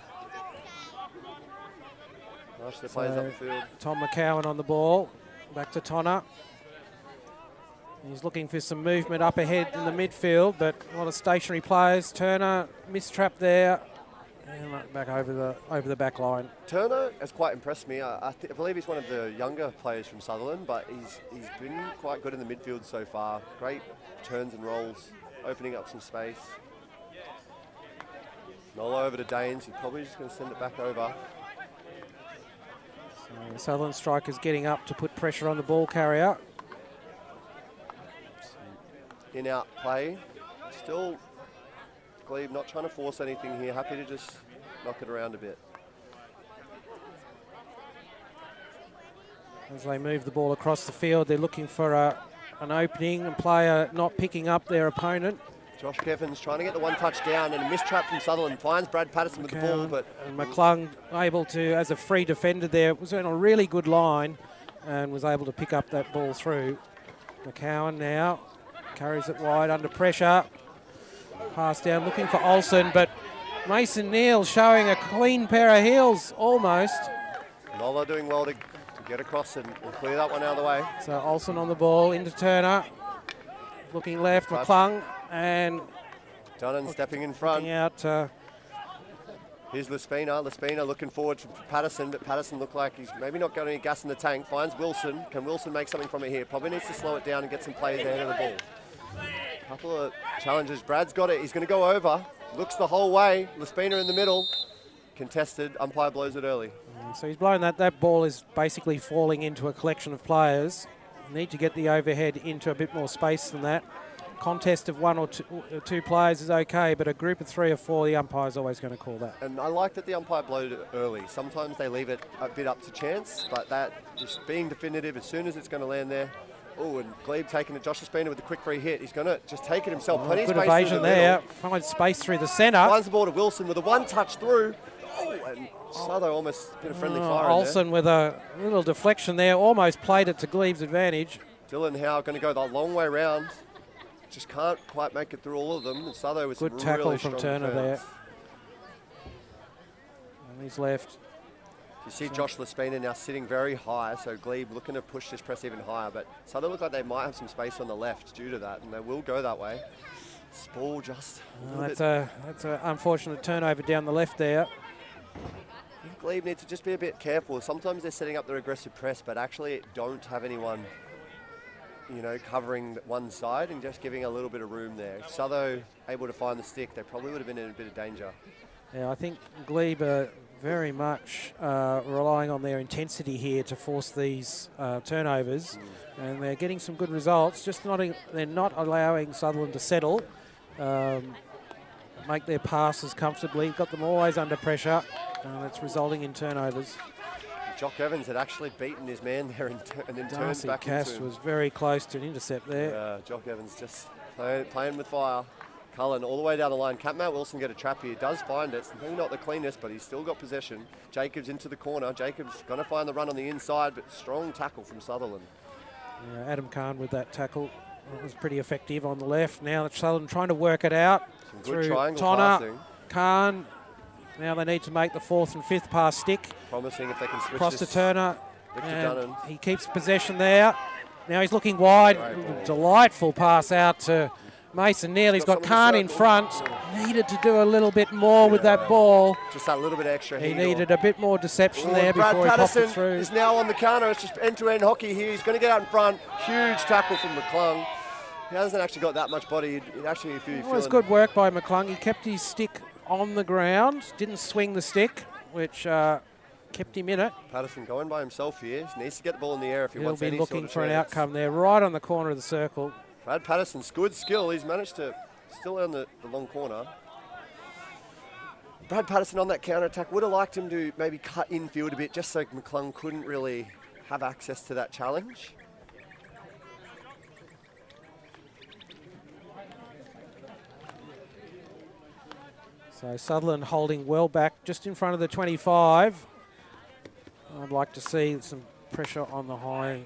Nice, their players up the field. Tom McCowan on the ball. Back to Tonner. He's looking for some movement up ahead in the midfield, but a lot of stationary players. Turner, mistrap there. And back over the back line. Turner has quite impressed me. I believe he's one of the younger players from Sutherland, but he's been quite good in the midfield so far. Great turns and rolls, opening up some space. Nola over to Danes. He's probably just going to send it back over. So the Sutherland strikers getting up to put pressure on the ball carrier. In-out play. Still, Glebe not trying to force anything here. Happy to just knock it around a bit. As they move the ball across the field, they're looking for an opening, a player not picking up their opponent. Josh Evans trying to get the one touch down, and a mistrap from Sutherland finds Brad Patterson with the ball, but and McClung able to, as a free defender there, was on a really good line and was able to pick up that ball through. McCowan now carries it wide under pressure. Pass down looking for Olsen, but Mason Neal showing a clean pair of heels almost. Nola doing well to get across and clear that one out of the way. So Olsen on the ball into Turner. Looking left, McClung, and Dunnan stepping in front. Out. Here's Lespina. Lespina looking forward for Patterson, but Patterson looked like he's maybe not got any gas in the tank. Finds Wilson. Can Wilson make something from it here? Probably needs to slow it down and get some plays ahead of the ball. Couple of challenges. Brad's got it. He's going to go over. Looks the whole way. Lespina in the middle. Contested. Umpire blows it early. So he's blown that. That ball is basically falling into a collection of players. Need to get the overhead into a bit more space than that. Contest of one or two players is okay, but a group of 3 or 4, the umpire's always going to call that. And I like that the umpire blowed it early. Sometimes they leave it a bit up to chance, but that just being definitive as soon as it's going to land there. Oh, and Glebe taking it. Josh Lespina with a quick free hit. He's going to just take it himself. Plenty of good space evasion in the there. middle. Finds space through the centre. Finds the ball to Wilson with a one touch through. Oh, and Suther almost bit of friendly fire. Olsen with a little deflection there. Almost played it to Glebe's advantage. Dylan Howe going to go the long way round. Just can't quite make it through all of them. And Suther with good some tackle really from strong Turner defense. there. And he's left. You see Josh Lespina now sitting very high, so Glebe looking to push this press even higher, but Suther look like they might have some space on the left due to that, and they will go that way. Spall just that's an unfortunate turnover down the left there. Glebe needs to just be a bit careful. Sometimes they're setting up their aggressive press, but actually don't have anyone, you know, covering one side and just giving a little bit of room there. If Suther able to find the stick, they probably would have been in a bit of danger. Yeah, I think Glebe are very much relying on their intensity here to force these turnovers, and they're getting some good results. Just they're not allowing Sutherland to settle, make their passes comfortably. Got them always under pressure, and it's resulting in turnovers. Jock Evans had actually beaten his man there and then turned back Cass into him. was very close to an intercept there. Yeah, Jock Evans just playing with fire. Cullen all the way down the line. Can't Matt Wilson get a trap here? Does find it. It's maybe not the cleanest, but he's still got possession. Jacobs into the corner. Jacobs going to find the run on the inside, but strong tackle from Sutherland. Yeah, Adam Kahn with that tackle. That was pretty effective on the left. Now Sutherland trying to work it out. Some through good triangle Tonner, passing. Kahn. Now they need to make the 4th and 5th pass stick. Promising if they can switch Across this. to Turner. Victor And Dunnan. he keeps possession there. Now he's looking wide. Delightful pass out to Mason Neal. He's got Kahn in front. Needed to do a little bit more with that ball. Just that little bit extra. He needed a bit more deception there Brad before he popped Patterson it through. is now on the counter. It's just end-to-end hockey here. He's going to get out in front. Huge tackle from McClung. He hasn't actually got that much body. He'd actually, if you It was good work by McClung. He kept his stick on the ground. Didn't swing the stick, which kept him in it. Patterson going by himself here. He needs to get the ball in the air if he He'll wants be any looking sort of for an chance. outcome there, right on the corner of the circle. Brad Patterson's good skill. He's managed to still earn the long corner. Brad Patterson on that counter attack would have liked him to maybe cut infield a bit just so McClung couldn't really have access to that challenge. So Sutherland holding well back just in front of the 25. I'd like to see some pressure on the high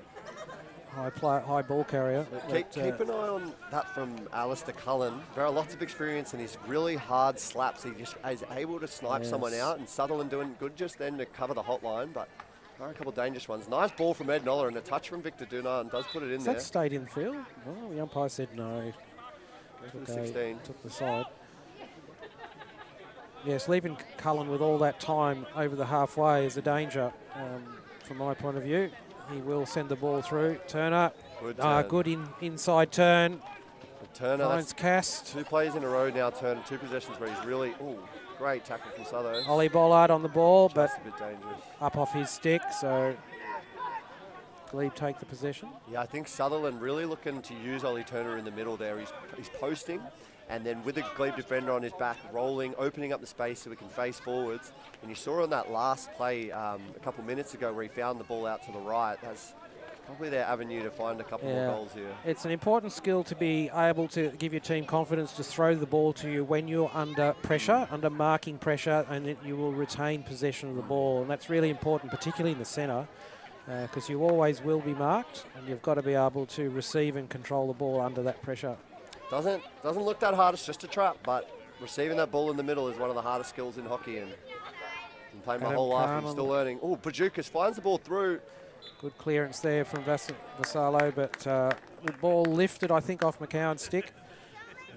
ball carrier. Keep an eye on that from Alistair Cullen. There are lots of experience in his really hard slaps. He just is able to snipe someone out, and Sutherland doing good just then to cover the hotline, but there are a couple of dangerous ones. Nice ball from Ed Noller and a touch from Victor Dunan does put it in there. That stayed in field? Oh, the umpire said no. Took 16. Took the side. Yes, leaving Cullen with all that time over the halfway is a danger from my point of view. He will send the ball through. Turner, good inside turn. Turner finds cast. 2 plays in a row now, Turner. 2 possessions where he's really, great tackle from Sutherland. Ollie Bollard on the ball, Just but a bit dangerous. up off his stick, so Glebe take the possession. Yeah, I think Sutherland really looking to use Ollie Turner in the middle there. He's posting, and then with the Glebe defender on his back, rolling, opening up the space so we can face forwards. And you saw on that last play a couple minutes ago where he found the ball out to the right. That's probably their avenue to find a couple more goals here. It's an important skill to be able to give your team confidence to throw the ball to you when you're under pressure, under marking pressure, and that you will retain possession of the ball. And that's really important, particularly in the centre, because you always will be marked, and you've got to be able to receive and control the ball under that pressure. Doesn't look that hard, it's just a trap, but receiving that ball in the middle is one of the hardest skills in hockey, and I'm playing my whole life, I'm still learning. Oh, Bajukas finds the ball through. Good clearance there from Vassallo, but the ball lifted, I think, off McCowan's stick.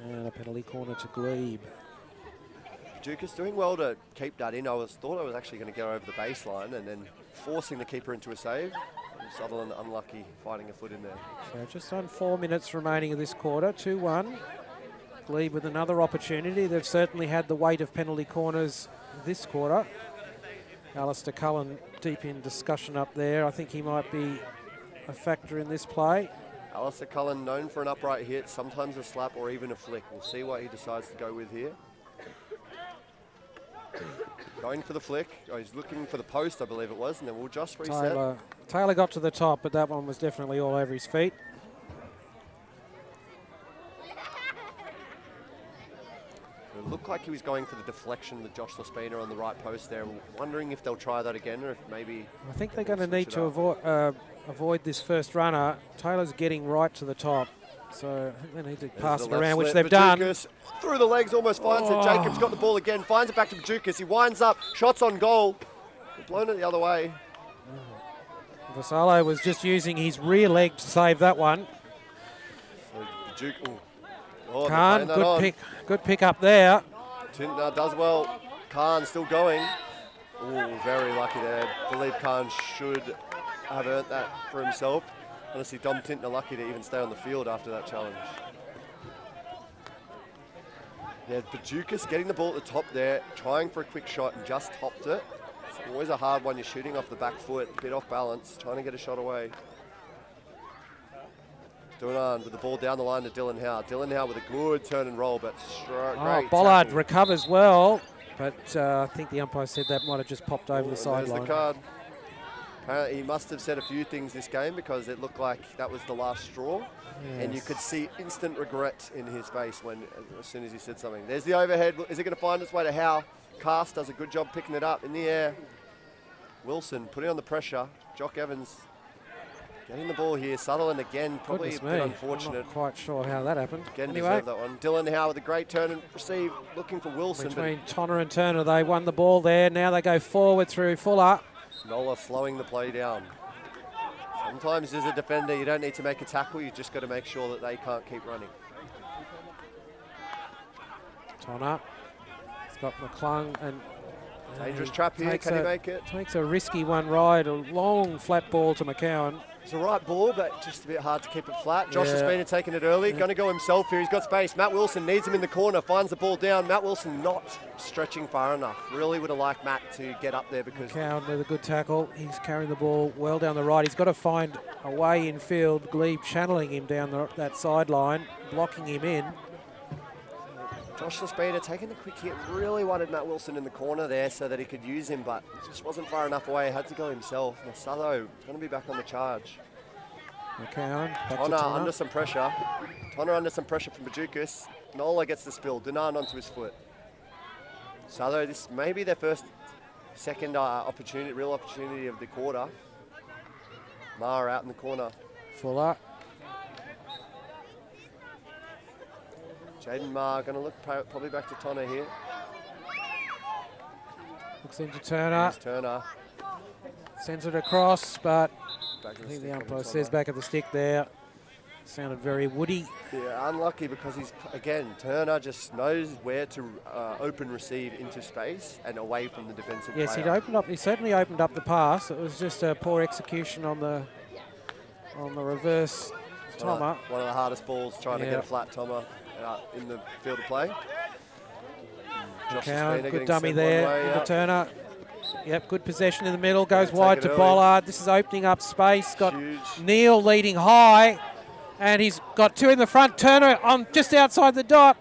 And a penalty corner to Glebe. Bajukas doing well to keep that in. Thought I was actually going to go over the baseline and then forcing the keeper into a save. Sutherland unlucky, finding a foot in there. So just on 4 minutes remaining of this quarter, 2-1. Glebe with another opportunity. They've certainly had the weight of penalty corners this quarter. Alistair Cullen deep in discussion up there. I think he might be a factor in this play. Alistair Cullen known for an upright hit, sometimes a slap or even a flick. We'll see what he decides to go with here. Going for the flick. Oh, he's looking for the post, I believe it was, and then we'll just reset. Taylor got to the top, but that one was definitely all over his feet. It looked like he was going for the deflection with Josh Laspina on the right post there. Wondering if they'll try that again, or if maybe... I think they're going to need to avoid this first runner. Taylor's getting right to the top, so I think they need to pass it around, which they've done. Through the legs, almost finds it. Jacobs got the ball again, finds it back to Bajukas. He winds up, shots on goal. Blown it the other way. Vassallo was just using his rear leg to save that one. So Khan, good pick up there. Tintner does well. Khan still going. Oh, very lucky there. I believe Khan should have earned that for himself. Honestly, Dom Tintner lucky to even stay on the field after that challenge. Yeah, Bajukas getting the ball at the top there, trying for a quick shot and just topped it. It's always a hard one. You're shooting off the back foot, a bit off balance, trying to get a shot away. Dunan with the ball down the line to Dylan Howe. Dylan Howe with a good turn and roll, but great Bollard tackle. recovers well, but I think the umpire said that might have just popped over the sideline. There's the card. Apparently he must have said a few things this game because it looked like that was the last straw. Yes. And you could see instant regret in his face as soon as he said something. There's the overhead. Is it going to find its way to Howe? Cast does a good job picking it up in the air. Wilson putting on the pressure. Jock Evans getting the ball here. Sutherland again, probably a bit unfortunate. I'm not quite sure how that happened. Again, deserved that one. Dylan Howe with a great turn and receive, looking for Wilson. Between Tonner and Turner, they won the ball there. Now they go forward through Fuller. Nola slowing the play down. Sometimes as a defender, you don't need to make a tackle. You just got to make sure that they can't keep running. Tonner. He's got McClung and... dangerous trap here. Can he make it? Takes a risky one right. A long flat ball to McCowan. It's a right ball, but just a bit hard to keep it flat. Josh has been taking it early. Going to go himself here. He's got space. Matt Wilson needs him in the corner. Finds the ball down. Matt Wilson not stretching far enough. Really would have liked Matt to get up there because... McCowan with a good tackle. He's carrying the ball well down the right. He's got to find a way in field. Glebe channeling him down that sideline, blocking him in. Josh Laspina taking the quick hit. Really wanted Matt Wilson in the corner there so that he could use him, but just wasn't far enough away. Had to go himself. Masado going to be back on the charge. McCowan, Tonner under some pressure. Tonner under some pressure from Bajukas. Nola gets the spill. Dunan onto his foot. Sutherland, this may be their second real opportunity of the quarter. Maher out in the corner. Fuller. Jaden Maher going to look probably back to Tonner here. Looks into Turner. Here's Turner. Sends it across, but Back I think the umpire says back at the stick there. Sounded very woody. Yeah, unlucky because Turner just knows where to open receive into space and away from the defensive Yes, player. he certainly opened up the pass. It was just a poor execution on the reverse Tommer. One of the hardest balls trying to get a flat Tommer in the field of play. Josh Spina Good dummy there into Turner. Yep, good possession in the middle. Goes take wide it to early. Bollard. This is opening up space. Got Huge. Neal leading high. And he's got two in the front. Turner on just outside the dot.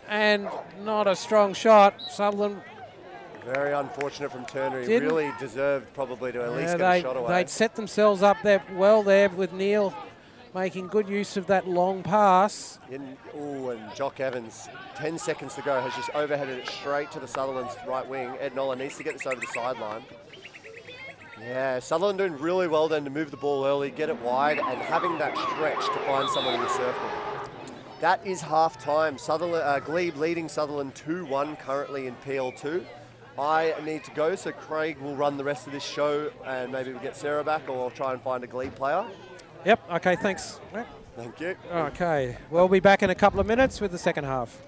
And not a strong shot. Sutherland. Very unfortunate from Turner. He Didn't- really deserved probably to at least get a shot away. They'd set themselves up there well there with Neal making good use of that long pass. And Jock Evans, 10 seconds to go, has just overheaded it straight to the Sutherland's right wing. Ed Nolan needs to get this over the sideline. Yeah, Sutherland doing really well then to move the ball early, get it wide, and having that stretch to find someone in the circle. That is half time. Glebe leading Sutherland 2-1 currently in PL2. I need to go, so Craig will run the rest of this show, and maybe we'll get Sarah back, or I'll try and find a Glebe player. Yep, okay, thanks. Thank you. Okay, we'll be back in a couple of minutes with the second half.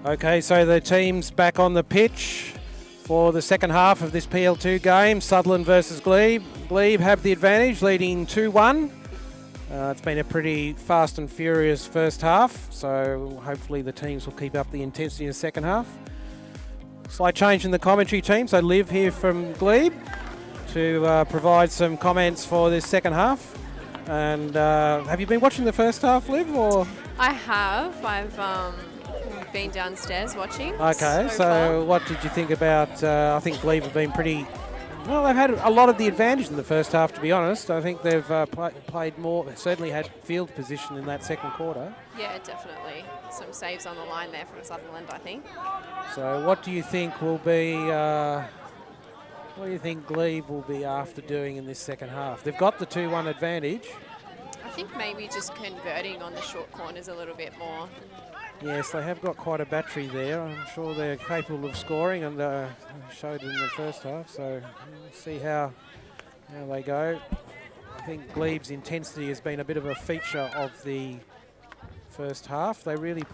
Okay, so the team's back on the pitch for the second half of this PL2 game. Sutherland versus Glebe. Glebe have the advantage, leading 2-1. It's been a pretty fast and furious first half, so hopefully the teams will keep up the intensity in the second half. Slight change in the commentary team, so Liv here from Glebe to provide some comments for this second half. And have you been watching the first half, Liv, or? I have. I've been downstairs watching. Okay, so what did you think about, I think Glebe have been pretty, well, they've had a lot of the advantage in the first half, to be honest. I think they've played more, certainly had field position in that second quarter. Yeah, definitely. Some saves on the line there from Sutherland, I think. So what do you think will be, what do you think Glebe will be after doing in this second half? They've got the 2-1 advantage. I think maybe just converting on the short corners a little bit more. Yes, they have got quite a battery there. I'm sure they're capable of scoring, and showed it in the first half. So we'll see how they go. I think Glebe's intensity has been a bit of a feature of the first half. They really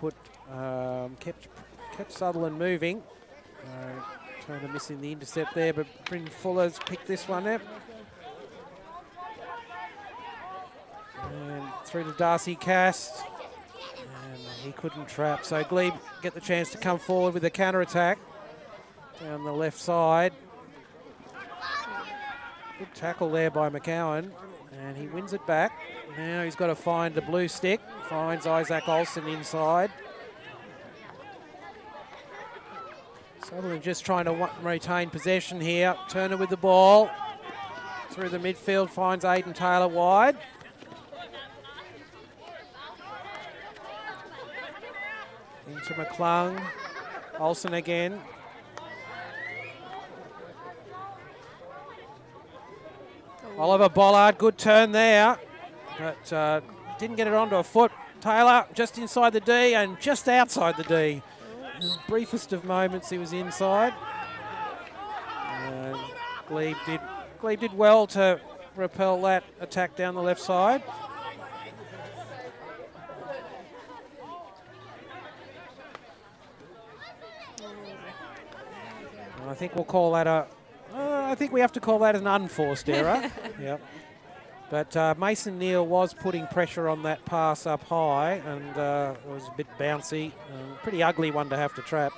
kept Sutherland moving. Trying to miss in the intercept there, but Bryn Fuller's picked this one up. And through to Darcy Cast. And he couldn't trap. So Glebe get the chance to come forward with a counter-attack down the left side. Good tackle there by McCowan. And he wins it back. Now he's got to find the blue stick. Finds Isaac Olsen inside. Sutherland just trying to retain possession here. Turner with the ball. Through the midfield, finds Aiden Taylor wide. Into McClung. Olsen again. Oliver Bollard, good turn there. But didn't get it onto a foot. Taylor just inside the D and just outside the D. In the briefest of moments, he was inside. And Glebe did well to repel that attack down the left side. And I think we'll call that I think we have to call that an unforced error. Yep. But Mason Neal was putting pressure on that pass up high, and it was a bit bouncy. Pretty ugly one to have to trap.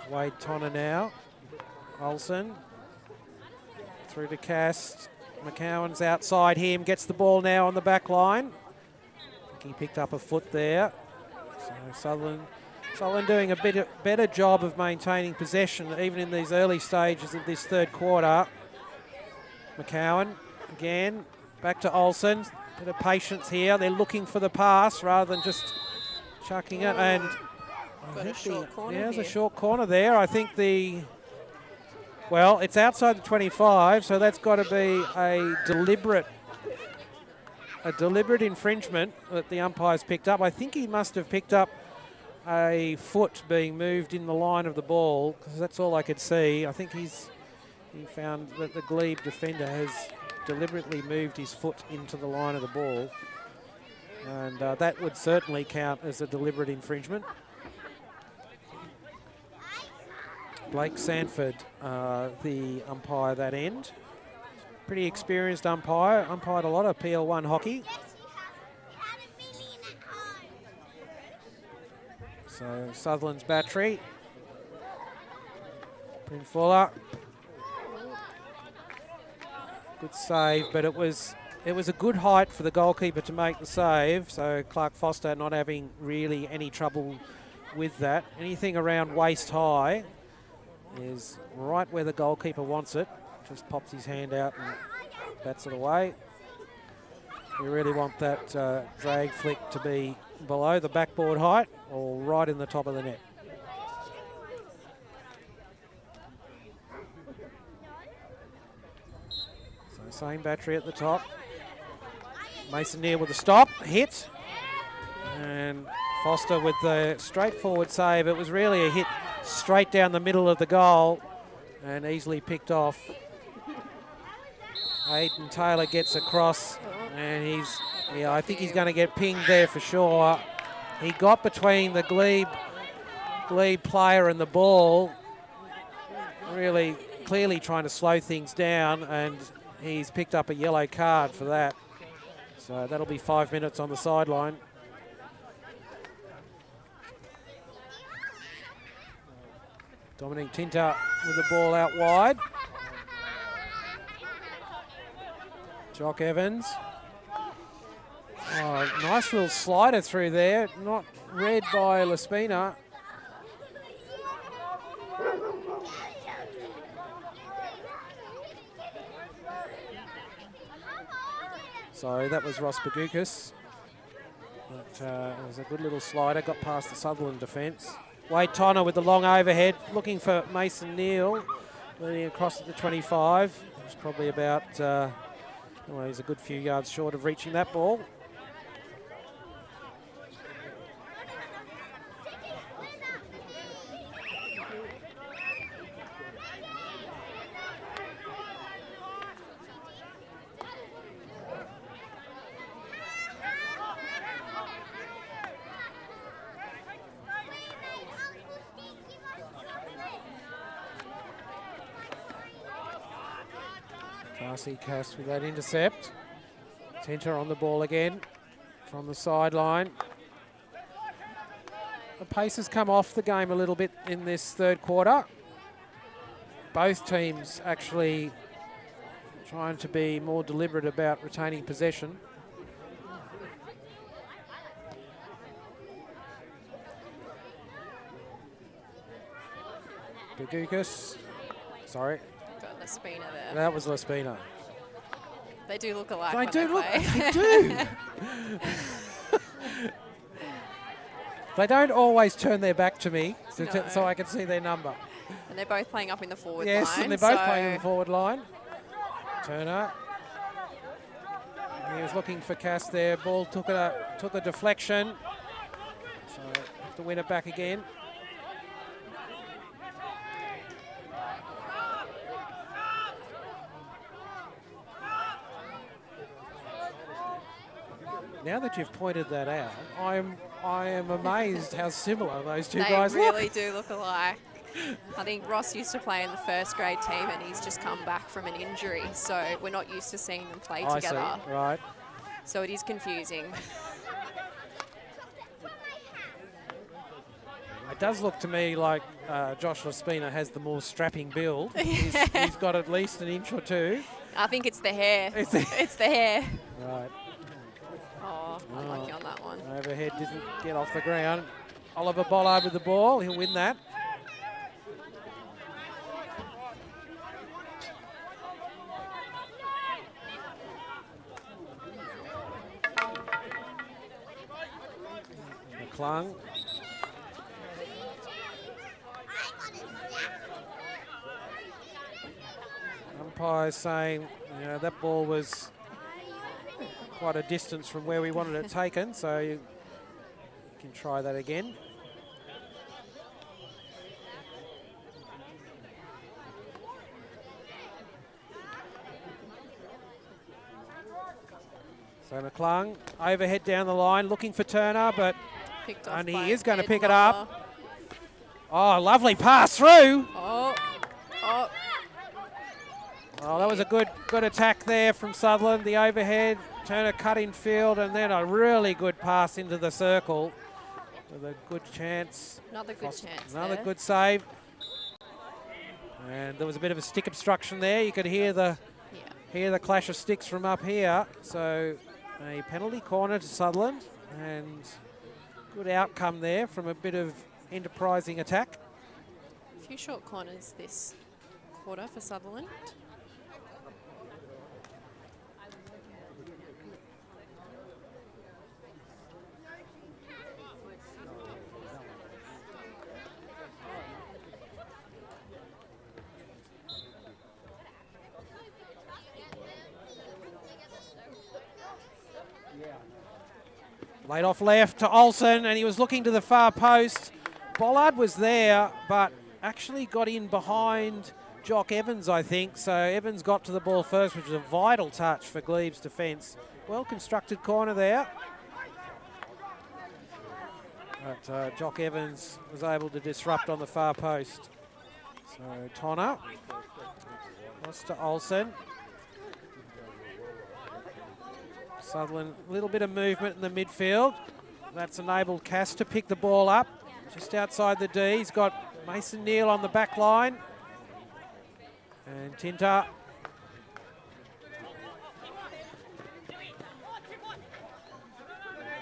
Wade Tonner now. Olsen. Through to Cast. McCowan's outside him, gets the ball now on the back line. I think he picked up a foot there. So Sutherland doing a better job of maintaining possession, even in these early stages of this third quarter. McCowan. Again, back to Olsen. Bit of patience here. They're looking for the pass rather than just chucking it. And a short corner there's a short corner there. I think it's outside the 25, so that's got to be a deliberate infringement that the umpire's picked up. I think he must have picked up a foot being moved in the line of the ball, because that's all I could see. I think he found that the Glebe defender has deliberately moved his foot into the line of the ball, and that would certainly count as a deliberate infringement. Blake Sanford, the umpire that end. Pretty experienced umpire, umpired a lot of PL1 hockey. So Sutherland's battery. Bryn Fuller. Good save, but it was a good height for the goalkeeper to make the save. So Clark Foster not having really any trouble with that. Anything around waist high is right where the goalkeeper wants it. Just pops his hand out and bats it away. You really want that drag flick to be below the backboard height or right in the top of the net. Same battery at the top. Mason Neal with a stop, hit. And Foster with the straightforward save. It was really a hit straight down the middle of the goal and easily picked off. Aiden Taylor gets across and I think he's going to get pinged there for sure. He got between the Glebe Glebe player and the ball really clearly trying to slow things down, and he's picked up a yellow card for that. So that'll be 5 minutes on the sideline. Dominic Tinter with the ball out wide. Jock Evans. Oh, nice little slider through there. Not read by Lespina. So that was Ross Badukas. But it was a good little slider, got past the Sutherland defence. Wade Tonner with the long overhead, looking for Mason Neal, leading across at the 25. It's probably about, well, he's a good few yards short of reaching that ball. Darcy Cass with that intercept. Tinter on the ball again from the sideline. The pace has come off the game a little bit in this third quarter. Both teams actually trying to be more deliberate about retaining possession. Badukas, sorry. Got Lespina there. That was Lespina. They do look alike. They do look. play. They do. They don't always turn their back to me, so, No. so I can see their number. And they're both playing up in the forward Yes, line. and they're both so playing in the forward line. Turner. He was looking for Cass there. Ball took a deflection. So have to win it back again. Now that you've pointed that out, I am amazed how similar those two guys look. They really do look alike. I think Ross used to play in the first grade team and he's just come back from an injury, so we're not used to seeing them play I together. see, right. So it is confusing. It does look to me like Josh Lespina has the more strapping build. He's got at least an inch or two. I think it's the hair. It's the- It's the hair. Right. Oh, unlucky on that one. Overhead didn't get off the ground. Oliver Bollard with the ball. He'll win that. McClung. Umpire's saying, you know, that ball was quite a distance from where we wanted it taken, so you can try that again. So McClung, overhead down the line, looking for Turner, but Picked off and by he is going to Ed pick it Muller. up. Oh, lovely pass through. Oh, oh. Oh, that was a good attack there from Sutherland. The overhead, Turner cut in field, and then a really good pass into the circle with a good chance. Another good chance Another there. good save. And there was a bit of a stick obstruction there. You could hear the clash of sticks from up here. So a penalty corner to Sutherland, and good outcome there from a bit of enterprising attack. A few short corners this quarter for Sutherland. Laid off left to Olsen, and he was looking to the far post. Bollard was there, but actually got in behind Jock Evans, I think. So Evans got to the ball first, which was a vital touch for Glebe's defence. Well-constructed corner there. But Jock Evans was able to disrupt on the far post. So Tonner. Lost to Olsen. Sutherland, a little bit of movement in the midfield. That's enabled Cass to pick the ball up just outside the D. He's got Mason Neal on the back line. And Tinta.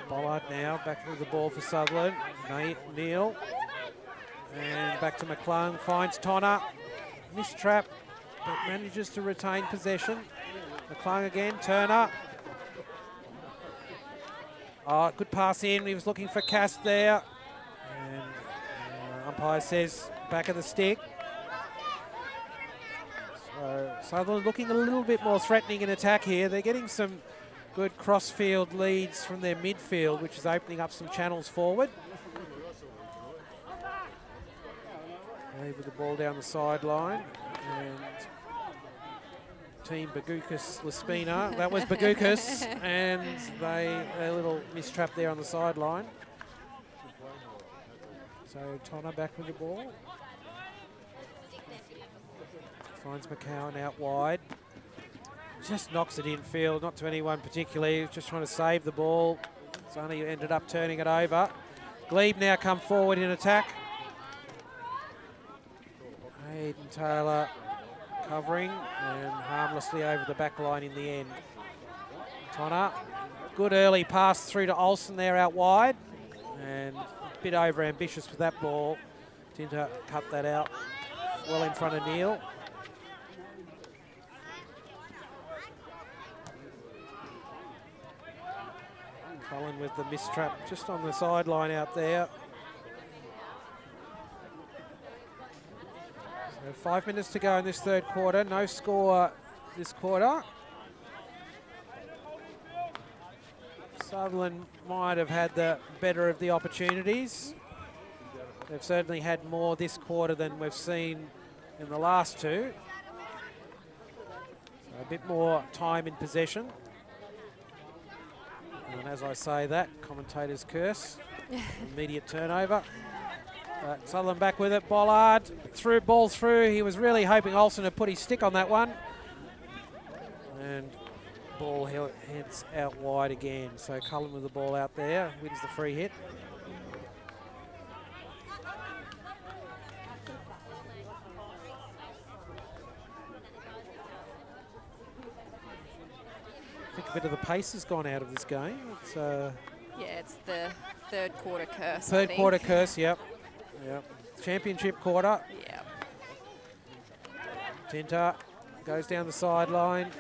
Bollard now back with the ball for Sutherland. Neal. And back to McClung. Finds Tonner. Missed trap, but manages to retain possession. McClung again. Turner. Oh, good pass in. He was looking for Cass there. And umpire says back of the stick. So Sutherland looking a little bit more threatening in attack here. They're getting some good cross-field leads from their midfield, which is opening up some channels forward. Glebe with the ball down the sideline. And team Bagukas Laspina. That was Bagukas, and a little mistrap there on the sideline. So Tonner back with the ball. Finds McCowan out wide. Just knocks it infield, not to anyone particularly. Just trying to save the ball. Sonny ended up turning it over. Glebe now come forward in attack. Hayden Taylor covering and harmlessly over the back line in the end. Tonner, good early pass through to Olsen there out wide, and a bit over ambitious with that ball. Tinta cut that out well in front of Neal. Colin with the mistrap just on the sideline out there. So 5 minutes to go in this third quarter. No score this quarter. Sutherland might have had the better of the opportunities. They've certainly had more this quarter than we've seen in the last two. So a bit more time in possession. And as I say that, commentators curse. Immediate turnover. Sutherland back with it. Bollard ball through. He was really hoping Olsen had put his stick on that one. And ball heads out wide again. So Cullen with the ball out there, wins the free hit. I think a bit of the pace has gone out of this game. It's, yeah, it's the third quarter curse. Third quarter curse, yep. Yep. Championship quarter. Yep. Tinta goes down the sideline.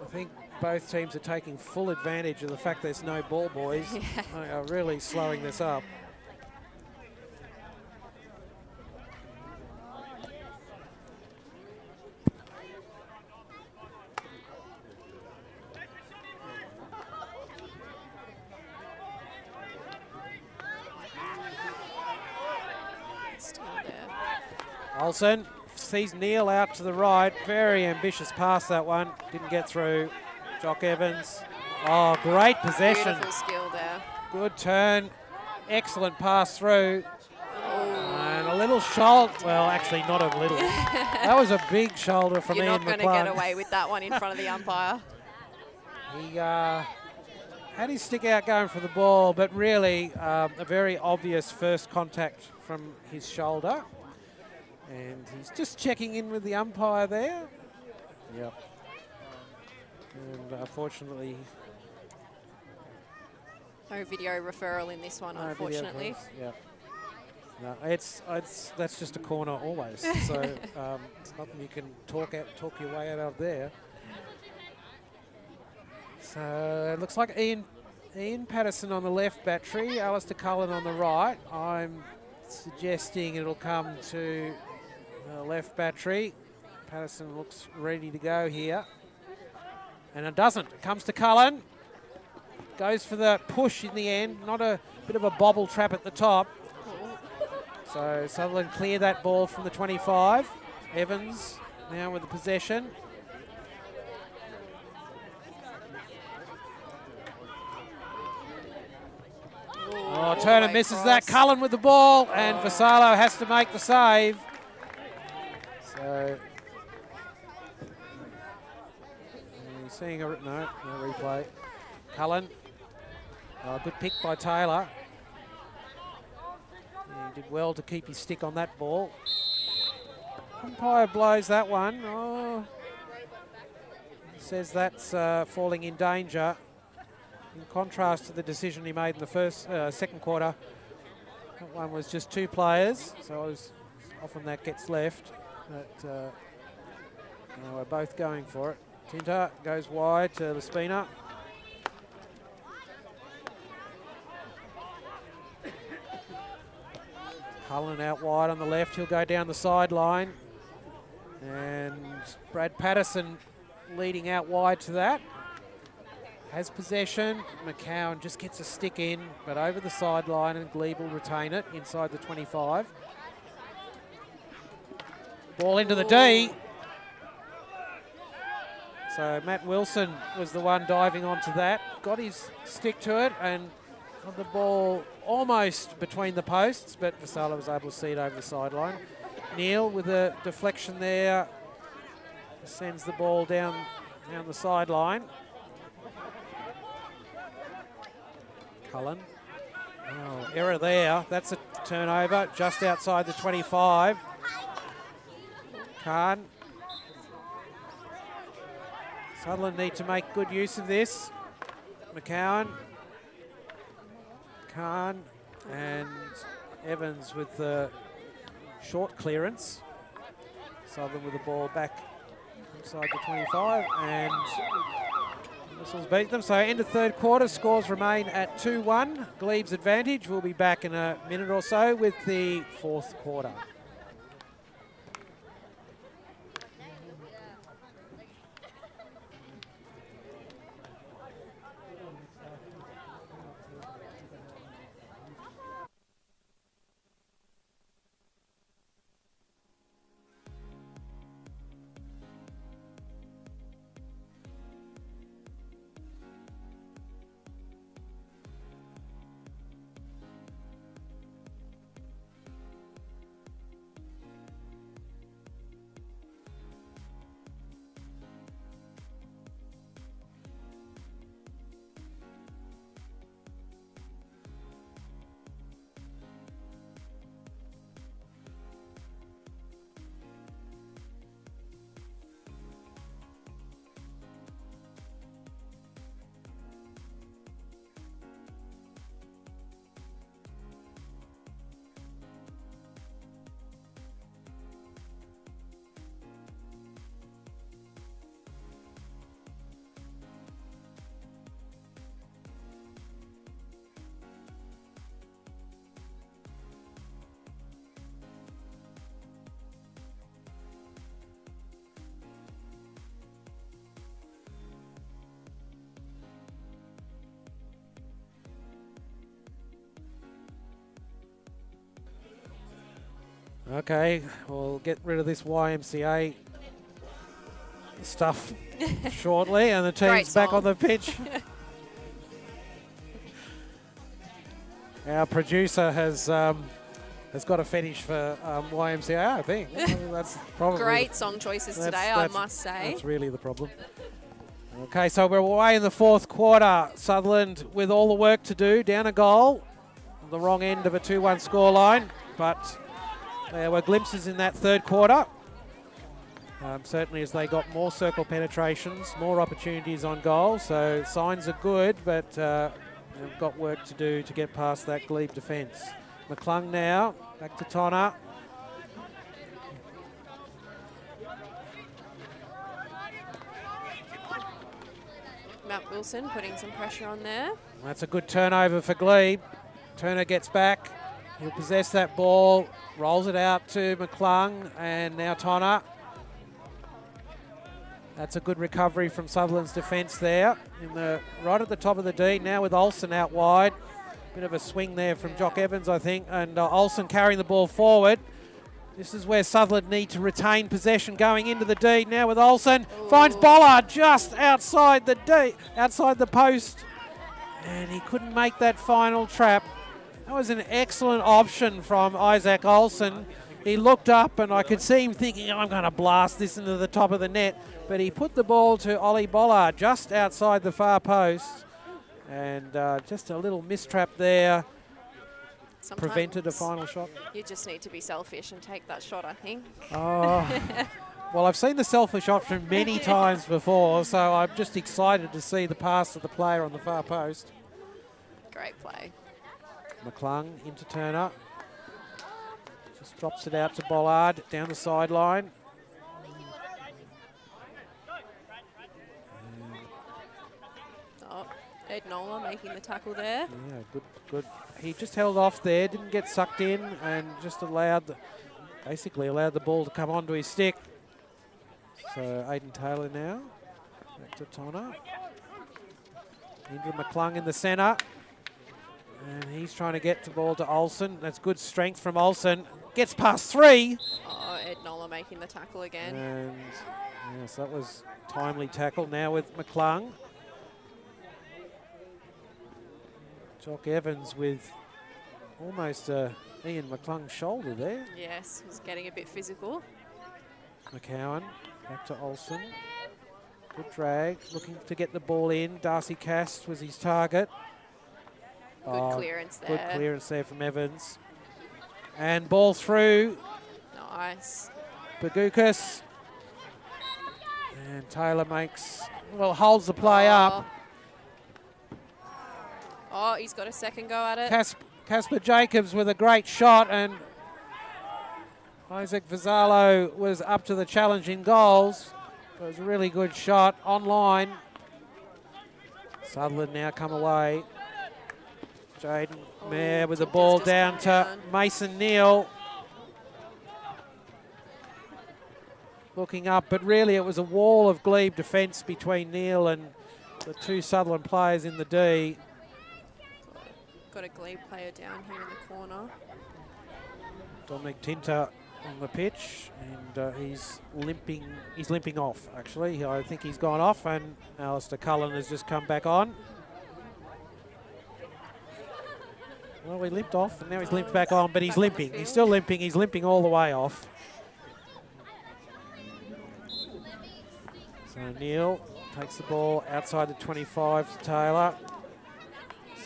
I think both teams are taking full advantage of the fact there's no ball boys. Yeah. They are really slowing this up. Still there. Olsen sees Neal out to the right. Very ambitious pass, that one. Didn't get through. Jock Evans. Oh, great possession. Beautiful skill there. Good turn. Excellent pass through. And a little shoulder. Well, actually, not a little. That was a big shoulder from Ian McClung. You're not going to get away with that one in front of the umpire. He had his stick out going for the ball, but really a very obvious first contact from his shoulder. And he's just checking in with the umpire there. Yep. And unfortunately, no video referral in this one, unfortunately. Yeah. No, that's just a corner always. So it's nothing you can talk your way out of there. So it looks like Ian Patterson on the left battery, Alistair Cullen on the right. I'm suggesting it'll come to left battery. Patterson looks ready to go here. And it doesn't. It comes to Cullen. Goes for the push in the end. Not a bit of a bobble trap at the top. So Sutherland clear that ball from the 25. Evans now with the possession. Oh, Turner misses that. Cullen with the ball, and Vassallo has to make the save. So, seeing a no replay. Cullen, good pick by Taylor. He did well to keep his stick on that ball. Umpire blows that one. Oh, says that's falling in danger. In contrast to the decision he made in the second quarter, that one was just 2 players, so often that gets left. But we're both going for it. Tinter goes wide to Lespina. Cullen out wide on the left. He'll go down the sideline. And Brad Patterson leading out wide to that. Has possession. McCowan just gets a stick in, but over the sideline, and Glebe will retain it inside the 25. Ball into the D. So Matt Wilson was the one diving onto that. Got his stick to it and got the ball almost between the posts, but Vassallo was able to see it over the sideline. Neal with a deflection there. Sends the ball down the sideline. Cullen. Oh, error there. That's a turnover just outside the 25. Khan. Sutherland need to make good use of this. McCowan. Khan and Evans with the short clearance. Sutherland with the ball back inside the 25, and Whistles beat them. So end of third quarter, scores remain at 2-1. Glebe's advantage. We'll be back in a minute or so with the fourth quarter. Okay, we'll get rid of this YMCA stuff shortly, and the team's back on the pitch. Our producer has got a fetish for YMCA, I think. That's probably great song choices today, I must say. That's really the problem. Okay, so we're away in the fourth quarter. Sutherland with all the work to do, down a goal, on the wrong end of a 2-1 scoreline, but there were glimpses in that third quarter. Certainly as they got more circle penetrations, more opportunities on goal, so signs are good, but they've got work to do to get past that Glebe defence. McClung now, back to Tonner. Matt Wilson putting some pressure on there. That's a good turnover for Glebe. Turner gets back. He'll possess that ball, rolls it out to McClung, and now Tonner. That's a good recovery from Sutherland's defence there. Right at the top of the D, now with Olsen out wide. Bit of a swing there from Jock Evans, I think, and Olsen carrying the ball forward. This is where Sutherland need to retain possession going into the D. Now with Olsen, finds Bollard just outside the D, outside the post. And he couldn't make that final trap. That was an excellent option from Isaac Olsen. He looked up and I could see him thinking, I'm going to blast this into the top of the net. But he put the ball to Ollie Bollard just outside the far post. And just a little mistrap there. Sometimes prevented a final shot. You just need to be selfish and take that shot, I think. Oh, well, I've seen the selfish option many times before, so I'm just excited to see the pass to the player on the far post. Great play. McClung into Turner. Just drops it out to Bollard down the sideline. Oh, Ed Nola making the tackle there. Yeah, good. He just held off there, didn't get sucked in, and just basically allowed the ball to come onto his stick. So Aiden Taylor now, back to Tonner. Into McClung in the centre. And he's trying to get the ball to Olsen. That's good strength from Olsen. Gets past 3. Oh, Ed Nola making the tackle again. And yes, that was timely tackle now with McClung. Jock Evans with almost Ian McClung's shoulder there. Yes, he's getting a bit physical. McCowan back to Olsen. Good drag, looking to get the ball in. Darcy Cast was his target. Good clearance there. Good clearance there from Evans. And ball through. Nice. Bagukas. And Taylor holds the play up. Oh, he's got a second go at it. Casper Jacobs with a great shot, and Isaac Vazzalo was up to the challenge in goals. It was a really good shot online. Sutherland now come away. Jaden Mayer with the ball down to Mason Neal. Looking up, but really it was a wall of Glebe defence between Neal and the two Sutherland players in the D. Got a Glebe player down here in the corner. Dominic Tinter on the pitch, and he's limping off, actually. I think he's gone off, and Alistair Cullen has just come back on. Well, he limped off, and now he's limped back on, but he's limping. He's still limping. He's limping all the way off. So Neal takes the ball outside the 25 to Taylor.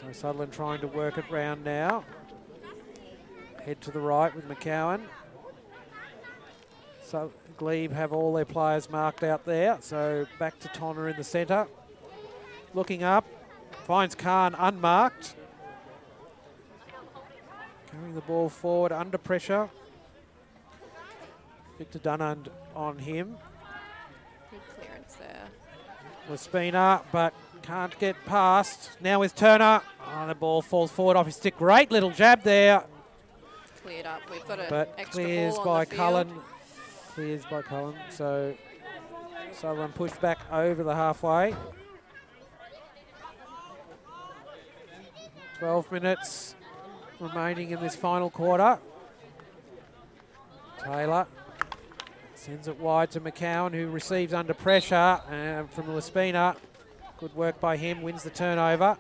So Sutherland trying to work it round now. Head to the right with McCowan. So Glebe have all their players marked out there. So back to Tonner in the centre. Looking up, finds Khan unmarked. Carrying the ball forward under pressure. Victor Dunand on him. Good clearance there. Laspina, but can't get past. Now with Turner. Oh, the ball falls forward off his stick. Great little jab there. Cleared up. We've got an but extra clears ball by on the field. Cullen. Clears by Cullen. So Sutherland pushed back over the halfway. 12 minutes remaining in this final quarter. Taylor sends it wide to McCowan, who receives under pressure from Laspina. Good work by him, wins the turnover.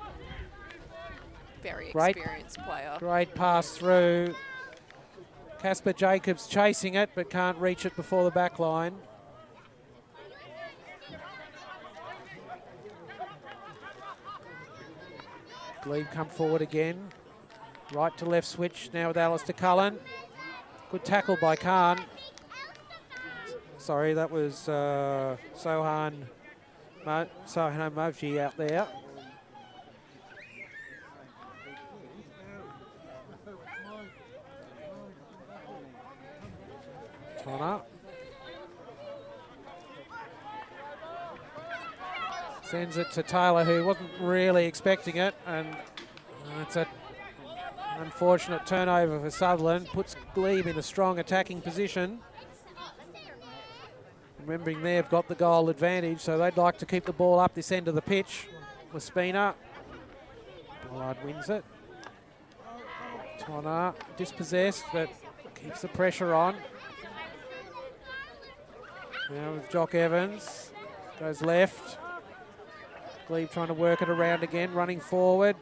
Very experienced player. Great pass through. Casper Jacobs chasing it, but can't reach it before the back line. Glebe come forward again. Right to left switch now with Alistair Cullen. Good tackle by Khan. Sorry, that was Sohan Movji out there. Tonner. Sends it to Taylor, who wasn't really expecting it, and it's an unfortunate turnover for Sutherland. Puts Glebe in a strong attacking position. remembering they've got the goal advantage, so they'd like to keep the ball up this end of the pitch. Spina. Bollard wins it. Tonner dispossessed, but keeps the pressure on. Now with Jock Evans. Goes left. Glebe trying to work it around again, running forward.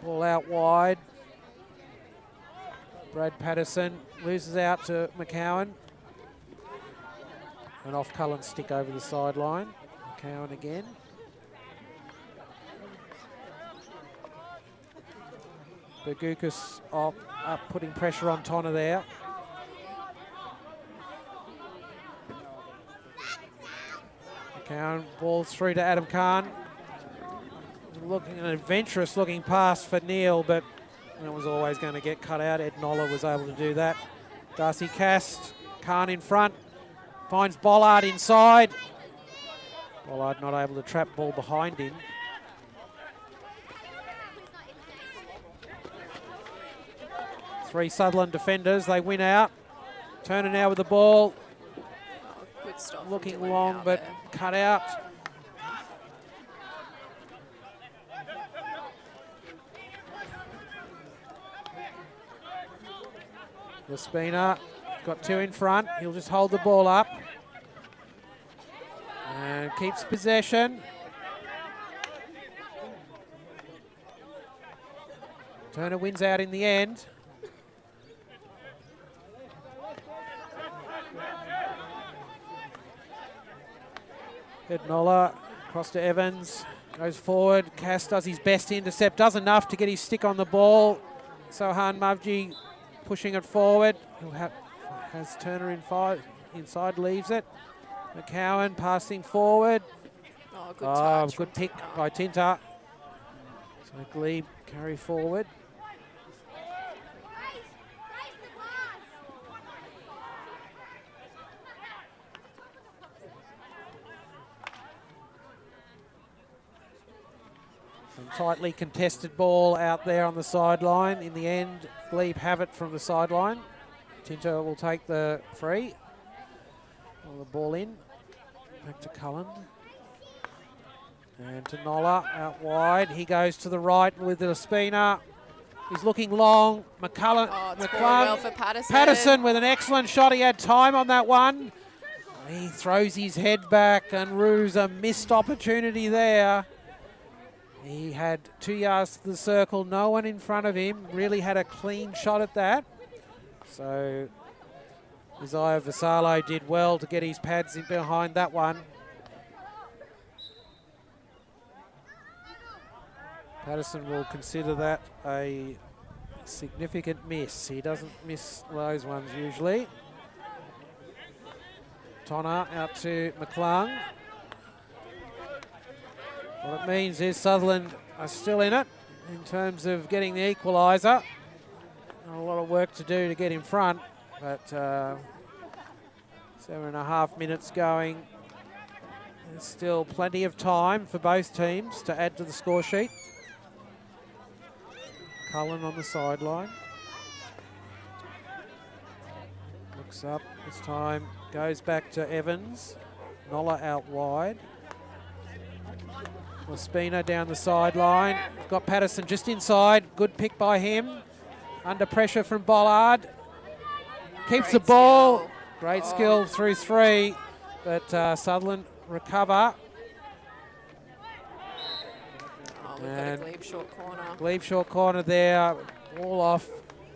Ball out wide. Brad Patterson loses out to McCowan. And off Cullen's stick over the sideline. McCowan again. Bergukas up putting pressure on Tonner there. McCowan balls through to Adam Khan. Looking an adventurous looking pass for Neil, but it was always going to get cut out. Ed Noller was able to do that. Darcy Cast, Khan in front, finds Bollard inside. Bollard not able to trap ball behind him. Three Sutherland defenders, they win out. Turner now with the ball. Oh, good stop. Looking long, but cut out. Spina got two in front. He'll just hold the ball up. And keeps possession. Turner wins out in the end. Ed Noller across to Evans. Goes forward. Cass does his best to intercept. Does enough to get his stick on the ball. Sohan Mavji pushing it forward. Has Turner inside, leaves it. McCowan passing forward. Oh, good touch. Good pick by Tinter. So Glebe carry forward. Some tightly contested ball out there on the sideline. In the end, Glebe have it from the sideline. Tinter will take the free. The ball in. Back to Cullen. And to Noller out wide. He goes to the right with the Spina. He's looking long. McCullum. Oh, it's going well for Patterson. Patterson with an excellent shot. He had time on that one. He throws his head back and rues a missed opportunity there. He had 2 yards to the circle, no one in front of him. Really had a clean shot at that. So Isaiah Vassallo did well to get his pads in behind that one. Patterson will consider that a significant miss. He doesn't miss those ones usually. Tonner out to McClung. What it means is Sutherland are still in it in terms of getting the equaliser. A lot of work to do to get in front, but 7.5 minutes going. There's still plenty of time for both teams to add to the score sheet. Cullen on the sideline. Looks up this time, goes back to Evans. Noller out wide. Spina down the sideline. Got Patterson just inside. Good pick by him. Under pressure from Bollard. Keeps the ball. Skill. Great skill through three. But Sutherland recover. We've got a Glebe short corner. Glebe short corner there. All off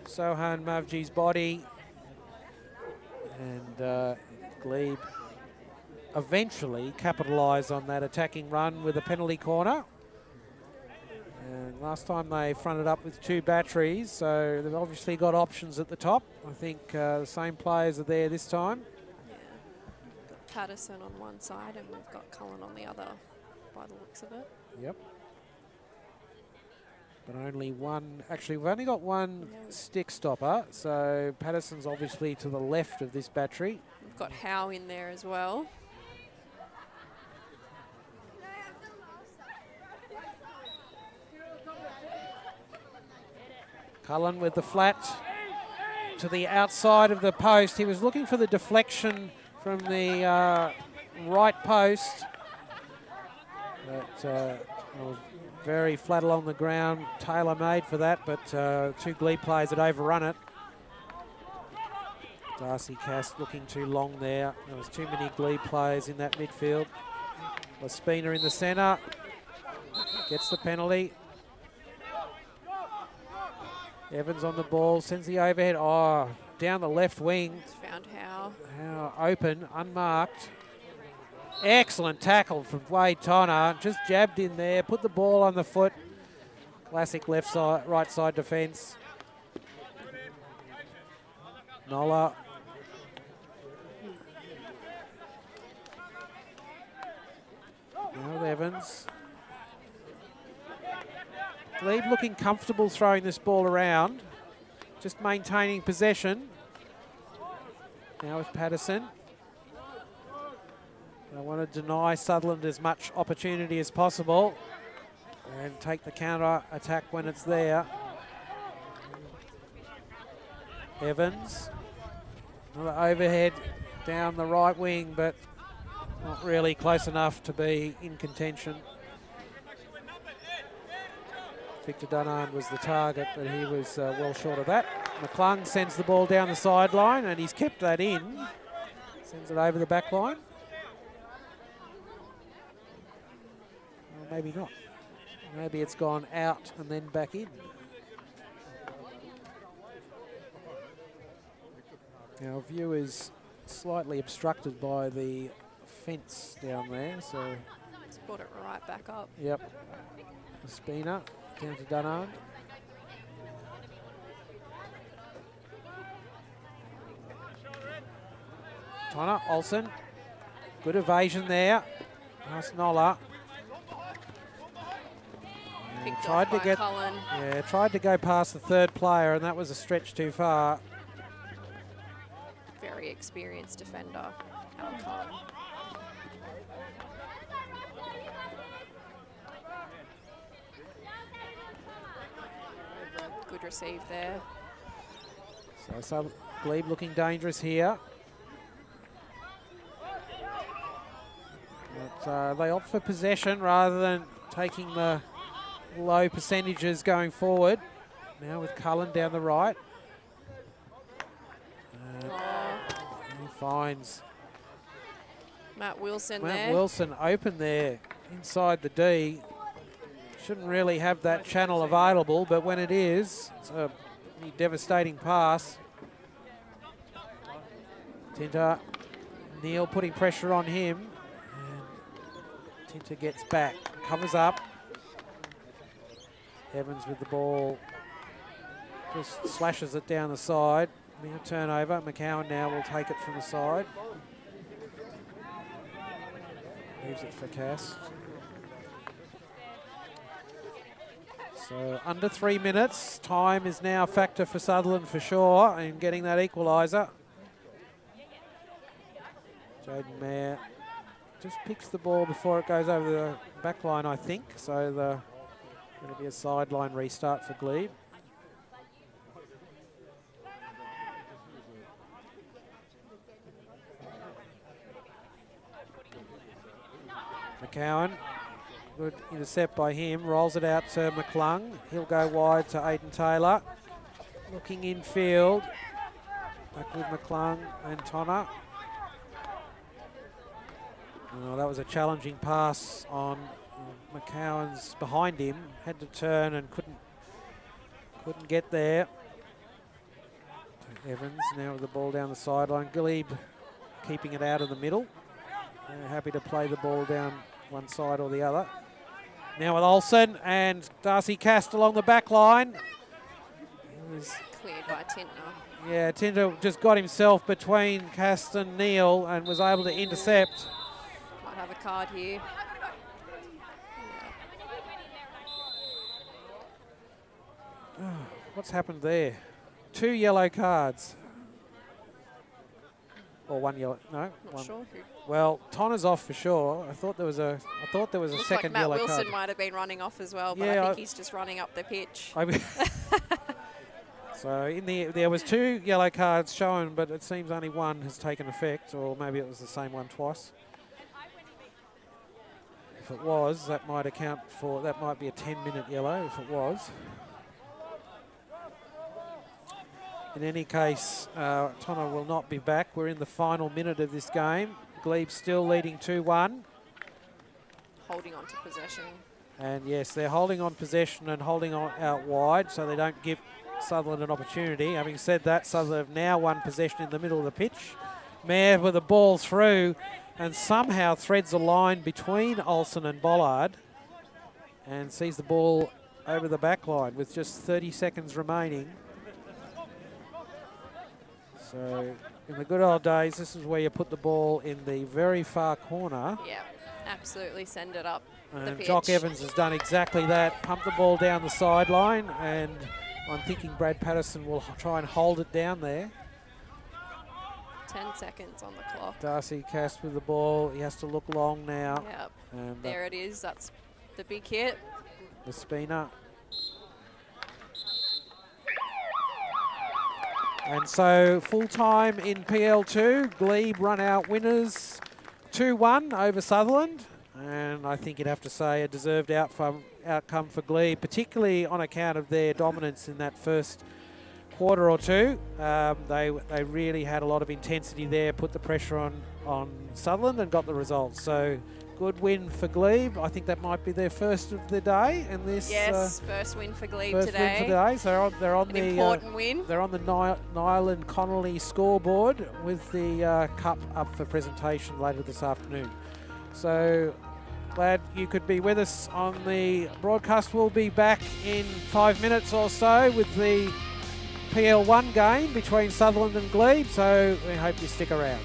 Sohan Mavji's body. And Glebe eventually capitalise on that attacking run with a penalty corner. And last time they fronted up with two batteries, so they've obviously got options at the top. I think the same players are there this time. Yeah. Got Patterson on one side and we've got Cullen on the other by the looks of it. Yep. But only one, actually we've only got one stick stopper, so Patterson's obviously to the left of this battery. We've got Howe in there as well. Cullen with the flat to the outside of the post. He was looking for the deflection from the right post. But was very flat along the ground, tailor-made for that, but two Glebe players had overrun it. Darcy Cass looking too long there. There was too many Glebe players in that midfield. Laspina in the centre. Gets the penalty. Evans on the ball, sends the overhead. Oh, down the left wing. Found how. How open, unmarked. Excellent tackle from Wade Tonner. Just jabbed in there, put the ball on the foot. Classic left side, right side defence. Nola. Now with Evans. Glebe looking comfortable throwing this ball around. Just maintaining possession. Now with Patterson. They want to deny Sutherland as much opportunity as possible and take the counter attack when it's there. Evans. Another overhead down the right wing, but not really close enough to be in contention. Victor Dunard was the target, but he was well short of that. McClung sends the ball down the sideline, and he's kept that in. Sends it over the back line. Well, maybe not. Maybe it's gone out and then back in. Our view is slightly obstructed by the fence down there, so... It's brought it right back up. Yep. Spina down to Dunard. Tonner, Olsen. Good evasion there. Past Nola. Tried to get Cullen. Yeah, tried to go past the third player, and that was a stretch too far. Very experienced defender, Alan Cullen. Good receive there. So Glebe looking dangerous here. But they opt for possession rather than taking the low percentages going forward. Now with Cullen down the right. He finds Matt Wilson Matt there. Wilson open there inside the D. Shouldn't really have that channel available, but when it is, it's a devastating pass. Tinter, Neal putting pressure on him. And Tinter gets back, covers up. Evans with the ball, just slashes it down the side. Now turnover, McCowan now will take it from the side. Leaves it for Cass. So under 3 minutes, time is now a factor for Sutherland for sure in getting that equaliser. Jaden Mayer just picks the ball before it goes over the back line, I think. So it'll be a sideline restart for Glebe. McCowan, good intercept by him, rolls it out to McClung. He'll go wide to Aidan Taylor. Looking in field, back with McClung and Tonner. Oh, that was a challenging pass on McCowan's behind him. Had to turn and couldn't get there. Evans now with the ball down the sideline. Glebe keeping it out of the middle. They're happy to play the ball down one side or the other. Now with Olsen and Darcy Cast along the back line. Cleared by Tinter. Yeah, Tinter just got himself between Cast and Neal and was able to intercept. Might have a card here. Yeah. What's happened there? 2 yellow cards. Or 1 yellow, no, Not one. sure who. Well, Tonner's off for sure. I thought there was a Looks second like yellow Matt Wilson card. might have been running off as well, but Yeah, I think he's just running up the pitch. So there was 2 yellow cards shown, but it seems only one has taken effect, or maybe it was the same one twice. If it was, that might account for, that might be a 10-minute yellow if it was. In any case, Tono will not be back. We're in the final minute of this game. Glebe still leading 2-1. Holding on to possession. And yes, they're holding on possession and holding on out wide so they don't give Sutherland an opportunity. Having said that, Sutherland have now won possession in the middle of the pitch. Mayer with the ball through and somehow threads a line between Olsen and Bollard and sees the ball over the back line with just 30 seconds remaining. So in the good old days, this is where you put the ball in the very far corner. Yeah, absolutely send it up the And pitch. Jock Evans has done exactly that, pumped the ball down the sideline, and I'm thinking Brad Patterson will try and hold it down there. 10 seconds on the clock. Darcy Cast with the ball, he has to look long now. Yep, And there it is, that's the big hit. the spinner. And so full time in PL2, Glebe run out winners 2-1 over Sutherland. And I think you'd have to say a deserved outcome for Glebe, particularly on account of their dominance in that first quarter or two. They really had a lot of intensity there, put the pressure on Sutherland and got the results. So good win for Glebe. I think that might be their first of the day in this. Yes, first win for Glebe first today. win for today. So they're on An the important win. They're on the Nilan Connelly scoreboard with the cup up for presentation later this afternoon. So glad you could be with us on the broadcast. We'll be back in 5 minutes or so with the PL1 game between Sutherland and Glebe. So we hope you stick around.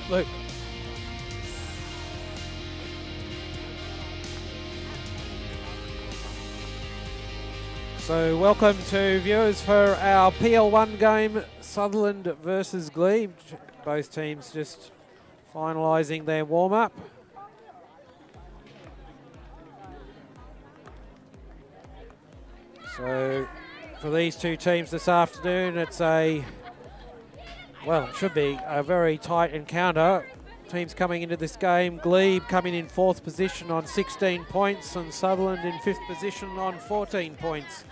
Luke. So welcome to viewers for our PL1 game, Sutherland versus Glebe. Both teams just finalising their warm-up. So for these two teams this afternoon, it's it should be a very tight encounter. Teams coming into this game, Glebe coming in 4th position on 16 points and Sutherland in 5th position on 14 points.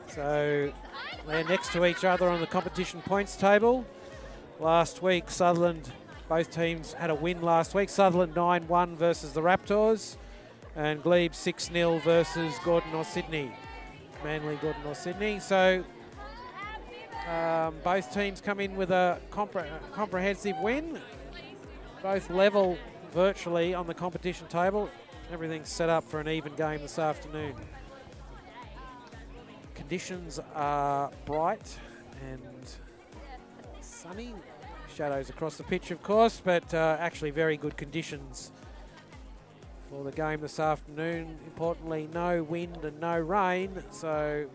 So they're next to each other on the competition points table. Last week, Sutherland, both teams had a win last week. Sutherland 9-1 versus the Raptors and Glebe 6-0 versus Gordon or Sydney. Manly, Gordon or Sydney. So both teams come in with a comprehensive win. Both level virtually on the competition table. Everything's set up for an even game this afternoon. Conditions are bright and sunny. Shadows across the pitch, of course, but actually very good conditions for the game this afternoon. Importantly, no wind and no rain, so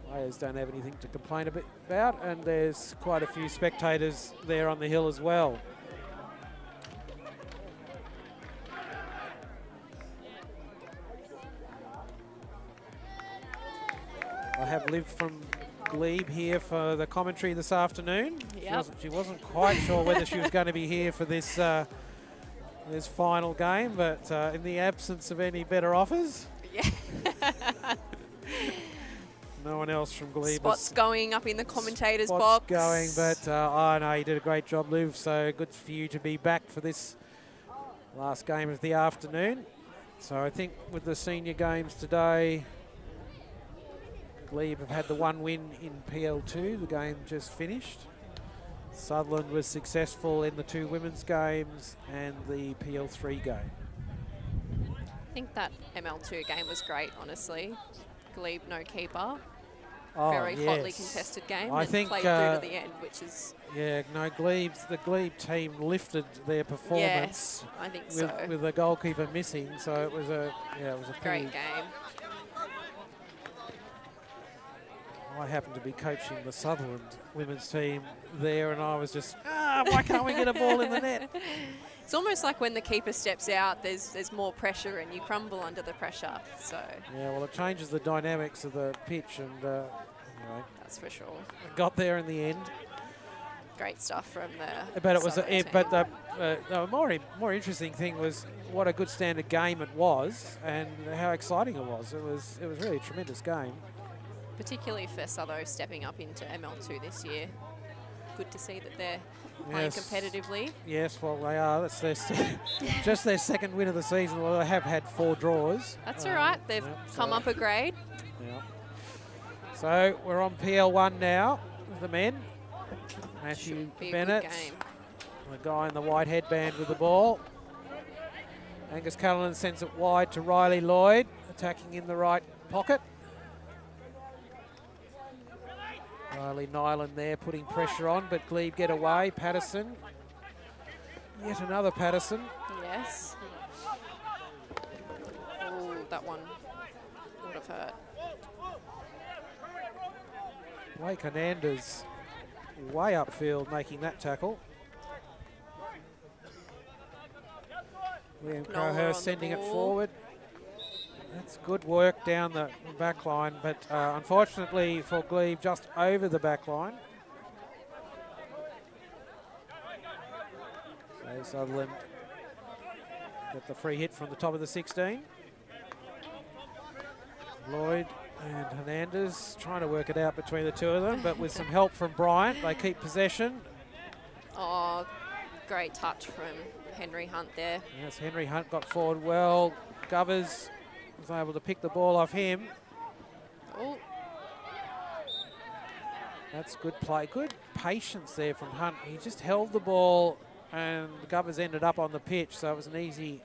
players don't have anything to complain about, and there's quite a few spectators there on the hill as well. I have Liv from Glebe here for the commentary this afternoon. Yep. She wasn't quite sure whether she was going to be here for this this final game, but in the absence of any better offers, Yeah. no one else from Glebe. Spots going up in the commentator's Spots box. going, but I know you did a great job, Liv. So good for you to be back for this last game of the afternoon. So I think with the senior games today, Glebe have had the one win in PL2, the game just finished. Sutherland was successful in the 2 women's games and the PL3 game. I think that ML2 game was great, honestly. Glebe no keeper. Oh, Very yes. hotly contested game I and think, played through to the end, which is... Yeah, no, the Glebe team lifted their performance. Yes, I think so. With the goalkeeper missing, so it was a Great game. I happened to be coaching the Sutherland women's team there, and I was just, why can't we get a ball in the net? It's almost like when the keeper steps out, there's more pressure and you crumble under the pressure. So Yeah, well, it changes the dynamics of the pitch, and anyway, that's for sure. got there in the end. Great stuff from the. But it was, Sutherland but team. the more interesting thing was what a good standard game it was, and how exciting it was. It was really a tremendous game. Particularly for Sutho stepping up into ML2 this year. Good to see that they're playing Yes. competitively. Yes, well, they are. That's their just their second win of the season. Well, they have had 4 draws. That's all right. They've come up a grade. Yeah. So we're on PL1 now with the men. Matthew Should be a Bennett, good game. the guy in the white headband with the ball. Angus Cullinan sends it wide to Riley Lloyd, attacking in the right pocket. Riley Nilan there putting pressure on, but Glebe get away. Patterson. Yet another Patterson. Yes. Oh, that one would have hurt. Blake Hernandez way upfield making that tackle. Liam Nola on Crowhurst the sending it ball. forward. That's good work down the back line, but unfortunately for Glebe, just over the back line. So Sutherland get the free hit from the top of the 16. Lloyd and Hernandez trying to work it out between the two of them, but with some help from Bryant, they keep possession. Oh, great touch from Henry Hunt there. Yes, Henry Hunt got forward well. Govers was able to pick the ball off him. Oh, That's good play. Good patience there from Hunt. He just held the ball and Govers ended up on the pitch, so it was an easy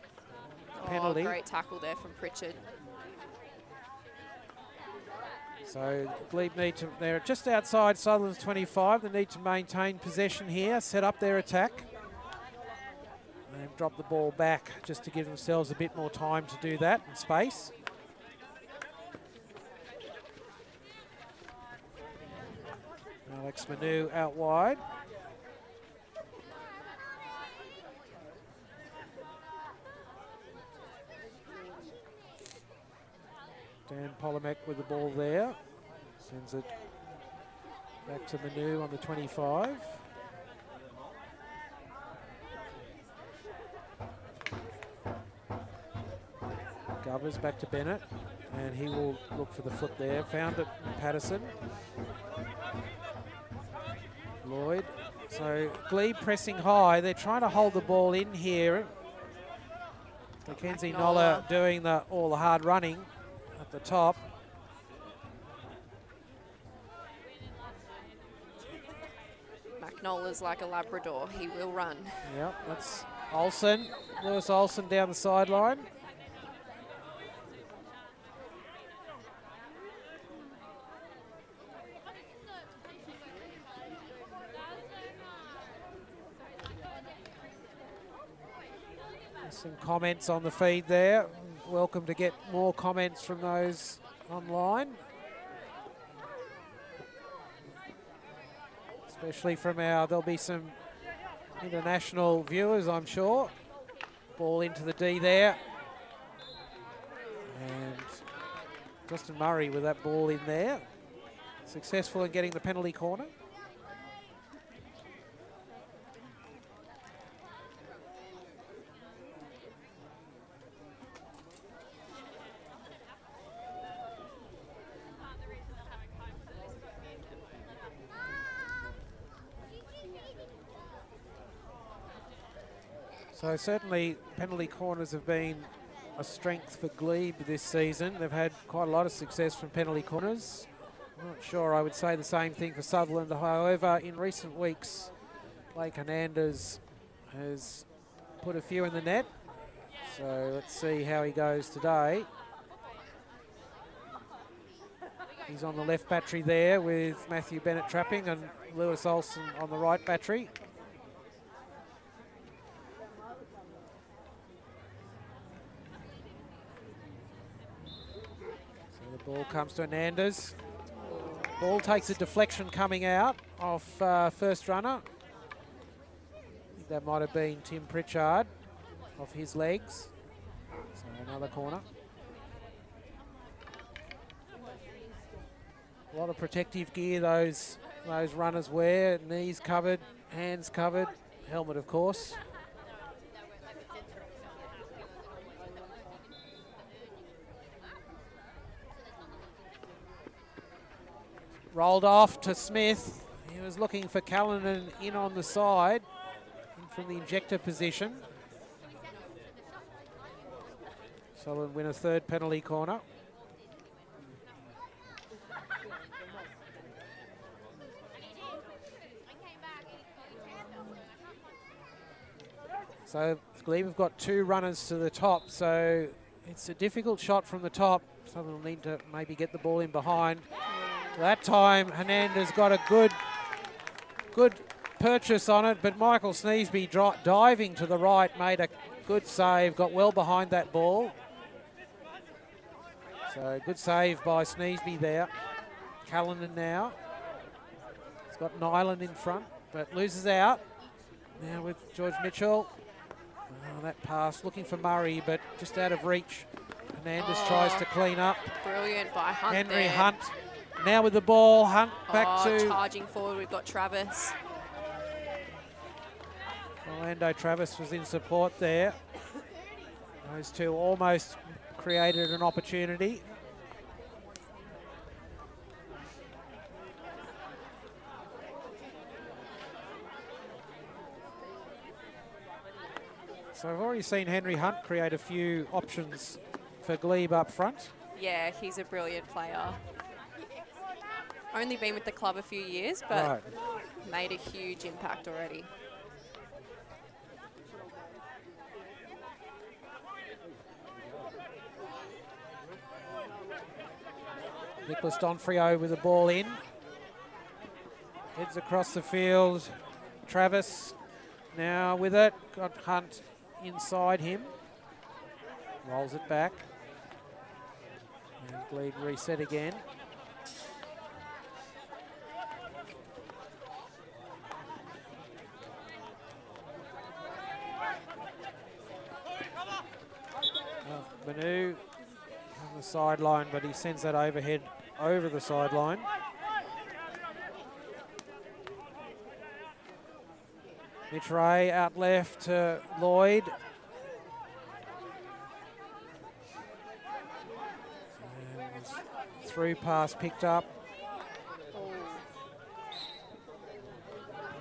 penalty. great tackle there from Pritchard. So Glebe need to, they're just outside Sutherland's 25. They need to maintain possession here, set up their attack. drop the ball back just to give themselves a bit more time to do that in space. Alex Manu out wide. Dan Polomek with the ball there. Sends it back to Manu on the 25. Govers back to Bennett, and he will look for the foot there. Found it, Patterson. Lloyd. So Glebe pressing high. They're trying to hold the ball in here. Mackenzie Noller doing all the hard running at the top. McNoller's like a Labrador. He will run. Yep, that's Olsen. Lewis Olsen down the sideline. Some comments on the feed there. Welcome to get more comments from those online. Especially from there'll be some international viewers, I'm sure. Ball into the D there. And Justin Murray with that ball in there. Successful in getting the penalty corner. So certainly penalty corners have been a strength for Glebe this season. They've had quite a lot of success from penalty corners. I'm not sure I would say the same thing for Sutherland. However, in recent weeks, Blake Hernandez has put a few in the net. So let's see how he goes today. He's on the left battery there with Matthew Bennett trapping and Lewis Olsen on the right battery. Ball comes to Hernandez. Ball takes a deflection coming out off first runner. I think that might have been Tim Pritchard off his legs. So another corner. A lot of protective gear those runners wear. Knees covered, hands covered, helmet of course. Rolled off to Smith. He was looking for Callanan in on the side from the injector position. Sutherland win a third penalty corner. So Glebe have got two runners to the top, so it's a difficult shot from the top. Sutherland will need to maybe get the ball in behind. That time Hernandez got a good purchase on it, but Michael Sneesby diving to the right made a good save, got well behind that ball. So good save by Sneesby there. Callanan now. He's got Nilan in front, but loses out. Now with George Mitchell. Oh, that pass looking for Murray, but just out of reach. Hernandez tries to clean up. Brilliant by Hunt Henry there. Hunt. Now with the ball, Hunt back to... Charging forward, we've got Travis. Orlando Travis was in support there. Those two almost created an opportunity. So I've already seen Henry Hunt create a few options for Glebe up front. Yeah, he's a brilliant player. Only been with the club a few years, but made a huge impact already. Nicholas Donfrio with the ball in. Heads across the field. Travis now with it. Got Hunt inside him. Rolls it back. And Glebe reset again. Manu on the sideline, but he sends that overhead over the sideline. Mitch Ray out left to Lloyd. And through pass picked up.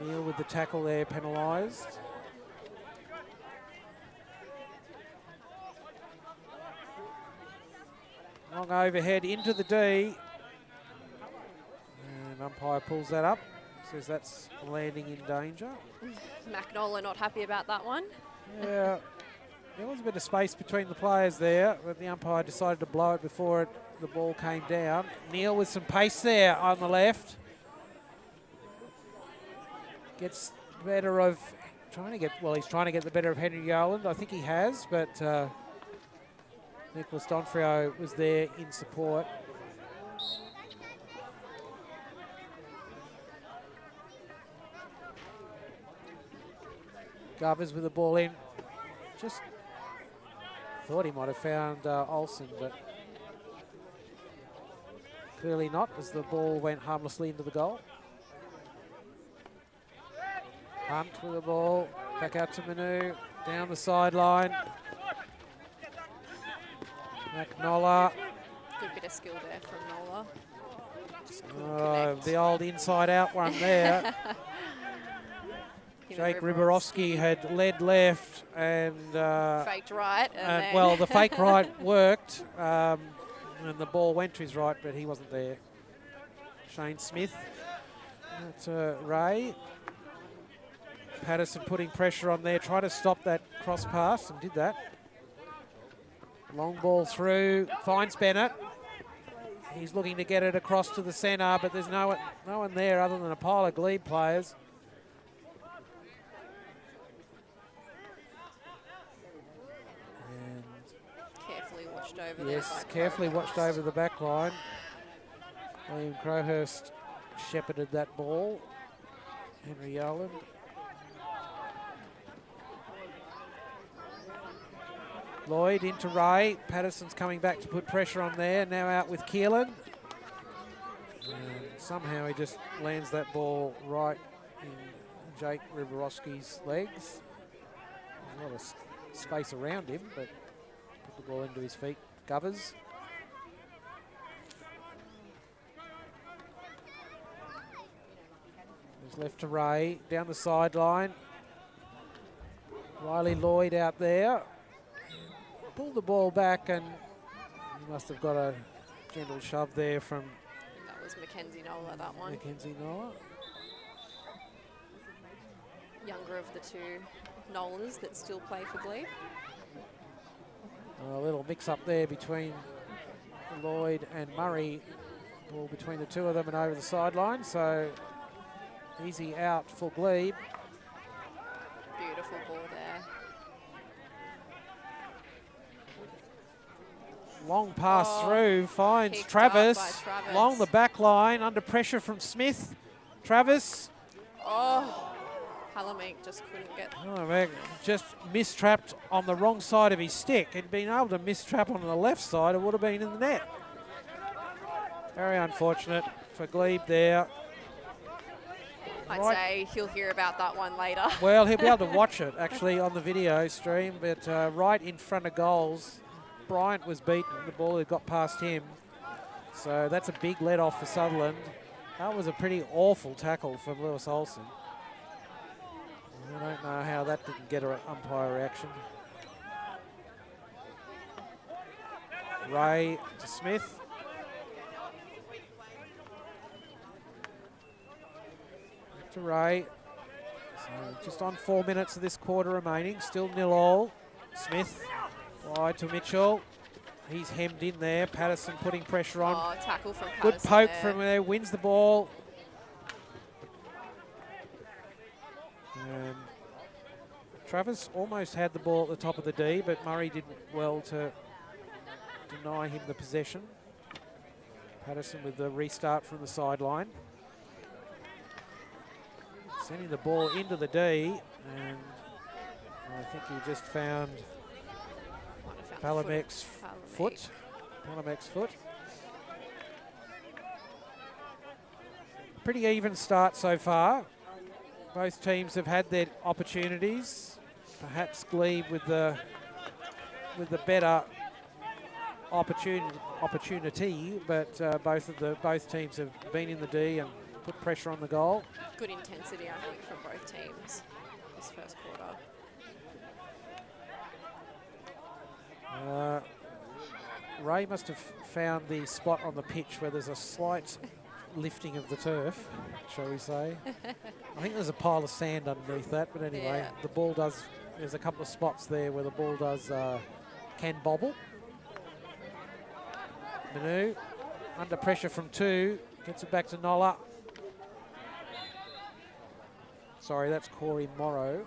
Neil with the tackle there penalised. Long overhead into the D. And umpire pulls that up. Says that's landing in danger. McNola not happy about that one. Yeah, there was a bit of space between the players there, but the umpire decided to blow it before the ball came down. Neil with some pace there on the left. Gets better of he's trying to get the better of Henry Yoland. I think he has, but Nicholas Donfrio was there in support. Govers with the ball in. Just thought he might have found Olsen, but clearly not, as the ball went harmlessly into the goal. Hunt with the ball, back out to Manu, down the sideline. McNola. Good bit of skill there from Nola. The old inside out one there. Jake Riborowski had led left and faked right. And well, the fake right worked, and the ball went to his right, but he wasn't there. Shane Smith. That's Ray. Patterson putting pressure on there, trying to stop that cross pass, and did that. Long ball through, finds Bennett. He's looking to get it across to the centre, but there's no one there other than a pile of Glebe players. And carefully watched over. Yes, carefully watched over the back line. William Crowhurst shepherded that ball. Henry Yoland. Lloyd into Ray. Patterson's coming back to put pressure on there. Now out with Keelan. And somehow he just lands that ball right in Jake Riborowski's legs. There's a lot of space around him, but put the ball into his feet. Govers. He's left to Ray. Down the sideline. Riley Lloyd out there. Pulled the ball back, and he must have got a gentle shove there from... That was Mackenzie Nola, that one. Mackenzie Nola. Younger of the two Nolas that still play for Glebe. A little mix-up there between Lloyd and Murray. Ball between the two of them and over the sideline, so easy out for Glebe. Beautiful ball there. Long pass through, finds Travis. Along the back line, under pressure from Smith. Travis. Oh, Hallamink just couldn't get... Oh, man, just mistrapped on the wrong side of his stick. He'd been able to mistrap on the left side, it would have been in the net. Very unfortunate for Glebe there. I'd say he'll hear about that one later. Well, he'll be able to watch it, actually, on the video stream, but right in front of goals. Bryant was beaten, the ball had got past him. So that's a big let off for Sutherland. That was a pretty awful tackle from Lewis Olsen. I don't know how that didn't get an umpire reaction. Ray to Smith. Back to Ray. So just on 4 minutes of this quarter remaining, still 0-0. Smith. Wide to Mitchell. He's hemmed in there. Patterson putting pressure on. Oh, tackle from Patterson. Good poke there. from there. Wins the ball. And Travis almost had the ball at the top of the D, but Murray did well to deny him the possession. Patterson with the restart from the sideline. Sending the ball into the D, and I think he just found Palamek's foot. Palamek's foot. Pretty even start so far. Both teams have had their opportunities. Perhaps Glebe with the better opportunity, but both teams have been in the D and put pressure on the goal. Good intensity, I think, from both teams this first quarter. Ray must have found the spot on the pitch where there's a slight lifting of the turf, shall we say. I think there's a pile of sand underneath that, but anyway, Yeah. the ball does, there's a couple of spots there where the ball does, can bobble. Manu, under pressure from 2, gets it back to Nola. Sorry, that's Corey Morrow.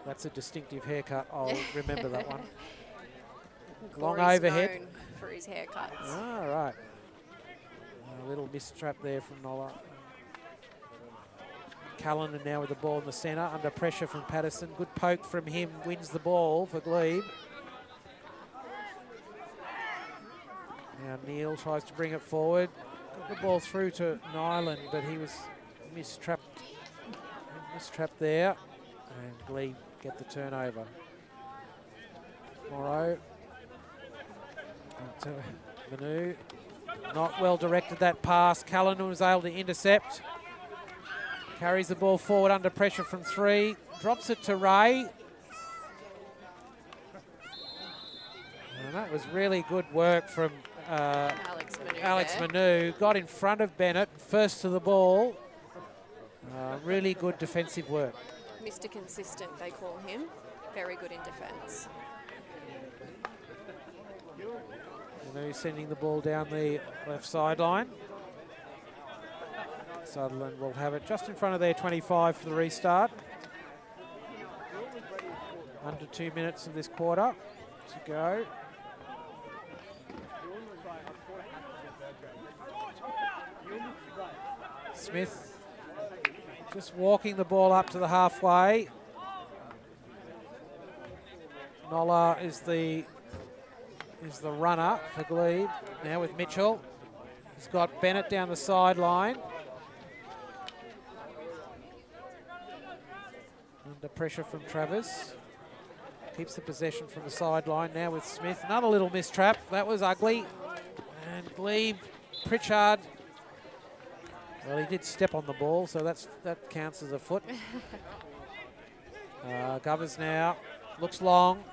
That's a distinctive haircut, I'll remember that one. Long Corey's overhead. known for his haircuts. Ah, right. A little mistrap there from Nola. Callanan now with the ball in the centre, under pressure from Patterson. Good poke from him, wins the ball for Glebe. Now Neal tries to bring it forward. Got the ball through to Nilan, but he was mistrapped there. And Glebe get the turnover. Morrow. To Manu. Not well directed that pass. Callanan was able to intercept. Carries the ball forward under pressure from 3. Drops it to Ray. And that was really good work from Alex Manu. Got in front of Bennett, first to the ball. Really good defensive work. Mr. Consistent, they call him. Very good in defence. Manu sending the ball down the left sideline. Sutherland will have it just in front of their 25 for the restart. Under 2 minutes of this quarter to go. Smith just walking the ball up to the halfway. Nola is the runner for Glebe. Now with Mitchell. He's got Bennett down the sideline. Under pressure from Travis. Keeps the possession from the sideline now with Smith. Another little mistrap. That was ugly. And Glebe, Pritchard. Well, he did step on the ball, so that counts as a foot. Govers now. Looks long.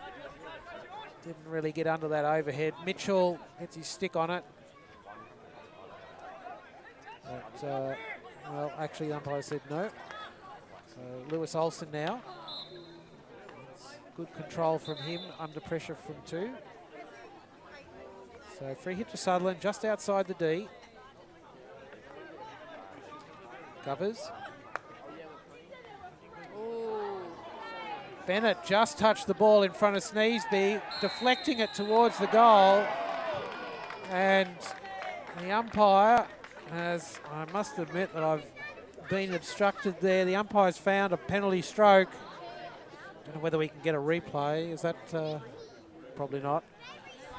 Didn't really get under that overhead. Mitchell gets his stick on it. But, well, actually, the umpire said no. So Lewis Olsen now. Good control from him, under pressure from 2. So free hit to Sutherland, just outside the D. Covers. Bennett just touched the ball in front of Sneesby, deflecting it towards the goal. And the umpire has, I must admit that I've been obstructed there. The umpire's found a penalty stroke. Don't know whether we can get a replay. Is that probably not?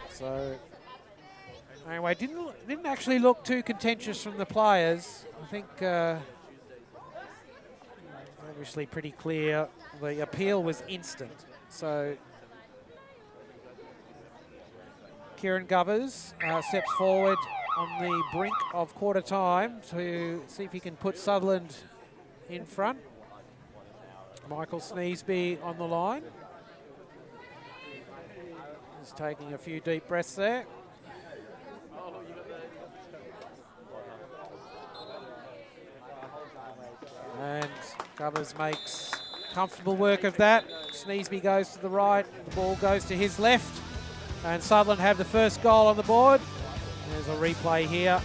So anyway, didn't actually look too contentious from the players. I think obviously pretty clear. The appeal was instant. So Kieran Govers steps forward on the brink of quarter time to see if he can put Sutherland in front. Michael Sneesby on the line. He's taking a few deep breaths there. And Covers makes comfortable work of that. Sneesby goes to the right, the ball goes to his left, and Sutherland have the first goal on the board. There's a replay here.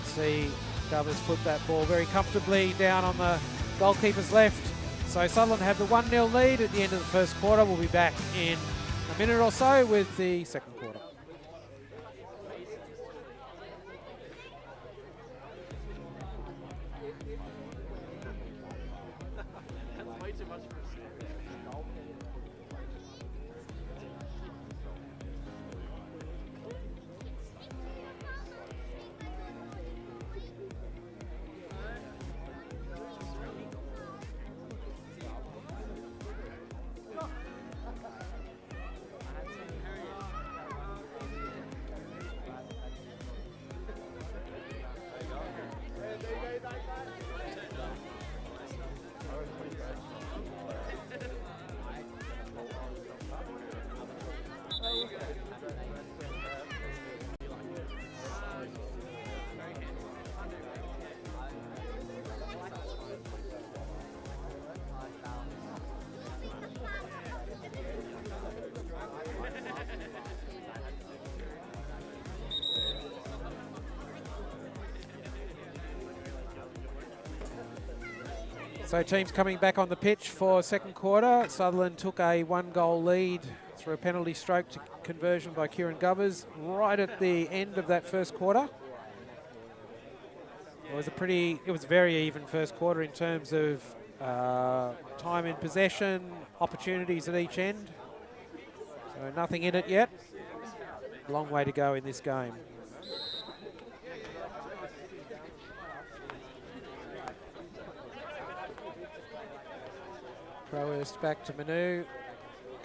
See Covers put that ball very comfortably down on the goalkeeper's left. So Sutherland have the 1-0 lead at the end of the first quarter. We'll be back in a minute or so with the second quarter. So teams coming back on the pitch for second quarter. Sutherland took a 1-goal lead through a penalty stroke to conversion by Kieran Gubbers right at the end of that first quarter. It was a very even first quarter in terms of time in possession, opportunities at each end. So nothing in it yet. Long way to go in this game. Crowhurst back to Manu,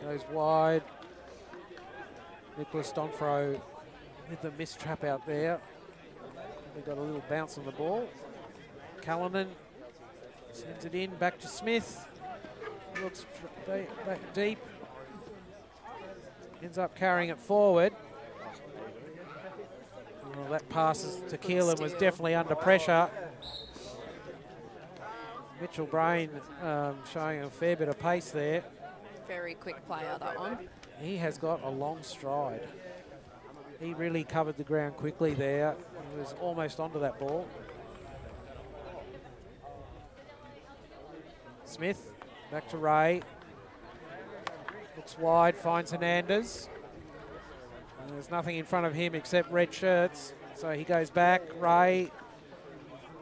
goes wide. Nicholas Donfro with the missed trap out there. They got a little bounce on the ball. Callanan sends it in, back to Smith. Looks back deep. Ends up carrying it forward. Well, that passes to Keelan was definitely under pressure. Mitchell Brain showing a fair bit of pace there. Very quick player, that one. He has got a long stride. He really covered the ground quickly there. He was almost onto that ball. Smith, back to Ray. Looks wide, finds Hernandez. And there's nothing in front of him except red shirts. So he goes back, Ray.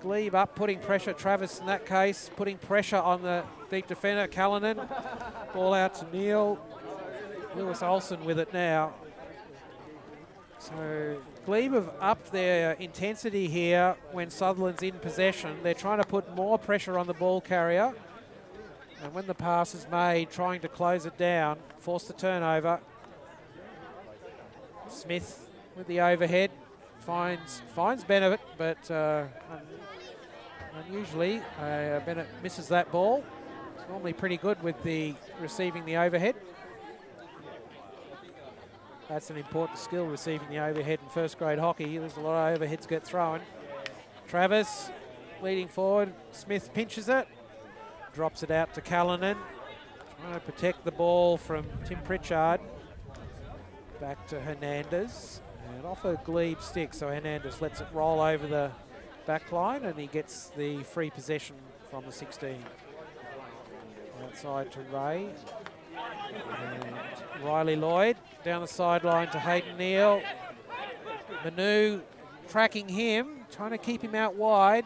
Glebe up, putting pressure. Travis, in that case, putting pressure on the deep defender, Callanan. Ball out to Neil. Lewis Olsen with it now. So Glebe have upped their intensity here when Sutherland's in possession. They're trying to put more pressure on the ball carrier. And when the pass is made, trying to close it down, force the turnover. Smith with the overhead. Finds Bennett, but unusually Bennett misses that ball. It's normally pretty good with the receiving the overhead. That's an important skill, receiving the overhead in first grade hockey. There's a lot of overheads get thrown. Travis leading forward. Smith pinches it, drops it out to Callanan. Trying to protect the ball from Tim Pritchard. Back to Hernandez. And off a Glebe stick, so Hernandez lets it roll over the back line and he gets the free possession from the 16. Outside to Ray. And Riley Lloyd down the sideline to Hayden Neal. Manu tracking him, trying to keep him out wide.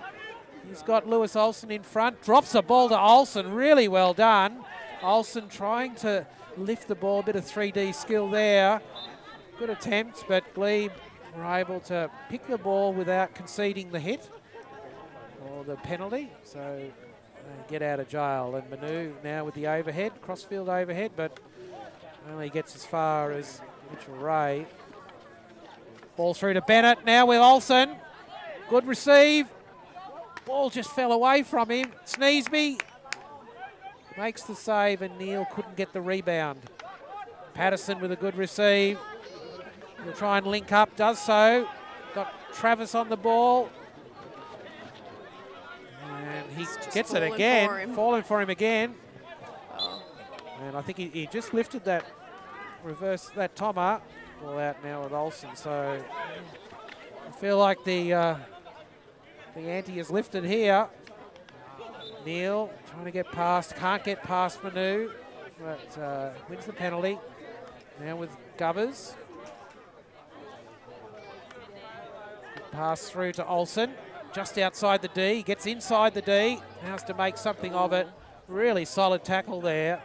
He's got Lewis Olsen in front, drops the ball to Olsen, really well done. Olsen trying to lift the ball, a bit of 3D skill there. Good attempt, but Glebe were able to pick the ball without conceding the hit or the penalty, so they get out of jail. And Manu now with the overhead, crossfield overhead, but only gets as far as Mitchell Ray. Ball through to Bennett now with Olsen. Good receive. Ball just fell away from him. Sneesby makes the save and Neal couldn't get the rebound. Patterson with a good receive. He'll try and link up, does so. Got Travis on the ball. And he gets it again. Falling for him again. Oh. And I think he just lifted that reverse, that Toma. Ball out now with Olsen. So I feel like the ante is lifted here. Neal trying to get past, can't get past Manu, but wins the penalty. Now with Govers. Pass through to Olsen, just outside the D, gets inside the D, now has to make something of it. Really solid tackle there.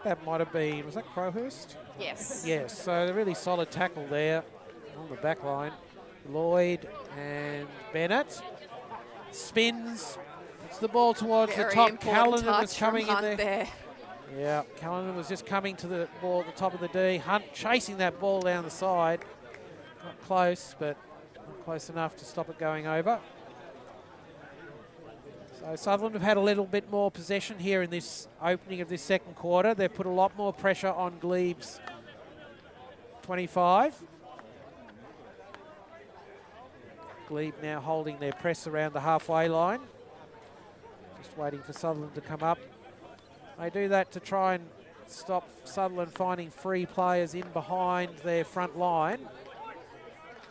That might have been, was that Crowhurst? Yes. Yes, so a really solid tackle there on the back line. Lloyd and Bennett. Spins, puts the ball towards the top. Callanan was coming in there. Yeah, Callanan was just coming to the ball at the top of the D. Hunt chasing that ball down the side. Not close, but not close enough to stop it going over. So Sutherland have had a little bit more possession here in this opening of this second quarter. They've put a lot more pressure on Glebe's 25. Glebe now holding their press around the halfway line. Just waiting for Sutherland to come up. They do that to try and stop Sutherland finding free players in behind their front line.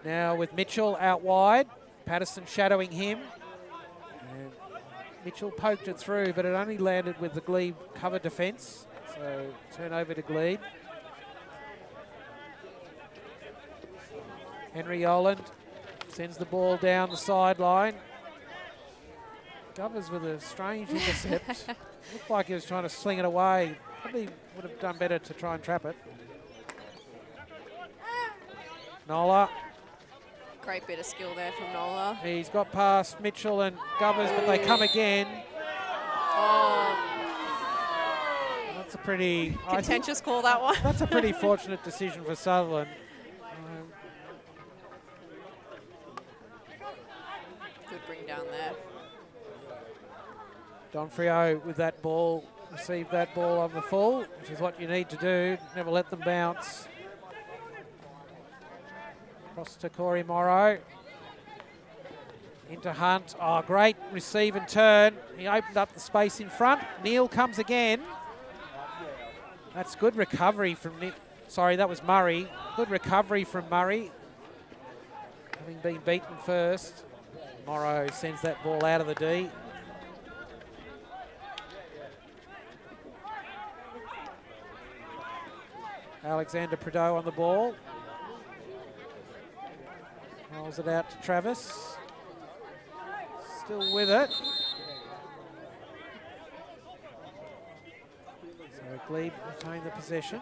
Now with Mitchell out wide, Patterson shadowing him. And Mitchell poked it through, but it only landed with the Glebe cover defence. So turn over to Glebe. Henry Oland sends the ball down the sideline. Govers with a strange intercept. Looked like he was trying to sling it away. Probably would have done better to try and trap it. Nola. Great bit of skill there from Nola. He's got past Mitchell and Govers, but they come again. Oh. That's a pretty... Contentious call, that one. That's a pretty fortunate decision for Sutherland. Good bring down there. Donfrio with that ball, received that ball on the full, which is what you need to do. Never let them bounce. Across to Corey Morrow. Into Hunt. Oh, great receive and turn. He opened up the space in front. Neal comes again. That's good recovery from sorry, that was Murray. Good recovery from Murray. Having been beaten first. Morrow sends that ball out of the D. Alexander Prideaux on the ball. Rolls it out to Travis. Still with it. So Glebe retain the possession.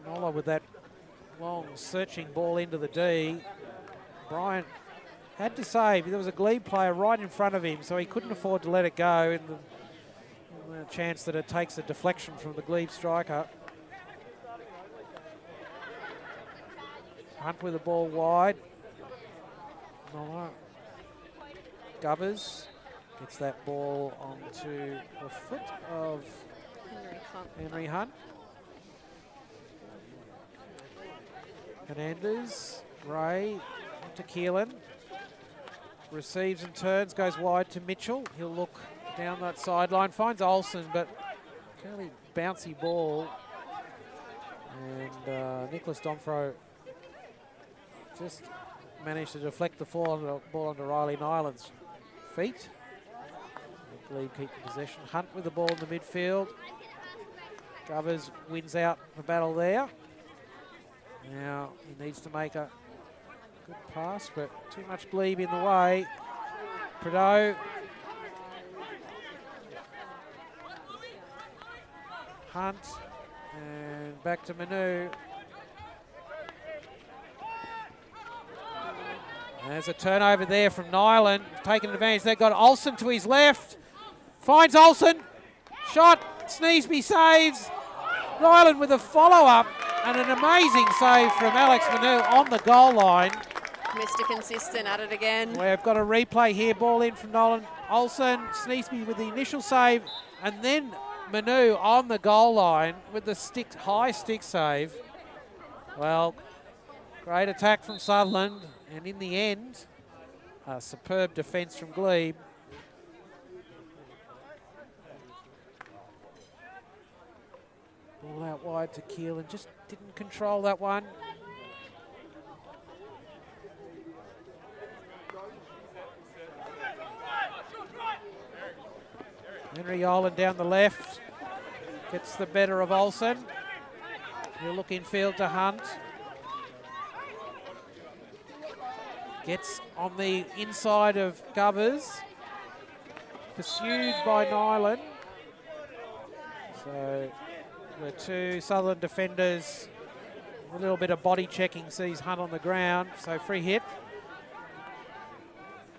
Nola with that long searching ball into the D. Bryant had to save. There was a Glebe player right in front of him, so he couldn't afford to let it go in the chance that it takes a deflection from the Glebe striker. Hunt with the ball wide. Nola. Govers gets that ball onto the foot of Henry Hunt. Hernandez, Gray, to Keelan. Receives and turns, goes wide to Mitchell. He'll look down that sideline, finds Olsen, but fairly bouncy ball. And Nicholas Donfro just managed to deflect the ball onto Riley Nilan's feet. Glebe keep the possession. Hunt with the ball in the midfield. Govers wins out the battle there. Now he needs to make a good pass, but too much Glebe in the way. Prideaux. Hunt. And back to Manu. There's a turnover there from Nilan. Taking advantage. They've got Olsen to his left. Finds Olsen. Shot. Sneesby saves. Nilan with a follow-up. And an amazing save from Alex Manu on the goal line. Mr. Consistent at it again. We've got a replay here. Ball in from Nolan. Olsen, Sneesby with the initial save. And then Manu on the goal line with the high stick save. Well, great attack from Sutherland. And in the end, a superb defence from Glebe. Ball out wide to Keelan, just didn't control that one. Henry Yolen down the left. Gets the better of Olsen. He'll look in field to Hunt. Gets on the inside of Govers. Pursued by Nilan. So the two Sutherland defenders, a little bit of body checking, sees Hunt on the ground. So free hit.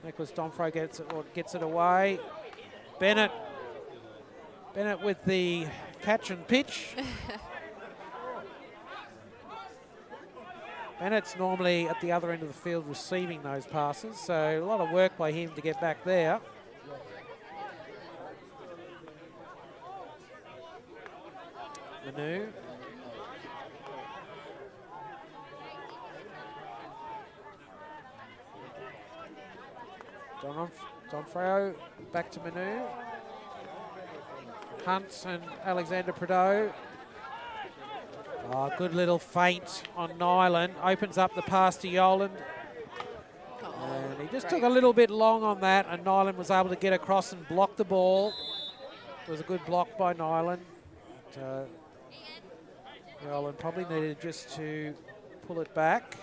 Nicholas Domfro gets it away. Bennett with the catch and pitch. Bennett's normally at the other end of the field receiving those passes, so a lot of work by him to get back there. Manu. Donfreo back to Manu. Hunt and Alexander Prideaux. Oh, good little feint on Nilan. Opens up the pass to Yoland. And he just took a little bit long on that, and Nilan was able to get across and block the ball. It was a good block by Nilan. Yoland probably needed just to pull it back.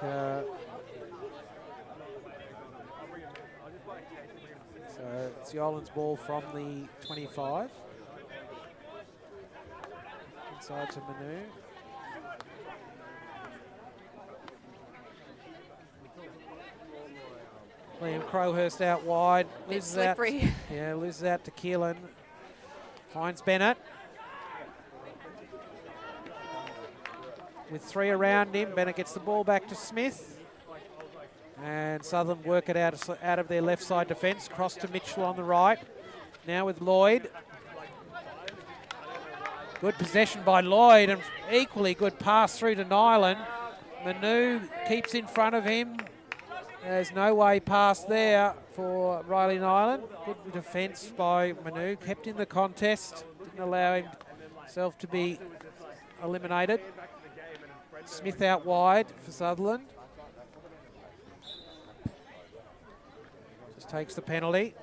So it's Yoland's ball from the 25. Inside to Manu. Liam Crowhurst out wide. Bit slippery. Loses out to Keelan. Finds Bennett. With three around him, Bennett gets the ball back to Smith. And Sutherland work it out of their left side defence. Cross to Mitchell on the right. Now with Lloyd. Good possession by Lloyd and equally good pass through to Nilan. Manu keeps in front of him. There's no way past there for Riley Nilan. Good defence by Manu. Kept in the contest. Didn't allow himself to be eliminated. Smith out wide for Sutherland. Just takes the penalty.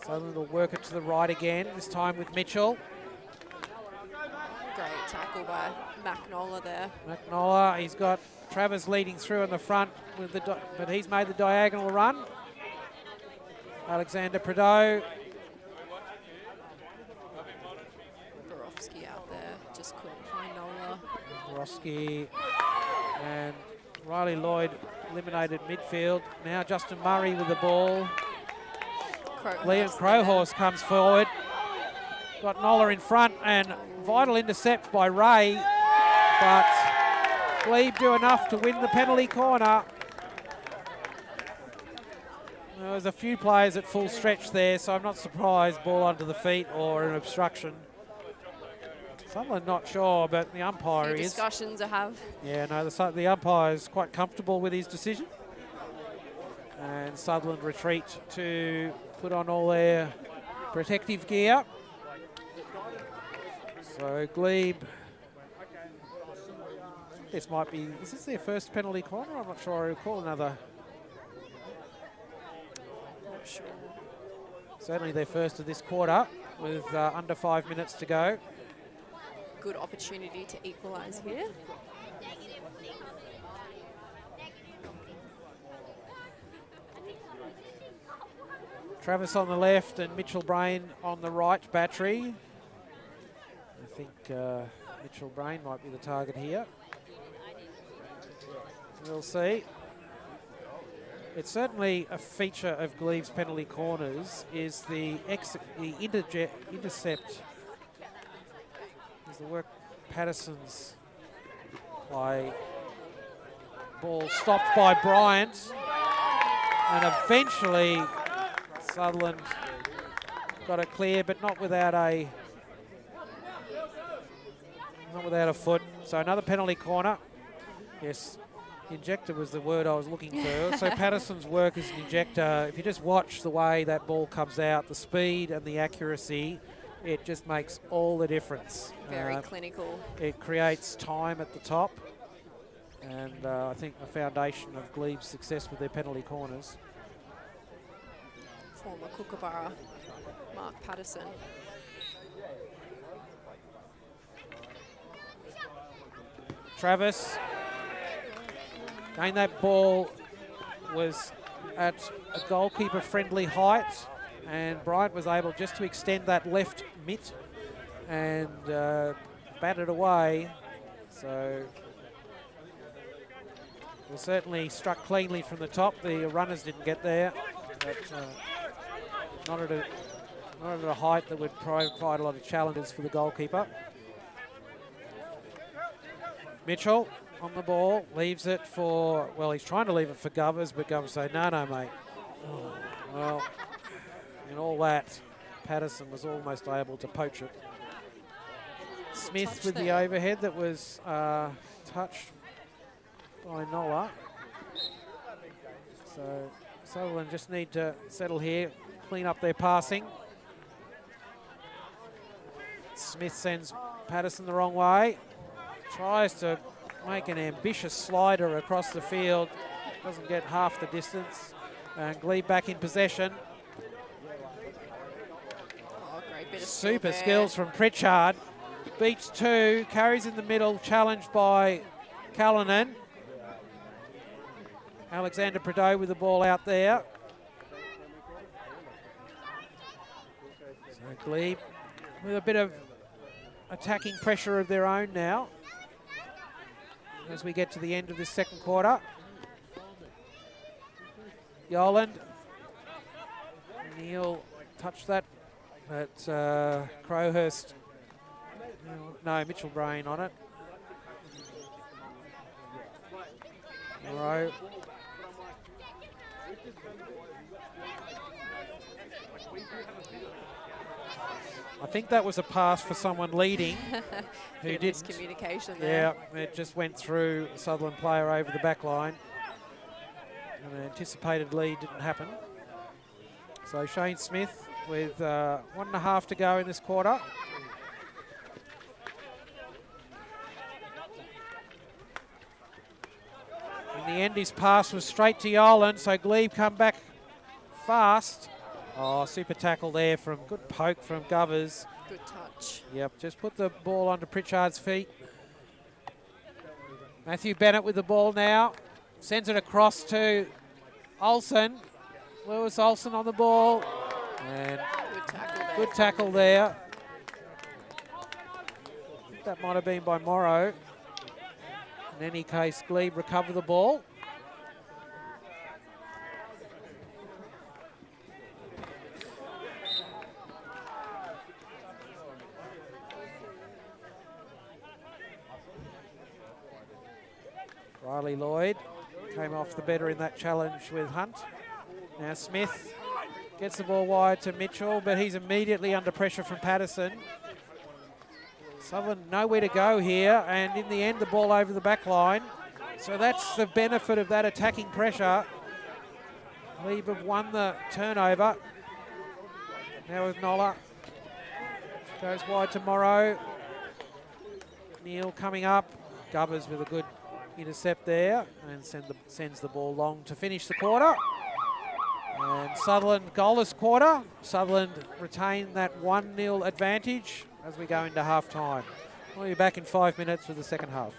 Sutherland will work it to the right again, this time with Mitchell. Great tackle by McNolla there. McNolla, he's got Travers leading through in the front, with but he's made the diagonal run. Alexander Prideaux. Borowski out there, just couldn't find Nola. Borowski and Riley Lloyd eliminated midfield. Now Justin Murray with the ball. Liam Crowhorse comes forward. Got Nola in front and vital intercept by Ray, but Glebe do enough to win the penalty corner. There was a few players at full stretch there, so I'm not surprised. Ball under the feet or an obstruction. Someone not sure, but the umpire is. Discussions I have. Yeah, no, the umpire is quite comfortable with his decision. And Sutherland retreat to put on all their protective gear. So Glebe, this might be, is this their first penalty corner? I'm not sure I recall another. Not sure. Certainly their first of this quarter with under 5 minutes to go. Good opportunity to equalise here. Travis on the left and Mitchell Brain on the right battery. I think Mitchell Brain might be the target here. We'll see. It's certainly a feature of Glebe's penalty corners is the intercept. Is the work Patterson's play. Ball stopped by Bryant, and eventually Sutherland got it clear, but not without a foot. So another penalty corner. Yes, injector was the word I was looking for. So Patterson's work as an injector, if you just watch the way that ball comes out, the speed and the accuracy, it just makes all the difference. Very clinical. It creates time at the top, and I think the foundation of Glebe's success with their penalty corners. Former Kookaburra, Mark Patterson. Travis, again that ball was at a goalkeeper-friendly height, and Bryant was able just to extend that left mitt and bat it away. So it was certainly struck cleanly from the top. The runners didn't get there, but not at a height that would provide a lot of challenges for the goalkeeper. Mitchell on the ball, leaves it for, well, he's trying to leave it for Govers, but Govers say, no, mate. Oh, well, in all that, Patterson was almost able to poach it. Smith with the overhead that was touched by Nola. So Sutherland just need to settle here, clean up their passing. Smith sends Patterson the wrong way. Tries to make an ambitious slider across the field. Doesn't get half the distance. And Glebe back in possession. Oh, great bit of Super skills from Pritchard. Beats two, carries in the middle, challenged by Callanan. Alexander Prideaux with the ball out there. So Glebe with a bit of attacking pressure of their own now as we get to the end of this second quarter. Yoland. Neil touched that, but Crowhurst, no, Mitchell Brain on it. Moreau. I think that was a pass for someone leading who did miscommunication there. Yeah, it just went through the Sutherland player over the back line. And the anticipated lead didn't happen. So Shane Smith with 1.5 to go in this quarter. In the end, his pass was straight to Yoland, so Glebe come back fast. Oh, super tackle there from good poke from Govers. Good touch. Yep, just put the ball onto Pritchard's feet. Matthew Bennett with the ball now. Sends it across to Olsen. Lewis Olsen on the ball. And good tackle there. I think that might have been by Morrow. In any case, Glebe recover the ball. Riley Lloyd came off the better in that challenge with Hunt. Now Smith gets the ball wide to Mitchell, but he's immediately under pressure from Patterson. Sutherland nowhere to go here, and in the end the ball over the back line. So that's the benefit of that attacking pressure. Glebe have won the turnover. Now with Nola. Goes wide to Morrow. Neil coming up. Govers with a good intercept there and sends the ball long to finish the quarter. And Sutherland goalless quarter. Sutherland retain that 1-0 advantage as we go into half time. We'll be back in 5 minutes for the second half.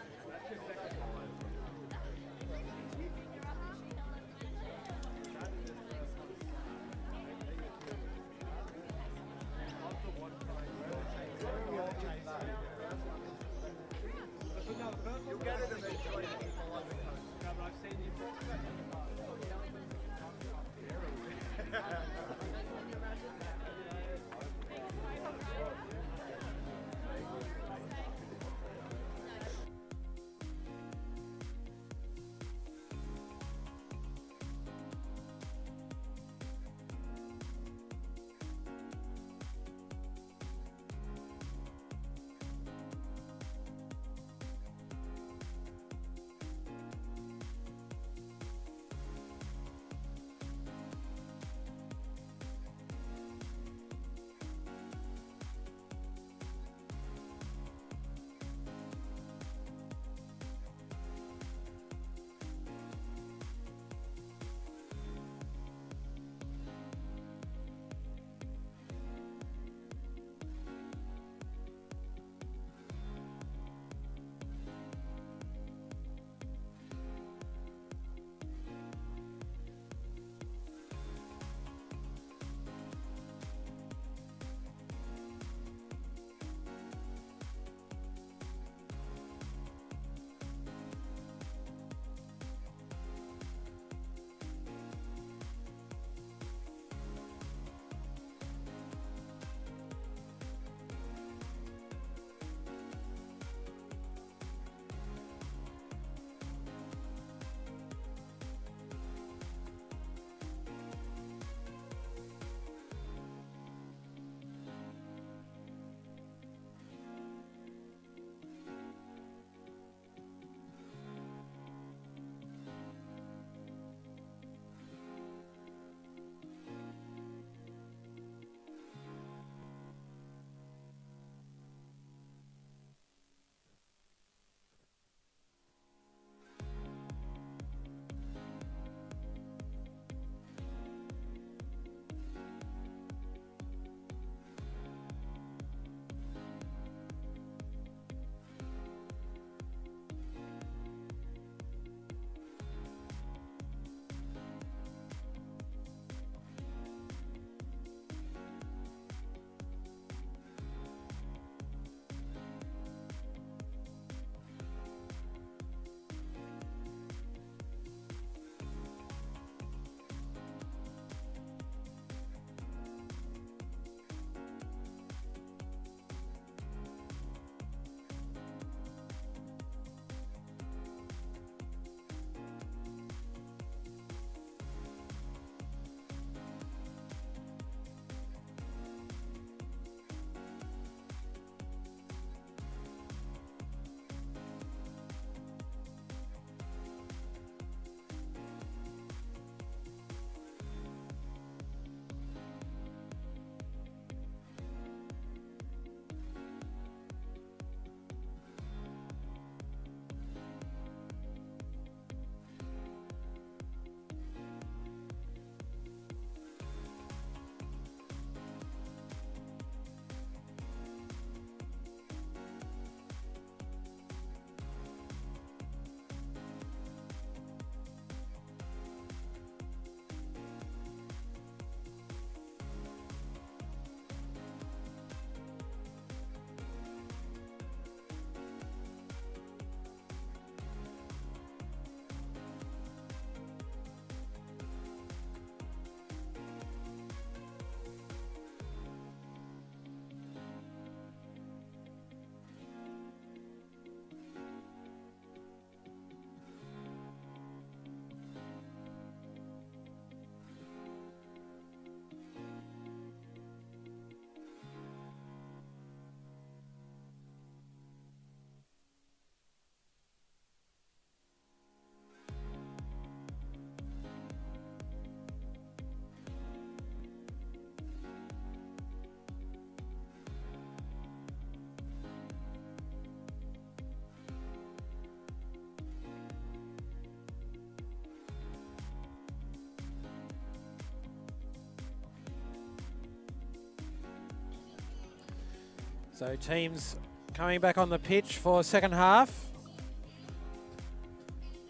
So teams coming back on the pitch for second half.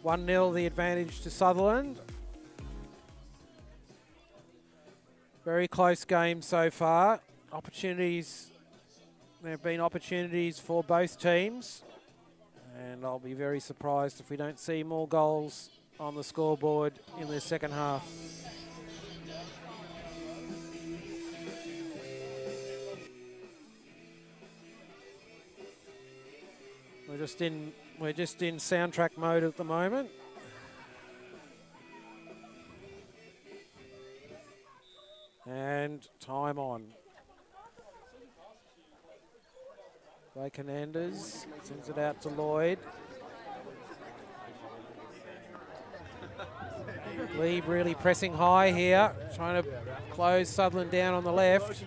1-0 the advantage to Sutherland. Very close game so far. Opportunities, there have been opportunities for both teams. And I'll be very surprised if we don't see more goals on the scoreboard in the second half. We're just in soundtrack mode at the moment. And time on. Blake-Hernandez sends it out to Lloyd. Glebe really pressing high here, trying to close Sutherland down on the left.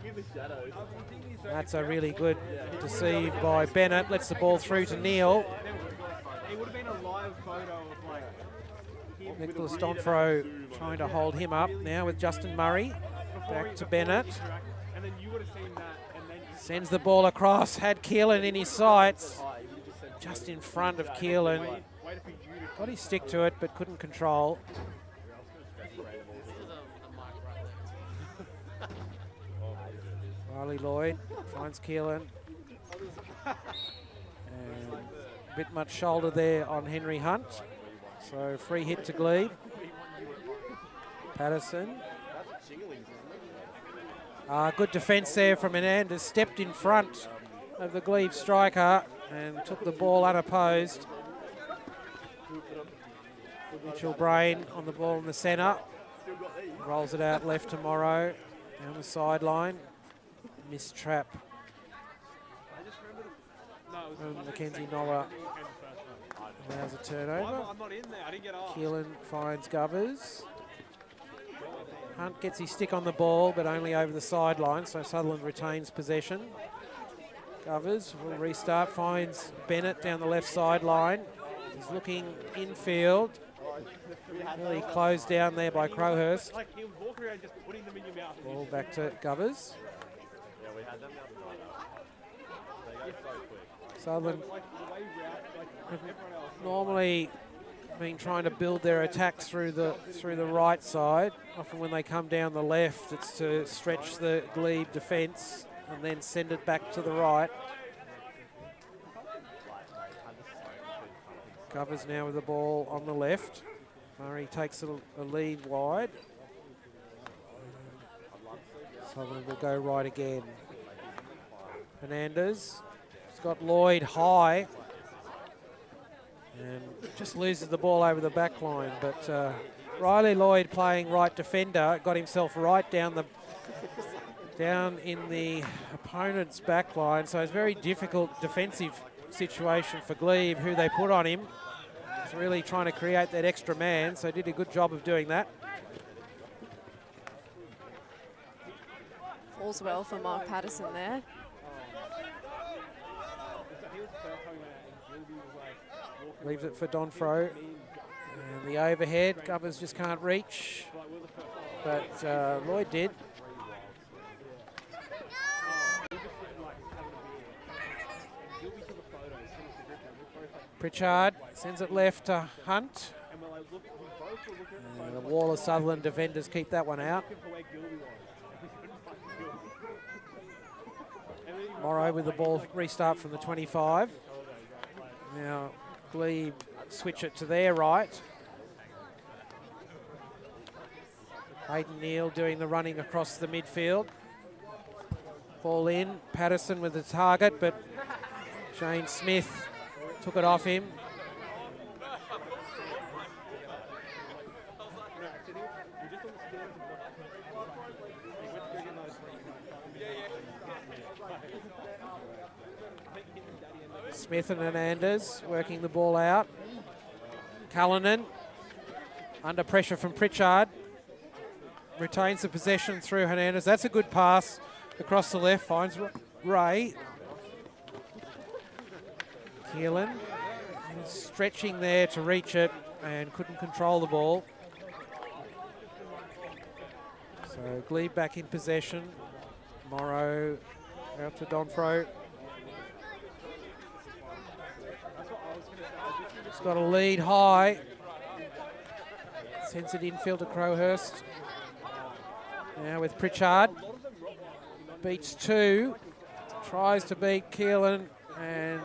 That's a really good deceive by Bennett. Lets the ball through to Neal. Nicholas Donfro trying to hold him up now with Justin Murray. Back to Bennett. Sends the ball across. Had Keelan in his sights. Just in front of Keelan. Got his stick to it, but couldn't control. Riley Lloyd finds Keelan. And a bit much shoulder there on Henry Hunt. So free hit to Glebe. Patterson. Good defence there from Hernandez. Stepped in front of the Glebe striker and took the ball unopposed. Mitchell Brain on the ball in the centre. Rolls it out left to Morrow. Down the sideline. Missed trap. Mackenzie Noah allows a turnover. Keelan finds Govers. Hunt gets his stick on the ball, but only over the sideline, so Sutherland retains possession. Govers will restart, finds Bennett down the left sideline. He's looking infield. Really closed down there by Crowhurst. Ball back to Govers. Sutherland have normally been trying to build their attacks through the right side. Often when they come down the left, it's to stretch the Glebe defence and then send it back to the right. Covers now with the ball on the left. Murray takes a lead wide. Sutherland will go right again. Hernandez has got Lloyd high and just loses the ball over the back line, but Riley Lloyd playing right defender got himself right down in the opponent's back line, so it's a very difficult defensive situation for Glebe, who they put on him. He's really trying to create that extra man, so did a good job of doing that. Falls well for Mark Patterson there. Leaves it for Donfro. And the overhead, Govers just can't reach. But Lloyd did. Pritchard sends it left to Hunt. And the wall of Sutherland defenders keep that one out. Morrow with the ball restart from the 25. Now Glebe switch it to their right. Hayden Neal doing the running across the midfield. Ball in, Patterson with the target, but Shane Smith took it off him. Smith and Hernandez working the ball out. Cullinan under pressure from Pritchard. Retains the possession through Hernandez. That's a good pass across the left. Finds Ray. Keelan stretching there to reach it and couldn't control the ball. So Glebe back in possession. Morrow out to Donfro. He's got a lead high. Sends it infield to Crowhurst. Now with Pritchard. Beats 2. Tries to beat Keelan and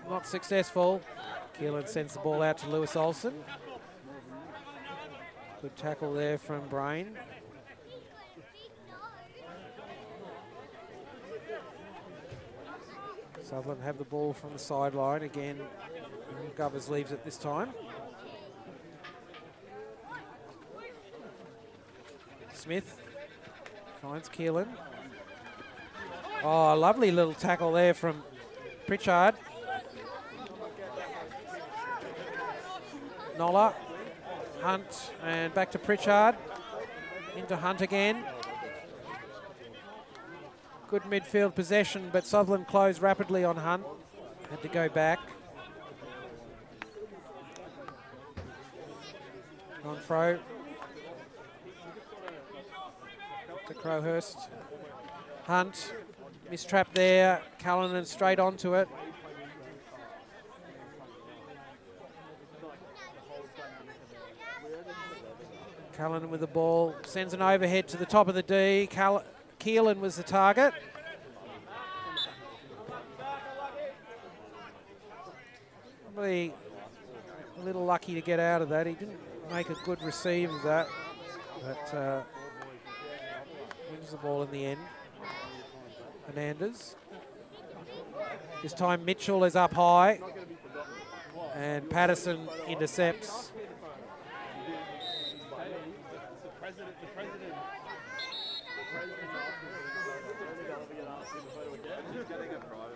not successful. Keelan sends the ball out to Lewis Olsen. Good tackle there from Brain. Sutherland have the ball from the sideline again. Govers leaves it this time. Smith finds Keelan. Oh, lovely little tackle there from Pritchard. Nola, Hunt, and back to Pritchard. Into Hunt again. Good midfield possession, but Sutherland closed rapidly on Hunt. Had to go back. On throw. To Crowhurst. Hunt. Mistrap there. Callanan straight onto it. Callanan with the ball. Sends an overhead to the top of the D. Keelan was the target. Probably a little lucky to get out of that. He didn't make a good receive of that, but wins the ball in the end. Fernandez. This time Mitchell is up high, and Patterson intercepts.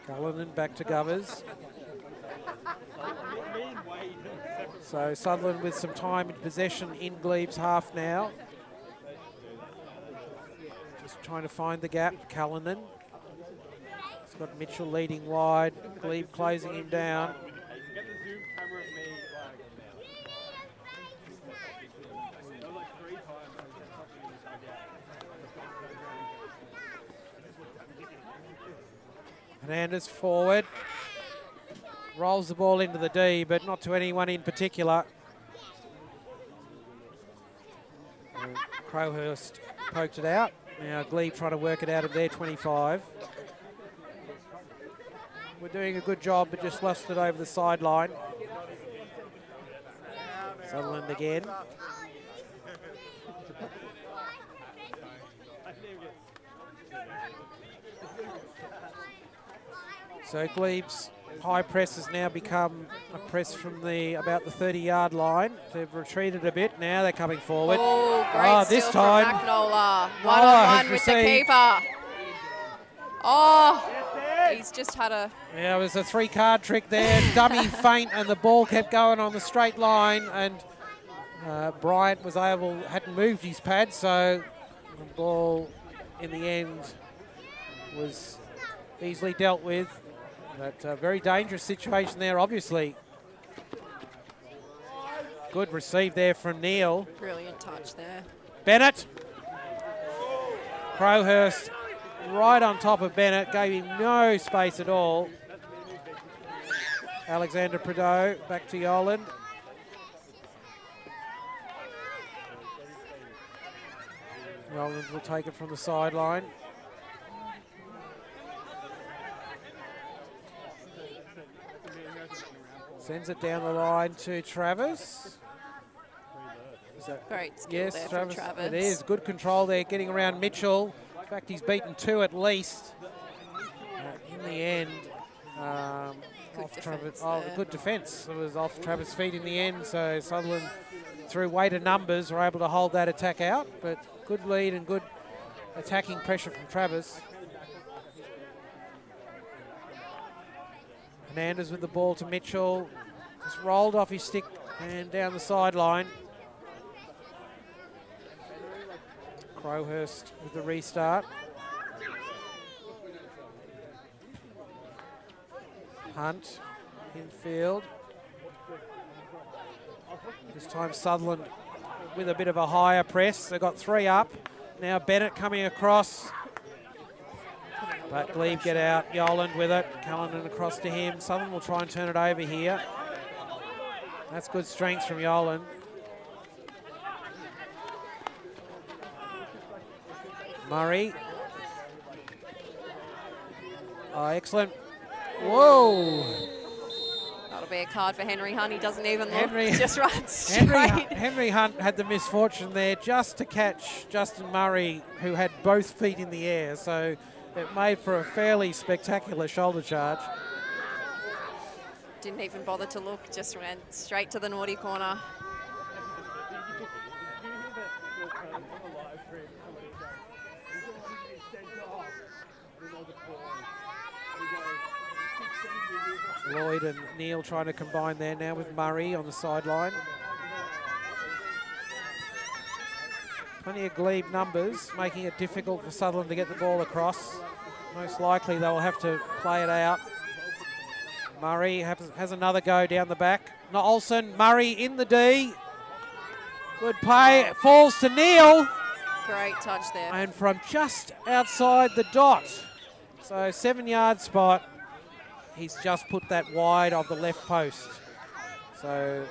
Cullinan back to Govers. So Sutherland with some time in possession in Glebe's half now. Just trying to find the gap. Cullinan. He's got Mitchell leading wide. Glebe closing him down. Hernandez forward. Rolls the ball into the D, but not to anyone in particular. Crowhurst poked it out. Now Glebe trying to work it out of their 25. We're doing a good job, but just lost it over the sideline. Sutherland again. So Glebe's high press has now become a press from about the 30-yard line. They've retreated a bit. Now they're coming forward. Oh, great this steal time from Magnola. One-on-one with the keeper. Oh, he's just had a... Yeah, it was a 3-card trick there. Dummy feint, and the ball kept going on the straight line, and Bryant hadn't moved his pad, so the ball in the end was easily dealt with. But a very dangerous situation there, obviously. Good receive there from Neal. Brilliant touch there. Bennett. Crowhurst right on top of Bennett, gave him no space at all. Alexander Prideaux back to Yoland. Yoland will take it from the sideline. Sends it down the line to Travis. Great skill there from Travis. It is. Good control there, getting around Mitchell. In fact, he's beaten 2 at least. In the end, good defence. It was off Travis' feet in the end, so Sutherland, through weight of numbers, were able to hold that attack out. But good lead and good attacking pressure from Travis. Hernandez with the ball to Mitchell. Just rolled off his stick and down the sideline. Crowhurst with the restart. Hunt infield. This time Sutherland with a bit of a higher press. They got 3 up. Now Bennett coming across. But Glebe get out. Yoland with it. Callanan across to him. Sutherland will try and turn it over here. That's good strength from Yolan. Murray. Oh, excellent. Whoa. That'll be a card for Henry Hunt. He doesn't even look, just runs straight. Henry Hunt had the misfortune there just to catch Justin Murray, who had both feet in the air. So it made for a fairly spectacular shoulder charge. Didn't even bother to look, just went straight to the naughty corner. Lloyd and Neil trying to combine there now with Murray on the sideline. Plenty of Glebe numbers, making it difficult for Sutherland to get the ball across. Most likely they will have to play it out. Murray has another go down the back. Not Olsen, Murray in the D. Good play, it falls to Neil. Great touch there. And from just outside the dot. So 7-yard spot. He's just put that wide of the left post. So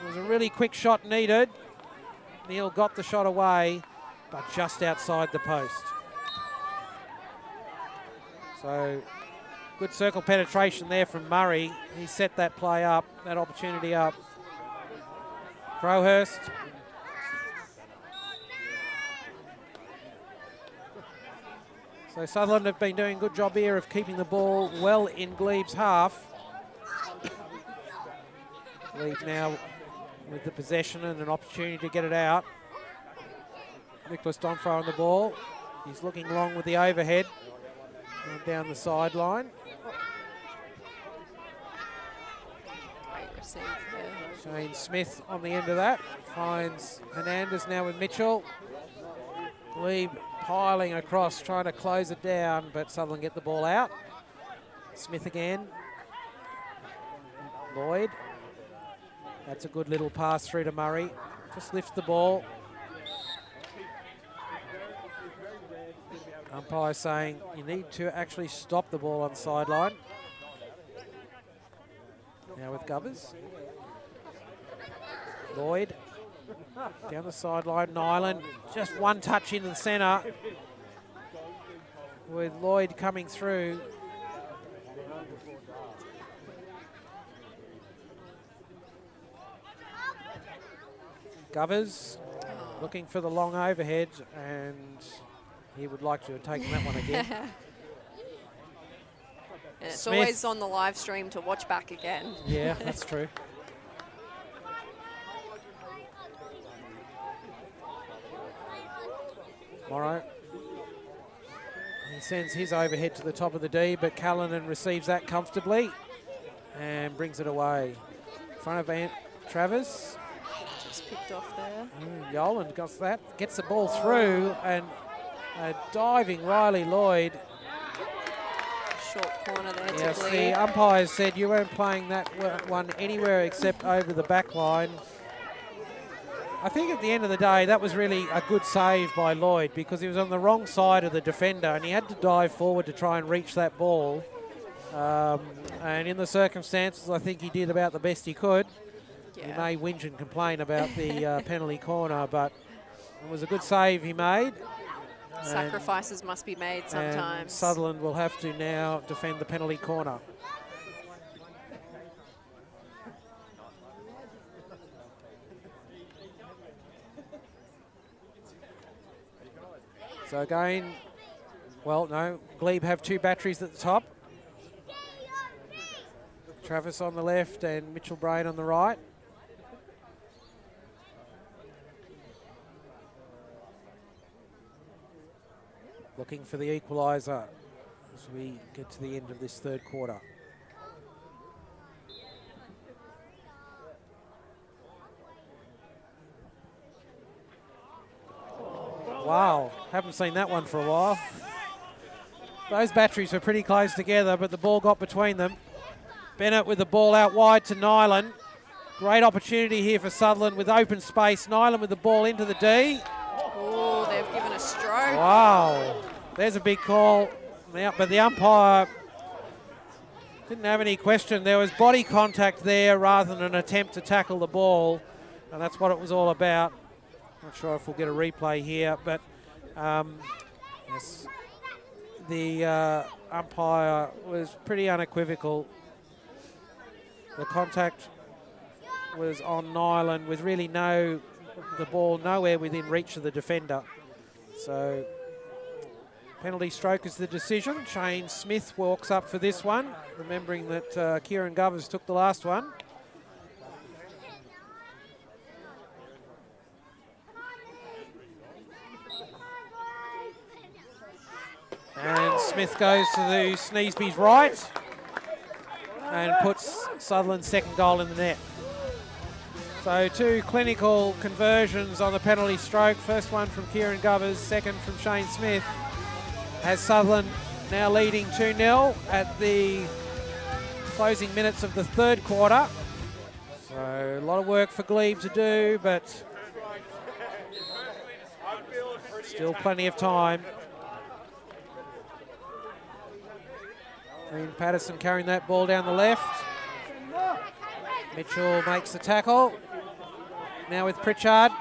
it was a really quick shot needed. Neil got the shot away, but just outside the post. So good circle penetration there from Murray. He set that play up, that opportunity up. Crowhurst. So Sutherland have been doing a good job here of keeping the ball well in Glebe's half. Glebe now with the possession and an opportunity to get it out. Nicholas Donfro on the ball. He's looking long with the overhead down the sideline. Great receive there. Shane Smith on the end of that. Finds Hernandez now with Mitchell. Glebe piling across, trying to close it down, but Sutherland get the ball out. Smith again. Lloyd. That's a good little pass through to Murray. Just lifts the ball. Umpire saying you need to actually stop the ball on the sideline. Now with Govers. Lloyd. Down the sideline, Nilan. Just one touch into the centre. With Lloyd coming through. Govers looking for the long overhead, and he would like to have taken that one again. And it's Smith. always on the live stream to watch back again. Yeah, that's true. Morrow. He sends his overhead to the top of the D, but Callanan receives that comfortably and brings it away. In front of Travis. Just picked off there. Yolan got that, gets the ball through, and a diving Riley Lloyd. Short corner there Yes, to Glebe. the umpires said you weren't playing that one anywhere except over the back line. I think at the end of the day, that was really a good save by Lloyd because he was on the wrong side of the defender and he had to dive forward to try and reach that ball. And in the circumstances, I think he did about the best he could. Yeah. He may whinge and complain about the penalty corner, but it was a good save he made. Sacrifices must be made sometimes. And Sutherland will have to now defend the penalty corner. So again, well, no, Glebe have two batteries at the top. Travis on the left and Mitchell Brain on the right. Looking for the equaliser as we get to the end of this third quarter. Wow, haven't seen that one for a while. Those batteries were pretty close together, but the ball got between them. Bennett with the ball out wide to Nilan. Great opportunity here for Sutherland with open space. Nilan with the ball into the D. Oh, they've given a stroke. Wow, there's a big call. But the umpire Didn't have any question. There was body contact there rather than an attempt to tackle the ball, and that's what it was all about. Not sure if we'll get a replay here, but yes, the umpire was pretty unequivocal. The contact was on Nilan with really the ball nowhere within reach of the defender. So penalty stroke is the decision. Shane Smith walks up for this one, remembering that Kieran Govers took the last one. And Smith goes to the Sneesby's right and puts Sutherland's second goal in the net. So 2 clinical conversions on the penalty stroke. First one from Kieran Govers, second from Shane Smith. Has Sutherland now leading 2-0 at the closing minutes of the third quarter. So a lot of work for Glebe to do, but still plenty of time. Ian Patterson carrying that ball down the left. Mitchell makes the tackle. Now with Pritchard.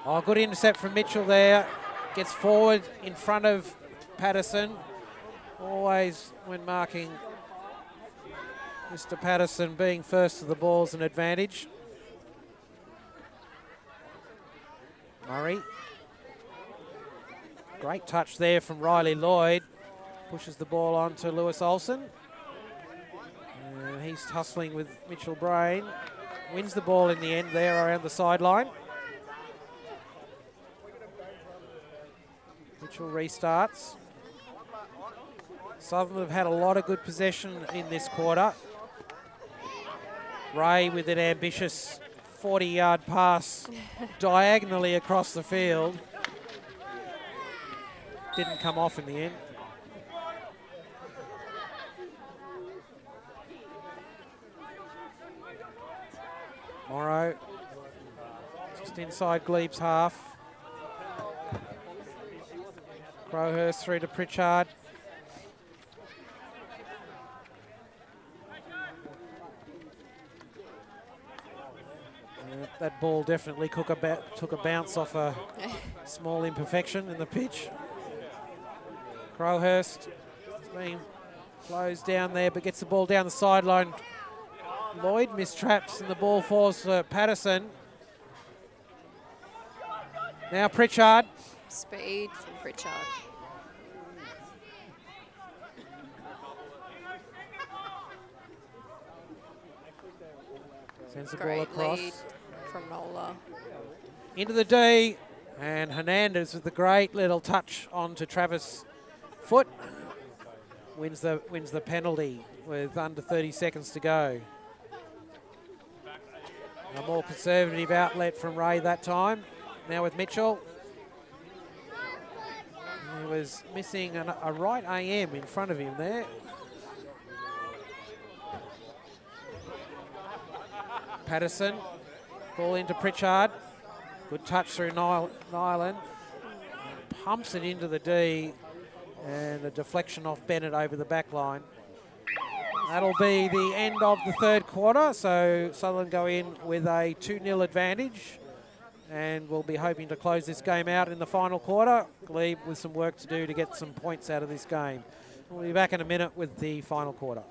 Oh, good intercept from Mitchell there. Gets forward in front of Patterson. Always when marking Mr. Patterson, being first to the ball is an advantage. Murray. Great touch there from Riley Lloyd. Pushes the ball on to Lewis Olsen. He's tussling with Mitchell Brain. Wins the ball in the end there around the sideline. Mitchell restarts. Sutherland have had a lot of good possession in this quarter. Ray with an ambitious 40-yard pass diagonally across the field. Didn't come off in the end. Morrow just inside Glebe's half. Crowhurst through to Pritchard. That ball definitely took a bounce off a small imperfection in the pitch. Crowhurst has been closed down there, but gets the ball down the sideline. Lloyd mistraps and the ball falls to Patterson. Now Pritchard. Speed from Pritchard. Sends the ball Great across. lead from Nola. Into the D, and Hernandez with the great little touch onto Travis Foot. Wins the penalty with under 30 seconds to go. A more conservative outlet from Ray that time. Now with Mitchell. He was missing a right AM in front of him there. Patterson, ball into Pritchard. Good touch through Nilan. Pumps it into the D, and a deflection off Bennett over the back line. That'll be the end of the third quarter, so Sutherland go in with a 2-0 advantage, and we'll be hoping to close this game out in the final quarter. Glebe with some work to do to get some points out of this game. We'll be back in a minute with the final quarter.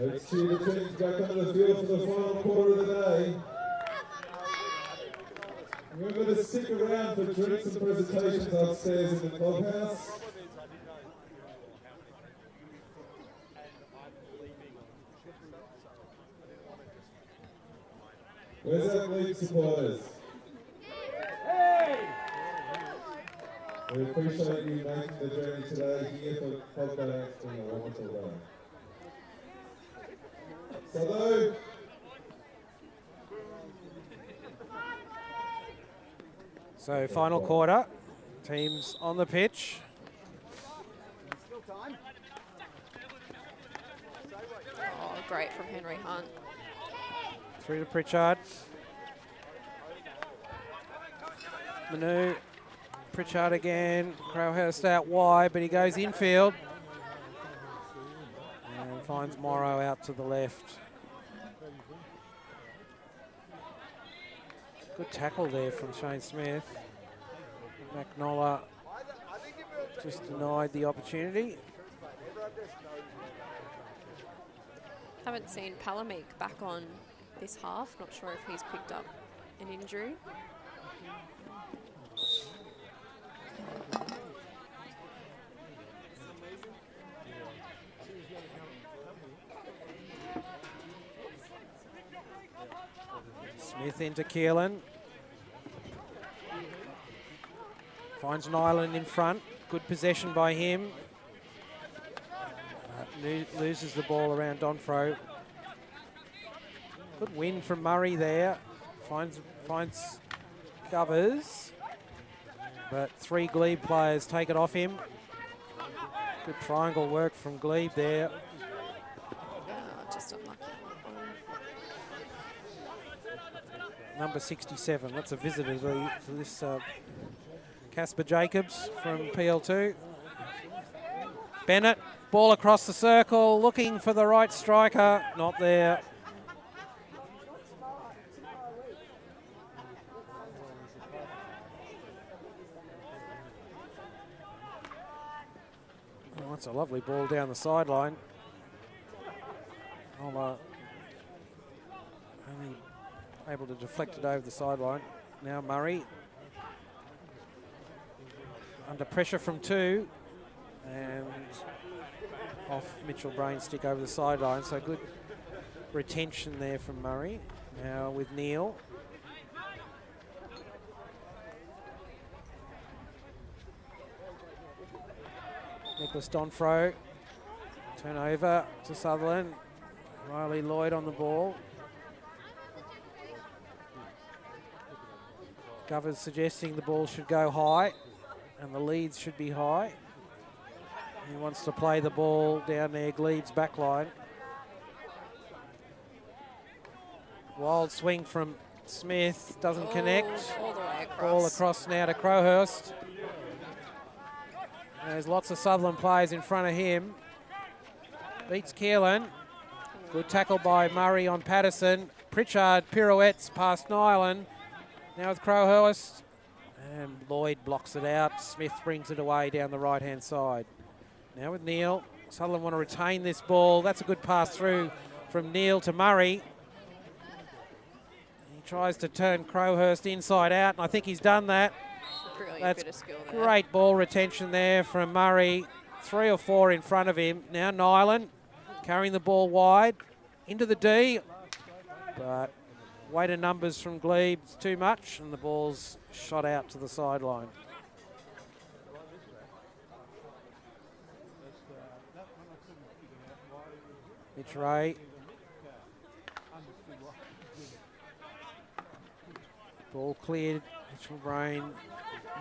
Let's cheer the teams back onto the field for the final quarter of the day. Remember to stick around for drinks and presentations upstairs in the clubhouse. Where's our Glebe supporters? We appreciate you making the journey today here for Club Day. It's been a wonderful day. Hello. So final quarter, teams on the pitch. Oh, great from Henry Hunt. Through to Pritchard. Manu, Pritchard again. Crowhurst out wide, but he goes infield. And finds Morrow out to the left. Good tackle there from Shane Smith. McNolla just denied the opportunity. Haven't seen Palamik back on this half. Not sure if he's picked up an injury. Smith into Keelan. Finds Nilan in front. Good possession by him. Loses the ball around Donfro. Good win from Murray there. Finds Govers. But 3 Glebe players take it off him. Good triangle work from Glebe there. Just unlucky. Number 67, that's a visitor to this Casper Jacobs from PL2. Bennett, ball across the circle, looking for the right striker, not there. Oh, that's a lovely ball down the sideline. Only able to deflect it over the sideline. Now Murray under pressure from 2 and off Mitchell Brainstick over the sideline. So good retention there from Murray. Now with Neil. Nicholas Donfro. Turn over to Sutherland. Riley Lloyd on the ball. Govers suggesting the ball should go high and the leads should be high. He wants to play the ball down there, Glebe's back line. Wild swing from Smith, doesn't connect. All the way across. Ball across now to Crowhurst. There's lots of Sutherland players in front of him. Beats Keelan. Good tackle by Murray on Patterson. Pritchard pirouettes past Nilan. Now with Crowhurst, and Lloyd blocks it out. Smith brings it away down the right-hand side. Now with Neil, Sutherland want to retain this ball. That's a good pass through from Neil to Murray. He tries to turn Crowhurst inside out, and I think he's done that. Brilliant That's bit of skill there. Great ball retention there from Murray. 3 or 4 in front of him. Now Nilan carrying the ball wide into the D, but weight of numbers from Glebe's too much, and the ball's shot out to the sideline. Mitch Ray. Ball cleared. Mitchell Brain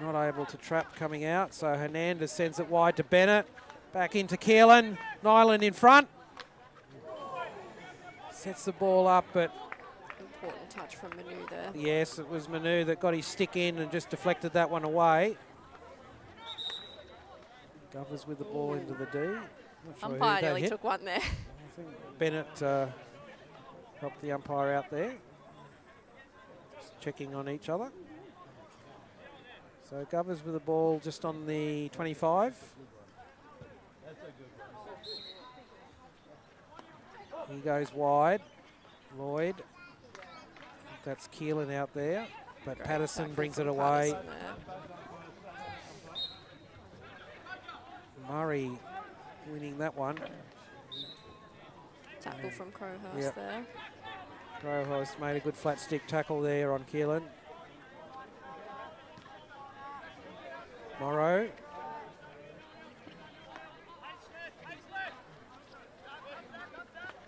not able to trap coming out, so Hernandez sends it wide to Bennett. Back into Keelan. Nilan in front. Sets the ball up, but Important touch from Manu there. yes, it was Manu that got his stick in and just deflected that one away. Govers with the ball into the D. Not sure who Umpire that nearly hit. took one there. I think Bennett helped the umpire out there. Just checking on each other. So Govers with the ball just on the 25. He goes wide. Lloyd. That's Keelan out there. But Great Patterson tackle brings from it away. Patterson there. Murray winning that one. Tackle from Crowhurst Yep. there. Crowhurst made a good flat stick tackle there on Keelan. Morrow.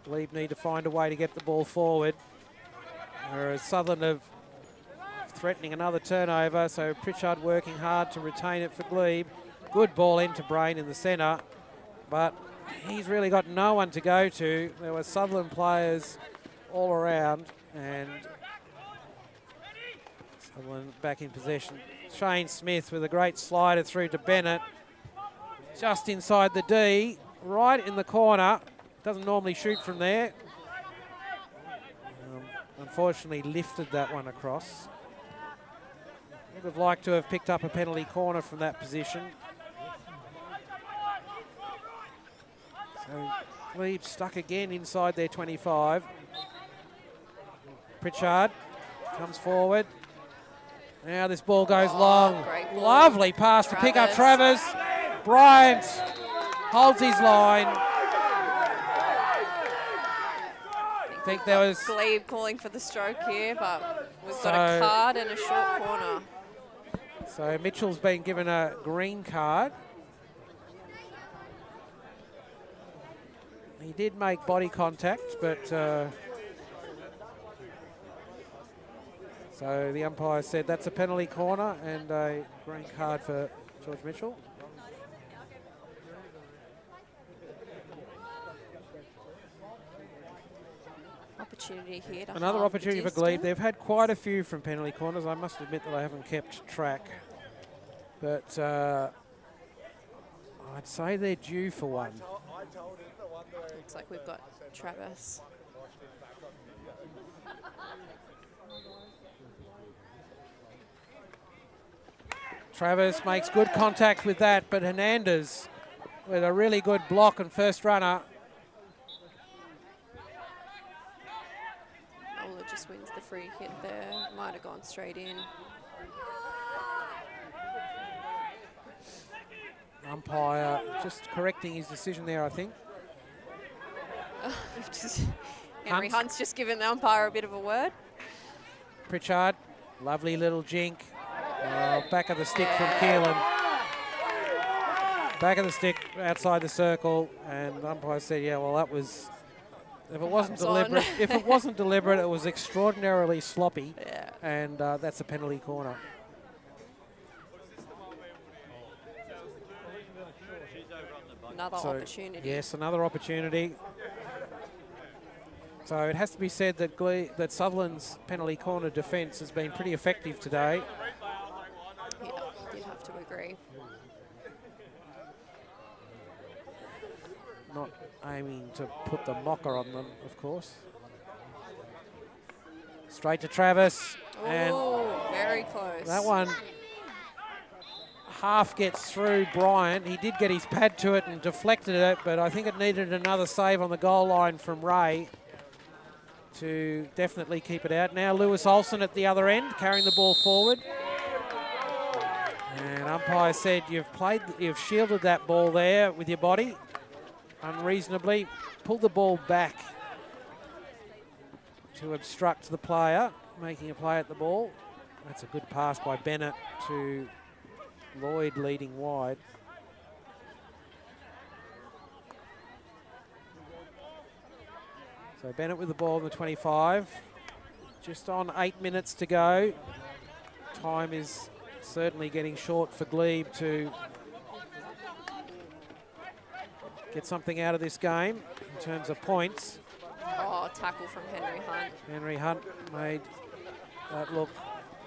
Glebe need to find a way to get the ball forward. Whereas Sutherland have threatening another turnover, so Pritchard working hard to retain it for Glebe. Good ball into Brain in the centre, but he's really got no one to go to. There were Sutherland players all around, and Sutherland back in possession. Shane Smith with a great slider through to Bennett. Just inside the D, right in the corner. Doesn't normally shoot from there. Unfortunately lifted that one across. Would have liked to have picked up a penalty corner from that position. So Glebe stuck again inside their 25. Pritchard comes forward. Now this ball goes long. Great ball. Lovely pass to pick up Travers. Bryant holds his line. I think there was Glebe calling for the stroke here, but we've got a card and a short corner. So Mitchell's been given a green card. He did make body contact, but so the umpire said that's a penalty corner and a green card for George Mitchell. Opportunity here to Another halve opportunity the for Glebe. distance. They've had quite a few from penalty corners. I must admit that I haven't kept track. But I'd say they're due for one. Looks like we've got Travis. Travis makes good contact with that, but Hernandez with a really good block and first runner. Ola just wins the free hit there. Might have gone straight in. Umpire just correcting his decision there, I think. Henry Hunt's just given the umpire a bit of a word. Pritchard, lovely little jink. Back of the stick from Keelan. Back of the stick outside the circle, and the umpire said, yeah, well, that was, if it wasn't deliberate, if it wasn't deliberate, it was extraordinarily sloppy, and that's a penalty corner. Another opportunity. Yes, another opportunity. So it has to be said that that Sutherland's penalty corner defence has been pretty effective today. Yeah, did have to agree. Not aiming to put the mocker on them, of course. Straight to Travis. And very close. that one half gets through Bryant. He did get his pad to it and deflected it, but I think it needed another save on the goal line from Ray to definitely keep it out. Now Lewis Olsen at the other end, carrying the ball forward. And umpire said, you've shielded that ball there with your body unreasonably. Pull the ball back to obstruct the player, making a play at the ball. That's a good pass by Bennett to Lloyd leading wide. So Bennett with the ball in the 25. Just on 8 minutes to go. Time is certainly getting short for Glebe to get something out of this game in terms of points. Oh, tackle from Henry Hunt. Henry Hunt made that look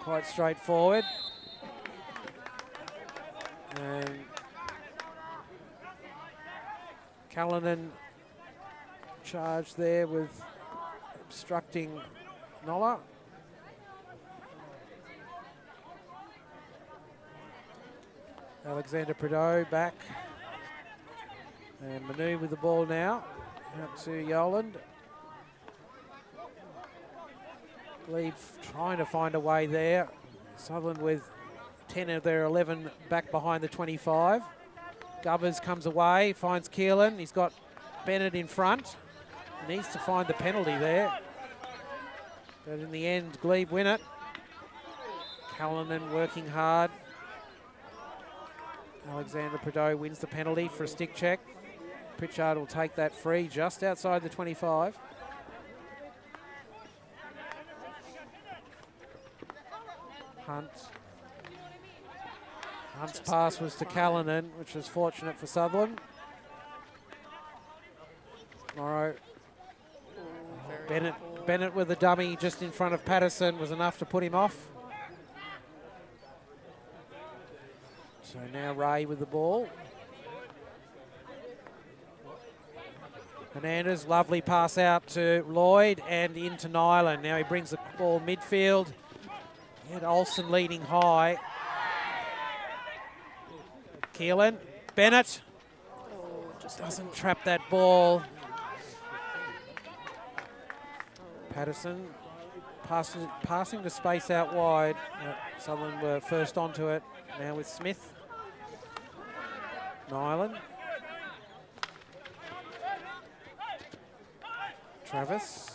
quite straightforward. And Callanan charge there with obstructing Nola. Alexander Prideaux back. And Manu with the ball now. Out to Yoland. Glebe trying to find a way there. Sutherland with 10 of their 11 back behind the 25. Govers comes away, finds Keelan. He's got Bennett in front. Needs to find the penalty there. But in the end, Glebe win it. Callanan working hard. Alexander Prideaux wins the penalty for a stick check. Pritchard will take that free just outside the 25. Hunt's pass was to Callanan, which was fortunate for Sutherland. Morrow. Bennett with the dummy just in front of Patterson was enough to put him off. So now Ray with the ball. Hernandez, lovely pass out to Lloyd and into Nilan. Now he brings the ball midfield. He had Olsen leading high. Keelan, Bennett just doesn't trap that ball. Patterson passing the space out wide. Sutherland were first onto it. Now with Smith. Nilan. Travis.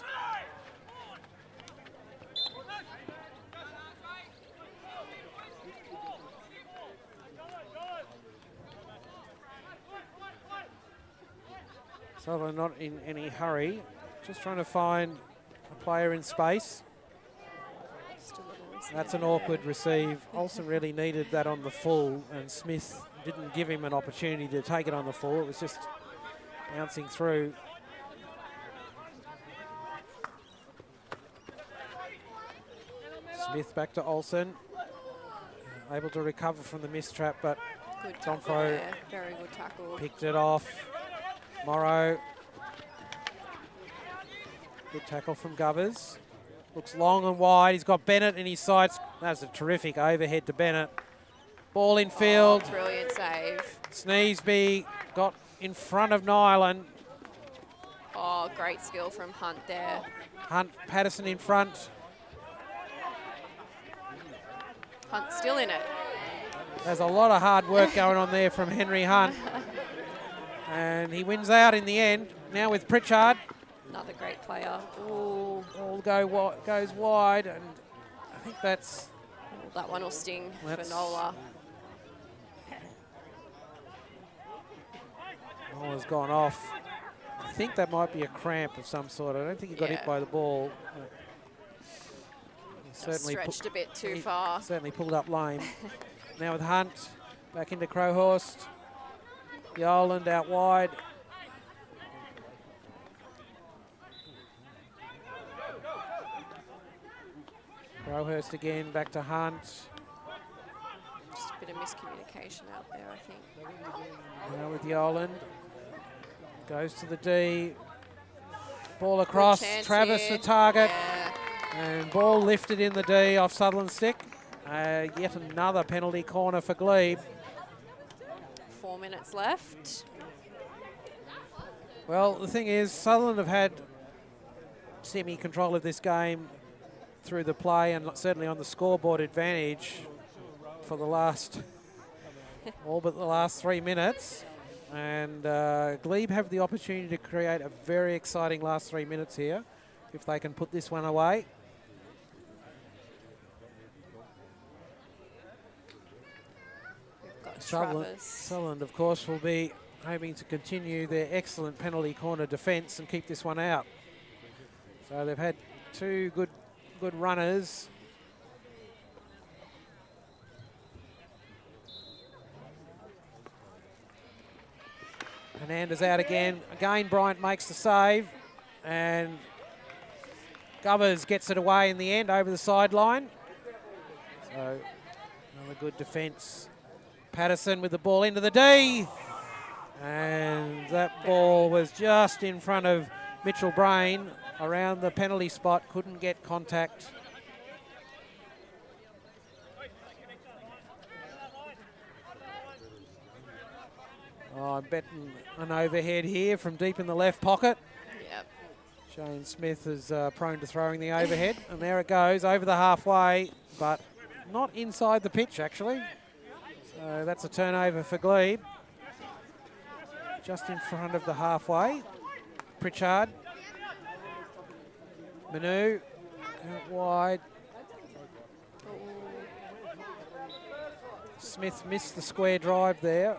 Sutherland not in any hurry, just trying to find a player in space. That's an awkward receive. Olsen really needed that on the full, and Smith didn't give him an opportunity to take it on the full. It was just bouncing through. Smith back to Olsen. Able to recover from the mistrap, but Donfro very good tackle. Picked it off. Morrow. Good tackle from Govers. Looks long and wide. He's got Bennett in his sights. That's a terrific overhead to Bennett. Ball in field. Oh, brilliant save. Sneesby got in front of Nilan. Oh, great skill from Hunt there. Hunt, Patterson in front. Hunt still in it. There's a lot of hard work going on there from Henry Hunt. And he wins out in the end. Now with Pritchard. Another great player. Ooh. Ball goes wide, and I think that's... that one will sting for Nola. Nola's gone off. I think that might be a cramp of some sort. I don't think he got hit by the ball. He certainly stretched a bit too far. Certainly pulled up lame. Now with Hunt, back into Crowhurst. Yoland out wide. Crowhurst again, back to Hunt. Just a bit of miscommunication out there, I think. Now with Yoland. Goes to the D. Ball across. Travis the target. Yeah. And ball lifted in the D off Sutherland's stick. Yet another penalty corner for Glebe. 4 minutes left. Well, the thing is, Sutherland have had semi-control of this game through the play and certainly on the scoreboard advantage for the last, all but the last 3 minutes. And Glebe have the opportunity to create a very exciting last 3 minutes here if they can put this one away. Sutherland, of course, will be hoping to continue their excellent penalty corner defence and keep this one out. So they've had two good runners. Hernandez out again. Again, Bryant makes the save. And Govers gets it away in the end over the sideline. So another good defence. Patterson with the ball into the D. And That ball was just in front of Mitchell Brain around the penalty spot, couldn't get contact. Oh, I'm betting an overhead here from deep in the left pocket. Yep. Shane Smith is prone to throwing the overhead, and there it goes over the halfway, but not inside the pitch actually. So that's a turnover for Glebe. Just in front of the halfway. Pritchard. Manu out wide. Smith missed the square drive there.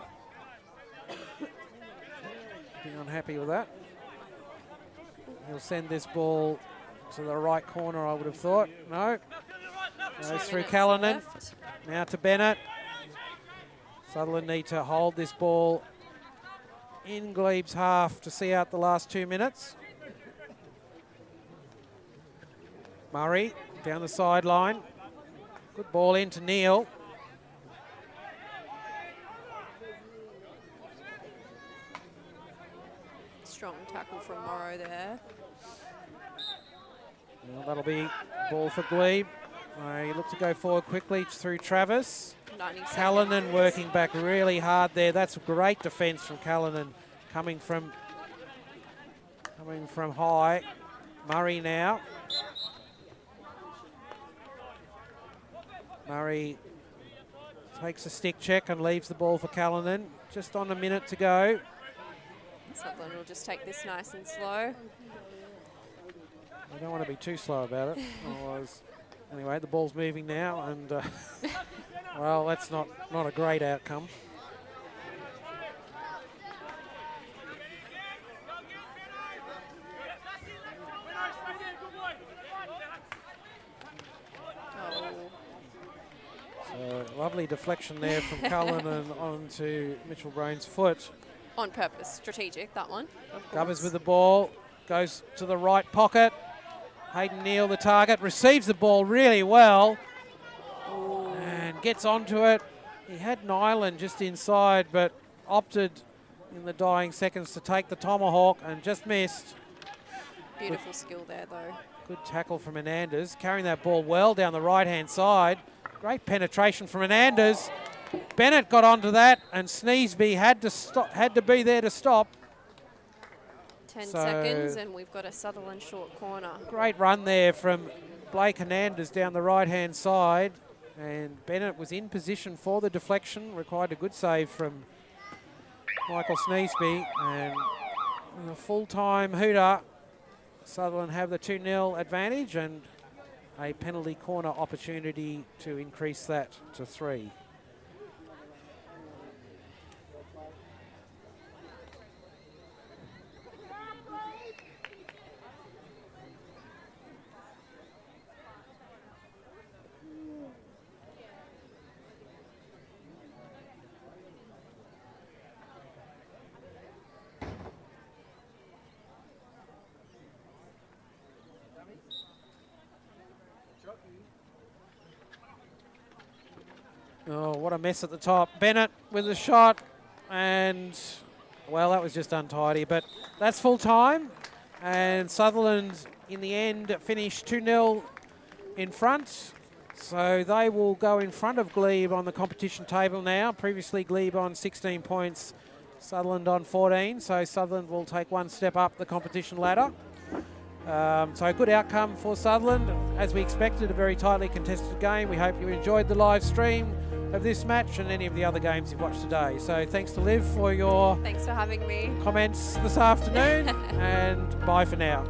Being unhappy with that. He'll send this ball to the right corner, I would have thought. No. Goes through Callanan. Now to Bennett. Sutherland need to hold this ball in Glebe's half to see out the last 2 minutes. Murray down the sideline. Good ball into Neal. Strong tackle from Morrow there. Well, that'll be ball for Glebe. He looked to go forward quickly through Travis. Callanan working back really hard there. That's great defence from Callanan coming from high. Murray now. Murray takes a stick check and leaves the ball for Callanan. Just on a minute to go. Sutherland will just take this nice and slow. I don't want to be too slow about it. Otherwise, anyway, the ball's moving now, and well, that's not a great outcome. So lovely deflection there from Cullen onto Mitchell Brain's foot. On purpose, strategic, that one. Covers with the ball, goes to the right pocket. Hayden Neal, the target, receives the ball really well. Ooh. And gets onto it. He had Nilan just inside, but opted in the dying seconds to take the tomahawk and just missed. Beautiful skill there, though. Good tackle from Hernandez, carrying that ball well down the right-hand side. Great penetration from Hernandez. Bennett got onto that, and Sneesby had to be there to stop. 10 seconds, and we've got a Sutherland short corner. Great run there from Blake Hernandez down the right-hand side, and Bennett was in position for the deflection, required a good save from Michael Sneesby, and a full-time hooter. Sutherland have the 2-0 advantage and a penalty corner opportunity to increase that to 3. Oh, what a mess at the top. Bennett with the shot, and, well, that was just untidy, but that's full time. And Sutherland, in the end, finished 2-0 in front. So they will go in front of Glebe on the competition table now. Previously, Glebe on 16 points, Sutherland on 14. So Sutherland will take one step up the competition ladder. So a good outcome for Sutherland. As we expected, a very tightly contested game. We hope you enjoyed the live stream of this match and any of the other games you've watched today. So thanks to Liv for your Thanks for having me. Comments this afternoon, and bye for now.